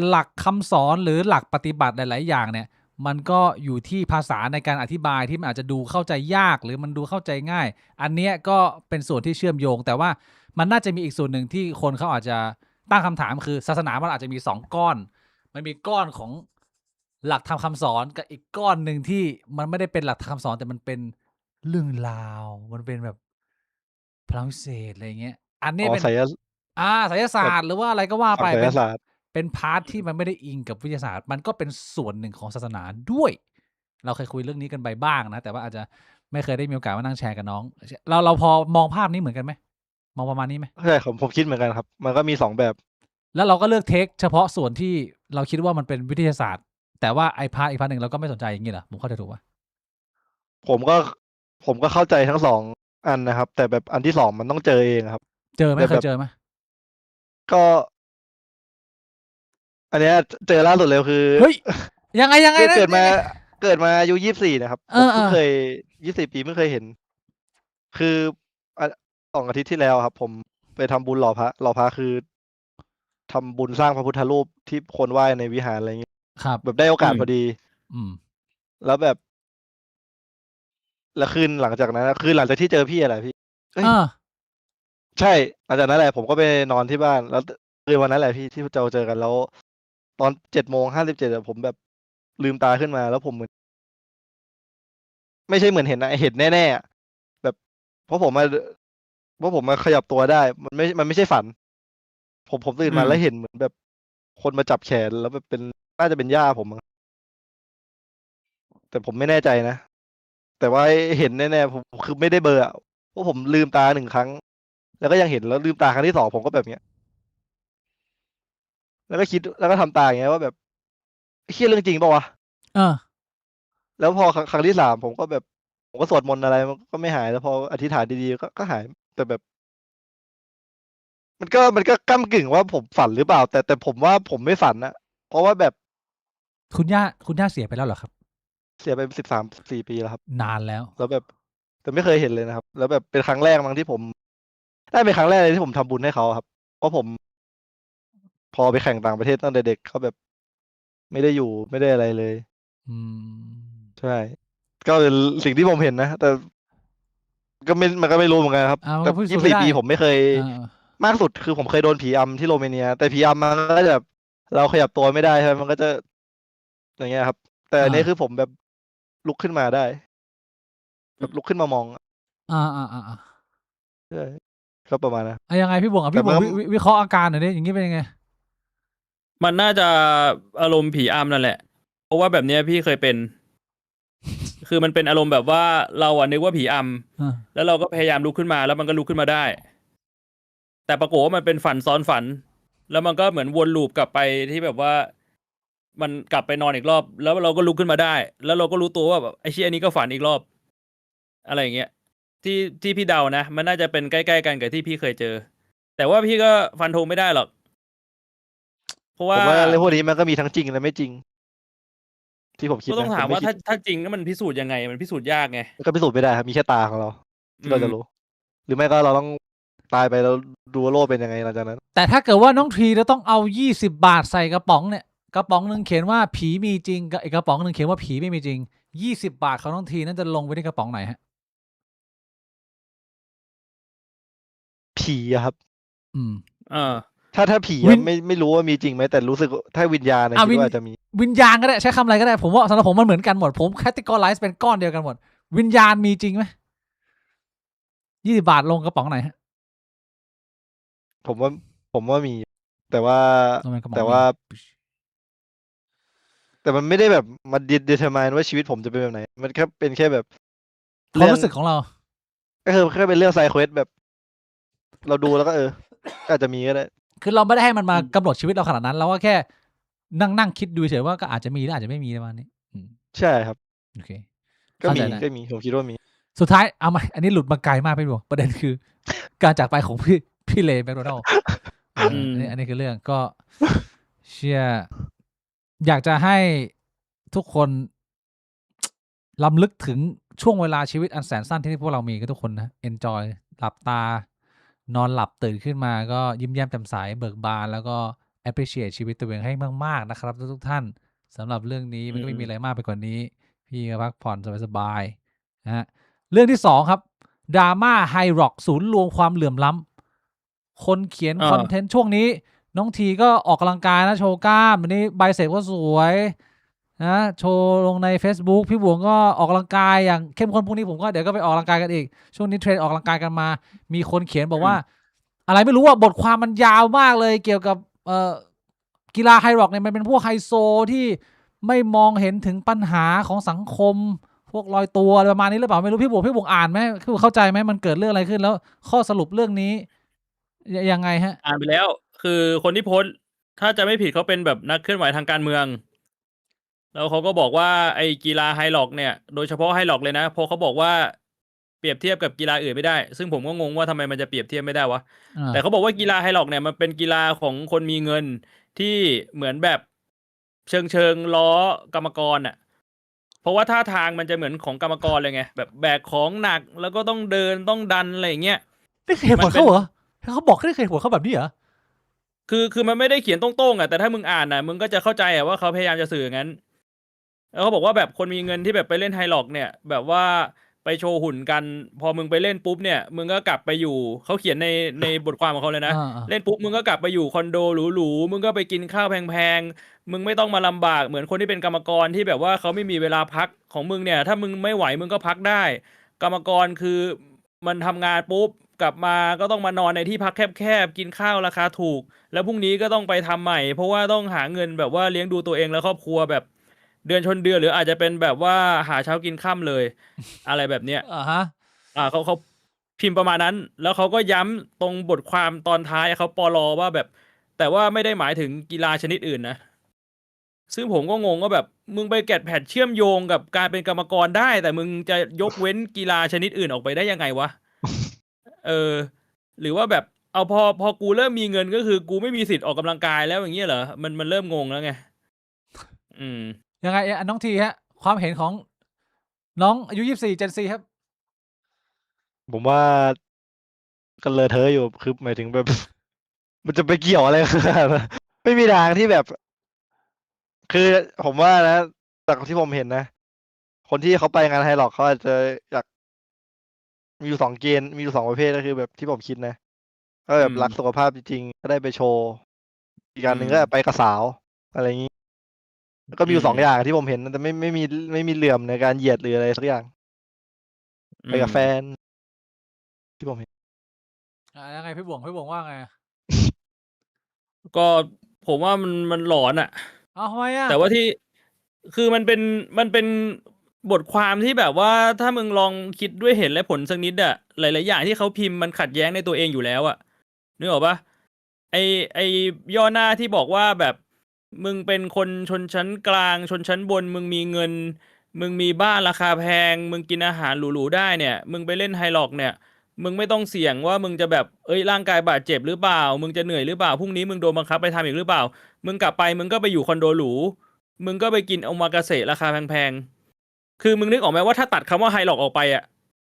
หลักคำสอนหรือหลักปฏิบัติหลาย ๆ อย่างเนี่ย มันก็อยู่ที่ภาษาในการอธิบายที่มันอาจจะดูเข้าใจยาก หรือมันดูเข้าใจง่าย อันเนี้ยก็เป็นส่วนที่เชื่อมโยง แต่ว่ามันน่าจะมีอีกส่วนหนึ่งที่คนเขาอาจจะตั้งคำถาม คือศาสนามันอาจจะมี 2 ก้อน มันมีก้อนของหลักธรรมคำสอน กับอีกก้อนหนึ่งที่มันไม่ได้เป็นหลักธรรมคำสอน แต่มันเป็นเรื่องราว มันเป็นแบบพลังวิเศษ อะไรอย่างเงี้ย อันนี้เป็น ไสย ไสยศาสตร์ หรือว่าอะไรก็ว่า ฝั่ ไป งไส เป็ ย น ศาสตร์ เป็นพาร์ตที่มันไม่ได้อิงกับวิทยาศาสตร์ มันก็เป็นส่วนหนึ่งของศาสนาด้วย เราเคยคุยเรื่องนี้กันไปบ้างนะ แต่ว่าอาจจะไม่เคยได้มีโอกาสมานั่งแชร์กับน้อง เราพอมองภาพนี้เหมือนกันไหม? มองประมาณนี้ไหม? ใช่ ผมคิดเหมือนกันครับ มันก็มี 2 แบบ แล้วเราก็เลือกเทคเฉพาะส่วนที่เราคิดว่ามันเป็นวิทยาศาสตร์ แต่ว่าไอ้พาร์ทอีกพาร์ทหนึ่งเราก็ไม่สนใจอย่างนี้เหรอผมเข้าใจถูกป่ะผมก็ผมก็เข้าใจทั้งสองอันนะครับ แต่แบบอันที่สองมันต้องเจอเองครับ เจอไหม แต่ เค แบ ย บ เจอไหม ก็ อันเนี้ยเจอล่าสุดเลยคือ เฮ้ยยังไง คือ นะ เกิดมาอายุ24นะครับ เอ ผม อ เพิ่งเคย24 ปีเพิ่งเคยเห็น คืออ่ะ2 อาทิตย์ที่แล้วครับ ผมไปทำบุญหล่อพระคือทำบุญสร้างพระพุทธรูปที่คนไหว้ในวิหารอะไรอย่างเงี้ย ครับ แบบได้โอกาสพอดี อืม แล้วแบบ แล้วคืนหลังจากนั้นคืนหลังจากที่เจอพี่อะไรพี่เอ้ย ใช่หลังจากนั้นแหละผมก็ไปนอนที่บ้าน แล้วคืนวันนั้นแหละพี่ที่เราเจอกันแล้ว ตอน7:57ผมแบบลืมตาขึ้นมาแล้วผมเหมือน ไม่ใช่เหมือนเห็นนะเห็นแน่ๆอะแบบเพราะผมมาขยับตัวได้ มันไม่ใช่ฝัน ผมตื่นมาแล้วเห็นเหมือนแบบคนมาจับแขนแล้วแบบเป็นน่าจะเป็นย่าผมมั้งแต่ผมไม่แน่ใจนะ แต่ว่าเห็นแน่ๆผมคือไม่ได้เบลออะเพราะผมลืมตา1 ครั้ง แล้วก็ยังเห็นแล้วลืมตาครั้งที่ 2ผมก็แบบเนี้ย แล้วก็คิดแล้วก็ทำตาอย่างเงี้ยว่าแบบไอ้เหี้ยเรื่องจริงเปล่าวะ เออ แล้วพอครั้งที่ 3ผมก็แบบผมก็สวดมนต์อะไรมันก็ไม่หายแล้วพออธิษฐานดีๆก็หายแต่แบบ มันก็ก้ำกึ่งว่าผมฝันหรือเปล่า แต่ผมว่าผมไม่ฝันนะเพราะว่าแบบ คุณย่าเสียไปแล้วเหรอครับ เสียไป13-14 ปีแล้วครับ นานแล้ว แล้วแบบแต่ไม่เคยเห็นเลยนะครับ แล้วแบบเป็นครั้งแรกมั้งที่ผมน่าเป็นครั้งแรกเลยที่ผมทำบุญให้เขาครับ เพราะผม พอไปแข่งต่างประเทศตั้งแต่เด็กเขาแบบ ไม่ได้อยู่ไม่ได้อะไรเลย อืม ใช่ ก็เป็นสิ่งที่ผมเห็นนะ แต่มันก็ไม่รู้เหมือนกันครับ เอา แต่ ก็พิสูจน์ไม่ได้ 24 ปีผมไม่เคย เออ มากสุดคือผมเคยโดนผีอำที่โรมาเนีย แต่ผีอำมันก็จะแบบเราขยับตัวไม่ได้ใช่ไหมมันก็จะ อย่างเงี้ยครับ แต่อันนี้คือผมแบบลุกขึ้นมาได้ แบบลุกขึ้นมามอง อ่า ใช่ก็ประมาณนั้น ยังไงพี่บวง แต่ พี่บวง มัน วิเคราะห์อาการหน่อยดิอย่างนี้เป็นยังไง มันน่าจะอารมณ์ผีอำนั่นแหละ เพราะว่าแบบเนี้ยพี่เคยเป็น คือมันเป็นอารมณ์แบบว่าเราอะนึกว่าผีอำแล้วเราก็พยายามลุกขึ้นมาแล้วมันก็ลุกขึ้นมาได้ แต่ปรากฏว่ามันเป็นฝันซ้อนฝัน แล้วมันก็เหมือนวนลูปกลับไปที่แบบว่า มันกลับไปนอนอีกรอบ แล้วเราก็ลุกขึ้นมาได้ แล้วเราก็รู้ตัวว่าแบบไอ้เชี่ยนี้ก็ฝันอีกรอบ อะไรอย่างเงี้ยที่พี่เดานะมันน่าจะเป็นใกล้ๆกันกับที่พี่เคยเจอ แต่ว่าพี่ก็ฟันธงไม่ได้หรอก เพราะ ผ ว่า มว่าเรื่องพวกนี้มันก็มีทั้งจริงและไม่จริง ที่ผมคิด ก็ต้อง นะ ถาม ผมไม่ ว่า คิด ถ้าจริงแล้วมันพิสูจน์ยังไง มันพิสูจน์ยากไง ก็พิสูจน์ไม่ได้ครับมีแค่ตาของเราที่เราจะรู้ หรือไม่ก็เราต้องตายไปแล้วดูว่าโลกเป็นยังไงหลังจากนั้น แต่ถ้าเกิดว่าน้องทรีจะต้องเอา20 บาทใส่กระป๋องเนี่ยกระป๋องหนึ่งเขียนว่าผีมีจริงกับอีกกระป๋องหนึ่งเขียนว่าผีไม่มีจริง20 บาทของน้องทรีนั่นจะลงไปที่กระป๋องไหนฮะ ผีอะครับ อืม ถ้าผี วิ อะ ญ ไม่รู้ว่ามีจริงไหมแต่รู้สึกถ้าวิญญาณนะ อ่ะ คิดว่าอาจจะมี วิญญาณก็ได้ใช้คำอะไรก็ได้ผมว่าสำหรับผมมันเหมือนกันหมดผมแคตตากอไลซ์เป็นก้อนเดียวกันหมด วิญญาณมีจริงไหม20 บาทลงกระป๋องไหนฮะ ผมว่ามี แต่ว่า ลงเป็นกระป๋อง แต่ มี ว่า แต่มันไม่ได้แบบมาdetermine ว่าชีวิตผมจะเป็นแบบไหน มันแค่เป็นแค่แบบ ความรู้สึกของเรา ก็คือแค่เป็นเรื่องไซเควสแบบ เราดูแล้วก็ก็อาจจะมีก็ได้ คือเราไม่ได้ให้มันมากำหนดชีวิตเราขนาดนั้นเราก็แค่นั่งคิดดูเฉยว่าก็อาจจะมีหรืออาจจะไม่มีประมาณนี้ใช่ครับ โอเค ก็ เข้า มี ใจได้ ผมคิดว่ามี สุดท้ายเอามาอันนี้หลุดมาไกลมากพี่บัวประเด็นคือ การจากไปของพี่เลแมคโดนัลด์อันนี้คือเรื่องก็ เชื่ออยากจะให้ทุกคนล้ำลึกถึงช่วงเวลาชีวิตอันแสนสั้นที่พวกเรามีกันทุกคนนะ enjoy หลับตานอนหลับตื่นขึ้นมาก็ยิ้มแย้มแจ่มใสเบิกบานแล้วก็ appreciate ชีวิตตัวเองให้มากๆนะครับทุกท่านสำหรับเรื่องนี้มันก็ไม่มีอะไรมากไปกว่านี้พี่ก็พักผ่อนสบายๆนะฮะเรื่องที่2ครับดราม่าไฮร็อกศูนย์รวมความเหลื่อมล้ำคนเขียนคอนเทนต์ช่วงนี้น้องทีก็ออกกำลังกายนะโชว์กล้ามวันนี้ไบเซ็ปก็สวยนะโชว์ลงใน Facebook พี่บวงก็ออกกำลังกายอย่างเข้มข้นพรุ่งนี้ผมก็เดี๋ยวก็ไปออกกำลังกายกันอีกช่วงนี้เทรนออกกำลังกายกันมามีคนเขียนบอกว่าอะไรไม่รู้ว่าบทความมันยาวมากเลยเกี่ยวกับกีฬาไฮร็อกเนี่ยมันเป็นพวกไฮโซที่ไม่มองเห็นถึงปัญหาของสังคมพวกลอยตัวอะไรประมาณนี้หรือเปล่าไม่รู้พี่บวงอ่านไหมคือเข้าใจไหมมันเกิดเรื่องอะไรขึ้นแล้วข้อสรุปเรื่องนี้ยังไงฮะ อ่านไปแล้ว คือคนที่โพสต์ ถ้าจะไม่ผิดเขาเป็นแบบนักเคลื่อนไหวทางการเมือง แล้วเขาก็บอกว่าไอ้กีฬาไฮล็อกเนี่ยโดยเฉพาะไฮล็อกเลยนะเพราะเขาบอกว่าเปรียบเทียบกับกีฬาอื่นไม่ได้ ซึ่งผมก็งงว่าทำไมมันจะเปรียบเทียบไม่ได้วะ อ่า แต่เขาบอกว่ากีฬาไฮล็อกเนี่ยมันเป็นกีฬาของคนมีเงินที่เหมือนแบบเชิงล้อกรรมกรอ่ะ เพราะว่าท่าทางมันจะเหมือนของกรรมกรเลยไงแบบแบกของหนักแล้วก็ต้องเดินต้องดันอะไรอย่างเงี้ย นี่คือเหตุผลเขาเหรอเขาบอกนี่คือเหตุผลเขาแบบนี้เหรอ คือมันไม่ได้เขียนตรงๆอ่ะแต่ถ้ามึงอ่านอ่ะมึงก็จะเข้าใจอ่ะว่าเขาพยายามจะสื่ออย่างนั้น แล้วเขาบอกว่าแบบคนมีเงินที่แบบไปเล่นไฮล็อกเนี่ย แบบว่าไปโชว์หุ่นกัน พอมึงไปเล่นปุ๊บเนี่ย มึงก็กลับไปอยู่เขาเขียนในบทความของเขาเลยนะ อ่า เล่นปุ๊บมึงก็กลับไปอยู่คอนโดหรูๆมึงก็ไปกินข้าวแพงๆมึงไม่ต้องมาลำบากเหมือนคนที่เป็นกรรมกรที่แบบว่าเขาไม่มีเวลาพักของมึงเนี่ย ถ้ามึงไม่ไหวมึงก็พักได้ กรรมกรคือมันทำงานปุ๊บกลับมาก็ต้องมานอนในที่พักแคบๆกินข้าวราคาถูก แล้วพรุ่งนี้ก็ต้องไปทำใหม่ เพราะว่าต้องหาเงินแบบว่าเลี้ยงดูตัวเองและครอบครัวแบบเดือนชนเดือนหรืออาจจะเป็นแบบว่าหาเช้ากินค่ำเลย อะไรแบบเนี้ย อ่าฮะ เขาพิมพ์ประมาณนั้น แล้วเขาก็ย้ำตรงบทความตอนท้ายเขาปลอว่าแบบ แต่ว่าไม่ได้หมายถึงกีฬาชนิดอื่นนะ ซึ่งผมก็งงว่าแบบมึงไปแกะแพทเชื่อมโยงกับการเป็นกรรมกรได้ แต่มึงจะยกเว้นกีฬาชนิดอื่นออกไปได้ยังไงวะ เออ หรือว่าแบบเอาพอกูเริ่มมีเงินก็คือกูไม่มีสิทธิ์ออกกำลังกายแล้วอย่างเงี้ยเหรอมันเริ่มงงแล้วไง อืม ยังไงน้องทีฮะ ความเห็นของน้องอายุ24 Gen Z ครับ ผมว่าก็เลอะเทอะอยู่คือหมายถึงแบบ มันจะไปเกี่ยวอะไรขนาดนั้นไม่มีทางที่แบบ คือผมว่านะจากที่ผมเห็นนะ คนที่เขาไปงานไฮล็อกเขาอาจจะอยากมีอยู่สองเกณฑ์มีอยู่สองประเภทก็คือแบบที่ผมคิดนะก็แบบ อืม รักสุขภาพจริงๆก็ได้ไปโชว์ อีกการหนึ่งก็ไปกับสาวอะไรอย่างนี้ แล้วก็มีอยู่สองอย่างที่ผมเห็นแต่ไม่มีเหลื่อมในการเหยียดหรืออะไรสักอย่าง ไปกับแฟน ที่ผมเห็น ยังไงพี่บ่วงว่าไง ก็ผมว่ามันหลอนอะ เอาทำไมอ่ะ แต่ว่าที่คือมันเป็นบทความที่แบบว่าถ้ามึงลองคิดด้วยเหตุและผลสักนิดอะหลายๆอย่างที่เขาพิมพ์มันขัดแย้งในตัวเองอยู่แล้วอะนึกออกปะไอไอย่อหน้าที่บอกว่าแบบมึงเป็นคนชนชั้นกลางชนชั้นบน มึงมีเงิน มึงมีบ้านราคาแพง มึงกินอาหารหรูๆได้เนี่ย มึงไปเล่นไฮล็อกเนี่ย มึงไม่ต้องเสี่ยงว่ามึงจะแบบร่างกายบาดเจ็บหรือเปล่า มึงจะเหนื่อยหรือเปล่าพรุ่งนี้มึงโดนบังคับไปทำอีกหรือเปล่า มึงกลับไปมึงก็ไปอยู่คอนโดหรู มึงก็ไปกินโอมากาเสะราคาแพงๆ คือมึงนึกออกไหมว่าถ้าตัดคำว่าไฮล็อกออกไปอ่ะ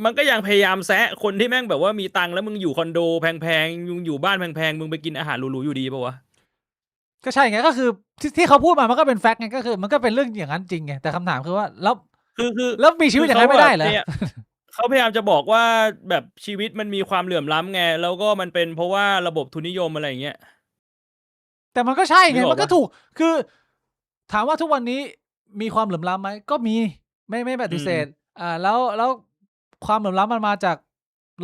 มันก็ยังพยายามแซะคนที่แม่งแบบว่ามีตังค์แล้วมึงอยู่คอนโดแพงๆ มึงอยู่บ้านแพงๆ มึงไปกินอาหารหรูๆอยู่ดีป่าวะ ก็ใช่ไงก็คือที่เขาพูดมามันก็เป็นแฟกต์ไงก็คือมันก็เป็นเรื่องอย่างนั้นจริงไงแต่คำถามคือว่าแล้ว คือ แล้วมีชีวิตอย่างนั้นไม่ได้เหรอ เขาพยายามจะบอกว่าแบบชีวิตมันมีความเหลื่อมล้ำไง แล้วก็มันเป็นเพราะว่าระบบทุนนิยมอะไรอย่างเงี้ย แต่มันก็ใช่ไง นึกออกปะ มันก็ถูกคือ ถามว่าทุกวันนี้มีความเหลื่อมล้ำไหมก็มีไม่ปฏิเสธแล้วความเหลื่อมล้ำมันมาจาก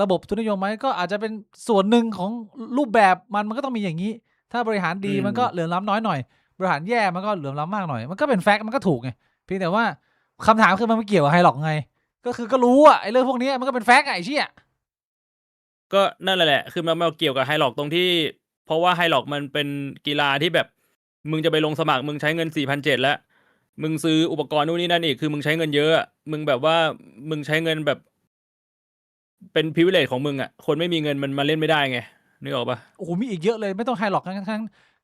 ระบบทุนนิยมไหมก็อาจจะเป็นส่วนหนึ่งของรูปแบบมันก็ต้องมีอย่างนี้ ถ้าบริหารดีมันก็เหลื่อมล้ำน้อยหน่อยบริหารแย่มันก็เหลื่อมล้ำมากหน่อยมันก็เป็นแฟกต์มันก็ถูกไงเพียงแต่ว่าคำถามคือมันไม่เกี่ยวกับไฮหรอกไง ก็คือก็รู้อะไอ้เรื่องพวกนี้มันก็เป็นแฟกต์ไอ้เชี่ย ก็นั่นแหละ คือมันมาเกี่ยวกับไฮล็อกตรงที่ เพราะว่าไฮล็อกมันเป็นกีฬาที่แบบ มึงจะไปลงสมัครมึงใช้เงิน4,700แล้ว มึงซื้ออุปกรณ์นู่นนี่นั่นอีก คือมึงใช้เงินเยอะอะมึงแบบว่ามึงใช้เงินแบบ เป็นพิเวเลตของมึงอ่ะ คนไม่มีเงินมันมาเล่นไม่ได้ไง นึกออกปะ โอ้โหมีอีกเยอะเลยไม่ต้องไฮหรอกทั้ง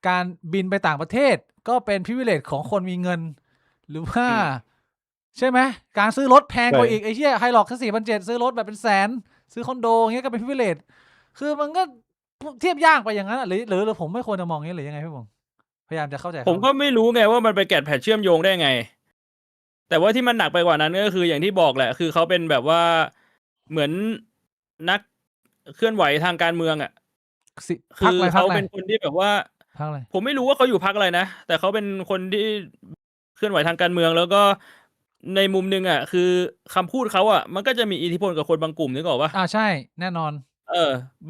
การบินไปต่างประเทศ ก็เป็นพิเวเลตของคนมีเงิน หรือว่า ใช่ไหมการซื้อรถแพงกว่า ใช่ อีกไอ้เชี่ยไฮหรอกแค่4,700ซื้อรถแบบเป็นแสน ซื้อคอนโดอย่างเงี้ยก็เป็นพิเวเลตคือมันก็เทียบยากไปอย่างนั้นอะหรือผมไม่ควรจะมองอย่างนี้หรือยังไงพี่บงพยายามจะเข้าใจ ผมก็ไม่รู้ไงว่ามันไปแกะแพทเชื่อมโยงได้ไง แต่ว่าที่มันหนักไปกว่านั้นก็คืออย่างที่บอกแหละ คือเขาเป็นแบบว่าเหมือนนักเคลื่อนไหวทางการเมืองอ่ะ สิ คื พัก อ อะไรพั เขา กอะไร เป็นคนที่แบบว่า พักอะไร ผมไม่รู้ว่าเขาอยู่พรรคอะไรนะ แต่เขาเป็นคนที่เคลื่อนไหวทางการเมือง แล้วก็ในมุมหนึงอ่ะ คือคำพูดเขาอ่ะ มันก็จะมีอิทธิพลกับคนบางกลุ่มนึกออกปะ ใช่แน่นอน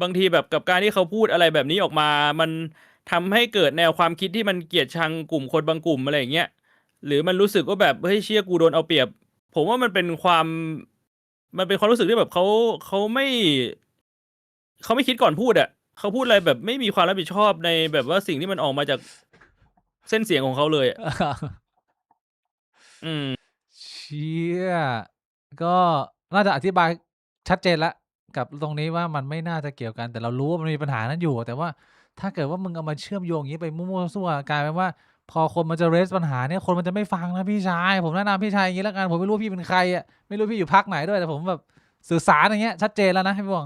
บางทีแบบกับการที่เขาพูดอะไรแบบนี้ออกมา มันทำให้เกิดแนวความคิดที่มันเกลียดชังกลุ่มคนบางกลุ่มอะไรอย่างเงี้ย หรือมันรู้สึกว่าแบบเฮ้ยเชี่ยกูโดนเอาเปรียบ ผมว่ามันเป็นความรู้สึกที่แบบเขาไม่คิดก่อนพูดอ่ะเขาพูดอะไรแบบไม่มีความรับผิดชอบในแบบว่าสิ่งที่มันออกมาจาก เส้นเสียงของเขาเลยอะอืม เชี่ยก็น่าจะอธิบายชัดเจนแล้วกับตรงนี้ว่ามันไม่น่าจะเกี่ยวกัน แต่เรารู้ว่ามันมีปัญหานั้นอยู่ แต่ว่าถ้าเกิดว่ามึงเอามาเชื่อมโยงอย่างนี้ไปมั่วๆซั่วๆกลายเป็นว่า พอคนมันจะเรสปัญหาเนี่ยคนมันจะไม่ฟังนะพี่ชาย ผมแนะนำพี่ชายอย่างนี้แล้วกันผมไม่รู้พี่เป็นใครอ่ะไม่รู้พี่อยู่พักไหนด้วยแต่ผมแบบสื่อสารอย่างเงี้ยชัดเจนแล้วนะพี่บวง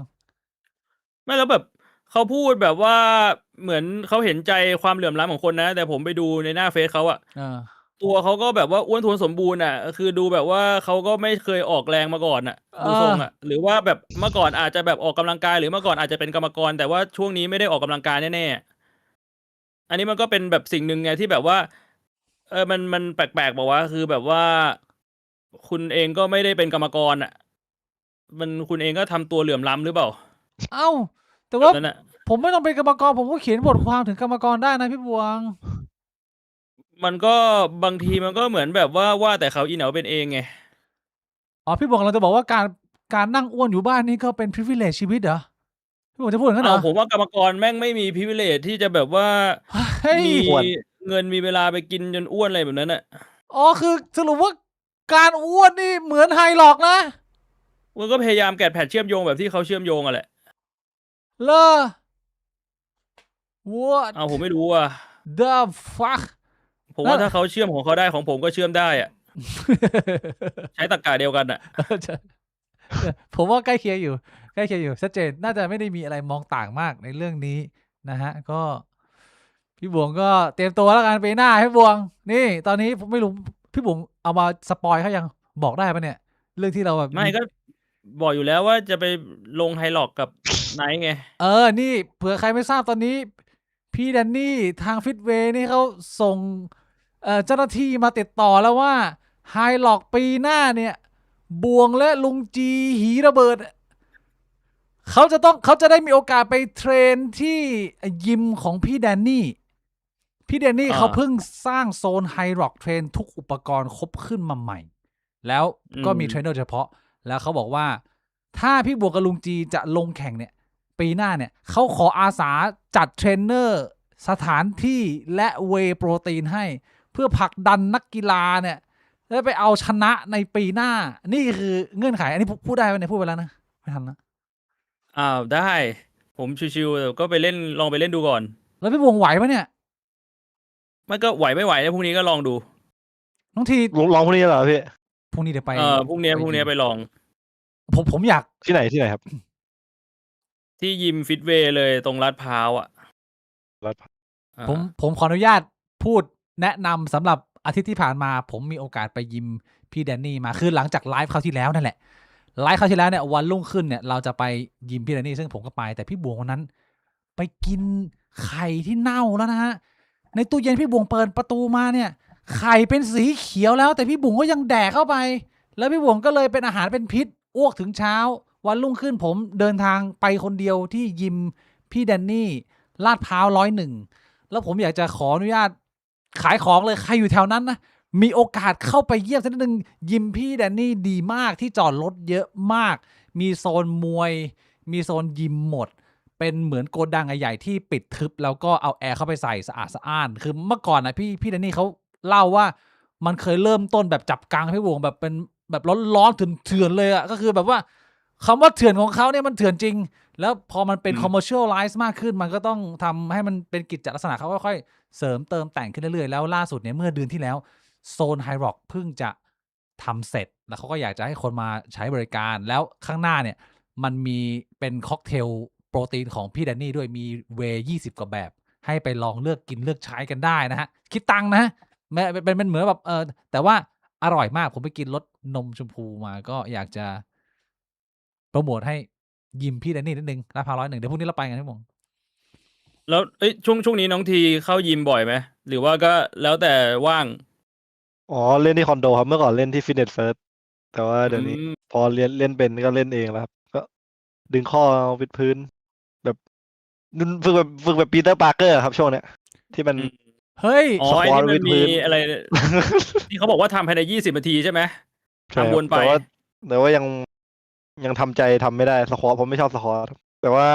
ไม่แล้วแบบเขาพูดแบบว่าเหมือนเขาเห็นใจความเหลื่อมล้ำของคนนะ แต่ผมไปดูในหน้าเฟซเขาอะ เออ ตัวเขาก็แบบว่าอ้วนท้วนสมบูรณ์อ่ะคือดูแบบว่าเขาก็ไม่เคยออกแรงมาก่อนอ่ะ ดูทรงอ่ะ หรือว่าแบบเมื่อก่อนอาจจะแบบออกกำลังกายหรือเมื่อก่อนอาจจะเป็นกรรมกร แต่ว่าช่วงนี้ไม่ได้ออกกำลังกายแน่ๆอันนี้มันก็เป็นแบบสิ่งหนึ่งไงที่แบบว่า มันแปลกๆบอกว่าคือแบบว่า คุณเองก็ไม่ได้เป็นกรรมกรอ่ะคุณเองก็ทำตัวเหลื่อมล้ำหรือเปล่า เอ้าแต่ แบ ว่า บนั้นอ่ะ ผมไม่ต้องเป็นกรรมกรผมก็เขียนบทความถึงกรรมกรได้นะพี่บวง มันก็บางทีมันก็เหมือนแบบว่าแต่เขาอีเหนาเป็นเองไง อ๋อพี่บวงเราจะบอกว่าการนั่งอ้วนอยู่บ้านนี่ก็เป็น privilege ชีวิตเหรอพี่บวงจะพูดอย่างนั้นเหรอ ผมว่ากรรมกรแม่งไม่มี privilege ที่จะแบบว่า เฮ้ย มี อ้วน เงินมีเวลาไปกินจนอ้วนอะไรแบบนั้นอ่ะ อ๋อคือสรุปว่าการอ้วนนี่เหมือนไฮหลอกนะ มันก็พยายามแกะแพทเชื่อมโยงแบบที่เขาเชื่อมโยงอ่ะแหละ เลอ what ผมไม่รู้อ่ะ the fuck ผมว่าถ้าเขาเชื่อมของเขาได้ของผมก็เชื่อมได้อ่ะ ใช้ตรรกะเดียวกันอ่ะ ผมว่าใกล้เคียงอยู่ใกล้เคียงอยู่ชัดเจนน่าจะไม่ได้มีอะไรมองต่างมากในเรื่องนี้นะฮะก็พี่บวงก็เตรียมตัวแล้วกันปีหน้าพี่บวงนี่ตอนนี้ผมไม่รู้พี่บวงเอามาสปอยเขายังบอกได้ปะเนี่ยเรื่องที่เราแบบ ไม่ก็บอกอยู่แล้วว่าจะไปลงไฮล็อกกับไนท์ไง นี่เผื่อใครไม่ทราบตอนนี้พี่แดนนี่ทางฟิตเวย์นี่เขาส่งเจ้าหน้าที่มาติดต่อแล้วว่าไฮล็อกปีหน้าเนี่ยบวงและลุงจีหีระเบิด เขาจะได้มีโอกาสไปเทรนที่ยิมของพี่แดนนี่ พี่แดนนี่ อ่า เขาเพิ่งสร้างโซนไฮร็อกเทรนทุกอุปกรณ์ครบขึ้นมาใหม่ แล้วก็มีเทรนเนอร์เฉพาะ แล้วเขาบอกว่า ถ้าพี่บวกกับลุงจีจะลงแข่งเนี่ย ปีหน้าเนี่ยเขาขออาสาจัดเทรนเนอร์สถานที่และเวย์โปรตีนให้ เพื่อผลักดันนักกีฬาเนี่ยแล้วไปเอาชนะในปีหน้า นี่คือเงื่อนไข อันนี้พูดได้ไหมเนี่ยพูดไปแล้วนะไม่ทันนะ ได้ ผมชิวๆแต่ก็ไปเล่นลองไปเล่นดูก่อน แล้วพี่บวงไหวปะเนี่ย มันก็ไหวไม่ไหวนะพรุ่งนี้ก็ลองดู น้องที ลองพวกนี้เหรอพี่ พรุ่งนี้เดี๋ยวไป พรุ่งนี้ไปลอง ผมอยาก ที่ไหนครับ ที่ยิมฟิตเวย์เลยตรงลาดพร้าวอ่ะ ลาดพร้าว อ่า ผมขออนุญาตพูดแนะนำสำหรับอาทิตย์ที่ผ่านมา ผมมีโอกาสไปยิมพี่แดนนี่มาคือหลังจากไลฟ์คราวที่แล้วนั่นแหละไลฟ์คราวที่แล้วเนี่ยวันรุ่งขึ้นเนี่ยเราจะไปยิมพี่แดนนี่ซึ่งผมก็ไปแต่พี่บวงวันนั้น ไปกินไข่ที่เน่าแล้วนะฮะในตู้เย็นพี่บวงเปิดประตูมาเนี่ยไข่เป็นสีเขียวแล้ว แต่พี่บวงก็ยังแดกเข้าไป แล้วพี่บวงก็เลยเป็นอาหารเป็นพิษอ้วกถึงเช้า วันรุ่งขึ้นผมเดินทางไปคนเดียวที่ยิมพี่แดนนี่ลาดพร้าว101แล้วผมอยากจะขออนุญาตขายของเลยใครอยู่แถวนั้นนะมีโอกาสเข้าไปเยี่ยมสักนิดนึงยิมพี่แดนนี่ดีมากที่จอดรถเยอะมาก มีโซนมวย มีโซนยิมหมด เป็นเหมือนโกดังใหญ่ๆที่ปิดทึบแล้วก็เอาแอร์เข้าไปใส่สะอาดสะอ้านคือเมื่อก่อนนะพี่แดนนี่เขาเล่าว่ามันเคยเริ่มต้นแบบจับกังพี่วงแบบเป็นแบบร้อนๆเถื่อนๆเลยอะก็คือแบบว่าคำว่าเถื่อนของเขาเนี่ยมันเถื่อนจริง แล้วพอมันเป็น commercialize มากขึ้นมันก็ต้องทำให้มันเป็นกิจลักษณะเขาค่อยๆเสริมเติมแต่งขึ้นเรื่อยๆแล้วล่าสุดเนี่ยเมื่อเดือนที่แล้วโซนไฮร็อกเพิ่งจะทำเสร็จแล้วเขาก็อยากจะให้คนมาใช้บริการแล้วข้างหน้าเนี่ยมันมีเป็นค็อกเทลโปรตีนของพี่แดนนี่ด้วยมีเวย์20กว่าแบบให้ไปลองเลือกกินเลือกใช้กันได้นะฮะคิดตังค์นะเป็นเหมือนแบบแต่ว่าอร่อยมากผมไปกินรสนมชมพูมาก็อยากจะโปรโมทให้ยิมพี่แดนนี่นิดนึงลาดพร้าว101เดี๋ยวพรุ่งนี้เราไปกันพี่หมง แล้วช่วงนี้น้องทีเข้ายิมบ่อยไหมหรือว่าก็แล้วแต่ว่าง อ๋อเล่นที่คอนโดครับเมื่อก่อนเล่นที่ฟิตเนสเฟิร์สแต่ว่าเดี๋ยวนี้ พอเล่นเป็นก็เล่นเองแล้วครับก็ดึงข้อวิดพื้น แบบฝึกแบบปีเตอร์ปาร์เกอร์ครับช่วงเนี้ยที่มัน เฮ้ย อ๋อ ส ไอ้ ควอต ที่มัน วิดพื้ มี น อะไร ที่เขาบอกว่าทำภายใน20 นาทีใช่ไหม ใช่ค ทำ รั ว บ นไป แต่ว่ายังทำใจทำไม่ได้สควอตผมไม่ชอบสควอตแต่ว่า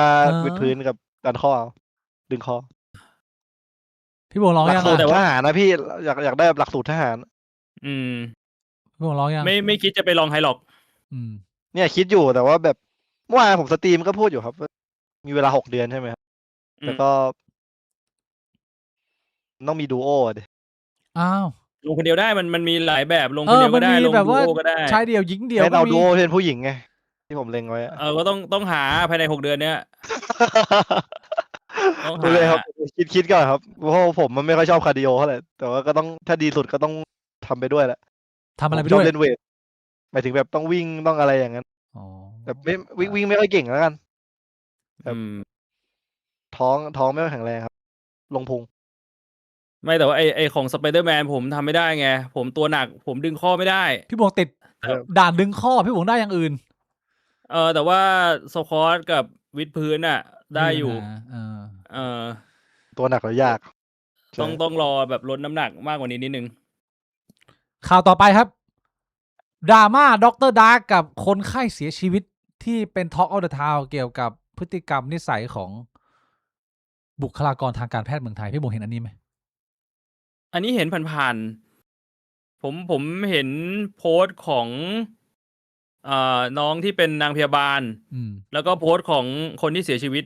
วิดพื้นกับดันข้อเอาดึงข้อ พี่บวงร้อง หลัก ยัง สูตร อ่ะ ทหารนะพี่อยากได้แบบหลักสูตรทหาร อืม พี่บวงร้องยัง ไม่คิดจะไปลองไฮล็อก อืม เนี่ยคิดอยู่แต่ว่าแบบเมื่อวานผมสตรีมก็พูดอยู่ครับว่ามีเวลา6 เดือนใช่ไหมครับแต่ก็ต้องมีดูโอดิ อ้าว ลงคนเดียวได้มันมีหลายแบบลงคนเดียว มั ก็ได้ มี ลง แบบ ดู ว่า โอก็ได้ ชายเดี่ยวหญิงเดี่ยว ให้ ก็ เอา มี ดูโอเป็นผู้หญิงไงที่ผมเล็งไว้อะ ก็ต้องหาภายใน6 เดือนเนี้ย ต้องหา ดูเลยครับคิดก่อนครับเพราะผมมันไม่ค่อยชอบคาร์ดิโอเท่าไหร่แต่ว่าก็ต้องถ้าดีสุดก็ต้องทำไปด้วยแหละ ทำอะไร ผ ไป มช ด้ อ ว บ ย เล่นเวทหมายถึงแบบต้องวิ่งต้องอะไรอย่างนั้น อ๋อ แบบไม่วิ่งไม่ค่อยเก่งแล้วกัน แบบ อืม ท้องไม่ค่อยแข็งแรงครับ ลงพุง ไม่แต่ว่าไอของสไปเดอร์แมนผมทำไม่ได้ไง ผมตัวหนักผมดึงข้อไม่ได้ พี่บวงติด ด่านดึงข้อพี่บวงได้อย่างอื่น แต่ว่าสควอตกับวิดพื้นอ่ะ ได้อยู่ ม่มีปัญหา ตัวหนักแล้วยาก ต้องรอแบบลดน้ำหนักมากกว่านี้นิดนึง ข่าวต่อไปครับดราม่าด็อกเตอร์ดาร์กกับคนไข้เสียชีวิตที่เป็น Talk of the Town เกี่ยวกับพฤติกรรมนิสัยของบุคลากรทางการแพทย์เมืองไทยพี่บงเห็นอันนี้ไหม อันนี้เห็นผ่านๆผมเห็นโพสต์ของน้องที่เป็นนางพยาบาล แล้วก็โพสต์ของคนที่เสียชีวิต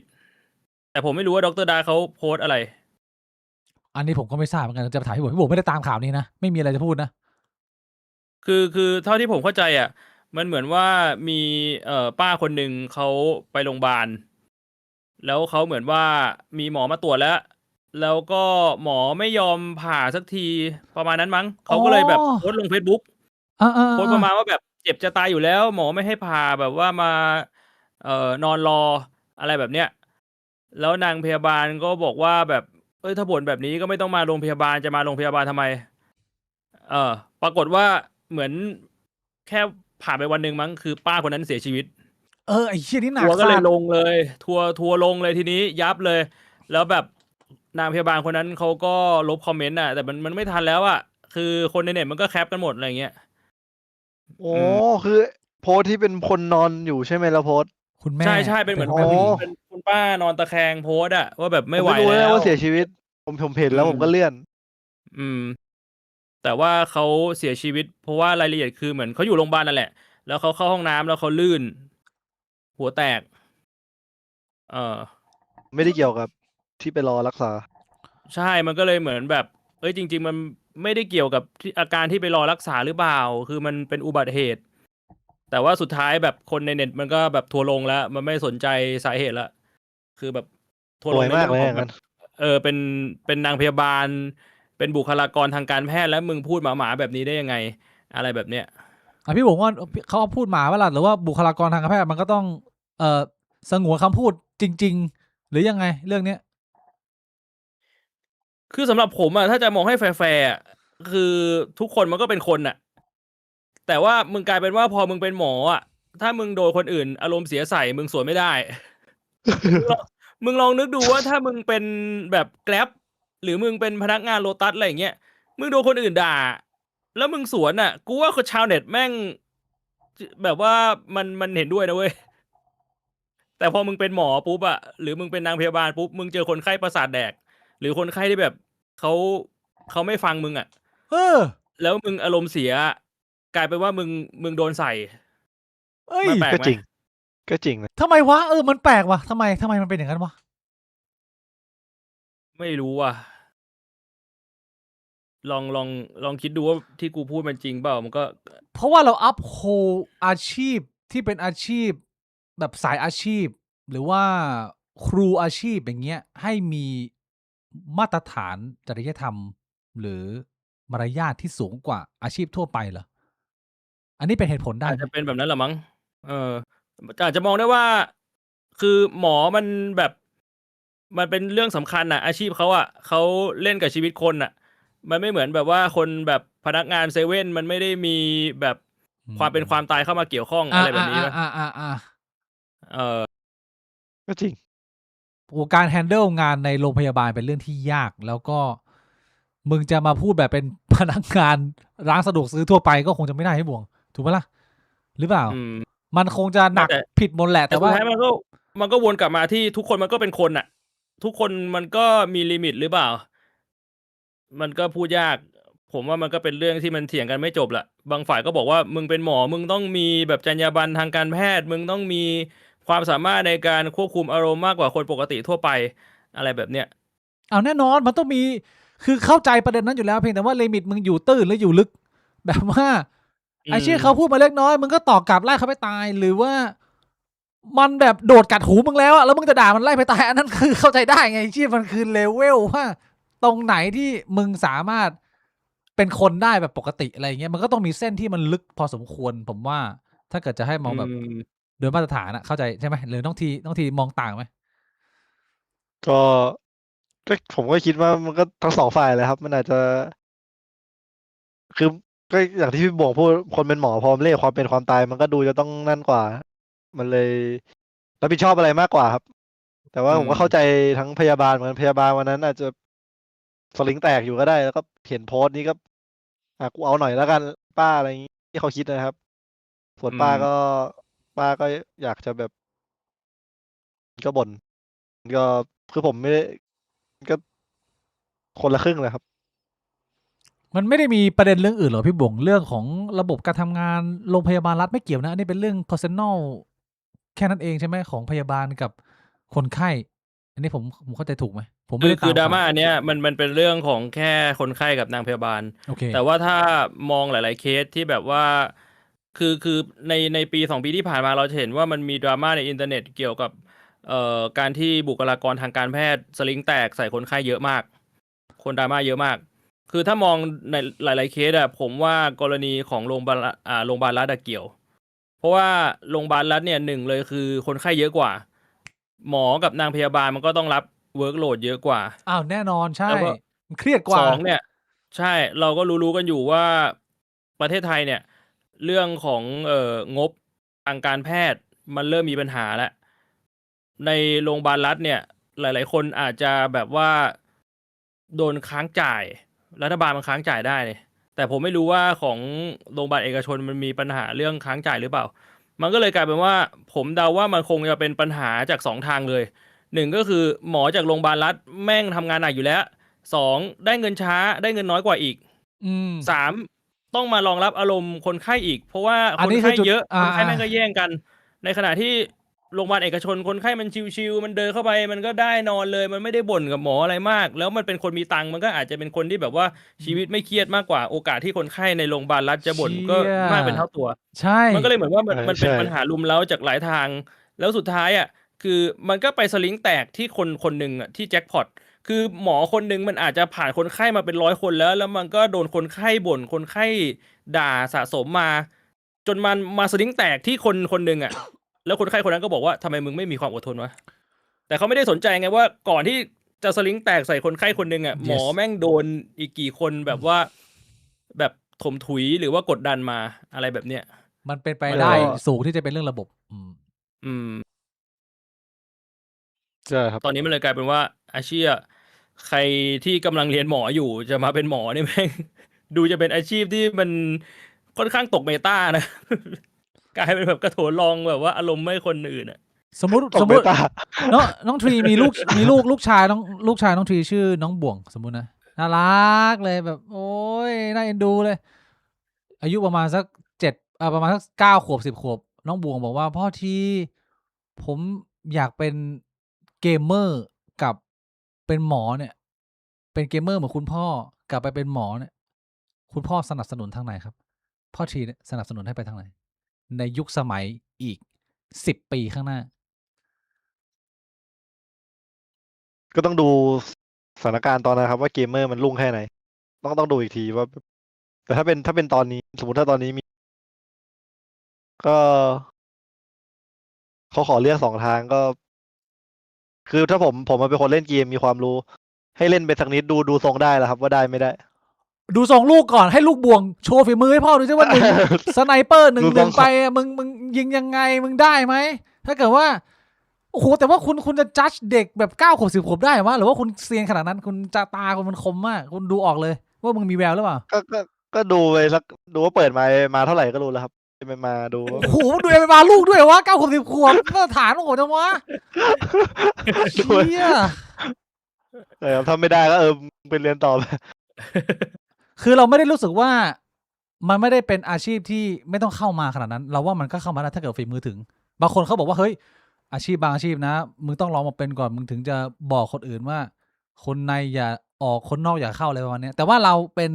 แต่ผมไม่รู้ว่าดร.ดาเขาโพสต์อะไร อันนี้ผมก็ไม่ทราบเหมือนกันจะถามพี่บงไม่ได้ตามข่าวนี้นะไม่มีอะไรจะพูดนะ คือเท่าที่ผมเข้าใจอ่ะ มันเหมือนว่ามีป้าคนหนึ่งเขาไปโรงพยาบาลแล้วเขาเหมือนว่ามีหมอมาตรวจแล้วก็หมอไม่ยอมผ่าสักทีประมาณนั้นมั้งเขาก็เลยแบบโพสต์ลง Facebook โพสต์ประมาณว่าแบบเจ็บจะตายอยู่แล้วหมอไม่ให้ผ่าแบบว่ามานอนรออะไรแบบเนี้ยแล้วนางพยาบาลก็บอกว่าแบบถ้าบ่นแบบนี้ก็ไม่ต้องมาโรงพยาบาลจะมาโรงพยาบาลทำไมปรากฏว่าเหมือนแค่ผ่านไปวันหนึ่งมั้งคือป้าคนนั้นเสียชีวิต ไอ้เชี่ยนี่หนัก ทัวร์ก็เลย สัตว์ ลงเลยทัวร์ลงเลยทีนี้ยับเลย แล้วแบบนางพยาบาลคนนั้นเขาก็ลบคอมเมนต์อ่ะแต่มันไม่ทันแล้วอ่ะคือคนในเน็ตมันก็แคปกันหมดอะไรเงี้ย โอ้คือโพสต์ที่เป็นคนนอนอยู่ใช่ไหมแล้วโพสต์ คุณแม่ ใช่เป็นเหมือน โอ้ เป็นคุณป้านอนตะแคงโพสต์อ่ะว่าแบบไม่ไหว ผมรู้ แล้ว ว่าเสียชีวิต ผมเห็นแล้วผมก็เลื่อน แต่ว่าเขาเสียชีวิต เพราะว่ารายละเอียดคือเหมือนเขาอยู่โรงพยาบาลนั่นแหละ แล้วเขาเข้าห้องน้ำแล้วเขาลื่น หัวแตก ไม่ได้เกี่ยวกับที่ไปรอรักษา ใช่มันก็เลยเหมือนแบบจริง ๆ มันไม่ได้เกี่ยวกับที่อาการที่ไปรอรักษาหรือเปล่า คือมันเป็นอุบัติเหตุ แต่ว่าสุดท้ายแบบคนในเน็ตมันก็แบบทัวร์ลงแล้ว มันไม่สนใจสาเหตุละคือแบบทัวร์ลงในเรื่องของแบบเป็นนางพยาบาล เป็นบุคลากรทางการแพทย์แล้วมึงพูดหมาแบบนี้ได้ยังไง อะไรแบบเนี้ย พี่บอกว่าเขาพูดหมาว่าล่ะหรือว่าบุคลากรทางการแพทย์มันก็ต้องสงวนคำพูดจริง ๆ หรือยังไงเรื่องเนี้ย คือสำหรับผมอะถ้าจะมองให้แฟร์ๆอะคือทุกคนมันก็เป็นคนอะแต่ว่ามึงกลายเป็นว่าพอมึงเป็นหมออะถ้ามึงโดนคนอื่นอารมณ์เสียใส่มึงสวนไม่ได้ มึงลองนึกดูว่าถ้ามึงเป็นแบบแกร็บหรือมึงเป็นพนักงานโลตัสอะไรอย่างเงี้ยมึงโดนคนอื่นด่า แล้วมึงสวนอะกูว่าชาวเน็ตแม่งแบบว่ามันเห็นด้วยนะเว้ยแต่พอมึงเป็นหมอปุ๊บอะหรือมึงเป็นนางพยาบาลปุ๊บมึงเจอคนไข้ประสาทแดก หรือคนไข้ที่แบบเขาไม่ฟังมึงอ่ะแล้วมึงอารมณ์เสียกลายเป็นว่ามึงโดนใส่มันแปลก ก็ ไหม จริงนะ ทำไมวะมันแปลกวะทำไมมันเป็นอย่างนั้นวะ ไม่รู้ว่ะลองคิดดูว่าที่กูพูดมันจริงเปล่ามันก็ เพราะว่าเราอัพโฮอาชีพที่เป็นอาชีพแบบสายอาชีพ หรือว่าครูอาชีพอย่างเงี้ยให้มีมาตรฐานจริยธรรม หรือมารยาทที่สูงกว่าอาชีพทั่วไปเหรออันนี้เป็นเหตุผลได้ อาจจะเป็นแบบนั้นแหละมั้งอาจจะมองได้ว่าคือหมอมันแบบมันเป็นเรื่องสำคัญอ่ะอาชีพเขาอ่ะเขาเล่นกับชีวิตคนอ่ะมันไม่เหมือนแบบว่าคนแบบพนักงานเซเว่นมันไม่ได้มีแบบความเป็นความตายเข้ามาเกี่ยวข้องอะไรแบบนี้ป่ะก็จริง การแฮนเดิลงานในโรงพยาบาลเป็นเรื่องที่ยาก แล้วก็มึงจะมาพูดแบบเป็นพนักงานร้านสะดวกซื้อทั่วไปก็คงจะไม่ได้ให้บ่วงถูกไหมล่ะหรือเปล่ามันคงจะหนักผิดหมดแหละแต่ว่ามันก็วนกลับมาที่ทุกคนมันก็เป็นคนอ่ะทุกคนมันก็มีลิมิตหรือเปล่า มันก็พูดยาก ผมว่ามันก็เป็นเรื่องที่มันเถียงกันไม่จบแหละบางฝ่ายก็บอกว่ามึงเป็นหมอมึงต้องมีแบบจรรยาบรรณทางการแพทย์ มึงต้องมีความสามารถในการควบคุมอารมณ์มากกว่าคนปกติทั่วไปอะไรแบบเนี้ย เอาแน่นอนมันต้องมีคือเข้าใจประเด็นนั้นอยู่แล้วเพียงแต่ว่าลิมิตมึงอยู่ตื้นหรืออยู่ลึก แบบว่าไอ้เชี่ยเขาพูดมาเล็กน้อยมึงก็ตอบกลับไล่เขาไปตายหรือว่า มันแบบโดดกัดหูมึงแล้วอะแล้วมึงจะด่ามันไล่ไปตายอันนั้นคือเข้าใจได้ไงไอ้เชี่ยมันคือเลเวลว่าตรงไหนที่มึงสามารถเป็นคนได้แบบปกติอะไรเงี้ยมันก็ต้องมีเส้นที่มันลึกพอสมควรผมว่า ถ้าเกิดจะให้มองแบบโดยมาตรฐานอะเข้าใจใช่ไหมหรือน้องทีมองต่างไหม ก็ผมก็คิดว่ามันก็ทั้งสองฝ่ายเลยครับ มันอาจจะ คือก็อย่างที่พี่บวงพูดคนเป็นหมอพอมันเรียกความเป็นความตายมันก็ดูจะต้องนั่นกว่า มันเลยรับผิดชอบอะไรมากกว่าครับ แต่ว่าผมก็เข้าใจทั้งพยาบาลเหมือนพยาบาลวันนั้นอาจจะสลิงแตกอยู่ก็ได้ แล้วก็เห็นโพสต์นี้ก็กูเอาหน่อยแล้วกันป้าอะไรอย่างนี้ที่เขาคิดนะครับ ส่วนป้าก็อยากจะแบบก็บ่นก็คือผมไม่ได้ก็คนละครึ่งเลยครับ มันไม่ได้มีประเด็นเรื่องอื่นหรอพี่บวงเรื่องของระบบการทำงานโรงพยาบาลรัฐไม่เกี่ยวนะอันนี้เป็นเรื่อง personal แค่นั้นเองใช่ไหมของพยาบาลกับคนไข้ อันนี้ผมเข้าใจถูกไหมผมไม่ได้ตาม คือดราม่า ข่ว อันเนี้ยมันเป็นเรื่องของแค่คนไข้กับนางพยาบาล โอเค แต่ว่าถ้ามองหลาย ๆ เคสที่แบบว่าคือในปี2 ปีที่ผ่านมาเราจะเห็นว่ามันมีดราม่าในอินเทอร์เน็ตเกี่ยวกับการที่บุคลากรทางการแพทย์สลิงแตกใส่คนไข้เยอะมาก คนดราม่าเยอะมาก คือถ้ามองในหลาย ๆ เคสอะผมว่ากรณีของโรงพยาบาลรัฐอะเกี่ยว เพราะว่าโรงพยาบาลรัฐเนี่ยหนึ่งเลยคือคนไข้เยอะกว่า หมอกับนางพยาบาลมันก็ต้องรับเวิร์กโหลดเยอะกว่า อ้าวแน่นอนใช่ แล้วก็ มันเครียดกว่า สองเนี่ย ใช่เราก็รู้กันอยู่ว่าประเทศไทยเนี่ย เรื่องของงบทางการแพทย์มันเริ่มมีปัญหาแล้วในโรงพยาบาลรัฐเนี่ย หลาย ๆ คนอาจจะแบบว่าโดนค้างจ่าย รัฐบาลมันค้างจ่ายได้เนี่ยแต่ผมไม่รู้ว่าของโรงพยาบาลเอกชนมันมีปัญหาเรื่องค้างจ่ายหรือเปล่า มันก็เลยกลายเป็นว่า ผมเดาว่ามันคงจะเป็นปัญหาจาก2 ทางเลยหนึ่งก็คือหมอจากโรงพยาบาลรัฐแม่งทำงานหนักอยู่แล้ว2ได้เงินช้าได้เงินน้อยกว่าอีก อืม 3ต้องมารองรับอารมณ์คนไข้อีก เพราะว่า อัน คน นี้คือ ไข้ จุด เยอะคนไข้ อ่า แม่งก็แย่งกัน ในขณะที่โรงพยาบาลเอกชนคนไข้มันชิวๆมันเดินเข้าไปมันก็ได้นอนเลย มันไม่ได้บ่นกับหมออะไรมาก แล้วมันเป็นคนมีตังค์มันก็อาจจะเป็นคนที่แบบว่าชีวิตไม่เครียดมากกว่าโอกาสที่คนไข้ในโรงพยาบาลรัฐจะบ่นก็มากเป็นเท่าตัว ใช่ มันก็เลยเหมือนว่ามัน ใช่ มันเป็น ใช่ ปัญหารุมเร้าจากหลายทาง แล้วสุดท้ายอ่ะคือมันก็ไปสลิงแตกที่คนหนึ่งอ่ะที่แจ็คพอตคือหมอคนหนึ่งมันอาจจะผ่านคนไข้มาเป็น100 คนแล้วมันก็โดนคนไข้บ่นคนไข้ด่าสะสมมา จนมันมาสลิงแตกที่คนหนึ่งอ่ะ แล้วคนไข้คนนั้นก็บอกว่าทำไมมึงไม่มีความอดทนวะแต่เขาไม่ได้สนใจไงว่าก่อนที่จะสลิงแตกใส่คนไข้คนหนึ่งอ่ะ Yes หมอแม่งโดนอีกกี่คนแบบว่า แบบถมถุยหรือว่ากดดันมาอะไรแบบเนี้ย มันเป็นไป มัน ได้ ก็ สูงที่จะเป็นเรื่องระบบ อืม ใช่ครับ ตอนนี้มันเลยกลายเป็นว่าอาชีพใครที่กำลังเรียนหมออยู่จะมาเป็นหมอนี่แม่ง ดูจะเป็นอาชีพที่มันค่อนข้างตกเมตานะ กลายเป็นแบบกระโถนรองแบบว่าอารมณ์ไม่คนอื่นอ่ะ สมมติ ตกเมตา น้องทรีมีลูก ลูกชายน้องทรีชื่อน้องบ่วงสมมุตินะน่ารักเลยแบบ โอ้ยน่าเอ็นดูเลย อายุประมาณสักประมาณสัก9 ขวบ 10 ขวบ น้องบ่วงบอกว่าพ่อทีผมอยากเป็นเกมเมอร์กับเป็นหมอเนี่ย เป็นเกมเมอร์เหมือนคุณพ่อกลับไปเป็นหมอเนี่ย คุณพ่อสนับสนุนทางไหนครับ พ่อทีเนี่ยสนับสนุนให้ไปทางไหน ในยุคสมัยอีก10 ปีข้างหน้า ก็ต้องดูสถานการณ์ตอนนั้นครับว่าเกมเมอร์มันรุ่งแค่ไหน ต้องดูอีกทีว่า แต่ถ้าเป็นตอนนี้ สมมติถ้าตอนนี้มี ก็เขาขอเลือก2 ทางก็ คือถ้าผมมาเป็นคนเล่นเกมมีความรู้ ให้เล่นไปสักนิดดูทรงได้แล้วครับว่าได้ไม่ได้ ดูส่งลูกก่อนให้ลูกบ่วงโชว์ฝีมือให้พ่อดูซิว่าหนึ่ง สไนเปอร์หนึ่ง ดู ห ทร นึ่ ง งไปอะมึงยิงยังไงมึงได้ไหมถ้าเกิดว่าโอ้โหแต่ว่าคุณจะจัดเด็กแบบ9 ขวบ 10 ขวบได้วะหรือว่าคุณเซียนขนาดนั้นคุณจะตาคุณมันคมมากคุณดูออกเลยว่ามึงมีแววหรือเปล่า ก็ดูไปสักดูว่าเปิดมาเท่าไหร่ก็รู้แล้วครับไม่มาดู โอ้โหดูเอ็มมาลูกด้วยวะ9 ขวบ 10 ขวบมาตรฐานโอ้โหจังวะ ดู เชี่ย ครับถ้าไม่ได้ก็ไปเรียนต่อไป คือเราไม่ได้รู้สึกว่ามันไม่ได้เป็นอาชีพที่ไม่ต้องเข้ามาขนาดนั้น เราว่ามันก็เข้ามาได้ถ้าเกิดฝีมือถึง บางคนเขาบอกว่าเฮ้ยอาชีพบางอาชีพนะมึงต้องลองมาเป็นก่อนมึงถึงจะบอกคนอื่นว่า คนในอย่าออกคนนอกอย่าเข้าอะไรประมาณเนี้ยแต่ว่าเราเป็น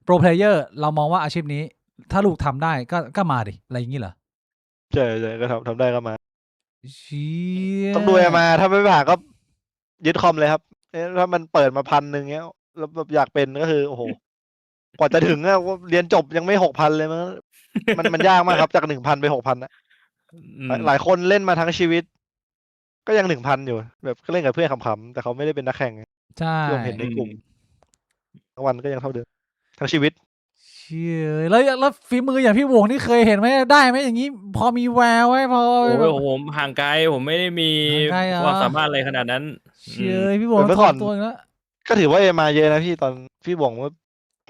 โปรเพลเยอร์เรามองว่าอาชีพนี้ ถ้าลูกทำได้ก็มาดิอะไรอย่างนี้เหรอ ใช่ใช่ก็ทำได้ก็มา เชี่ย ต้องดูมาถ้าไม่ผ่านก็ยึดคอมเลยครับถ้ามันเปิดมา1,000เงี้ยแล้วแบบอยากเป็นก็คือโอ้โหกว่าจะถึงอะเรียนจบยังไม่6,000เลยมันยากมากครับจาก1,000ไป6,000นะ อืม หลายคนเล่นมาทั้งชีวิต ก็ยัง1,000อยู่ แบบก็เล่นกับเพื่อนขำๆแต่เขาไม่ได้เป็นนักแข่งไง ใช่ ที่ผมเห็นในกลุ่มทั้งวันก็ยังเท่าเดิมทั้งชีวิต เชี่ยแล้วฝีมืออย่างพี่วงนี่เคยเห็นไหมได้ไหมอย่างนี้ พอมีแววไหมพอ โอ้ แบบ ยผมห่างไกลผมไม่ได้มี ห่างไกลเหรอ ความสามารถอะไรขนาดนั้น เชี่ย อืม พี่วง เมื่อ ท ก่ อ อน มตัวอีกแล้ว ก็ถือว่ามาเยอะนะพี่ตอนพี่บ่งเมื่อ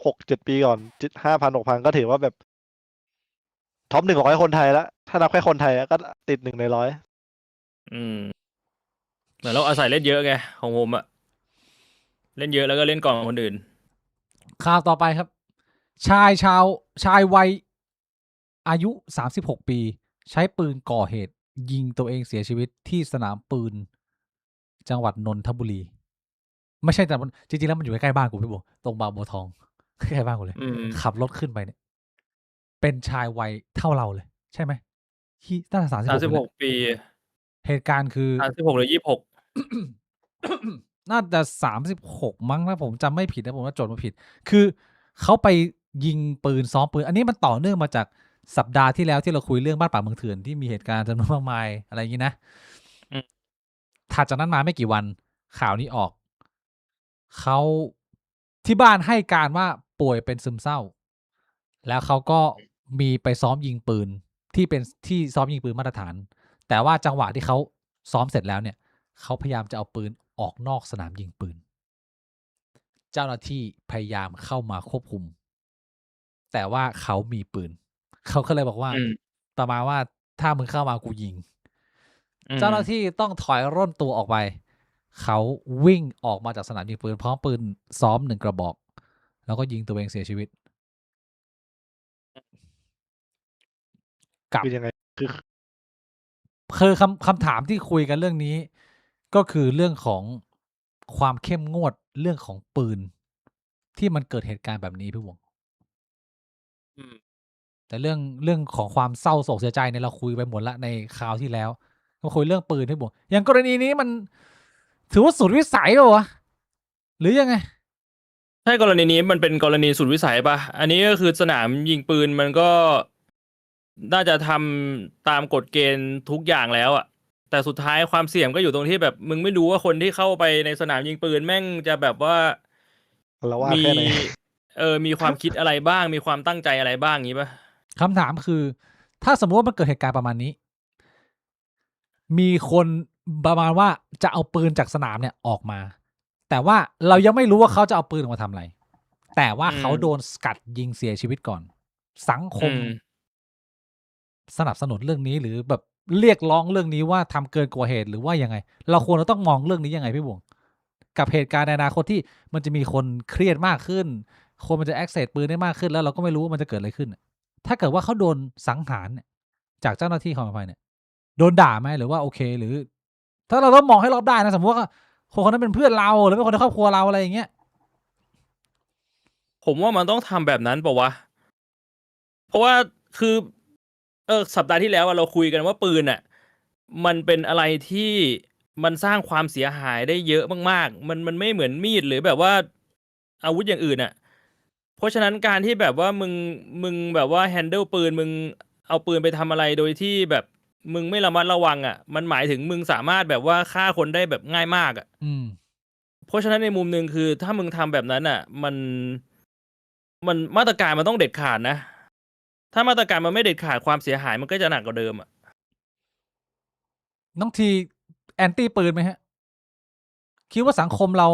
6-7 ปีก่อน5,000 6,000ก็ถือว่าแบบท็อป100คนไทยแล้วถ้านับแค่คนไทยก็ติด1 ใน 100 อืมเหมือนเราอาศัยเล่นเยอะไงของผมอะเล่นเยอะแล้วก็เล่นก่อนคนอื่น ข่าวต่อไปครับ ชายวัยอายุ36 ปี ใช้ปืนก่อเหตุ ยิงตัวเองเสียชีวิตที่สนามปืน จังหวัดนนทบุรี ไม่ใช่แต่จริงๆแล้วมันอยู่ใกล้ๆบ้านกูพี่โบตรงบางบัวทองใกล้ๆบ้านกูเลย อืม ขับรถขึ้นไปเนี่ย เป็นชายวัยเท่าเราเลย ใช่ไหมที่ตั้งแต่36 ปี เหตุการณ์คือ 36 หรือ 26 น่าจะ36มั้งถ้าผมจำไม่ผิดนะผมว่าจดมาผิด คือเขาไปยิงปืนซ้อมปืน อันนี้มันต่อเนื่องมาจากสัปดาห์ที่แล้วที่เราคุยเรื่องบ้านป่าเมืองเถื่อนที่มีเหตุการณ์จำนวนมากมายอะไรอย่างนี้นะ อืม ถัดจากนั้นมาไม่กี่วันข่าวนี้ออก เขาที่บ้านให้การว่าป่วยเป็นซึมเศร้า แล้วเขาก็มีไปซ้อมยิงปืนที่เป็นที่ซ้อมยิงปืนมาตรฐาน แต่ว่าจังหวะที่เขาซ้อมเสร็จแล้วเนี่ยเขาพยายามจะเอาปืนออกนอกสนามยิงปืน เจ้าหน้าที่พยายามเข้ามาควบคุม แต่ว่าเขามีปืน เขาก็เลยบอกว่า อืม ประมาณว่าถ้ามึงเข้ามากูยิง อืม เจ้าหน้าที่ต้องถอยร่นตัวออกไป เขาวิ่งออกมาจากสนามยิงปืนพร้อมปืนซ้อม1 กระบอก แล้วก็ยิงตัวเองเสียชีวิต กับ คือยังไงคือ คือคำถามที่คุยกันเรื่องนี้ ก็คือเรื่องของความเข้มงวดเรื่องของปืน ที่มันเกิดเหตุการณ์แบบนี้พี่วง อืม แต่เรื่องของความเศร้าโศกเสียใจเนี่ยเราคุยไปหมดละในคราวที่แล้วก็คุยเรื่องปืนพี่บวงอย่างกรณีนี้มันถือว่าสุดวิสัยเหรอวะหรือยังไง ใช่กรณีนี้มันเป็นกรณีสุดวิสัยป่ะ อันนี้ก็คือสนามยิงปืนมันก็น่าจะทำตามกฎเกณฑ์ทุกอย่างแล้วอะแต่สุดท้ายความเสี่ยงก็อยู่ตรงที่แบบมึงไม่รู้ว่าคนที่เข้าไปในสนามยิงปืนแม่งจะแบบว่า เราว่า มี แค่ไหน มีความคิดอะไรบ้าง มีความตั้งใจอะไรบ้างงี้ป่ะ คำถามคือ ถ้าสมมติว่ามันเกิดเหตุการณ์ประมาณนี้ มีคนประมาณว่าจะเอาปืนจากสนามเนี่ยออกมา แต่ว่าเรายังไม่รู้ว่าเขาจะเอาปืนออกมาทำอะไร แต่ว่าเขาโดนสกัดยิงเสียชีวิตก่อน สังคม สนับสนุนเรื่องนี้หรือแบบเรียกร้องเรื่องนี้ว่าทำเกินกว่าเหตุหรือว่ายังไง เราควรจะต้องมองเรื่องนี้ยังไงพี่บวง กับเหตุการณ์ในอนาคตที่มันจะมีคนเครียดมากขึ้น คนมันจะ access ปืนได้มากขึ้นแล้วเราก็ไม่รู้ว่ามันจะเกิดอะไรขึ้น ถ้าเกิดว่าเขาโดนสังหารเนี่ยจากเจ้าหน้าที่ความปลอดภัยเนี่ยโดนด่าไหมหรือว่าโอเคหรือ ถ้าเราต้องมองให้รอบด้านนะสมมติว่าคนนั้นเป็นเพื่อนเราหรือเป็นคนในครอบครัวเราอะไรอย่างเงี้ย ผมว่ามันต้องทำแบบนั้นเปล่าวะ เพราะว่าคือสัปดาห์ที่แล้วเราคุยกันว่าปืนอ่ะ มันเป็นอะไรที่มันสร้างความเสียหายได้เยอะมากๆ มันไม่เหมือนมีดหรือแบบว่าอาวุธอย่างอื่นอ่ะ เพราะฉะนั้นการที่แบบว่ามึงแบบว่าแฮนเดิลปืนมึงเอาปืนไปทำอะไรโดยที่แบบมึงไม่ระมัดระวังอ่ะ มันหมายถึงมึงสามารถแบบว่าฆ่าคนได้แบบง่ายมากอ่ะ เพราะฉะนั้นในมุมหนึ่งคือถ้ามึงทำแบบนั้นอ่ะ มันมาตรการมันต้องเด็ดขาดนะ ถ้ามาตรการมันไม่เด็ดขาดความเสียหายมันก็จะหนักกว่าเดิมอ่ะ น้องทีแอนตี้ปืนไหมฮะ คิดว่าสังคมเรา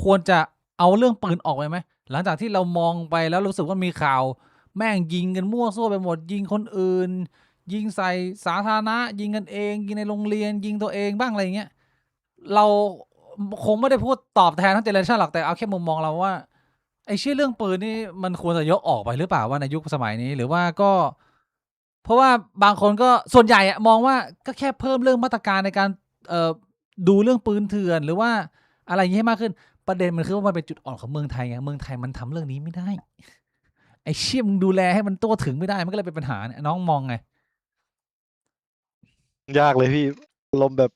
ควรจะเอาเรื่องปืนออกไปไหมหลังจากที่เรามองไปแล้วรู้สึกว่ามีข่าว แม่งยิงกันมั่วซั่วไปหมด ยิงคนอื่น ยิงใส่สาธารณะ ยิงกันเอง ยิงในโรงเรียน ยิงตัวเองบ้างอะไรเงี้ยเราคงไม่ได้พูดตอบแทนทั้งเจเนอเรชันหรอกแต่เอาแค่มุมมองเราว่า ไอ้เชื่อเรื่องปืนนี่มันควรจะยกออกไปหรือเปล่าว่าในยุคสมัยนี้หรือว่าก็ เพราะว่าบางคนก็ส่วนใหญ่อะมองว่าก็แค่เพิ่มเรื่องมาตรการในการดูเรื่องปืนเถื่อนหรือว่าอะไรอย่างนี้ให้มากขึ้นประเด็นมันคือว่ามันเป็นจุดอ่อนของเมืองไทยไงเมืองไทยมันทำเรื่องนี้ไม่ได้ไอ้เชี่ยมึงดูแลให้มันตัวถึงไม่ได้มันก็เลยเป็นปัญหาเนี่ยน้องมองไง ยากเลยพี่อารมณ์แบบ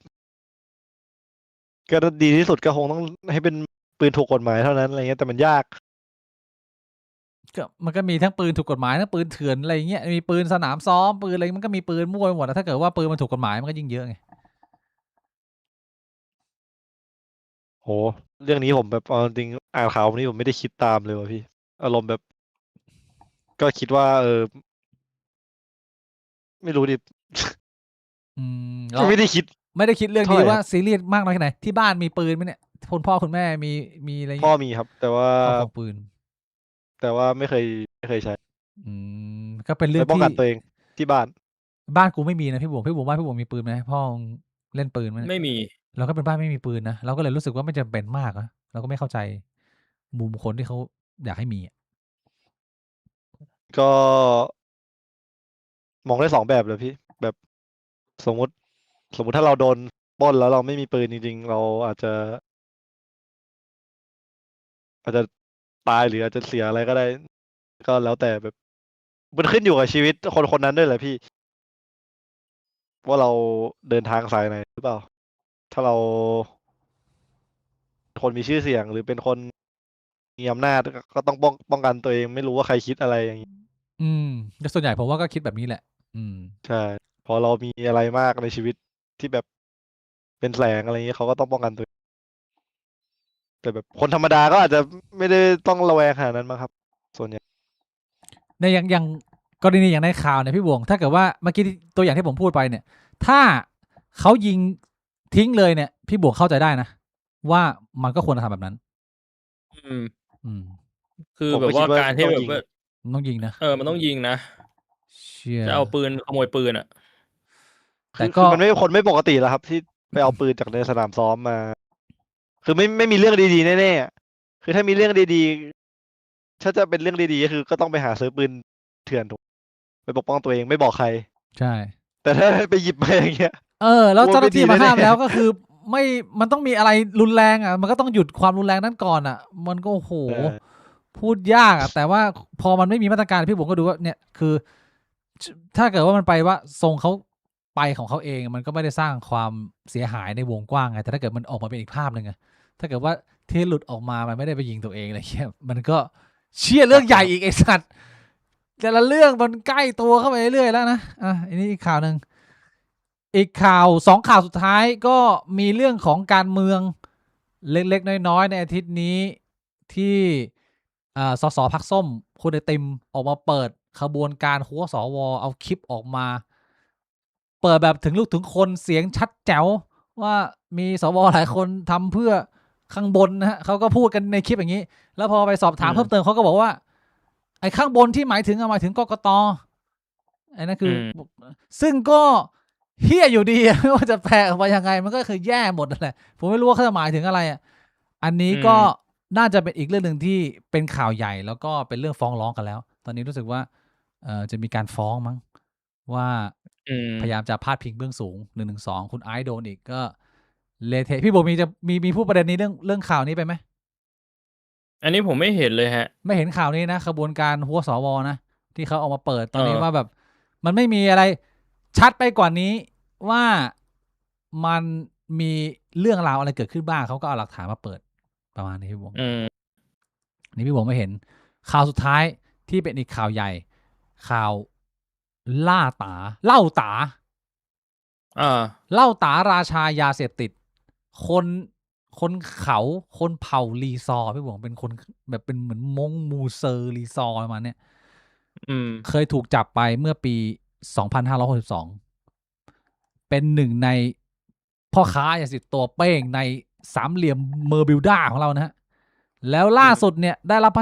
ก็ดีที่สุดก็คงต้องให้เป็นปืนถูกกฎหมายเท่านั้นอะไรเงี้ยแต่มันยาก ก็มันก็มีทั้งปืนถูกกฎหมายทั้งปืนเถื่อนอะไรอย่างเงี้ยมีปืนสนามซ้อมปืนอะไรมันก็มีปืนมั่วไปหมดถ้าเกิดว่าปืนมันถูกกฎหมายมันก็ยิ่งเยอะไง โหเรื่องนี้ผมแบบเอาจริงอ่านข่าววันนี้ผมไม่ได้คิดตามเลยว่ะพี่อารมณ์แบบ ก็คิดว่าไม่รู้ดิ เรา ไม่ได้คิด ไม่ได้คิดเรื่องนี้ เท่าไหร่ ว่าซีเรียสมากน้อยแค่ไหนที่บ้านมีปืนไหมเนี่ยคุณพ่อคุณแม่มีอะไร พ่อ เงี้ย มีครับ แต่ว่า ครอบครองปืน แต่ว่าไม่เคยใช้ ก็เป็นเรื่อ ไว้ ง ป้อง ที่ กันตัวเองที่บ้าน บ้านกูไม่มีนะพี่บวงบ้านพี่บวงมีปืนไหมพ่อเล่นปืนไหมเนี่ย ไม่มี เราก็เป็นบ้านไม่มีปืนนะเราก็เลยรู้สึกว่าไม่จำเป็นมากนะเราก็ไม่เข้าใจมุมคนที่เขาอยากให้มีอะ ก็มองได้สองแบบเลยพี่แบบสมมุติถ้าเราโดนปล้นแล้วเราไม่มีปืนจริงๆเราอาจจะตายหรืออาจจะเสียอะไรก็ได้ ก็แล้วแต่แบบมันขึ้นอยู่กับชีวิตคนคนนั้นด้วยแหละพี่ ว่าเราเดินทางสายไหนหรือเปล่า ถ้าเราเป็นคนมีชื่อเสียงหรือเป็นคนมีอำนาจก็ต้องป้องกันตัวเองไม่รู้ว่าใครคิดอะไรอย่างนี้ แต่ส่วนใหญ่ผมว่าก็คิดแบบนี้แหละ ใช่พอเรามีอะไรมากในชีวิตที่แบบเป็นแสงอะไรอย่างนี้เขาก็ต้องป้องกันตัวเองแต่แบบคนธรรมดาก็อาจจะไม่ได้ต้องระแวงขนาดนั้นมั้งครับ ส่วนใหญ่ ในอย่างกรณีอย่างในข่าวเนี่ยพี่บวงถ้าเกิดว่าเมื่อกี้ตัวอย่างที่ผมพูดไปเนี่ย ถ้าเขายิงทิ้งเลยเนี่ย พี่บวงเข้าใจได้นะ ว่ามันก็ควรจะทำแบบนั้น อืม อืม คือ ผม แบบ ก็คิ ว่า ดว่า การที่ ต้อง แบบ ยิง ว่า มันต้องยิงนะ มันต้องยิงนะ เชี่ย จะเอาปืนขโมยปืนอ่ะ แต่ คื ก็ อมันไม่คนไม่ปกติแล้วครับ ที่ไปเอาปืนจากในสนามซ้อมมา คือไม่มีเรื่องดีๆแน่ๆอะคือถ้ามีเรื่องดีๆถ้าจะเป็นเรื่องดีๆก็คือก็ต้องไปหาซื้อปืนเถื่อนถูกไปปกป้องตัวเองไม่บอกใคร ใช่ แต่ถ้าไปหยิบมาอย่างเงี้ย แล้ว โอ้ย เจ้าหน้าที่ ไม่ มา ดีแน่ๆ ห้ามแล้วก็คือไม่มันต้องมีอะไรรุนแรงอ่ะมันก็ต้องหยุดความรุนแรงนั้นก่อนอ่ะ มันก็โอ้โห ใช่ พูดยากอ่ะแต่ว่าพอมันไม่มีมาตรการพี่ผมก็ดูว่าเนี่ยคือ ถ้าเกิดว่ามันไปว่าทรงเขาไปของเขาเองมันก็ไม่ได้สร้างความเสียหายในวงกว้างไงแต่ถ้าเกิดมันออกมาเป็นอีกภาพหนึ่งอะถ้าเกิดว่าที่หลุดออกมามันไม่ได้ไปยิงตัวเองอะไรเงี้ยมันก็เชี่ยเรื่องใหญ่อีกไอ้สัตว์แต่ละเรื่องมันใกล้ตัวเข้าไปเรื่อยๆแล้วนะอันนี้อีกข่าวหนึ่งอีกข่าวสองข่าวสุดท้ายก็มีเรื่องของการเมืองเล็กๆน้อยๆในอาทิตย์นี้ที่สสพรรคส้มคุณไอติมออกมาเปิดขบวนการหัวสวเอาคลิปออกมา เปิดแบบถึงลูกถึงคนเสียงชัดแจ๋วว่ามีสวหลายคนทำเพื่อข้างบนนะฮะเขาก็พูดกันในคลิปอย่างนี้ แล้วพอไปสอบถามเพิ่มเติมเขาก็บอกว่าไอ้ข้างบนที่หมายถึงหมายถึงกกตไอ้นั่นคือซึ่งก็เฮี้ยอยู่ดี ไม่ว่าจะแปลออกมายังไง มันก็คือแย่หมดนั่นแหละผมไม่รู้ว่าเขาจะหมายถึงอะไรอ่ะอันนี้ก็น่าจะเป็นอีกเรื่องหนึ่งที่เป็นข่าวใหญ่แล้วก็เป็นเรื่องฟ้องร้องกันแล้ว ตอนนี้รู้สึกว่าจะมีการฟ้องมั้งว่าพยายามจะพาดพิงเบื้องสูง112คุณไอซ์โดนอีกก็เละเทะพี่โบมีพูดประเด็นนี้เรื่องข่าวนี้ไปไหม อันนี้ผมไม่เห็นเลยฮะ ไม่เห็นข่าวนี้นะขบวนการหัวสวนะที่เขาเอามาเปิดตอนนี้ว่าแบบ มันไม่มีอะไรชัดไปกว่านี้ว่ามันมีเรื่องราวอะไรเกิดขึ้นบ้างเขาก็เอาหลักฐานมาเปิดประมาณนี้พี่บงนี่พี่บงไม่เห็นข่าวสุดท้ายที่เป็นอีกข่าวใหญ่ ข่าวเล่าตาเล่าตาราชายาเสพติดคนเขาคนเผ่าลีซอร์พี่บงเป็นคนแบบเป็นเหมือนมงมูเซอร์ลีซอร์ประมาณเนี้ยเคยถูกจับไปเมื่อปี 2562 เป็นหนึ่งในพ่อค้ายาเสพติดตัวเป้งในสามเหลี่ยมเมอร์บิลดาของเรานะฮะแล้วล่าสุดเนี่ยได้รับพ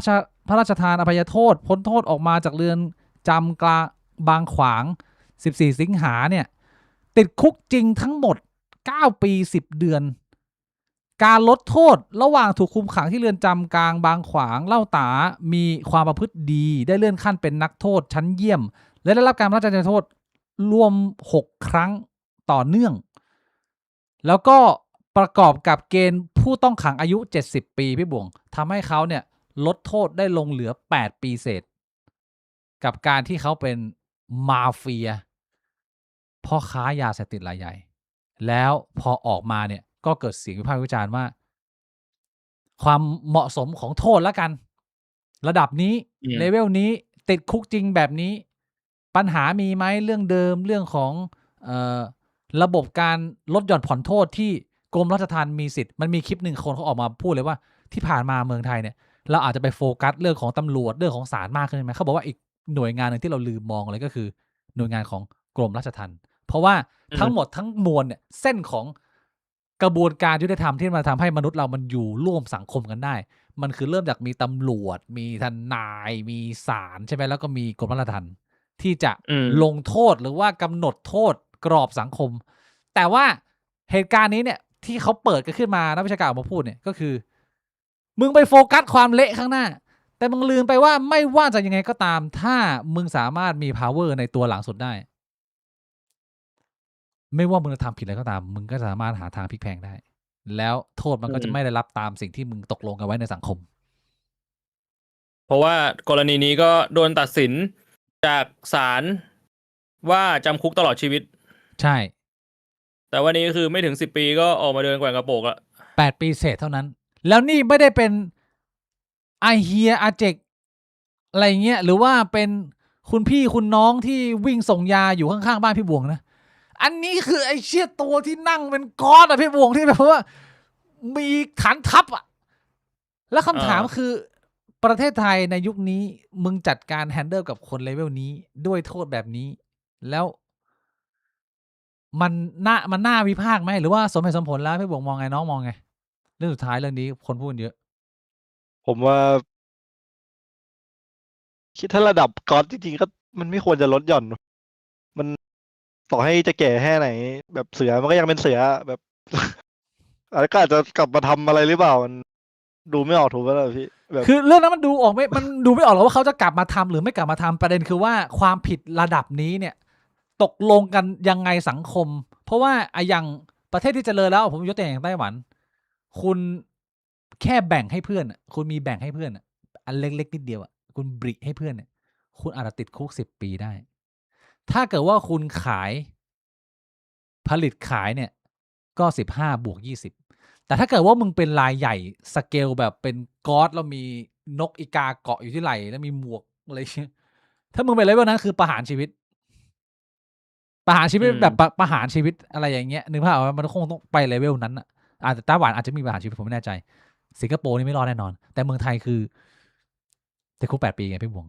ระราชทานอภัยโทษพ้นโทษออกมาจากเรือนจำกลางบางขวาง14 สิงหาเนี่ยติดคุกจริงทั้งหมด9 ปี 10 เดือน การลดโทษระหว่างถูกคุมขังที่เรือนจำกลางบางขวางเล่าตามีความประพฤติดีได้เลื่อนขั้นเป็นนักโทษชั้นเยี่ยม และได้รับการพระราชทานโทษรวม6ครั้งต่อเนื่อง แล้วก็ประกอบกับเกณฑ์ผู้ต้องขังอายุ70ปีพี่บ่วงทำให้เขาเนี่ยลดโทษได้ลงเหลือ8ปีเศษกับการที่เขาเป็นมาเฟียพ่อค้ายาเสพติดรายใหญ่แล้วพอออกมาเนี่ยก็เกิดเสียงวิพากษ์วิจารณ์ว่าความเหมาะสมของโทษแล้วกันระดับนี้เลเวลนี้ติดคุกจริงแบบนี้ปัญหามีไหมเรื่องเดิมเรื่องของระบบการลดหย่อนผ่อนโทษที่กรมราชทัณฑ์มีสิทธิ์มันมีคลิปหนึ่งคนเขาออกมาพูดเลยว่าที่ผ่านมาเมืองไทยเนี่ยเราอาจจะไปโฟกัสเรื่องของตำรวจเรื่องของศาลมากขึ้นไหมเขาบอกว่าอีกหน่วยงานหนึ่งที่เราลืมมองเลยก็คือหน่วยงานของกรมราชทัณฑ์เพราะว่าทั้งหมดทั้งมวลเนี่ยเส้นของกระบวนการยุติธรรมที่มาทำให้มนุษย์เรามันอยู่ร่วมสังคมกันได้มันคือเริ่มจากมีตำรวจมีทนายมีศาลใช่ไหมแล้วก็มีกรมราชทัณฑ์ที่จะลงโทษหรือว่ากำหนดโทษกรอบสังคมแต่ว่าเหตุการณ์นี้เนี่ยที่เขาเปิดกันขึ้นมานักวิชาการออกมาพูดเนี่ยก็คือมึงไปโฟกัสความเละข้างหน้าแต่มึงลืมไปว่าไม่ว่าจะยังไงก็ตามถ้ามึงสามารถมี power ในตัวหลังสุดได้ไม่ว่ามึงจะทำผิดอะไรก็ตามมึงก็สามารถหาทางพลิกแพลงได้แล้วโทษมันก็จะไม่ได้รับตามสิ่งที่มึงตกลงกันไว้ในสังคมเพราะว่ากรณีนี้ก็โดนตัดสินจากศาลว่าจำคุกตลอดชีวิตใช่แต่วันนี้คือไม่ถึง10ปีก็ออกมาเดินแกว่งกระโปรงละ8ปีเศษเท่านั้นแล้วนี่ไม่ได้เป็นอาเฮียอาเจกอะไรเงี้ยหรือว่าเป็นคุณพี่คุณน้องที่วิ่งส่งยาอยู่ข้างๆบ้านพี่บวงนะอันนี้คือไอ้เชี่ยตัวที่นั่งเป็นก้อนอะพี่บวงที่แบบว่ามีฐานทัพอะแล้วคำถามคือประเทศไทยในยุคนี้มึงจัดการแฮนเดิลกับคนเลเวลนี้ด้วยโทษแบบนี้แล้วมันน่าวิพากษ์ไหมหรือว่าสมเหตุสมผลแล้วพี่บวงมองไงน้องมองไงเรื่องสุดท้ายเรื่องนี้คนพูดเยอะผมว่าคิดถ้าระดับก๊อตจริงๆก็มันไม่ควรจะลดหย่อนมันต่อให้จะแก่แค่ไหนแบบเสือมันก็ยังเป็นเสือแบบ อะไรก็อาจจะกลับมาทำอะไรหรือเปล่ามันดูไม่ออกถูกไหมล่ะพี่แบบคือเรื่องนั้นมันดูออกไม่มันดูไม่ออกหรอกว่าเขาจะกลับมาทำหรือไม่กลับมาทำประเด็นคือว่าความผิดระดับนี้เนี่ยตกลงกันยังไงสังคมเพราะว่าอย่างประเทศที่เจริญแล้วผมยกตัวอย่างไต้หวันคุณแค่แบ่งให้เพื่อนคุณมีแบ่งให้เพื่อนอันเล็กๆนิดเดียวคุณบริให้เพื่อนเนี่ยคุณอาจจะติดคุก10 ปีได้ถ้าเกิดว่าคุณขายผลิตขายเนี่ยก็15+20แต่ถ้าเกิดว่ามึงเป็นรายใหญ่สเกลแบบเป็นก๊อดแล้วมีนกอีกาเกาะอยู่ที่ไหล่แล้วมีหมวกอะไรเงี้ยถ้ามึงเป็นเลเวลนั้นคือประหารชีวิตแบบประหารชีวิตอะไรอย่างเงี้ยนึกภาพออกไหมมันคงต้องไปเลเวลนั้นอ่ะอาจจะไต้หวันอาจจะมีประหารชีวิตผมไม่แน่ใจสิงคโปร์นี่ไม่รอดแน่นอนแต่เมืองไทยคือติดคุก8 ปีไงพี่บวง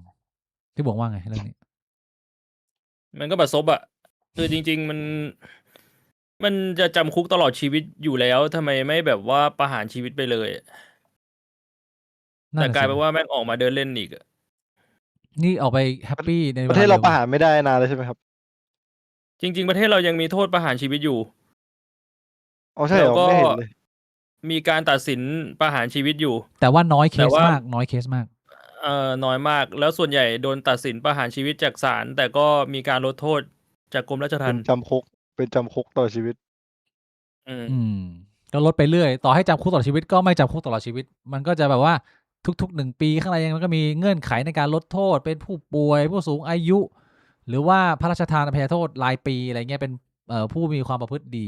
ว่าไงเรื่องนี้มันก็บัดซบอะคือจริงๆมันจะจำคุกตลอดชีวิตอยู่แล้วทำไมไม่แบบว่าประหารชีวิตไปเลยแต่กลายเป็นว่าแม่งออกมาเดินเล่นอีกนี่ออกไปแฮปปี้ในประเทศเราประหารไม่ได้นานเลยใช่ไหมครับจริงๆประเทศเรายังมีโทษประหารชีวิตอยู่อ๋อใช่เหรอไม่เห็นเลยมีการตัดสินประหารชีวิตอยู่แต่ว่าน้อยเคสมากน้อยมากแล้วส่วนใหญ่โดนตัดสินประหารชีวิตจากศาลแต่ก็มีการลดโทษจากกรมราชทัณฑ์เป็นจำคุกตลอดชีวิตก็ลดไปเรื่อยต่อให้จำคุกตลอดชีวิตก็ไม่จำคุกตลอดชีวิตมันก็จะแบบว่าทุกๆ1 ปีข้างในมันก็มีเงื่อนไขในการลดโทษเป็นผู้ป่วยผู้สูงอายุหรือว่าพระราชทานอภัยโทษรายปีอะไรเงี้ยเป็นผู้มีความประพฤติดี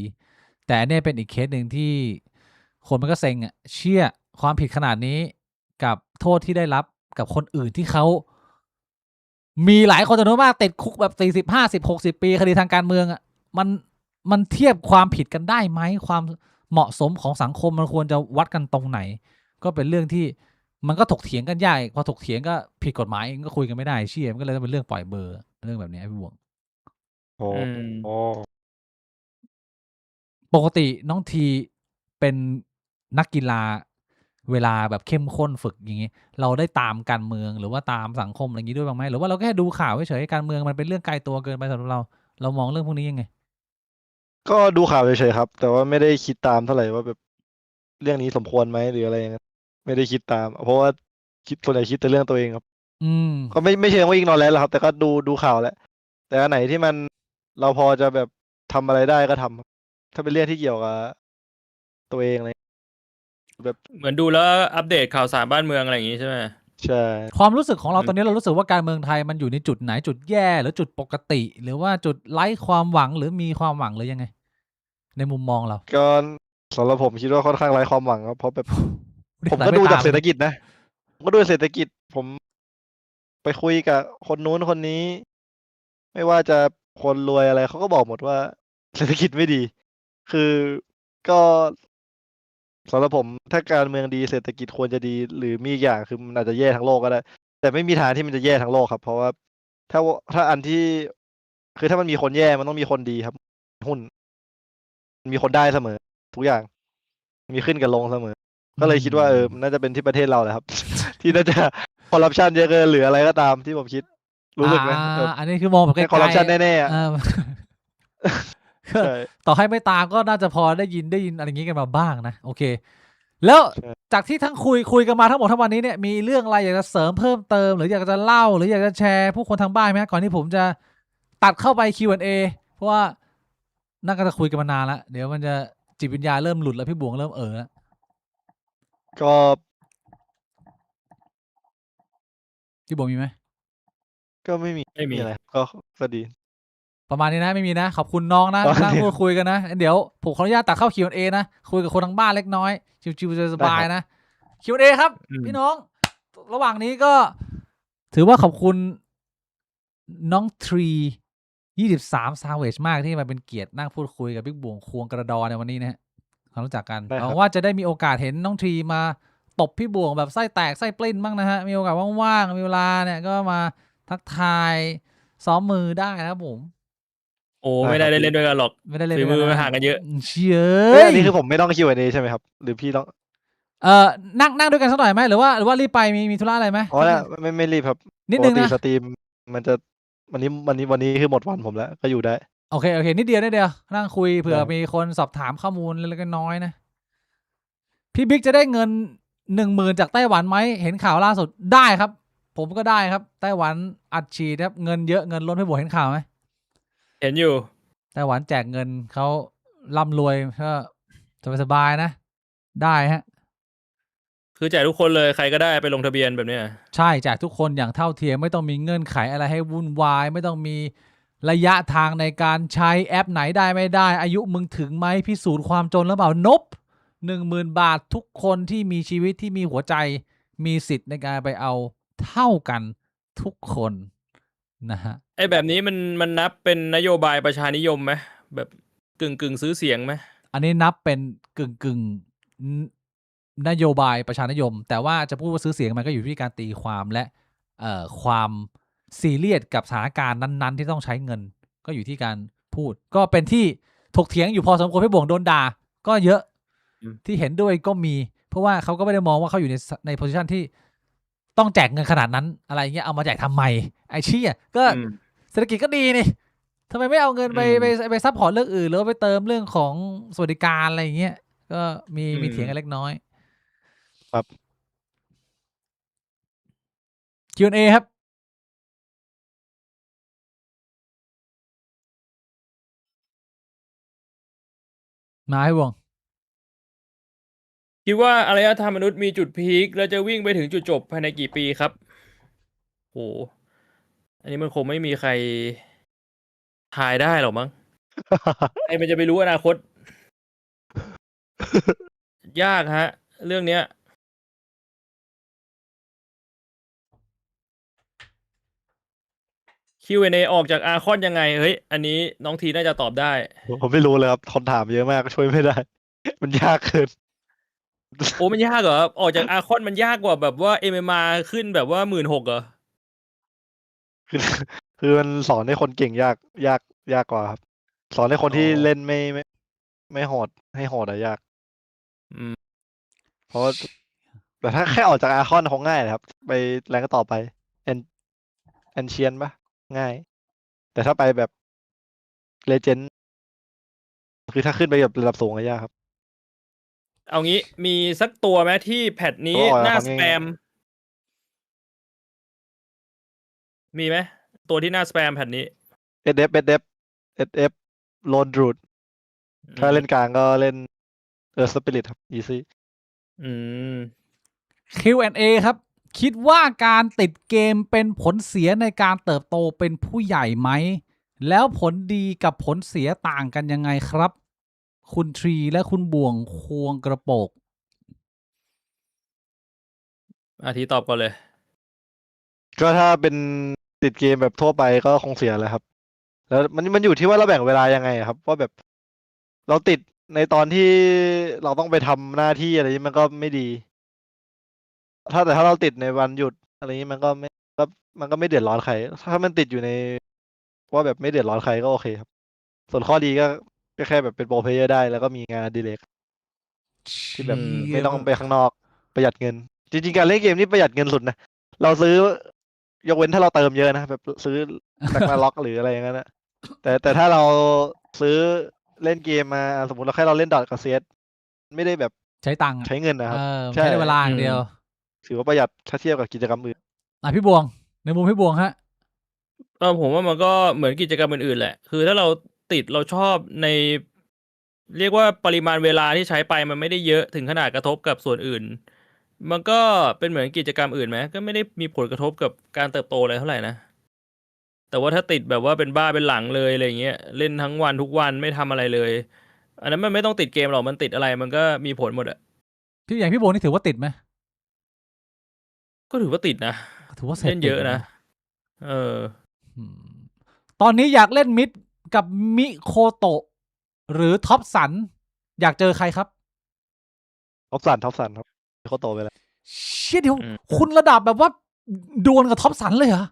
แต่เนี่ยเป็นอีกเคสหนึ่งที่คนมันก็เซ็งเชื่อความผิดขนาดนี้กับโทษที่ได้รับกับคนอื่นที่เขามีหลายคนจำนวนมากติดคุกแบบ40 50 60 ปีคดีทางการเมืองมันเทียบความผิดกันได้ไหมความเหมาะสมของสังคมมันควรจะวัดกันตรงไหนก็เป็นเรื่องที่มันก็ถกเถียงกันยากพอถกเถียงก็ผิดกฎหมายก็คุยกันไม่ได้เชี่ยมันก็เลยเป็นเรื่องปล่อยเบอร์เรื่องแบบนี้พี่บวงปกติน้องทีเป็นนักกีฬาเวลาแบบเข้มข้นฝึกอย่างนี้เราได้ตามการเมืองหรือว่าตามสังคมอะไรอย่างนี้ด้วยบ้างไหมหรือว่าเราแค่ดูข่าวเฉยๆการเมืองมันเป็นเรื่องไกลตัวเกินไปสำหรับเรามองเรื่องพวกนี้ยังไงก็ดูข่าวเฉยๆครับแต่ว่าไม่ได้คิดตามเท่าไหร่ว่าแบบ เรื่องนี้สมควรไหมหรืออะไรอย่างเงี้ยไม่ได้คิดตาม เพราะว่าคิดส่วนใหญ่คิดแต่เรื่องตัวเองครับ อืม ก็ไม่เชิงว่าอิกนอแลนซ์หรอกครับ แต่ก็ดูข่าวแหละแต่อันไหนที่มันเราพอจะแบบทำอะไรได้ก็ทำครับถ้าเป็นเรื่องที่เกี่ยวกับตัวเองอะไรแบบ เหมือนดูแล้วอัปเดตข่าวสารบ้านเมืองอะไรอย่างงี้ใช่ไหม ใช่ ความรู้สึกของเรา อืม ตอนนี้เรารู้สึกว่าการเมืองไทยมันอยู่ในจุดไหนจุดแย่หรือจุดปกติ หรือว่าจุดไร้ความหวังหรือมีความหวังหรือยังไง ในมุมมองเรา ก็สำหรับผมคิดว่าค่อนข้างไร้ความหวังครับเพราะแบบผม ไหล ก็ ไป ดู ต จากเศรษฐกิจนะผมก็ดูเศรษฐกิจผมไปคุยกับคนนู้นคนนี้ ไม่ว่าจะคนรวยอะไรเขาก็บอกหมดว่า เศรษฐกิจไม่ดี คือก็สำหรับผมถ้าการเมืองดีเศรษฐกิจควรจะดี หรือมีอีกอย่างคือมันอาจจะแย่ทั้งโลกก็ได้ แต่ไม่มีทางที่มันจะแย่ทั้งโลกครับ เพราะว่าถ้าอันที่คือถ้ามันมีคนแย่มันต้องมีคนดีครับ หุ้นมันมีคนได้เสมอ ทุกอย่าง มีขึ้นกับลงเสมอ ก็เลยคิดว่ามันน่าจะเป็นที่ประเทศเราแหละครับ ที่น่าจะคอร์รัปชันเยอะเกินหรืออะไรก็ตามที่ผมคิด รู้สึกไหมแบบ อันนี้คือมองแบบไกล ให้คอร์รัปชันแน่ๆอะ เออ ใช่ ต่อให้ไม่ตามก็น่าจะพอได้ยินอะไรอย่างนี้กันมาบ้างนะโอเค แล้ว ใช่ จากที่ทั้งคุยกันมาทั้งหมดทั้งวันนี้เนี่ยมีเรื่องอะไรอยากจะเสริมเพิ่มเติม หรืออยากจะเล่าหรืออยากจะแชร์ผู้คนทางบ้านไหมก่อนที่ผมจะตัดเข้าไป Q&A เพราะว่าน่าจะคุยกันมานานแล้วเดี๋ยวมันจะจิตวิญญาณเริ่มหลุดแล้วพี่บวงเริ่มแล้ว ก็ พี่บวงมีไหม ก็ไม่มี ไม่มี อะไรก็ดี ประมาณนี้นะไม่มีนะขอบคุณน้องนะ ประมาณนี้ นั่งพูดคุยกันนะเดี๋ยวผมขออนุญาตตัดเข้า Q&A นะคุยกับคนทางบ้านเล็กน้อยชิวๆสบายๆนะ Q&A ครับ อืม พี่น้อง ระหว่างนี้ก็ ถือว่าขอบคุณน้องทรี23 Savage มากที่มาเป็นเกียรตินั่งพูดคุยกับบิ๊กบวงควงกระดอในวันนี้นะฮะความรู้จักกัน ได้ ห ครับ วังว่าจะได้มีโอกาสเห็นน้องทรีมาตบพี่บวงแบบไส้แตกไส้ปลิ้นบ้างนะฮะมีโอกาสว่างๆมีเวลาเนี่ยก็มาทักทายซ้อมมือได้นะครับผม โอ้ไม่ได้เล่นด้วยกันหรอก ไม่ได้เล่น ฝีมือ ด้วย มันห่างกันเยอะ เชี่ย เฮ้ยอันนี้คือผมไม่ต้อง Q&A ใช่ไหมครับ หรือพี่ต้อง นั่งด้วยกันสักหน่อยไหมหรือว่ารีบไปมีธุระอะไรไหม อ๋อเนี่ยไม่รีบครับ นิด ป นึ ก ง ติ นะ สตรีมมันจะวันนี้คือหมดวันผมแล้ว ก็อยู่ได้ โอเคนิดเดียวนั่งคุยเผื่อ ได้ มีคนสอบถามข้อมูลเล็กๆน้อยๆนะพี่บิ๊กจะได้เงิน 10,000จากไต้หวันไหมเห็นข่าวล่าสุดได้ครับ ผมก็ได้ครับไต้หวันอัดฉีดครับเงินเยอะเงินล้นพี่บวกเห็นข่าวไหม เห็นอยู่ ไต้หวันแจกเงินเขาร่ำรวยก็สบายๆนะ ได้ฮะ คือแจกทุกคนเลยใครก็ได้ไปลงทะเบียนแบบเนี้ย ใช่แจกทุกคนอย่างเท่าเทียมไม่ต้องมีเงื่อนไขอะไรให้วุ่นวาย ไม่ต้องมีระยะทางในการใช้แอปไหนได้ไม่ได้ อายุมึงถึงไหมพิสูจน์ความจนหรือเปล่านบ 10,000 บาททุกคนที่มีชีวิตที่มีหัวใจมีสิทธิ์ในการไปเอาเท่ากันทุกคนนะฮะ ไอ้แบบนี้มันนับเป็นนโยบายประชานิยมไหมแบบกึ่งซื้อเสียงไหม อันนี้นับเป็นกึ่งนโยบายประชานิยม แต่ว่าจะพูดว่าซื้อเสียงมันก็อยู่ที่การตีความและความซีเรียสกับสถานการณ์นั้นๆ ที่ต้องใช้เงิน ก็อยู่ที่การพูด ก็เป็นที่ถกเถียงอยู่พอสมควรพี่บ่วงโดนด่าก็เยอะ อืม ที่เห็นด้วยก็มี เพราะว่าเขาก็ไม่ได้มองว่าเขาอยู่ในโพสิชันที่ต้องแจกเงินขนาดนั้นอะไรเงี้ยเอามาแจกทำไมไอ้เชี่ยก็ อืม เศรษฐกิจก็ดีนี่ทำไมไม่เอาเงินไป อืม ไปซัพพอร์ตเรื่องอื่นหรือว่าไปเติมเรื่องของสวัสดิการอะไรอย่างเงี้ยก็มีเถียงกันเล็กน้อย ครับ Q&A ครับ มาให้วง คิดว่าอารยธรรมมนุษย์มีจุดพีคแล้วจะวิ่งไปถึงจุดจบภายในกี่ปีครับโหอันนี้มันคงไม่มีใครทายได้หรอกมั้ง ใครมันจะไปรู้อนาคต ยากฮะ เรื่องเนี้ย Q&A ออกจากอาคอนยังไง เฮ้ย อันนี้น้องทีน่าจะตอบได้ ผมไม่รู้เลยครับคนถามเยอะมากช่วยไม่ได้ มันยากเกิน โอ้มันยากเหรอ ออกจากอาคอนมันยากกว่าแบบว่า MMR ขึ้นแบบว่า16,000เหรอ คือคือมันสอนให้คนเก่งยากกว่าครับ สอนให้คนที่ อ๋อ เล่นไม่โหดให้โหดอะยาก อืม เพราะว่าแต่ถ้าแค่ออกจากอาคอนคงง่ายนะครับ ไปแรงก็ต่อไปแอนเชียนปะง่าย แต่ถ้าไปแบบเลเจนด์คือถ้าขึ้นไปแบบระดับสูงก็ยากครับ เอางี้มีสักตัวไหมที่แพทนี้ ตัวอ่อย หน้า คำ สแป ง่าย ม มีไหมตัวที่หน้าสแปมแพทนี้ ๆ SF โลนดรูดถ้าเล่นกลางก็เล่นสปิริตครับ easy อืม Q&A ครับ คิดว่าการติดเกมเป็นผลเสียในการเติบโตเป็นผู้ใหญ่ไหม แล้วผลดีกับผลเสียต่างกันยังไงครับ คุณทรีและคุณบ่วงควงกระโปก อาทิตย์ตอบก่อนเลย ก็ถ้าเป็นติดเกมแบบทั่วไปก็คงเสียแหละครับ แล้วมันอยู่ที่ว่าเราแบ่งเวลายังไงครับว่าแบบเราติดในตอนที่เราต้องไปทำหน้าที่อะไรนี้มันก็ไม่ดี แต่ถ้าเราติดในวันหยุดอะไรนี้มันก็ไม่เดือดร้อนใคร ถ้ามันติดอยู่ในว่าแบบไม่เดือดร้อนใครก็โอเคครับ ส่วนข้อดีก็แค่แบบเป็นโปรเพลเยอร์ได้ แล้วก็มีงานอดิเรกที่แบบไม่ต้องไปข้างนอกประหยัดเงิน จริงๆการเล่นเกมนี่ประหยัดเงินสุดนะ เราซื้อยกเว้นถ้าเราเติมเยอะนะแบบซื้อแบ็คนาล็อกหรืออะไรอย่างนั้นนะแต่ถ้าเราซื้อเล่นเกมมาสมมติเราแค่เราเล่นดอทกับเซสไม่ได้แบบ ใช้ตังค์อะ ใช้เงินนะครับ ใช้ในเวลาอย่างเดียว ถือว่าประหยัดถ้าเทียบกับกิจกรรมอื่น พี่บวง ในมุมพี่บวงฮะ ผมว่ามันก็เหมือนกิจกรรมอื่นๆแหละ คือถ้าเราติดเราชอบใน เรียกว่าปริมาณเวลาที่ใช้ไปมันไม่ได้เยอะถึงขนาดกระทบกับส่วนอื่น มันก็เป็นเหมือนกิจกรรมอื่นไหมก็ไม่ได้มีผลกระทบกับการเติบโตอะไรเท่าไหร่นะ แต่ว่าถ้าติดแบบว่าเป็นบ้าเป็นหลังเลยอะไรเงี้ยเล่นทั้งวันทุกวันไม่ทำอะไรเลย อันนั้นมันไม่ต้องติดเกมหรอกมันติดอะไรมันก็มีผลหมดอะ ที่อย่างพี่บวงนี่ถือว่าติดไหม ก็ถือว่าติดนะ ถือว่าเสพ เล่น ติ เย ด อะ อยู่ นะ เออ อืมตอนนี้อยากเล่นมิดกับมิโคโตะหรือท็อปสัน อยากเจอใครครับ ท็อปสันครับเขาโตไปแล้ว เชี่ยเดี๋ยว อืม คุณระดับแบบว่าดวลกับท็อปสันเลยเหรอ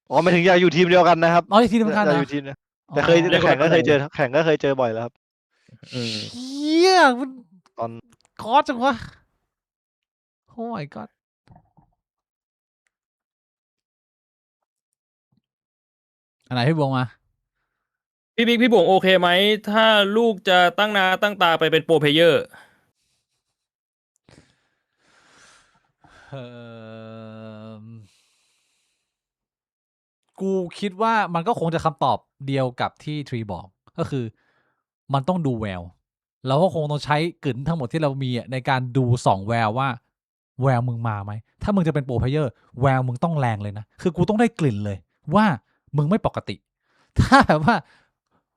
อ๋อหมายถึงอยากอยู่ทีมเดียวกันนะครับ อ๋ออยู่ทีมเดียวกัน อยาก นะ อยู่ทีมนะแต่เคย เรียกว่า แข่งก็เคยเจอบ่อยแล้วครับ อืม เชี่ยมัน ตอน คอสจังวะโอ้ my god อันไหนพี่บวงมา พี่บิ๊กพี่บวงโอเคไหม ถ้าลูกจะตั้งหน้าตั้งตาไปเป็นโปรเพลเยอร์ กูคิดว่ามันก็คงจะคำตอบเดียวกับที่ทรีบอก ก็คือมันต้องดูแวว เราก็คงต้องใช้กลืนทั้งหมดที่เรามีอะในการดูส่องแววว่า แววมึงมาไหม ถ้ามึงจะเป็นโปรเพลเยอร์ แววมึงต้องแรงเลยนะ คือกูต้องได้กลิ่นเลยว่ามึงไม่ปกติ ถ้าแบบว่า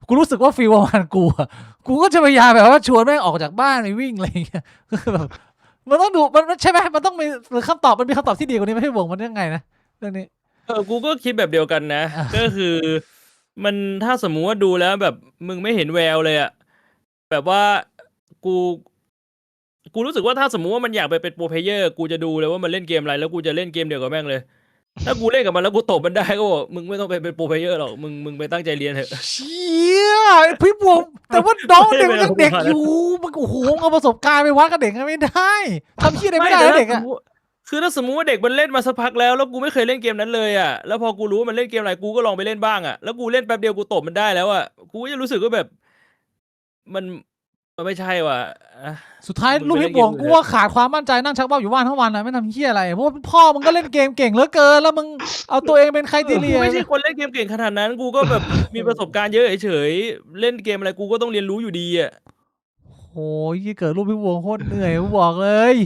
กูรู้สึกว่าฟีลประมาณกูอะกูก็จะพยายามแบบว่าชวนแม่งออกจากบ้านไปวิ่งอะไรอย่างเงี้ยคือแบบมันต้องดูมันใช่ไหมมันต้องมีหรือคำตอบมันมีคำตอบที่ดีกว่านี้ไหมพี่บวงมันยังไงนะเรื่องนี้ กูก็คิดแบบเดียวกันนะ อ่ะ ก็คือมันถ้าสมมุติว่าดูแล้วแบบมึงไม่เห็นแววเลยอะแบบว่ากูรู้สึกว่าถ้าสมมุติว่ามันอยากไปเป็นโปรเพลเยอร์กูจะดูเลยว่ามันเล่นเกมอะไรแล้วกูจะเล่นเกมเดียวกับแม่งเลย ถ้ากูเล่นกับมันแล้วกูตบมันได้ก็บอกมึงไม่ต้องไปเป็นโปรเพลเยอร์หรอกมึงไปตั้งใจเรียนเถอะ เชี่ยพี่บวงแต่ว่าน้องเด็กมันยังเด็กอยู่มันโอ้โหเอาประสบการณ์ไปวัดกับเด็กไม่ได้ทำที่อะไรไม่ได้แล้วเด็กอะ คือถ้าสมมุติว่าเด็กมันเล่นมาสักพักแล้วกูไม่เคยเล่นเกมนั้นเลยอ่ะแล้วพอกูรู้ว่ามันเล่นเกมอะไรกูก็ลองไปเล่นบ้างอ่ะแล้วกูเล่นแป๊บเดียวกูตบมันได้แล้วอ่ะกูก็จะรู้สึกว่าแบบมันไม่ใช่ว่ะอ่ะ สุดท้าย มึง ลูก ไปเล่ พี่ น บวง เกมอื่น กูว่าขาดความมั่นใจนั่งชักเบ้าอยู่บ้านทั้งวันอะไม่ทำเหี้ยอะไรเพราะว่าพ่อมึงก็เล่นเกมเก่งเหลือเกินแล้วมึงเอาตัวเองเป็นใครทีเรี กู ย ไม่ใช่คนเล่นเกมเก่งขนาดนั้นกูก็แบบ มีประสบการณ์เยอะเฉยๆเล่นเกมอะไรกูก็ต้องเรียนรู้อยู่ดีอ่ะ โอ้ยเกิดลูกพี่บวงโคตรเหนื่อยกูบอกเลย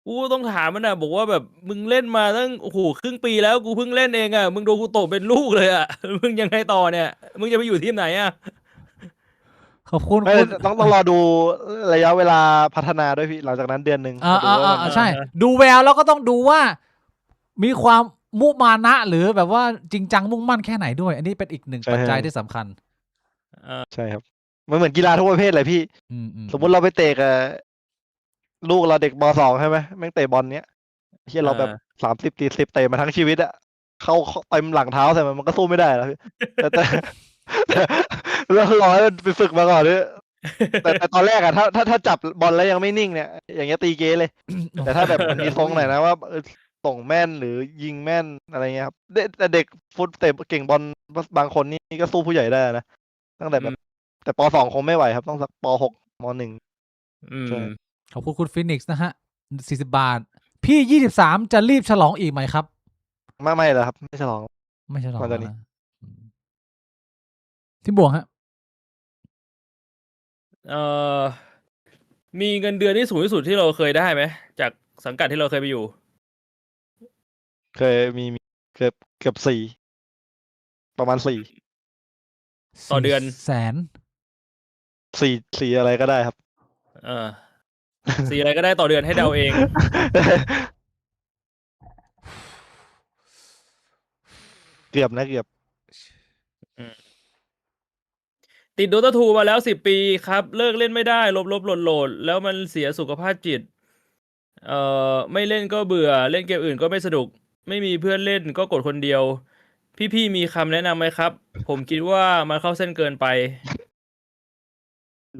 กูต้องถามมันอ่ะบอกว่าแบบมึงเล่นมาตั้งโอ้โหครึ่งปีแล้วกูเพิ่งเล่นเองอ่ะมึงโดนกูตบเป็นลูกเลยอ่ะ มึงยังไงต่อเนี่ยมึงจะไปอยู่ทีมไหนอ่ะ ขอบคุณ ไม่ คุณ ต้องรอดูระยะเวลาพัฒนาด้วยพี่หลังจากนั้นเดือนหนึ่งมาดูว่ามัน ใช่ ดูแววแล้วก็ต้องดูว่า มีความมุมานะหรือแบบว่าจริงจังมุ่งมั่นแค่ไหนด้วย อันนี้เป็นอีกหนึ่งปัจจัยที่สำคัญ ใช่ครับมันเหมือนกีฬาทุกประเภทเลยพี่ อืม สมมติเราไปเตะกับลูกเราเด็กม2ใช่ไหมแม่งเตะบอลเนี้ยที่เราแบบ30-40เตะมาทั้งชีวิตอะเข้าเต็มหลังเท้าใส่มันก็สู้ไม่ได้แล้วพี่แต่เรารอให้มันไปฝึกมาก่อนด้วยแต่ตอนแรกอะถ้าจับบอลแล้วยังไม่นิ่งเนี่ยอย่างเงี้ยตีเกเลย แต่ถ้าแบบมันมีทรงหน่อยนะว่าส่งแม่นหรือยิงแม่นอะไรเงี้ยครับแต่เด็กฟุตเตะเก่งบอลบางคนนี่ก็สู้ผู้ใหญ่ได้นะตั้งแต่แบบแต่ป.2คงไม่ไหวครับต้องสักป. ม.1 อืม ใช่ ขอบคุณคุณฟินิกซ์นะฮะ40 บาท พี่23จะรีบฉลองอีกไหมครับ ไม่แล้วครับ ไม่ฉลอง ไม่ฉลอง มาตอนนี้ นะที่บวงฮะ เอ่อมีเงินเดือนที่สูงที่สุดที่เราเคยได้ไหมจากสังกัดที่เราเคยไปอยู่ เคยมีเกือบ4ประมาณ4 ต่อเดือน 4อะไรก็ได้ครับ เออ สีอะไรก็ได้ต่อเดือนให้เดาเอง เกือบ ติด Dota 2 มาแล้ว10 ปีครับ เลิกเล่นไม่ได้ลบโหลดแล้วมันเสียสุขภาพจิต ไม่เล่นก็เบื่อเล่นเกมอื่นก็ไม่สนุก ไม่มีเพื่อนเล่นก็กดคนเดียว พี่มีคำแนะนำไหมครับ ผมคิดว่ามันเข้าเส้นเกินไป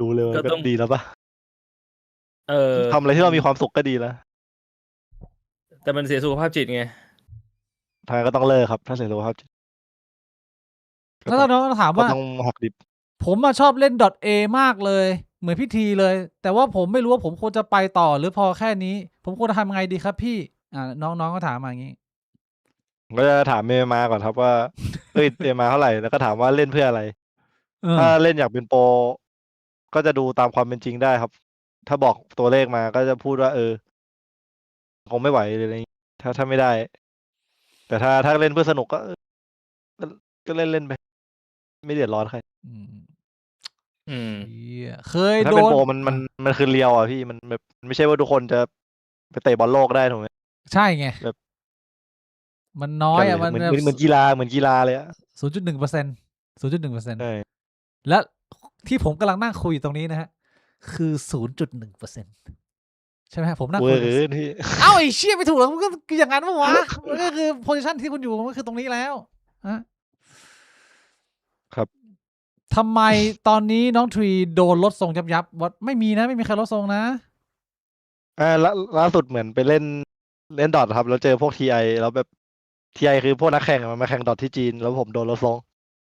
รู้เลยว่า ก็ ก็ ต้อง ดีแล้วปะ เออ ทำอะไรที่เรามีความสุขก็ดีแล้ว แต่มันเสียสุขภาพจิตไง ทางนั้นก็ต้องเลิกครับ ถ้าเสียสุขภาพจิต แล้วถ้าน้องถาม ก็ ว่า ต้องหักดิบ ผมมาชอบเล่น .a มากเลย เหมือนพิธีเลย แต่ว่าผมไม่รู้ว่าผมควรจะไปต่อหรือพอแค่นี้ ผมควรจะทำยังไงดีครับพี่ น้องก็ถามมาอย่างนี้ ผมก็จะถามเมมาก่อนครับว่า เอ้ยเมมาเท่าไหร่ แล้วก็ถามว่าเล่นเพื่ออะไร ถ้าเล่นอยากเป็นโปรก็จะดูตามความเป็นจริงได้ครับ ถ้าบอกตัวเลขมาก็จะพูดว่าคงไม่ไหวเลยอะไรอย่างงี้ถ้าไม่ได้ แต่ถ้าเล่นเพื่อสนุกก็เล่นไป ไม่เดือดร้อนใคร อืม เหี้ยเคย ถ้า โด เป็น น โปรมันคือเรียวอ่ะพี่มันแบบไม่ใช่ว่าทุกคนจะไปเตะบอลโลกได้ถูกไหม ใช่ไง แบบ มันน้อยอ่ะ เหมือน มัน เหมือนกีฬาเลยอ่ะ 0.1% 0.1% ใช่ และที่ผมกำลังนั่งคุยอยู่ตรงนี้นะฮะ คือ 0.1% ใช่ไหมฮะผมนั่ง เว คุ อย ร์ กับ เกินพี่ เอ้าไอ้เชี่ยไม่ถูกหรอกมันก็อย่างนั้นปะวะ มันก็คือโพซิชันที่คุณอยู่มันก็คือตรงนี้แล้วฮะ ครับ ทำไมตอนนี้น้องทรีโดนลดทรงยับวัดไม่มีนะ ไม่มีใครลดทรงนะ ล่าสุดเหมือนไปเล่นดอทครับ แล้วเจอพวกทีไอแล้วแบบทีไอคือพวกนักแข่งอะมันมาแข่งดอทที่จีน แล้วผมโดนลดลง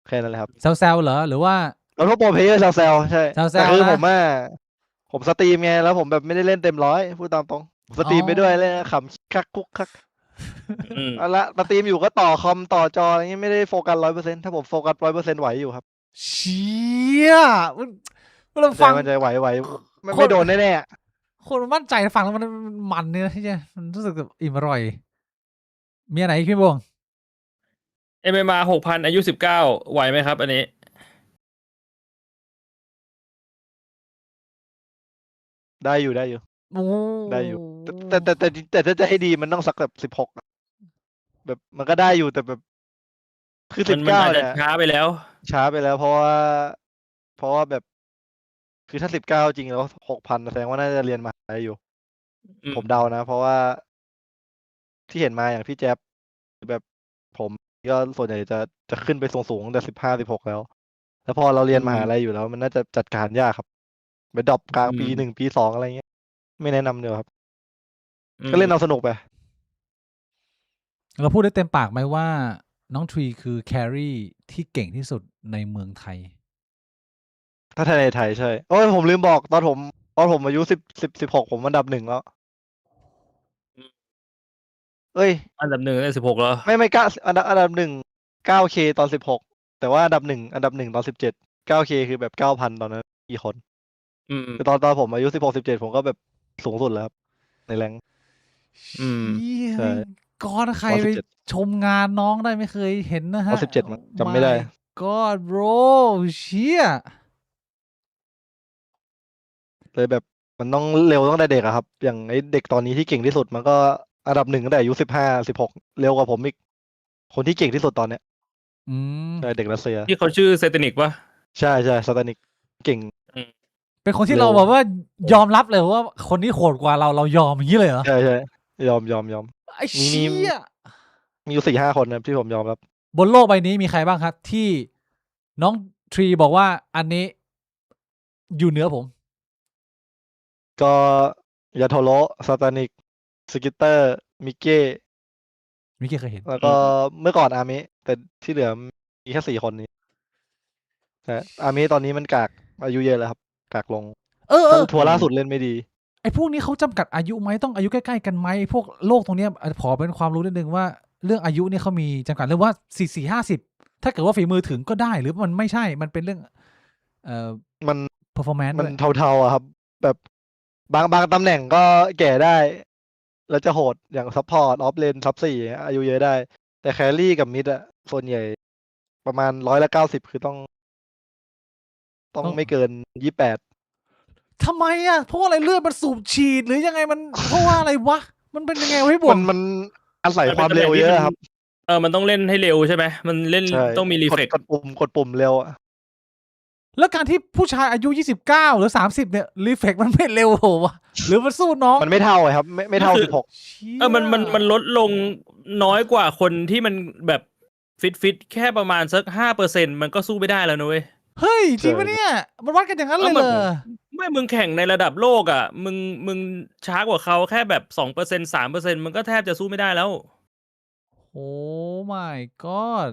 แค่นั้นแหละครับ แซวๆเหรอ หรือว่า แล้วพวกโปรเพลเยอร์แซวใช่ แซวๆ แต่คือ นะ ผมสตรีมไงแล้วผมแบบไม่ได้เล่นเต็มร้อยพูดตามตรงผมสตรีมไปด้วยเล่นขำคักคุกคัก อืม เอาละสตรีมอยู่ก็ต่อคอมต่อจออะไรเงี้ยไม่ได้โฟกัส100%ถ้าผมโฟกัส100%ไหวอยู่ครับ เชี่ยเราฟัง มันจะไหวไม่ คน ไม่โดนแน่ คนมันมั่นใจฟังแล้วมันเนี่ยที่จะมันรู้สึกแบบอิ่มอร่อย มีอันไหนอีกพี่บวง MMA 6,000 อายุ 19 ไหวไหมครับ อันนี้ ๆได้อยู่ โอ้ ได้อยู่แต่ถ้าจะให้ดีมันต้องสักแบบ16แบบมันก็ได้อยู่แต่แบบคือ มันอาจ 19 จะ เนี่ย ช้าไปแล้ว ช้าไปแล้วเพราะว่าแบบคือถ้า19จริงแล้ว 6,000 แสดงว่าน่าจะเรียนมหาลัยอยู่ อืม ผมเดานะ เพราะว่าที่เห็นมาอย่างพี่แจ๊บแบบผมก็ส่วนใหญ่จะขึ้นไปสูงๆตั้งแต่15-16แล้วพอเราเรียนมหาลัยอยู่แล้วมันน่าจะจัดการยากครับไปดรอปกลางปี1ปี2อะไรเงี้ยไม่แนะนำเดียวครับ ก็เล่นเอาสนุกไป เราพูดได้เต็มปากไหมว่าน้องทรีคือแครี่ที่เก่งที่สุดในเมืองไทย ถ้าในไทยใช่โอ้ยผมลืมบอกตอนผมอายุ16ผมอันดับ1แล้วเอ้ย อันดับ 1 ได้ 16แล้ว ไม่กล้าอันดับ1 9K ตอน16แต่ว่าอันดับ1ตอน17 9K คือแบบ 9,000 ตอนนั้นกี่คน อืม คือตอนผมอายุ16-17ผมก็แบบสูงสุดแล้วครับในแรงค์ อืม เชี่ย ใช่ ก่อนใคร ตอน ไป 17 ชมงานน้องได้ไม่เคยเห็นนะ ตอ ฮะ น17มั้งจำไม่ได้ My God bro เชี่ย เลยแบบมันต้องเร็วตั้งแต่เด็กอะครับ อย่างไอ้เด็กตอนนี้ที่เก่งที่สุดมันก็อันดับ1ตั้งแต่อายุ15-16เร็วกว่าผมอีกคนที่เก่งที่สุดตอนเนี้ย อืม ใช่เด็กรัสเซีย ที่เขาชื่อเซตนิกปะ ใช่สตานิกเก่ง เป็นคนที่ เร็ว เราแบบว่ายอมรับเลยว่าคนนี้โหดกว่าเรายอมอย่างนี้เลยเหรอ ใช่ยอม ไอ้ มี เชี่ย มีอยู่4-5 คนนะที่ผมยอมรับบ นโลกใบนี้มีใครบ้างครับ ที่น้องทรีบอกว่าอันนี้อยู่เหนือผม ก็ยาโทโรสตานิกสกิตเตอร์มิเก้ มิกกี้เคยเห็น แล้วก็เมื่อก่อนอามิแต่ที่เหลือมีแค่4 คนนี้แต่อามิตอนนี้มันกากอายุเยอะแล้วครับกากลง ถ้าทัวร์ล่าสุดเล่นไม่ดี ไอ้พวกนี้เขาจำกัดอายุไหมต้องอายุใกล้ๆกันไหมพวกโลกตรงเนี้ยขอเป็นความรู้นิดนึงว่าเรื่องอายุเนี่ยเขามีจำกัดเรื่องว่า40-50ถ้าเกิดว่าฝีมือถึงก็ได้หรือมันไม่ใช่มันเป็นเรื่องมัน performance มัน ด้วย เทาๆอะครับ แบบบางตำแหน่งก็แก่ได้ แล้วจะโหดอย่างซัพพอร์ตออฟเลนซับ4อายุเยอะได้ แต่แครี่กับมิดอะส่วนใหญ่ประมาณ90%คือต้อง ต้อง ไม่เกิน28 ทำไมอ่ะเพราะอะไรเลือดมันสูบฉีดหรือยังไงมันเพราะว่าอะไรวะมันเป็นยังไงวะพี่บวง มันอาศัย มัน ค เป็น วาม ตำแห เร็ น่ง ว ที่ เย มัน อะครับ มันต้องเล่นให้เร็วใช่ไหมมันเล่น ใช่ ต้องมีรีเฟก กดปุ่มเร็วอะ แล้วการที่ผู้ชายอายุ29หรือ30เนี่ยรีเฟกมันไม่เร็วโหวะหรือมันสู้น้อง มันไม่เท่าอะครับ ไม่เท่า 16 เชี่ย มันลดลงน้อยกว่าคนที่มันแบบฟิตแค่ประมาณสัก5%มันก็สู้ไม่ได้แล้วนะเว้ย เฮ้ยจริงปะเนี่ยมันวัดกันอย่างนั้นเลยเหรอ ไม่มึงแข่งในระดับโลกอ่ะมึงช้ากว่าเขาแค่แบบ2% 3%มันก็แทบจะสู้ไม่ได้แล้ว โอ้ my god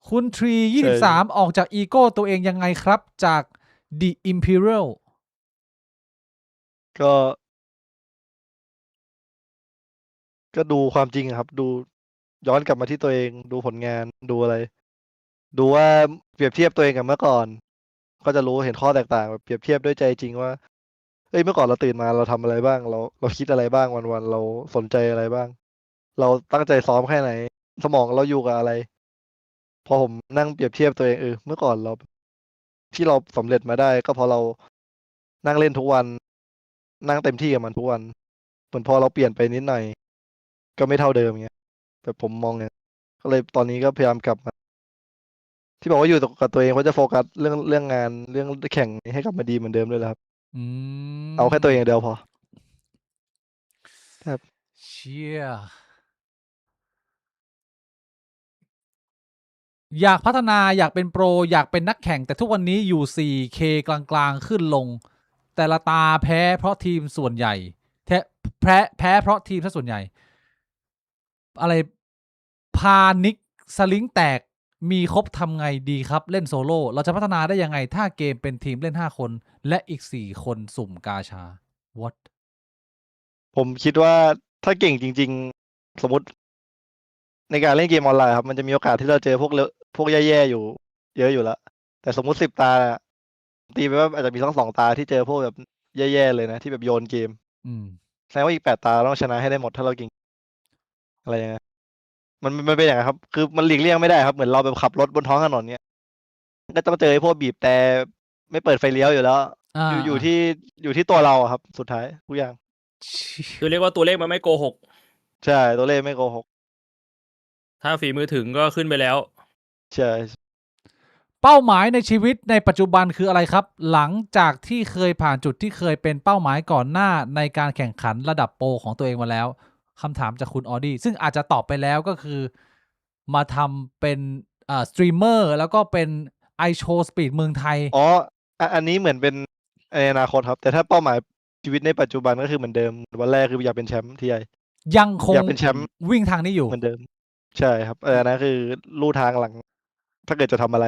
คุณทรี23ออกจากอีโก้ตัวเองยังไงครับ จาก The Imperial ก็ดูความจริงอะครับ ดูย้อนกลับมาที่ตัวเองดูผลงานดูอะไร ดูว่าเปรียบเทียบตัวเองกับเมื่อก่อน ก็จะรู้เห็นข้อแตกต่างแบบเปรียบเทียบด้วยใจจริงว่าเอ้ยเมื่อก่อนเราตื่นมาเราทำอะไรบ้าง เราคิดอะไรบ้างวันๆเราสนใจอะไรบ้าง เราตั้งใจซ้อมแค่ไหน สมองเราอยู่กับอะไร พอผมนั่งเปรียบเทียบตัวเองเมื่อก่อนเราที่เราสำเร็จมาได้ก็เพราะเรานั่งเล่นทุกวัน นั่งเต็มที่กับมันทุกวันเหมือนพอเราเปลี่ยนไปนิดหน่อย ก็ไม่เท่าเดิมเงี้ยแบบผมมองเนี่ยก็เลยตอนนี้ก็พยายามกลับมา ที่บอกว่าอยู่กับตัวเองว่าจะโฟกัสเรื่องงานเรื่องแข่งให้กลับมาดีเหมือนเดิมด้วยแหละครับ อืม เอาแค่ตัวเองอย่างเดียวพอครับ เชี่ยอยากพัฒนาอยากเป็นโปรอยากเป็นนักแข่งแต่ทุกวันนี้อยู่ 4K กลางๆขึ้นลง แต่ละตาแพ้เพราะทีมส่วนใหญ่แพ้เพราะทีมซะส่วนใหญ่ อะไรพานิกสลิงแตกมีครบทำไงดีครับเล่นโซโล่เราจะพัฒนาได้ยังไงถ้าเกมเป็นทีมเล่น5 คนและอีก4 คนสุ่มกาชา what ผมคิดว่าถ้าเก่งจริง ๆ สมมติ ในการเล่นเกมออนไลน์ครับมันจะมีโอกาสที่เราเจอพวกแย่ๆอยู่ เยอะอยู่แล้ว แต่สมมุติ10 ตาอะตีไปว่าอาจจะมีทั้ง2 ตาที่เจอพวกแบบแย่ๆเลยนะที่แบบโยนเกม อืม แสดงว่าอีก8 ตาเราต้องชนะให้ได้หมดถ้าเราเก่งอะไรอย่างเงี้ยมันเป็นอย่างนั้นครับ คือมันหลีกเลี่ยงไม่ได้ครับเหมือนเราแบบขับรถบนท้องถนนเนี้ยก็ต้องเจอไอ้พวกบีบแต่ไม่เปิดไฟเลี้ยวอยู่แล้ว อ่า อยู่ที่ตัวเราอะครับ สุดท้ายทุกอย่าง คือเรียกว่าตัวเลขมันไม่โกหก ใช่ตัวเลขไม่โกหก ถ้าฝีมือถึงก็ขึ้นไปแล้ว ใช่ เป้าหมายในชีวิตในปัจจุบันคืออะไรครับ หลังจากที่เคยผ่านจุดที่เคยเป็นเป้าหมายก่อนหน้าในการแข่งขันระดับโปรของตัวเองมาแล้วคำถามจากคุณออดี้ซึ่งอาจจะตอบไปแล้วก็คือมาทำเป็นสตรีมเมอร์แล้วก็เป็น iShow Speed เมืองไทย อ๋ออันนี้เหมือนเป็นในอนาคตครับ แต่ถ้าเป้าหมายชีวิตในปัจจุบันก็คือเหมือนเดิมวันแรกคืออยากเป็นแชมป์ที่ใหญ่ ยังคง อยากเป็นแชมป์ วิ่งทางนี้อยู่ เหมือนเดิม ใช่ครับอันนั้นคือลู่ทางหลัง ถ้าเกิดจะทำอะไร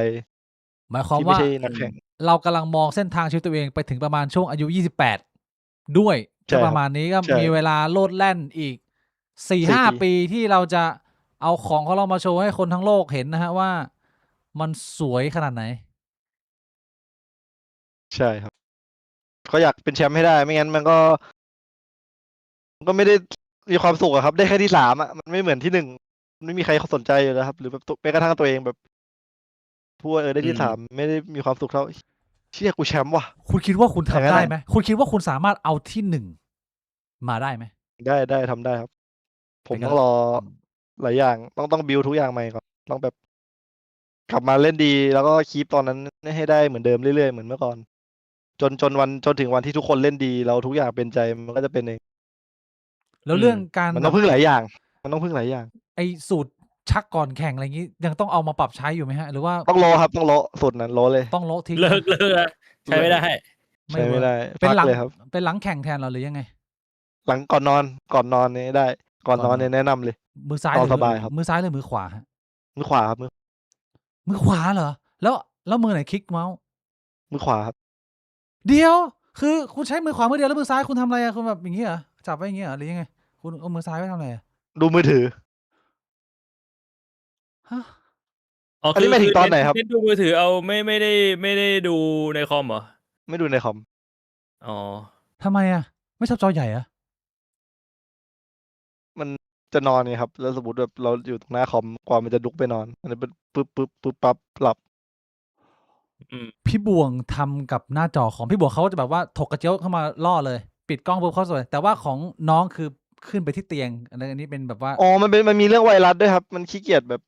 หมายความ ที่ไม่ ว่า ใช่นักแข่ง เรากำลังมองเส้นทางชีวิตตัวเองไปถึงประมาณช่วงอายุ28ด้วย ใช่ ก็ ครับ ประมาณนี้ก็ ใช่ มีเวลาโลดแล่นอีก 4 4-5 ปีที่เราจะเอาของของเรามาโชว์ให้คนทั้งโลกเห็นนะฮะว่ามันสวยขนาดไหน ใช่ครับก็อยากเป็นแชมป์ให้ได้ ไม่งั้นมันก็ไม่ได้มีความสุขอะครับ ได้แค่ที่3อะมันไม่เหมือนที่1มันไม่มีใครเขาสนใจอยู่แล้วครับ หรือแบบแม้กระทั่งตัวเองแบบพูดว่าได้ที่ อืม 3ไม่ได้มีความสุขเท่าเชี่ยกูแชมป์ว่ะ คุณคิดว่าคุณ อย่างนั้ ทำ น ได้ อะ ไหมคุณคิดว่าคุณสามารถเอาที่1มาได้ไหม ได้ทำได้ครับ ผม เป็นไง ต้องรอหลายอย่างต้องบิวทุกอย่างใหม่ก่อนต้องแบบกลับมาเล่นดี แล้วก็คีปตอนนั้นให้ได้เหมือนเดิมเรื่อยๆเหมือนเมื่อก่อน จนถึงวันที่ทุกคนเล่นดีแล้วทุกอย่างเป็นใจมันก็จะเป็นเอง แล้วเรื่องการ มัน แบ ต้อบ งพึ่งหลายอย่าง มันต้องพึ่งหลายอย่าง ไอสูตรชักก่อนแข่งอะไรอย่างนี้ ยังต้องเอามาปรับใช้อยู่ไหมฮะ หรือว่า ต้องโลครับต้องโลสุดนั้นโลเลย ต้องโละทิ้ง เลิกอะใช้ไม่ได้ ใช้ไม่ เวิร์ก ได้ เป็น พัก หลัง เลยครับ เป็นหลังแข่งแทนเราหรือยังไง หลังก่อนนอนเนี่ยได้ ก่อนนอนเนี่ยแนะนำเลย มือซ้าย นอน หรือ สบายครับ มือซ้ายหรือมือขวาฮะ มือขวาครับ มือขวาเหรอ แล้วมือไหนคลิกเมาส์ มือขวาครับ เดียว คือคุณใช้มือขวามือเดียวแล้วมือซ้ายคุณทำอะไรอะคุณแบบอย่างงี้เหรอจับไว้อย่างงี้เหรอหรือยังไงคุณเอามือซ้ายไว้ทำอะไรอะ ดูมือถือ ฮะ อ๋อ อันนี้หมายถึงตอนไหนครับ เน้นดูมือถือเอาไม่ได้ดูในคอมเหรอ ไม่ดูในคอม อ๋อ ทำไมอะไม่ชอบจอใหญ่เหรอ มันจะนอนไงครับ แล้วสมมติแบบเราอยู่ตรงหน้าคอมกว่ามันจะลุกไปนอนอันนี้เป็นปึ๊บปั๊บหลับ อืม พี่บวงทำกับหน้าจอของพี่บวงเขาจะแบบว่าถกกระเจียวเข้ามาล่อเลย ปิดกล้องปุ๊บเขาสวยแต่ว่าของน้องคือขึ้นไปที่เตียงอันนี้เป็นแบบว่า อ๋อมันมีเรื่องไวรัสด้วยครับ มันขี้เกียจแบบ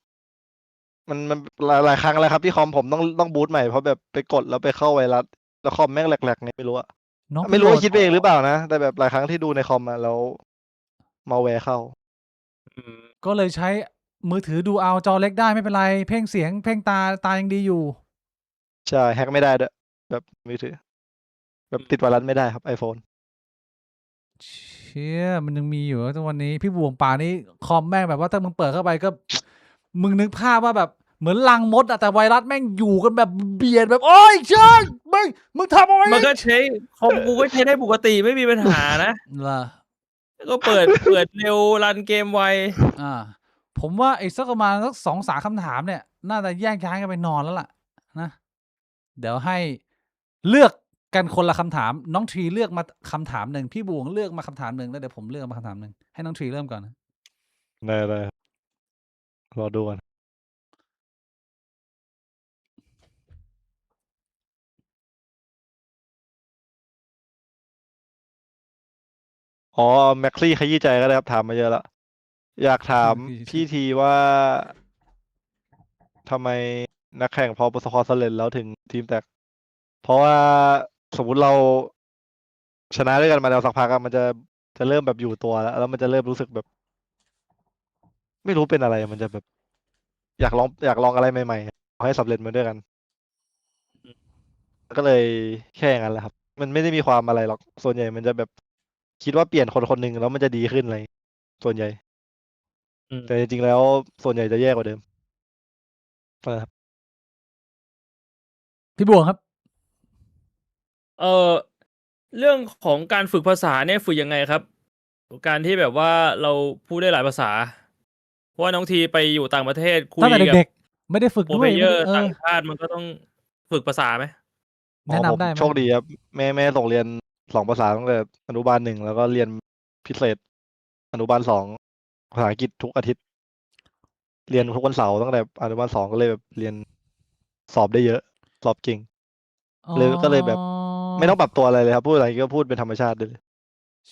มันหลายครั้งแล้วครับที่คอมผมต้องบูตใหม่เพราะแบบไปกดแล้วไปเข้าไวรัสแล้วคอมแม่งแหลกๆเนี่ยไม่รู้อะ น้องไป ไม่ โห รู้ ล ว่า ด คิดไปเองหรือเปล่านะ แต่แบบหลายครั้งที่ดูในคอมอะแล้วมาแวร์เข้า อืม ก็เลยใช้มือถือดูเอาจอเล็กได้ไม่เป็นไร เพ่งเสียงเพ่งตายังดีอยู่ ใช่แฮกไม่ได้ด้วยแบบมือถือ แบบติดไวรัสไม่ได้ครับ iPhone เชี่ยมันยังมีอยู่ทุกวันนี้พี่บวงป่านี้คอมแม่งแบบว่าถ้ามึงเปิดเข้าไปก็ มึงนึกภาพว่าแบบเหมือนรังมดอะแต่ไวรัสแม่งอยู่กันแบบเบียดแบบโอ้ยเชิญมึงทำอะไร มันก็ใช้คอมกูก็ใช้ได้ปกติไม่มีปัญหานะ ล่ะ ก็เปิดเร็วรันเกมไว ผมว่าอีกสักประมาณสัก2-3คำถามเนี่ย น่าจะแยกย้ายกันไปนอนแล้วล่ะนะเดี๋ยวให้เลือกกันคนละคำถาม น้องทรีเลือกมาคำถามหนึ่งพี่บวงเลือกมาคำถามหนึ่งแล้วเดี๋ยวผมเลือกมาคำถามหนึ่งให้น้องทรีเริ่มก่อนนะ ได้รอดูกันอ๋อแม็กซี่ขยี้ใจก็ได้ครับถามมาเยอะแล้วอยากถามพี่ทีว่าทำไมนักแข่งพอประสบความสำเร็จแล้วถึงทีมแตก เพราะว่าสมมุติเราชนะด้วยกันมาแล้วสักพักอะมันจะเริ่มแบบอยู่ตัวแล้วมันจะเริ่มรู้สึกแบบ ไม่รู้เป็นอะไรมันจะแบบ อยากลองอะไรใหม่ๆเอาให้สำเร็จมาด้วยกัน ก็เลยแค่อย่างนั้นแหละครับ มันไม่ได้มีความอะไรหรอกส่วนใหญ่มันจะแบบคิดว่าเปลี่ยนคนคนหนึ่งแล้วมันจะดีขึ้นอะไรส่วนใหญ่ อืม แต่จริงๆแล้วส่วนใหญ่จะแย่กว่าเดิมนะครับ พี่บวงครับ เออเรื่องของการฝึกภาษาเนี่ยฝึกยังไงครับ การที่แบบว่าเราพูดได้หลายภาษา เพราะว่าน้องทีไปอยู่ต่างประเทศคุ ตั้ ย งแต่ กับ เด็กๆไม่ได้ฝึก โปร ด้ เพ วย เย ไม่ อ ได้ ร์ต่างชาติมันก็ต้องฝึกภาษาไหม อ๋อ แนะ ผม นำได้ไหม โชคดีครับแม่ส่งเรียน2 ภาษาตั้งแต่อนุบาล 1แล้วก็เรียนพิเศษอนุบาล 2ภาษาอังกฤษทุกอาทิตย์ เรียนทุกวันเสาร์ตั้งแต่อนุบาล 2ก็เลยแบบเรียนสอบได้เยอะ สอบเก่ง ก็เลยแบบ ไม่ต้องปรับตัวอะไรเลยครับพูดอะไรก็พูดเป็นธรรมชาติได้เลย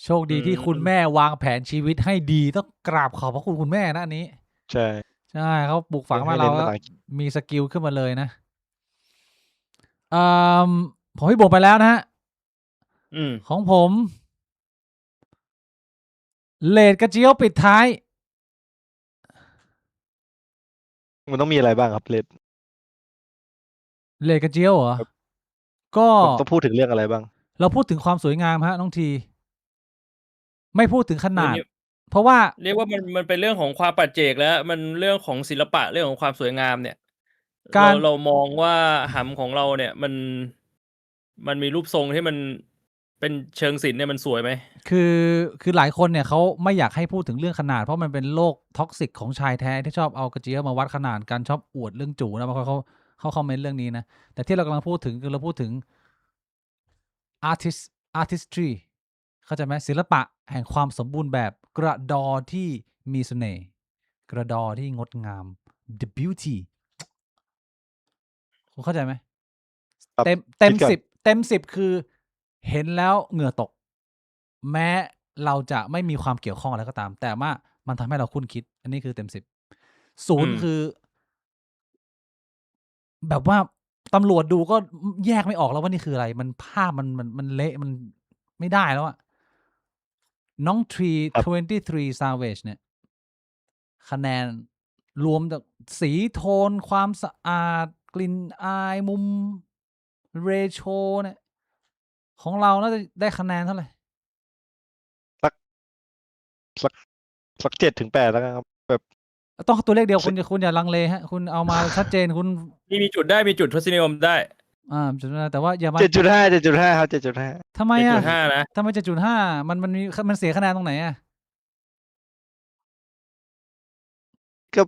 โชคดีที่คุณแม่วางแผนชีวิตให้ดีต้องกราบขอบพระคุณคุณแม่นะอันนี้ ใช่ ใช่เขาปลูกฝัง ให้ มา เน้ เรา นภา ก็ ษาอังกฤษ มีสกิลขึ้นมาเลยนะผมพี่บวงไปแล้วนะฮะ อืม ของผมเลดกระเจียวปิดท้าย มันต้องมีอะไรบ้างครับเลด เลดกระเจียวเหรอ ครับ ก็ มันต้องพูดถึงเรื่องอะไรบ้าง เราพูดถึงความสวยงามฮะน้องที ไม่พูดถึงขนาด เดี๋ยวนี้ เพราะว่า เรียกว่ามันเป็นเรื่องของความปัจเจกแล้ว มันเรื่องของศิลปะเรื่องของความสวยงามเนี่ย การ เรามองว่าหำของเราเนี่ยมันมีรูปทรงที่มันเป็นเชิงศิลป์เนี่ยมันสวยไหม คือหลายคนเนี่ยเขาไม่อยากให้พูดถึงเรื่องขนาด เพราะมันเป็นโลกท็อกซิกของชายแท้ที่ชอบเอากระเจี๊ยบมาวัดขนาดกันชอบอวดเรื่องจูนะบางคนเขาคอมเมนต์เรื่องนี้นะ แต่ที่เรากำลังพูดถึงคือเราพูดถึง artistry เข้าใจไหมศิลปะแห่งความสมบูรณ์แบบกระดอที่มีเสน่ห์กระดอที่งดงาม the beauty คุณเข้าใจไหม ครับ เต็ม คิดก่อน 10คือเห็นแล้วเหงื่อตก แม้เราจะไม่มีความเกี่ยวข้องอะไรก็ตาม แต่ว่ามันทำให้เราคุ้นคิด อันนี้คือเต็ม 10 ศูนย์ อืม คือ แบบว่าตำรวจดูก็แยกไม่ออกแล้วว่านี่คืออะไร มันภาพมันเละมันไม่ได้แล้วอะน้องทรี ครับ 23 Savage เนี่ย คะแนนรวมจากสีโทนความสะอาด กลิ่นอายมุมเรโชเนี่ย ของเราน่าจะได้คะแนนเท่าไหร่ สัก7-8แล้วกันครับแบบ ต้องตัวเลขเดียวคุณอย่าลังเลฮะ คุณเอามาชัดเจนคุณ มีจุดได้มีจุดทศนิยมได้ 7.5แต่ว่าอย่ามา 7.5ครับ7.5ทำไมอ่ะ 7.5 นะ ทำไม 7.5 มันเสียคะแนนตรงไหนอ่ะ ก็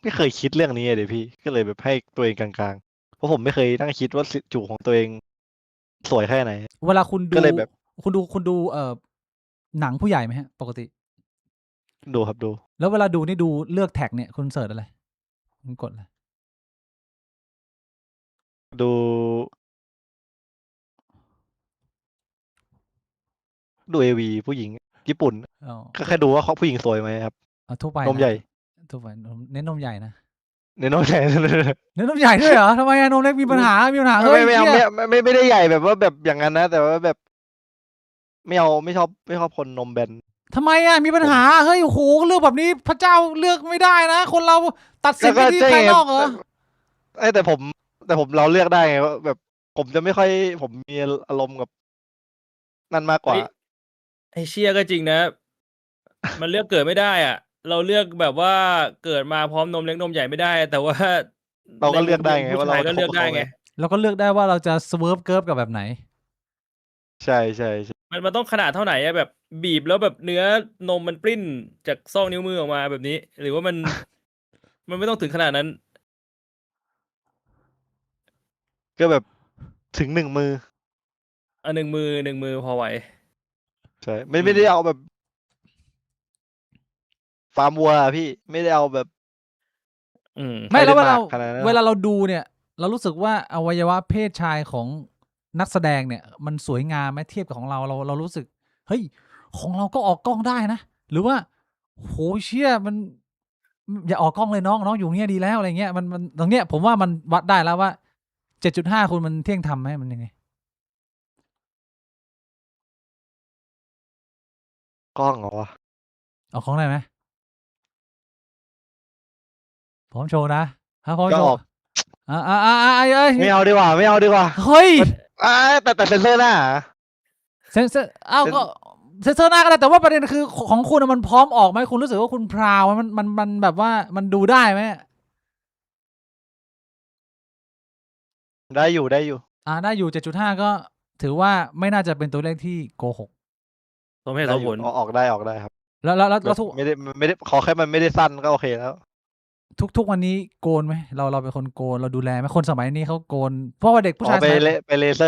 ไม่เคยคิดเรื่องนี้เลยพี่ก็เลยแบบให้ตัวเองกลางๆเพราะผมไม่เคยนั่งคิดว่าจูของตัวเองสวยแค่ไหน เวลาคุณดู ก็เลยแบบ คุณดูหนังผู้ใหญ่ไหมฮะ ปกติ ดูครับดู แล้วเวลาดูนี่ดูเลือกแท็กเนี่ยคุณเสิร์ชอะไรคุณกดอะไร ดูAV ผู้หญิงญี่ปุ่น อ๋อ ก็แค่ดูว่าเขาผู้หญิงสวยไหมครับ ทั่วไป นมใหญ่ ทั่วไปเน้นนมใหญ่นะ ในนมใหญ่ เน้นนมใหญ่ด้วยเหรอทำไมนมเล็กมีปัญหาเฮ้ย ไม่เอา เหี้ย ไม่ได้ใหญ่แบบว่าแบบอย่างนั้นนะ แต่ว่าแบบ ไม่ชอบคนนมแบน ทำไมอ่ะมีปัญหาเฮ้ยโอ้โหเลือกแบบนี้พระเจ้าเลือกไม่ได้นะ คนเราตัดสินไปที่ภายนอกเหรอ แต่ผมเราเลือกได้ไงว่าแบบผมจะไม่ค่อยผมมีอารมณ์กับนั่นมากกว่า ไอ้เชี่ยก็จริงนะ มันเลือกเกิดไม่ได้อ่ะ เราเลือกแบบว่าเกิดมาพร้อมนมเล็กนมใหญ่ไม่ได้ แต่ว่า เราก็เลือกได้ไง ผู้ ว่า ชาย เรา ก็เลือกได้ไง เราก็เลือกได้ว่าเราจะสเวิร์ฟเกิร์ฟกับแบบไหน ใช่ มันต้องขนาดเท่าไหนอะแบบบีบแล้วแบบเนื้อนมมันปริ้นจากซอกนิ้วมือออกมาแบบนี้ หรือว่ามัน มันไม่ต้องถึงขนาดนั้น ก็แบบถึง1 มือ หนึ่งมือพอไหว ใช่ไม่ได้เอาแบบฟาร์มวัวอะพี่ไม่ได้เอาแบบ ไม่แล้ว ไม่ เว ได้ ลาม ากขนาดนั้น เวลาเราดูเนี่ย เรารู้สึกว่าอวัยวะเพศชายของนักแสดงเนี่ย มันสวยงามไหมเทียบกับของเรารู้สึกเฮ้ยของเราก็ออกกล้องได้นะ หรือว่าโหเชี่ยมัน อย่าออกกล้องเลยน้องอยู่เนี้ยดีแล้วอะไรเงี้ยมันตรงเนี้ยผมว่ามันวัดได้แล้วว่า 7.5 คุณมันเที่ยงธรรมไหมมันยังไง กล้องเหรอวะ ออกกล้องได้ไหมพร้อมโชว์นะพร้อม ก็ โช อ ว์ อก ไม่ เอาดีกว่าไม่เอาดีกว่า เฮ้ย แต่เซนเซอร์หน้า เซนเซอร์ก็เซนเซอร์หน้าก็ได้แต่ว่าประเด็นคือของคุณมันพร้อมออกไหมคุณรู้สึกว่าคุณพราวมันแบบว่ามันดูได้ไหม ได้อยู่ ได้อยู่ 7.5 ก็ถือว่าไม่น่าจะเป็นตัวเลขที่โกหก สมเหตุ ได้ สม อ ผ ยู่ ล ออกได้ครับ แล้ว แบบ ทุก ไม่ได้ขอแค่มันไม่ได้สั้นก็โอเคแล้ว ทุกวันนี้โกนไหมเราเป็นคนโกนเราดูแลไหมคนสมัยนี้เขาโกนเพราะว่าเด็กผู้ชาย ไป สมัย ไปเลเซ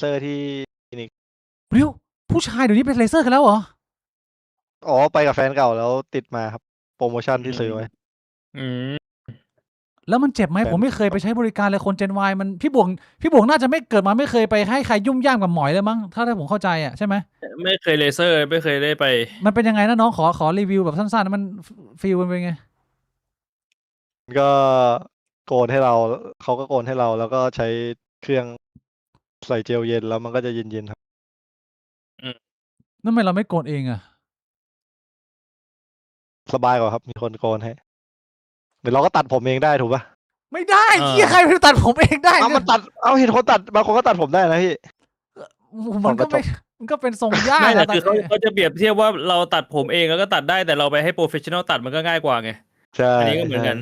อร์ที่ เร็วผู้ชายเดี๋ยวนี้เป็นเลเซอร์กันแล้วเหรอ ไปกับแฟนเก่าแล้วติดมาครับ โปรโมชั่นที่ซื้อไว้ อืม แล้วมันเจ็บไหม แบบ ผมไม่เคยไปใช้บริการเลยคน Gen Y มันพี่บวงน่าจะไม่เกิดมาไม่เคยไปให้ใครยุ่มย่ามกับหมอยเลยมั้งถ้าผมเข้าใจอ่ะใช่ไหม ไม่เคยเลเซอร์ไม่เคยได้ไป มันเป็นยังไงนะน้องขอรีวิวแบบสั้นๆมันฟีลมันเป็นไง ก็โกนให้เราเขาก็โกนให้เรา แล้วก็ใช้เครื่องใส่เจลเย็นแล้วมันก็จะเย็นๆครับ นั่นทำไมเราไม่โกนเองอ่ะ สบายกว่าครับ มีคนโกนให้เดี๋ยวเราก็ตัดผมเองได้ถูกปะ ไม่ได้ เออ เหี้ยใครไปตัดผมเองได้ เอามันตัดเอาเห็นคนตัดบางคนก็ตัดผมได้นะพี่ มันก็ ผมก็ มันก็เป็นทรงยาก ไม่แต่ นะ คือเขาจะเปรียบเทียบว่าเราตัดผมเองแล้วก็ตัดได้แต่เราไปให้โปรเฟชชั่นอลตัดมันก็ง่ายกว่าไง ใช่ อันนี้ก็เหมือนกัน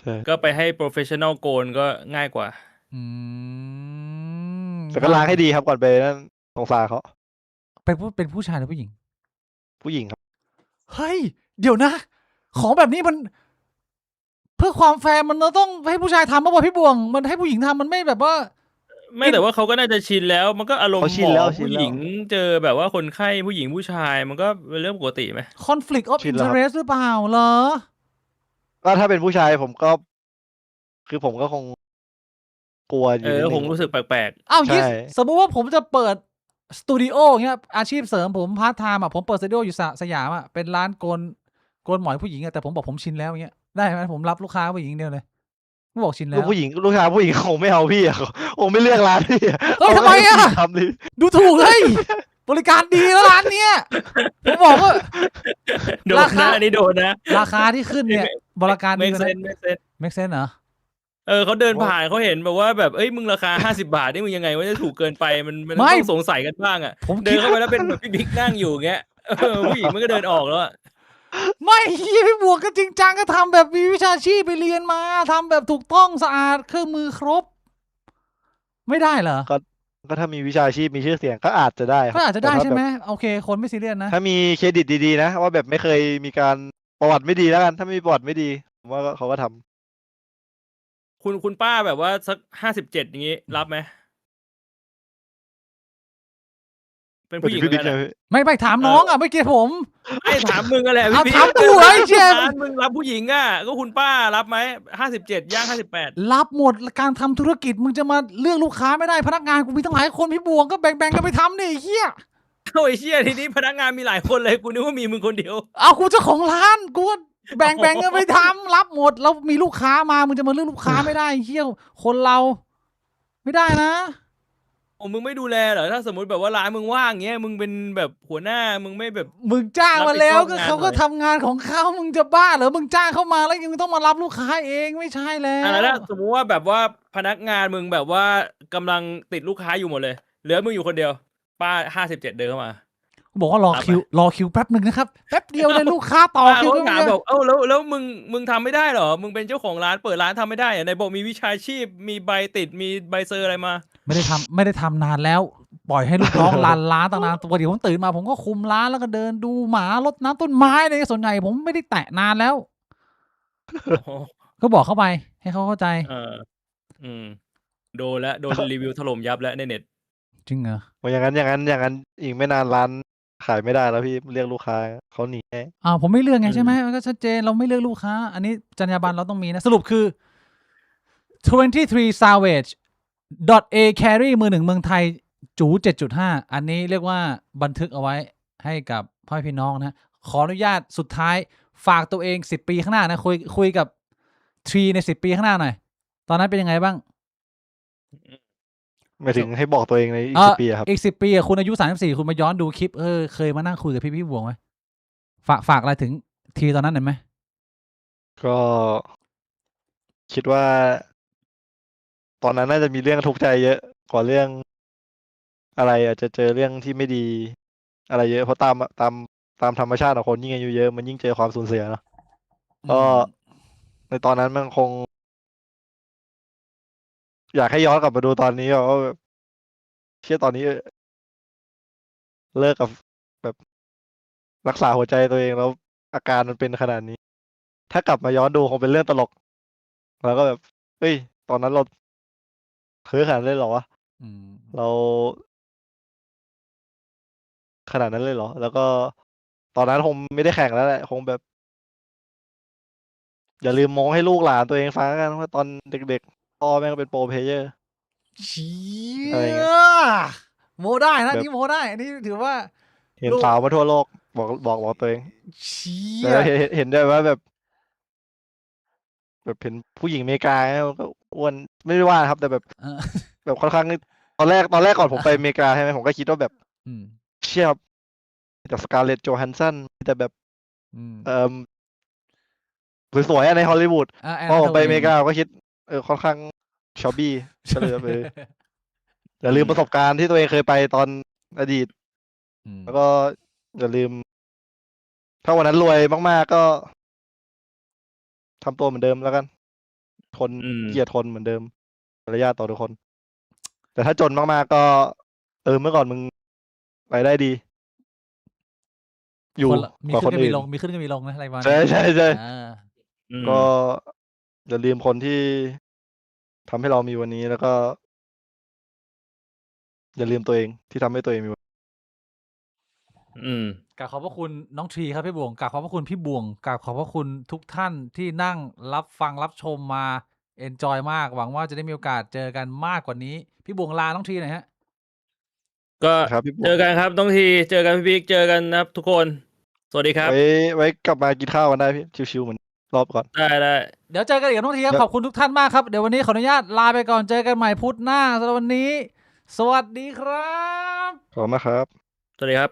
ใช่ ก็ไปให้โปรเฟชชั่นอลโกนก็ง่ายกว่า อืม แต่ก็ล้างให้ดีครับก่อนไปนั่นสงสารเขา เป็นผู้ชายหรือผู้หญิง ผู้หญิงครับ เฮ้ย เดี๋ยวนะ ของแบบนี้มัน เพื่อความแฟร์มันต้องให้ผู้ชายทำมากกว่าพี่บวง มันให้ผู้หญิงทำมันไม่แบบว่า ไม่แต่ว่าเขาก็น่าจะชินแล้ว มันก็อารมณ์ เขา ห ชิ ม น อ แล้ว ผู้หญิงเจอแบบว่าคนไข้ผู้หญิงผู้ชายมันก็เป็นเรื่องปกติไหม conflict of ชินแล้วครับ interest หรือเปล่าเหรอ ก็ถ้าเป็นผู้ชายผมก็ คือผมก็คงกลัวอยู่นิด ค นึ ง ง รู้สึกแปลก อ้าวยี่ ใช่ สมมุติว่าผมจะเปิดสตูดิโอเงี้ยอาชีพเสริมผมพาร์ทไทม์อ่ะผมเปิดสตูดิโออยู่สยามอ่ะเป็นร้านโกนหมอยผู้หญิงอ่ะแต่ผมบอกผมชินแล้วเงี้ยได้ไหมผมรับลูกค้าผู้หญิงเดียวเลยผมบอกชินแล้ ลูก ว ผู้หญิงลูกชายผู้หญิงคงไม่เอาพี่อะคงไม่เลือกร้านพี่อะ เฮ้ยทำไมอะ ทำดิ ดูถูกเลยบริการดีแล้วร้านเนี้ยผมบอกว่า ๆ โดน ราคา นะอันนี้โดนนะ ราคาที่ขึ้นเนี่ยบริการ ไม่ ดีกว่า เซ นั้น นไม่เซน make sense เหรอ เขาเดินผ่านเขาเห็นแบบว่าแบบเอ้ยมึงราคา 50 บาทนี่มึงยังไงว่าจะถูกเกินไปมัน ไม่ ต้องสงสัยกันบ้างอ่ะ ผม เดิ คิ น ด เข้าไปแล้วเป็นแบบพี่บิ๊กนั่งอยู่อย่างเงี้ยผู้หญิงมันก็เดินออกแล้วอะ ไม่เหี้ยพี่บวกก็จริงจังก็ทำแบบมีวิชาชีพไปเรียนมาทำแบบถูกต้องสะอาดเครื่องมือครบ ไม่ได้เหรอ ก็ถ้ามีวิชาชีพมีชื่อเสียงก็อาจจะได้ครั ก็ บ อาจจะ แต่ ได้ ถ้า ใช่ แบ ไหม บ โอเค คนไม่ซีเรียสนะ ถ้ามีเครดิตดีๆนะว่าแบบไม่เคยมีการประวัติไม่ดีแล้วกันถ้าไม่มีประวัติไม่ดีผมว่าเขาก็ทำ คุณป้าแบบว่าสัก57อย่างงี้ รับไหมเป็น ไป ผู้ห ถึ ญิ ง งเหมื พี่ อน บิ๊ กั ก น ใช่ อะ ไหมพี่ ไม่ถามน้องอ่ะไม่เกี่ยวผม ไม่ถามมึงอะไร เอา พี่ ถาม บิ๊ กูไอ้เชี่ย ร้านมึงรับผู้หญิงอ่ะก็คุณป้ารับไหม57ย่าง58 รับหมดการทำธุรกิจมึงจะมาเลือกลูกค้าไม่ได้พนักงานกูมีตั้งหลายคนพี่บวงก็แบ่งๆกันไปทำดิไอ้เหี้ย โอ้ยเชี่ยทีนี้พนักงานมีหลายคนเลยกูนึกว่ามีมึงคนเดียว เอากูเจ้าของร้านกูก็แบ่งกันไปทำรับหมดแล้วมีลูกค้ามามึงจะมาเลือกลูกค้าไม่ได้ไอ้เหี้ยคนเรา ไม่ได้นะ โอ้มึงไม่ดูแลเหรอถ้าสมมติแบบว่าร้านมึงว่างเงี้ยมึงเป็นแบบหัวหน้ามึงไม่แบบ มึงจ้าง รับ มา ผิด แล้ ช ว อบ ก็ งาน เขาก็ หน่อย ทำงานของเขามึงจะบ้าเหรอมึงจ้างเข้ามาแล้วยังต้องมารับลูกค้าเองไม่ใช่แล้ อ่ะแล้ว ว ถ้าสมมุติว่าแบบว่าพนักงานมึงแบบว่ากำลังติดลูกค้าอยู่หมดเลยเหลือมึงอยู่คนเดียว ป้า57เดินเข้ามา บอกว่ารอ รับไหม คิวแป๊บหนึ่งนะครับแป๊บเดียวเลยลูกค้าต่อ ป้า คิว เขา ก็ ถา ไม่ ม ได้ บอกแล้วมึงทำไม่ได้เหรอมึงเป็นเจ้าของร้านเปิดร้านทำไม่ได้เหรอไหนบอกมีวิชาชีพมีใบติดมีใบเซอร์อะไรมา ไม่ได้ทำนานแล้ว ปล่อยให้ลูกน้อง ลานร้านตั้งนานปกติผมตื่นมาผมก็คุมร้านแล้วก็เดินดูหมารดน้ำต้นไม้อะไรส่วนใหญ่ผมไม่ได้แตะนานแล้ว ก็บอกเข้าไปให้เขาเข้าใจ เอออืมโดนแล้วโดนรีวิวถล่มยับแล้วในเน็ต จริงเหรอ ว่าอย่างนั้นอีกไม่นานร้านขายไม่ได้แล้วพี่เรียกลูกค้าเขาหนีแน่ ผมไม่เลือกไง อืม ใช่ไหมมันก็ชัดเจนเราไม่เลือกลูกค้า อันนี้จรรยาบรรณเราต้องมีนะ สรุปคือ 23 Savage .a carry มือหนึ่งเมืองไทยจู 7.5 อันนี้เรียกว่าบันทึกเอาไว้ให้กับพ่อพี่น้องนะ ขออนุญาตสุดท้ายฝากตัวเอง10 ปีข้างหน้านะคุยกับทรีใน10 ปีข้างหน้าหน่อย ตอนนั้นเป็นยังไงบ้าง หมายถึงให้บอกตัวเองในอีก10 ปีอะครับ อีก10 ปีอะคุณอายุ34คุณมาย้อนดูคลิปเคยมานั่งคุยกับพี่บวงไหมฝากอะไรถึงทีตอนนั้นหน่อยไหม ก็คิดว่า ตอนนั้นน่าจะมีเรื่องทุกข์ใจเยอะกว่าเรื่องอะไรอาจจะเจอเรื่องที่ไม่ดี อะไรเยอะเพราะตามธรรมชาติของคนยิ่งอายุเยอะมันยิ่งเจอความสูญเสียเนาะก็ในตอนนั้นมันคง อยากให้ย้อนกลับมาดูตอนนี้ว่าแบบเชื่อตอนนี้เลิกกับแบบรักษาหัวใจตัวเองแล้วอาการมันเป็นขนาดนี้ ถ้ากลับมาย้อนดูคงเป็นเรื่องตลก แล้วก็แบบเฮ้ย ตอนนั้นเราเพ้อขนาดนั้นเลยเหรอวะ อืม เราขนาดนั้นเลยเหรอ แล้วก็ตอนนั้นคงไม่ได้แข่งแล้วแหละ คงแบบ อย่าลืมโม้ให้ลูกหลานตัวเองฟังแล้วกันว่าตอนเด็กๆพ่อแม่งเป็นโปรเพลเยอร์ เชี่ อะไร ย เงี้ย โมได้นะ แบบ นี่โมได้อันนี้ถือว่า เห็น ลูก สาวมาทั่วโลกบอกตัวเอง เชี่ แต่ ย เห็นด้วยว่าแบบเห็นผู้หญิงอเมริกาเนี่ยก็อ้วนไม่ได้ว่านะครับ แต่แบบ เออ แบบค่อนข้างตอนแรกก่อนผมไปอเมริกาใช่ไหมผมก็คิดว่าแบบ อืม เชี่ยแต่สกาเลตโจฮันสันแต่แบบ อืม สวยๆอะในฮอลลีวูด แอน พอ นา ผ โท มไปอเม เว ริกาผมก็คิดค่อนข้างชอบบี้ก็เลยแบบอย่าลืมประสบการณ์ที่ตัวเองเคยไปตอนอดีต อืม แล้วก็อย่าลืม ถ้าวันนั้นรวยมากๆก็ทำตัวเหมือนเดิมแล้วกัน ทน อืม เกียรทนเหมือนเดิมมารยาทต่อทุกคน แต่ถ้าจนมากๆก็เมื่อก่อนมึงรายได้ดี อยู่ คนละมี กว่า ขึ้ คน น ก็มี อื่น ลงมีขึ้นก็มีลงนะอะไรประมาณ ใช่ นี้ ใช่ใช่ อ่า อืม ก็อย่าลืมคนที่ทำให้เรามีวันนี้ แล้วก็ อย่าลืมตัวเองที่ทำให้ตัวเองมีวัน อืม กราบขอบพระคุณน้องทรีครับพี่บวงกราบขอบพระคุณพี่บวงกราบขอบพระคุณทุกท่านที่นั่งรับฟังรับชมมาเอนจอยมากหวังว่าจะได้มีโอกาสเจอกันมากกว่านี้ พี่บวงลาน้องทรีหน่อยฮะ ก็ ครับพี่บวง เจอกันครับน้องทีเจอกันพี่บิ๊กเจอกันนะครับทุกคนสวัสดีครับ ไว้กลับมากินข้าวกันได้พี่ชิวๆเหมือนรอบก่อน ได้ เดี๋ยวเจอกันอีกน้องทีครับ ครับ ขอบคุณทุกท่านมากครับเดี๋ยววันนี้ขออนุญาตลาไปก่อนเจอกันใหม่พุธหน้าสำหรับวันนี้ สวัสดีครับ ขอบคุณมากครับ สวัสดีครับ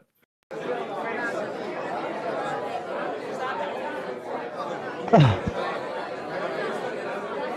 Ah.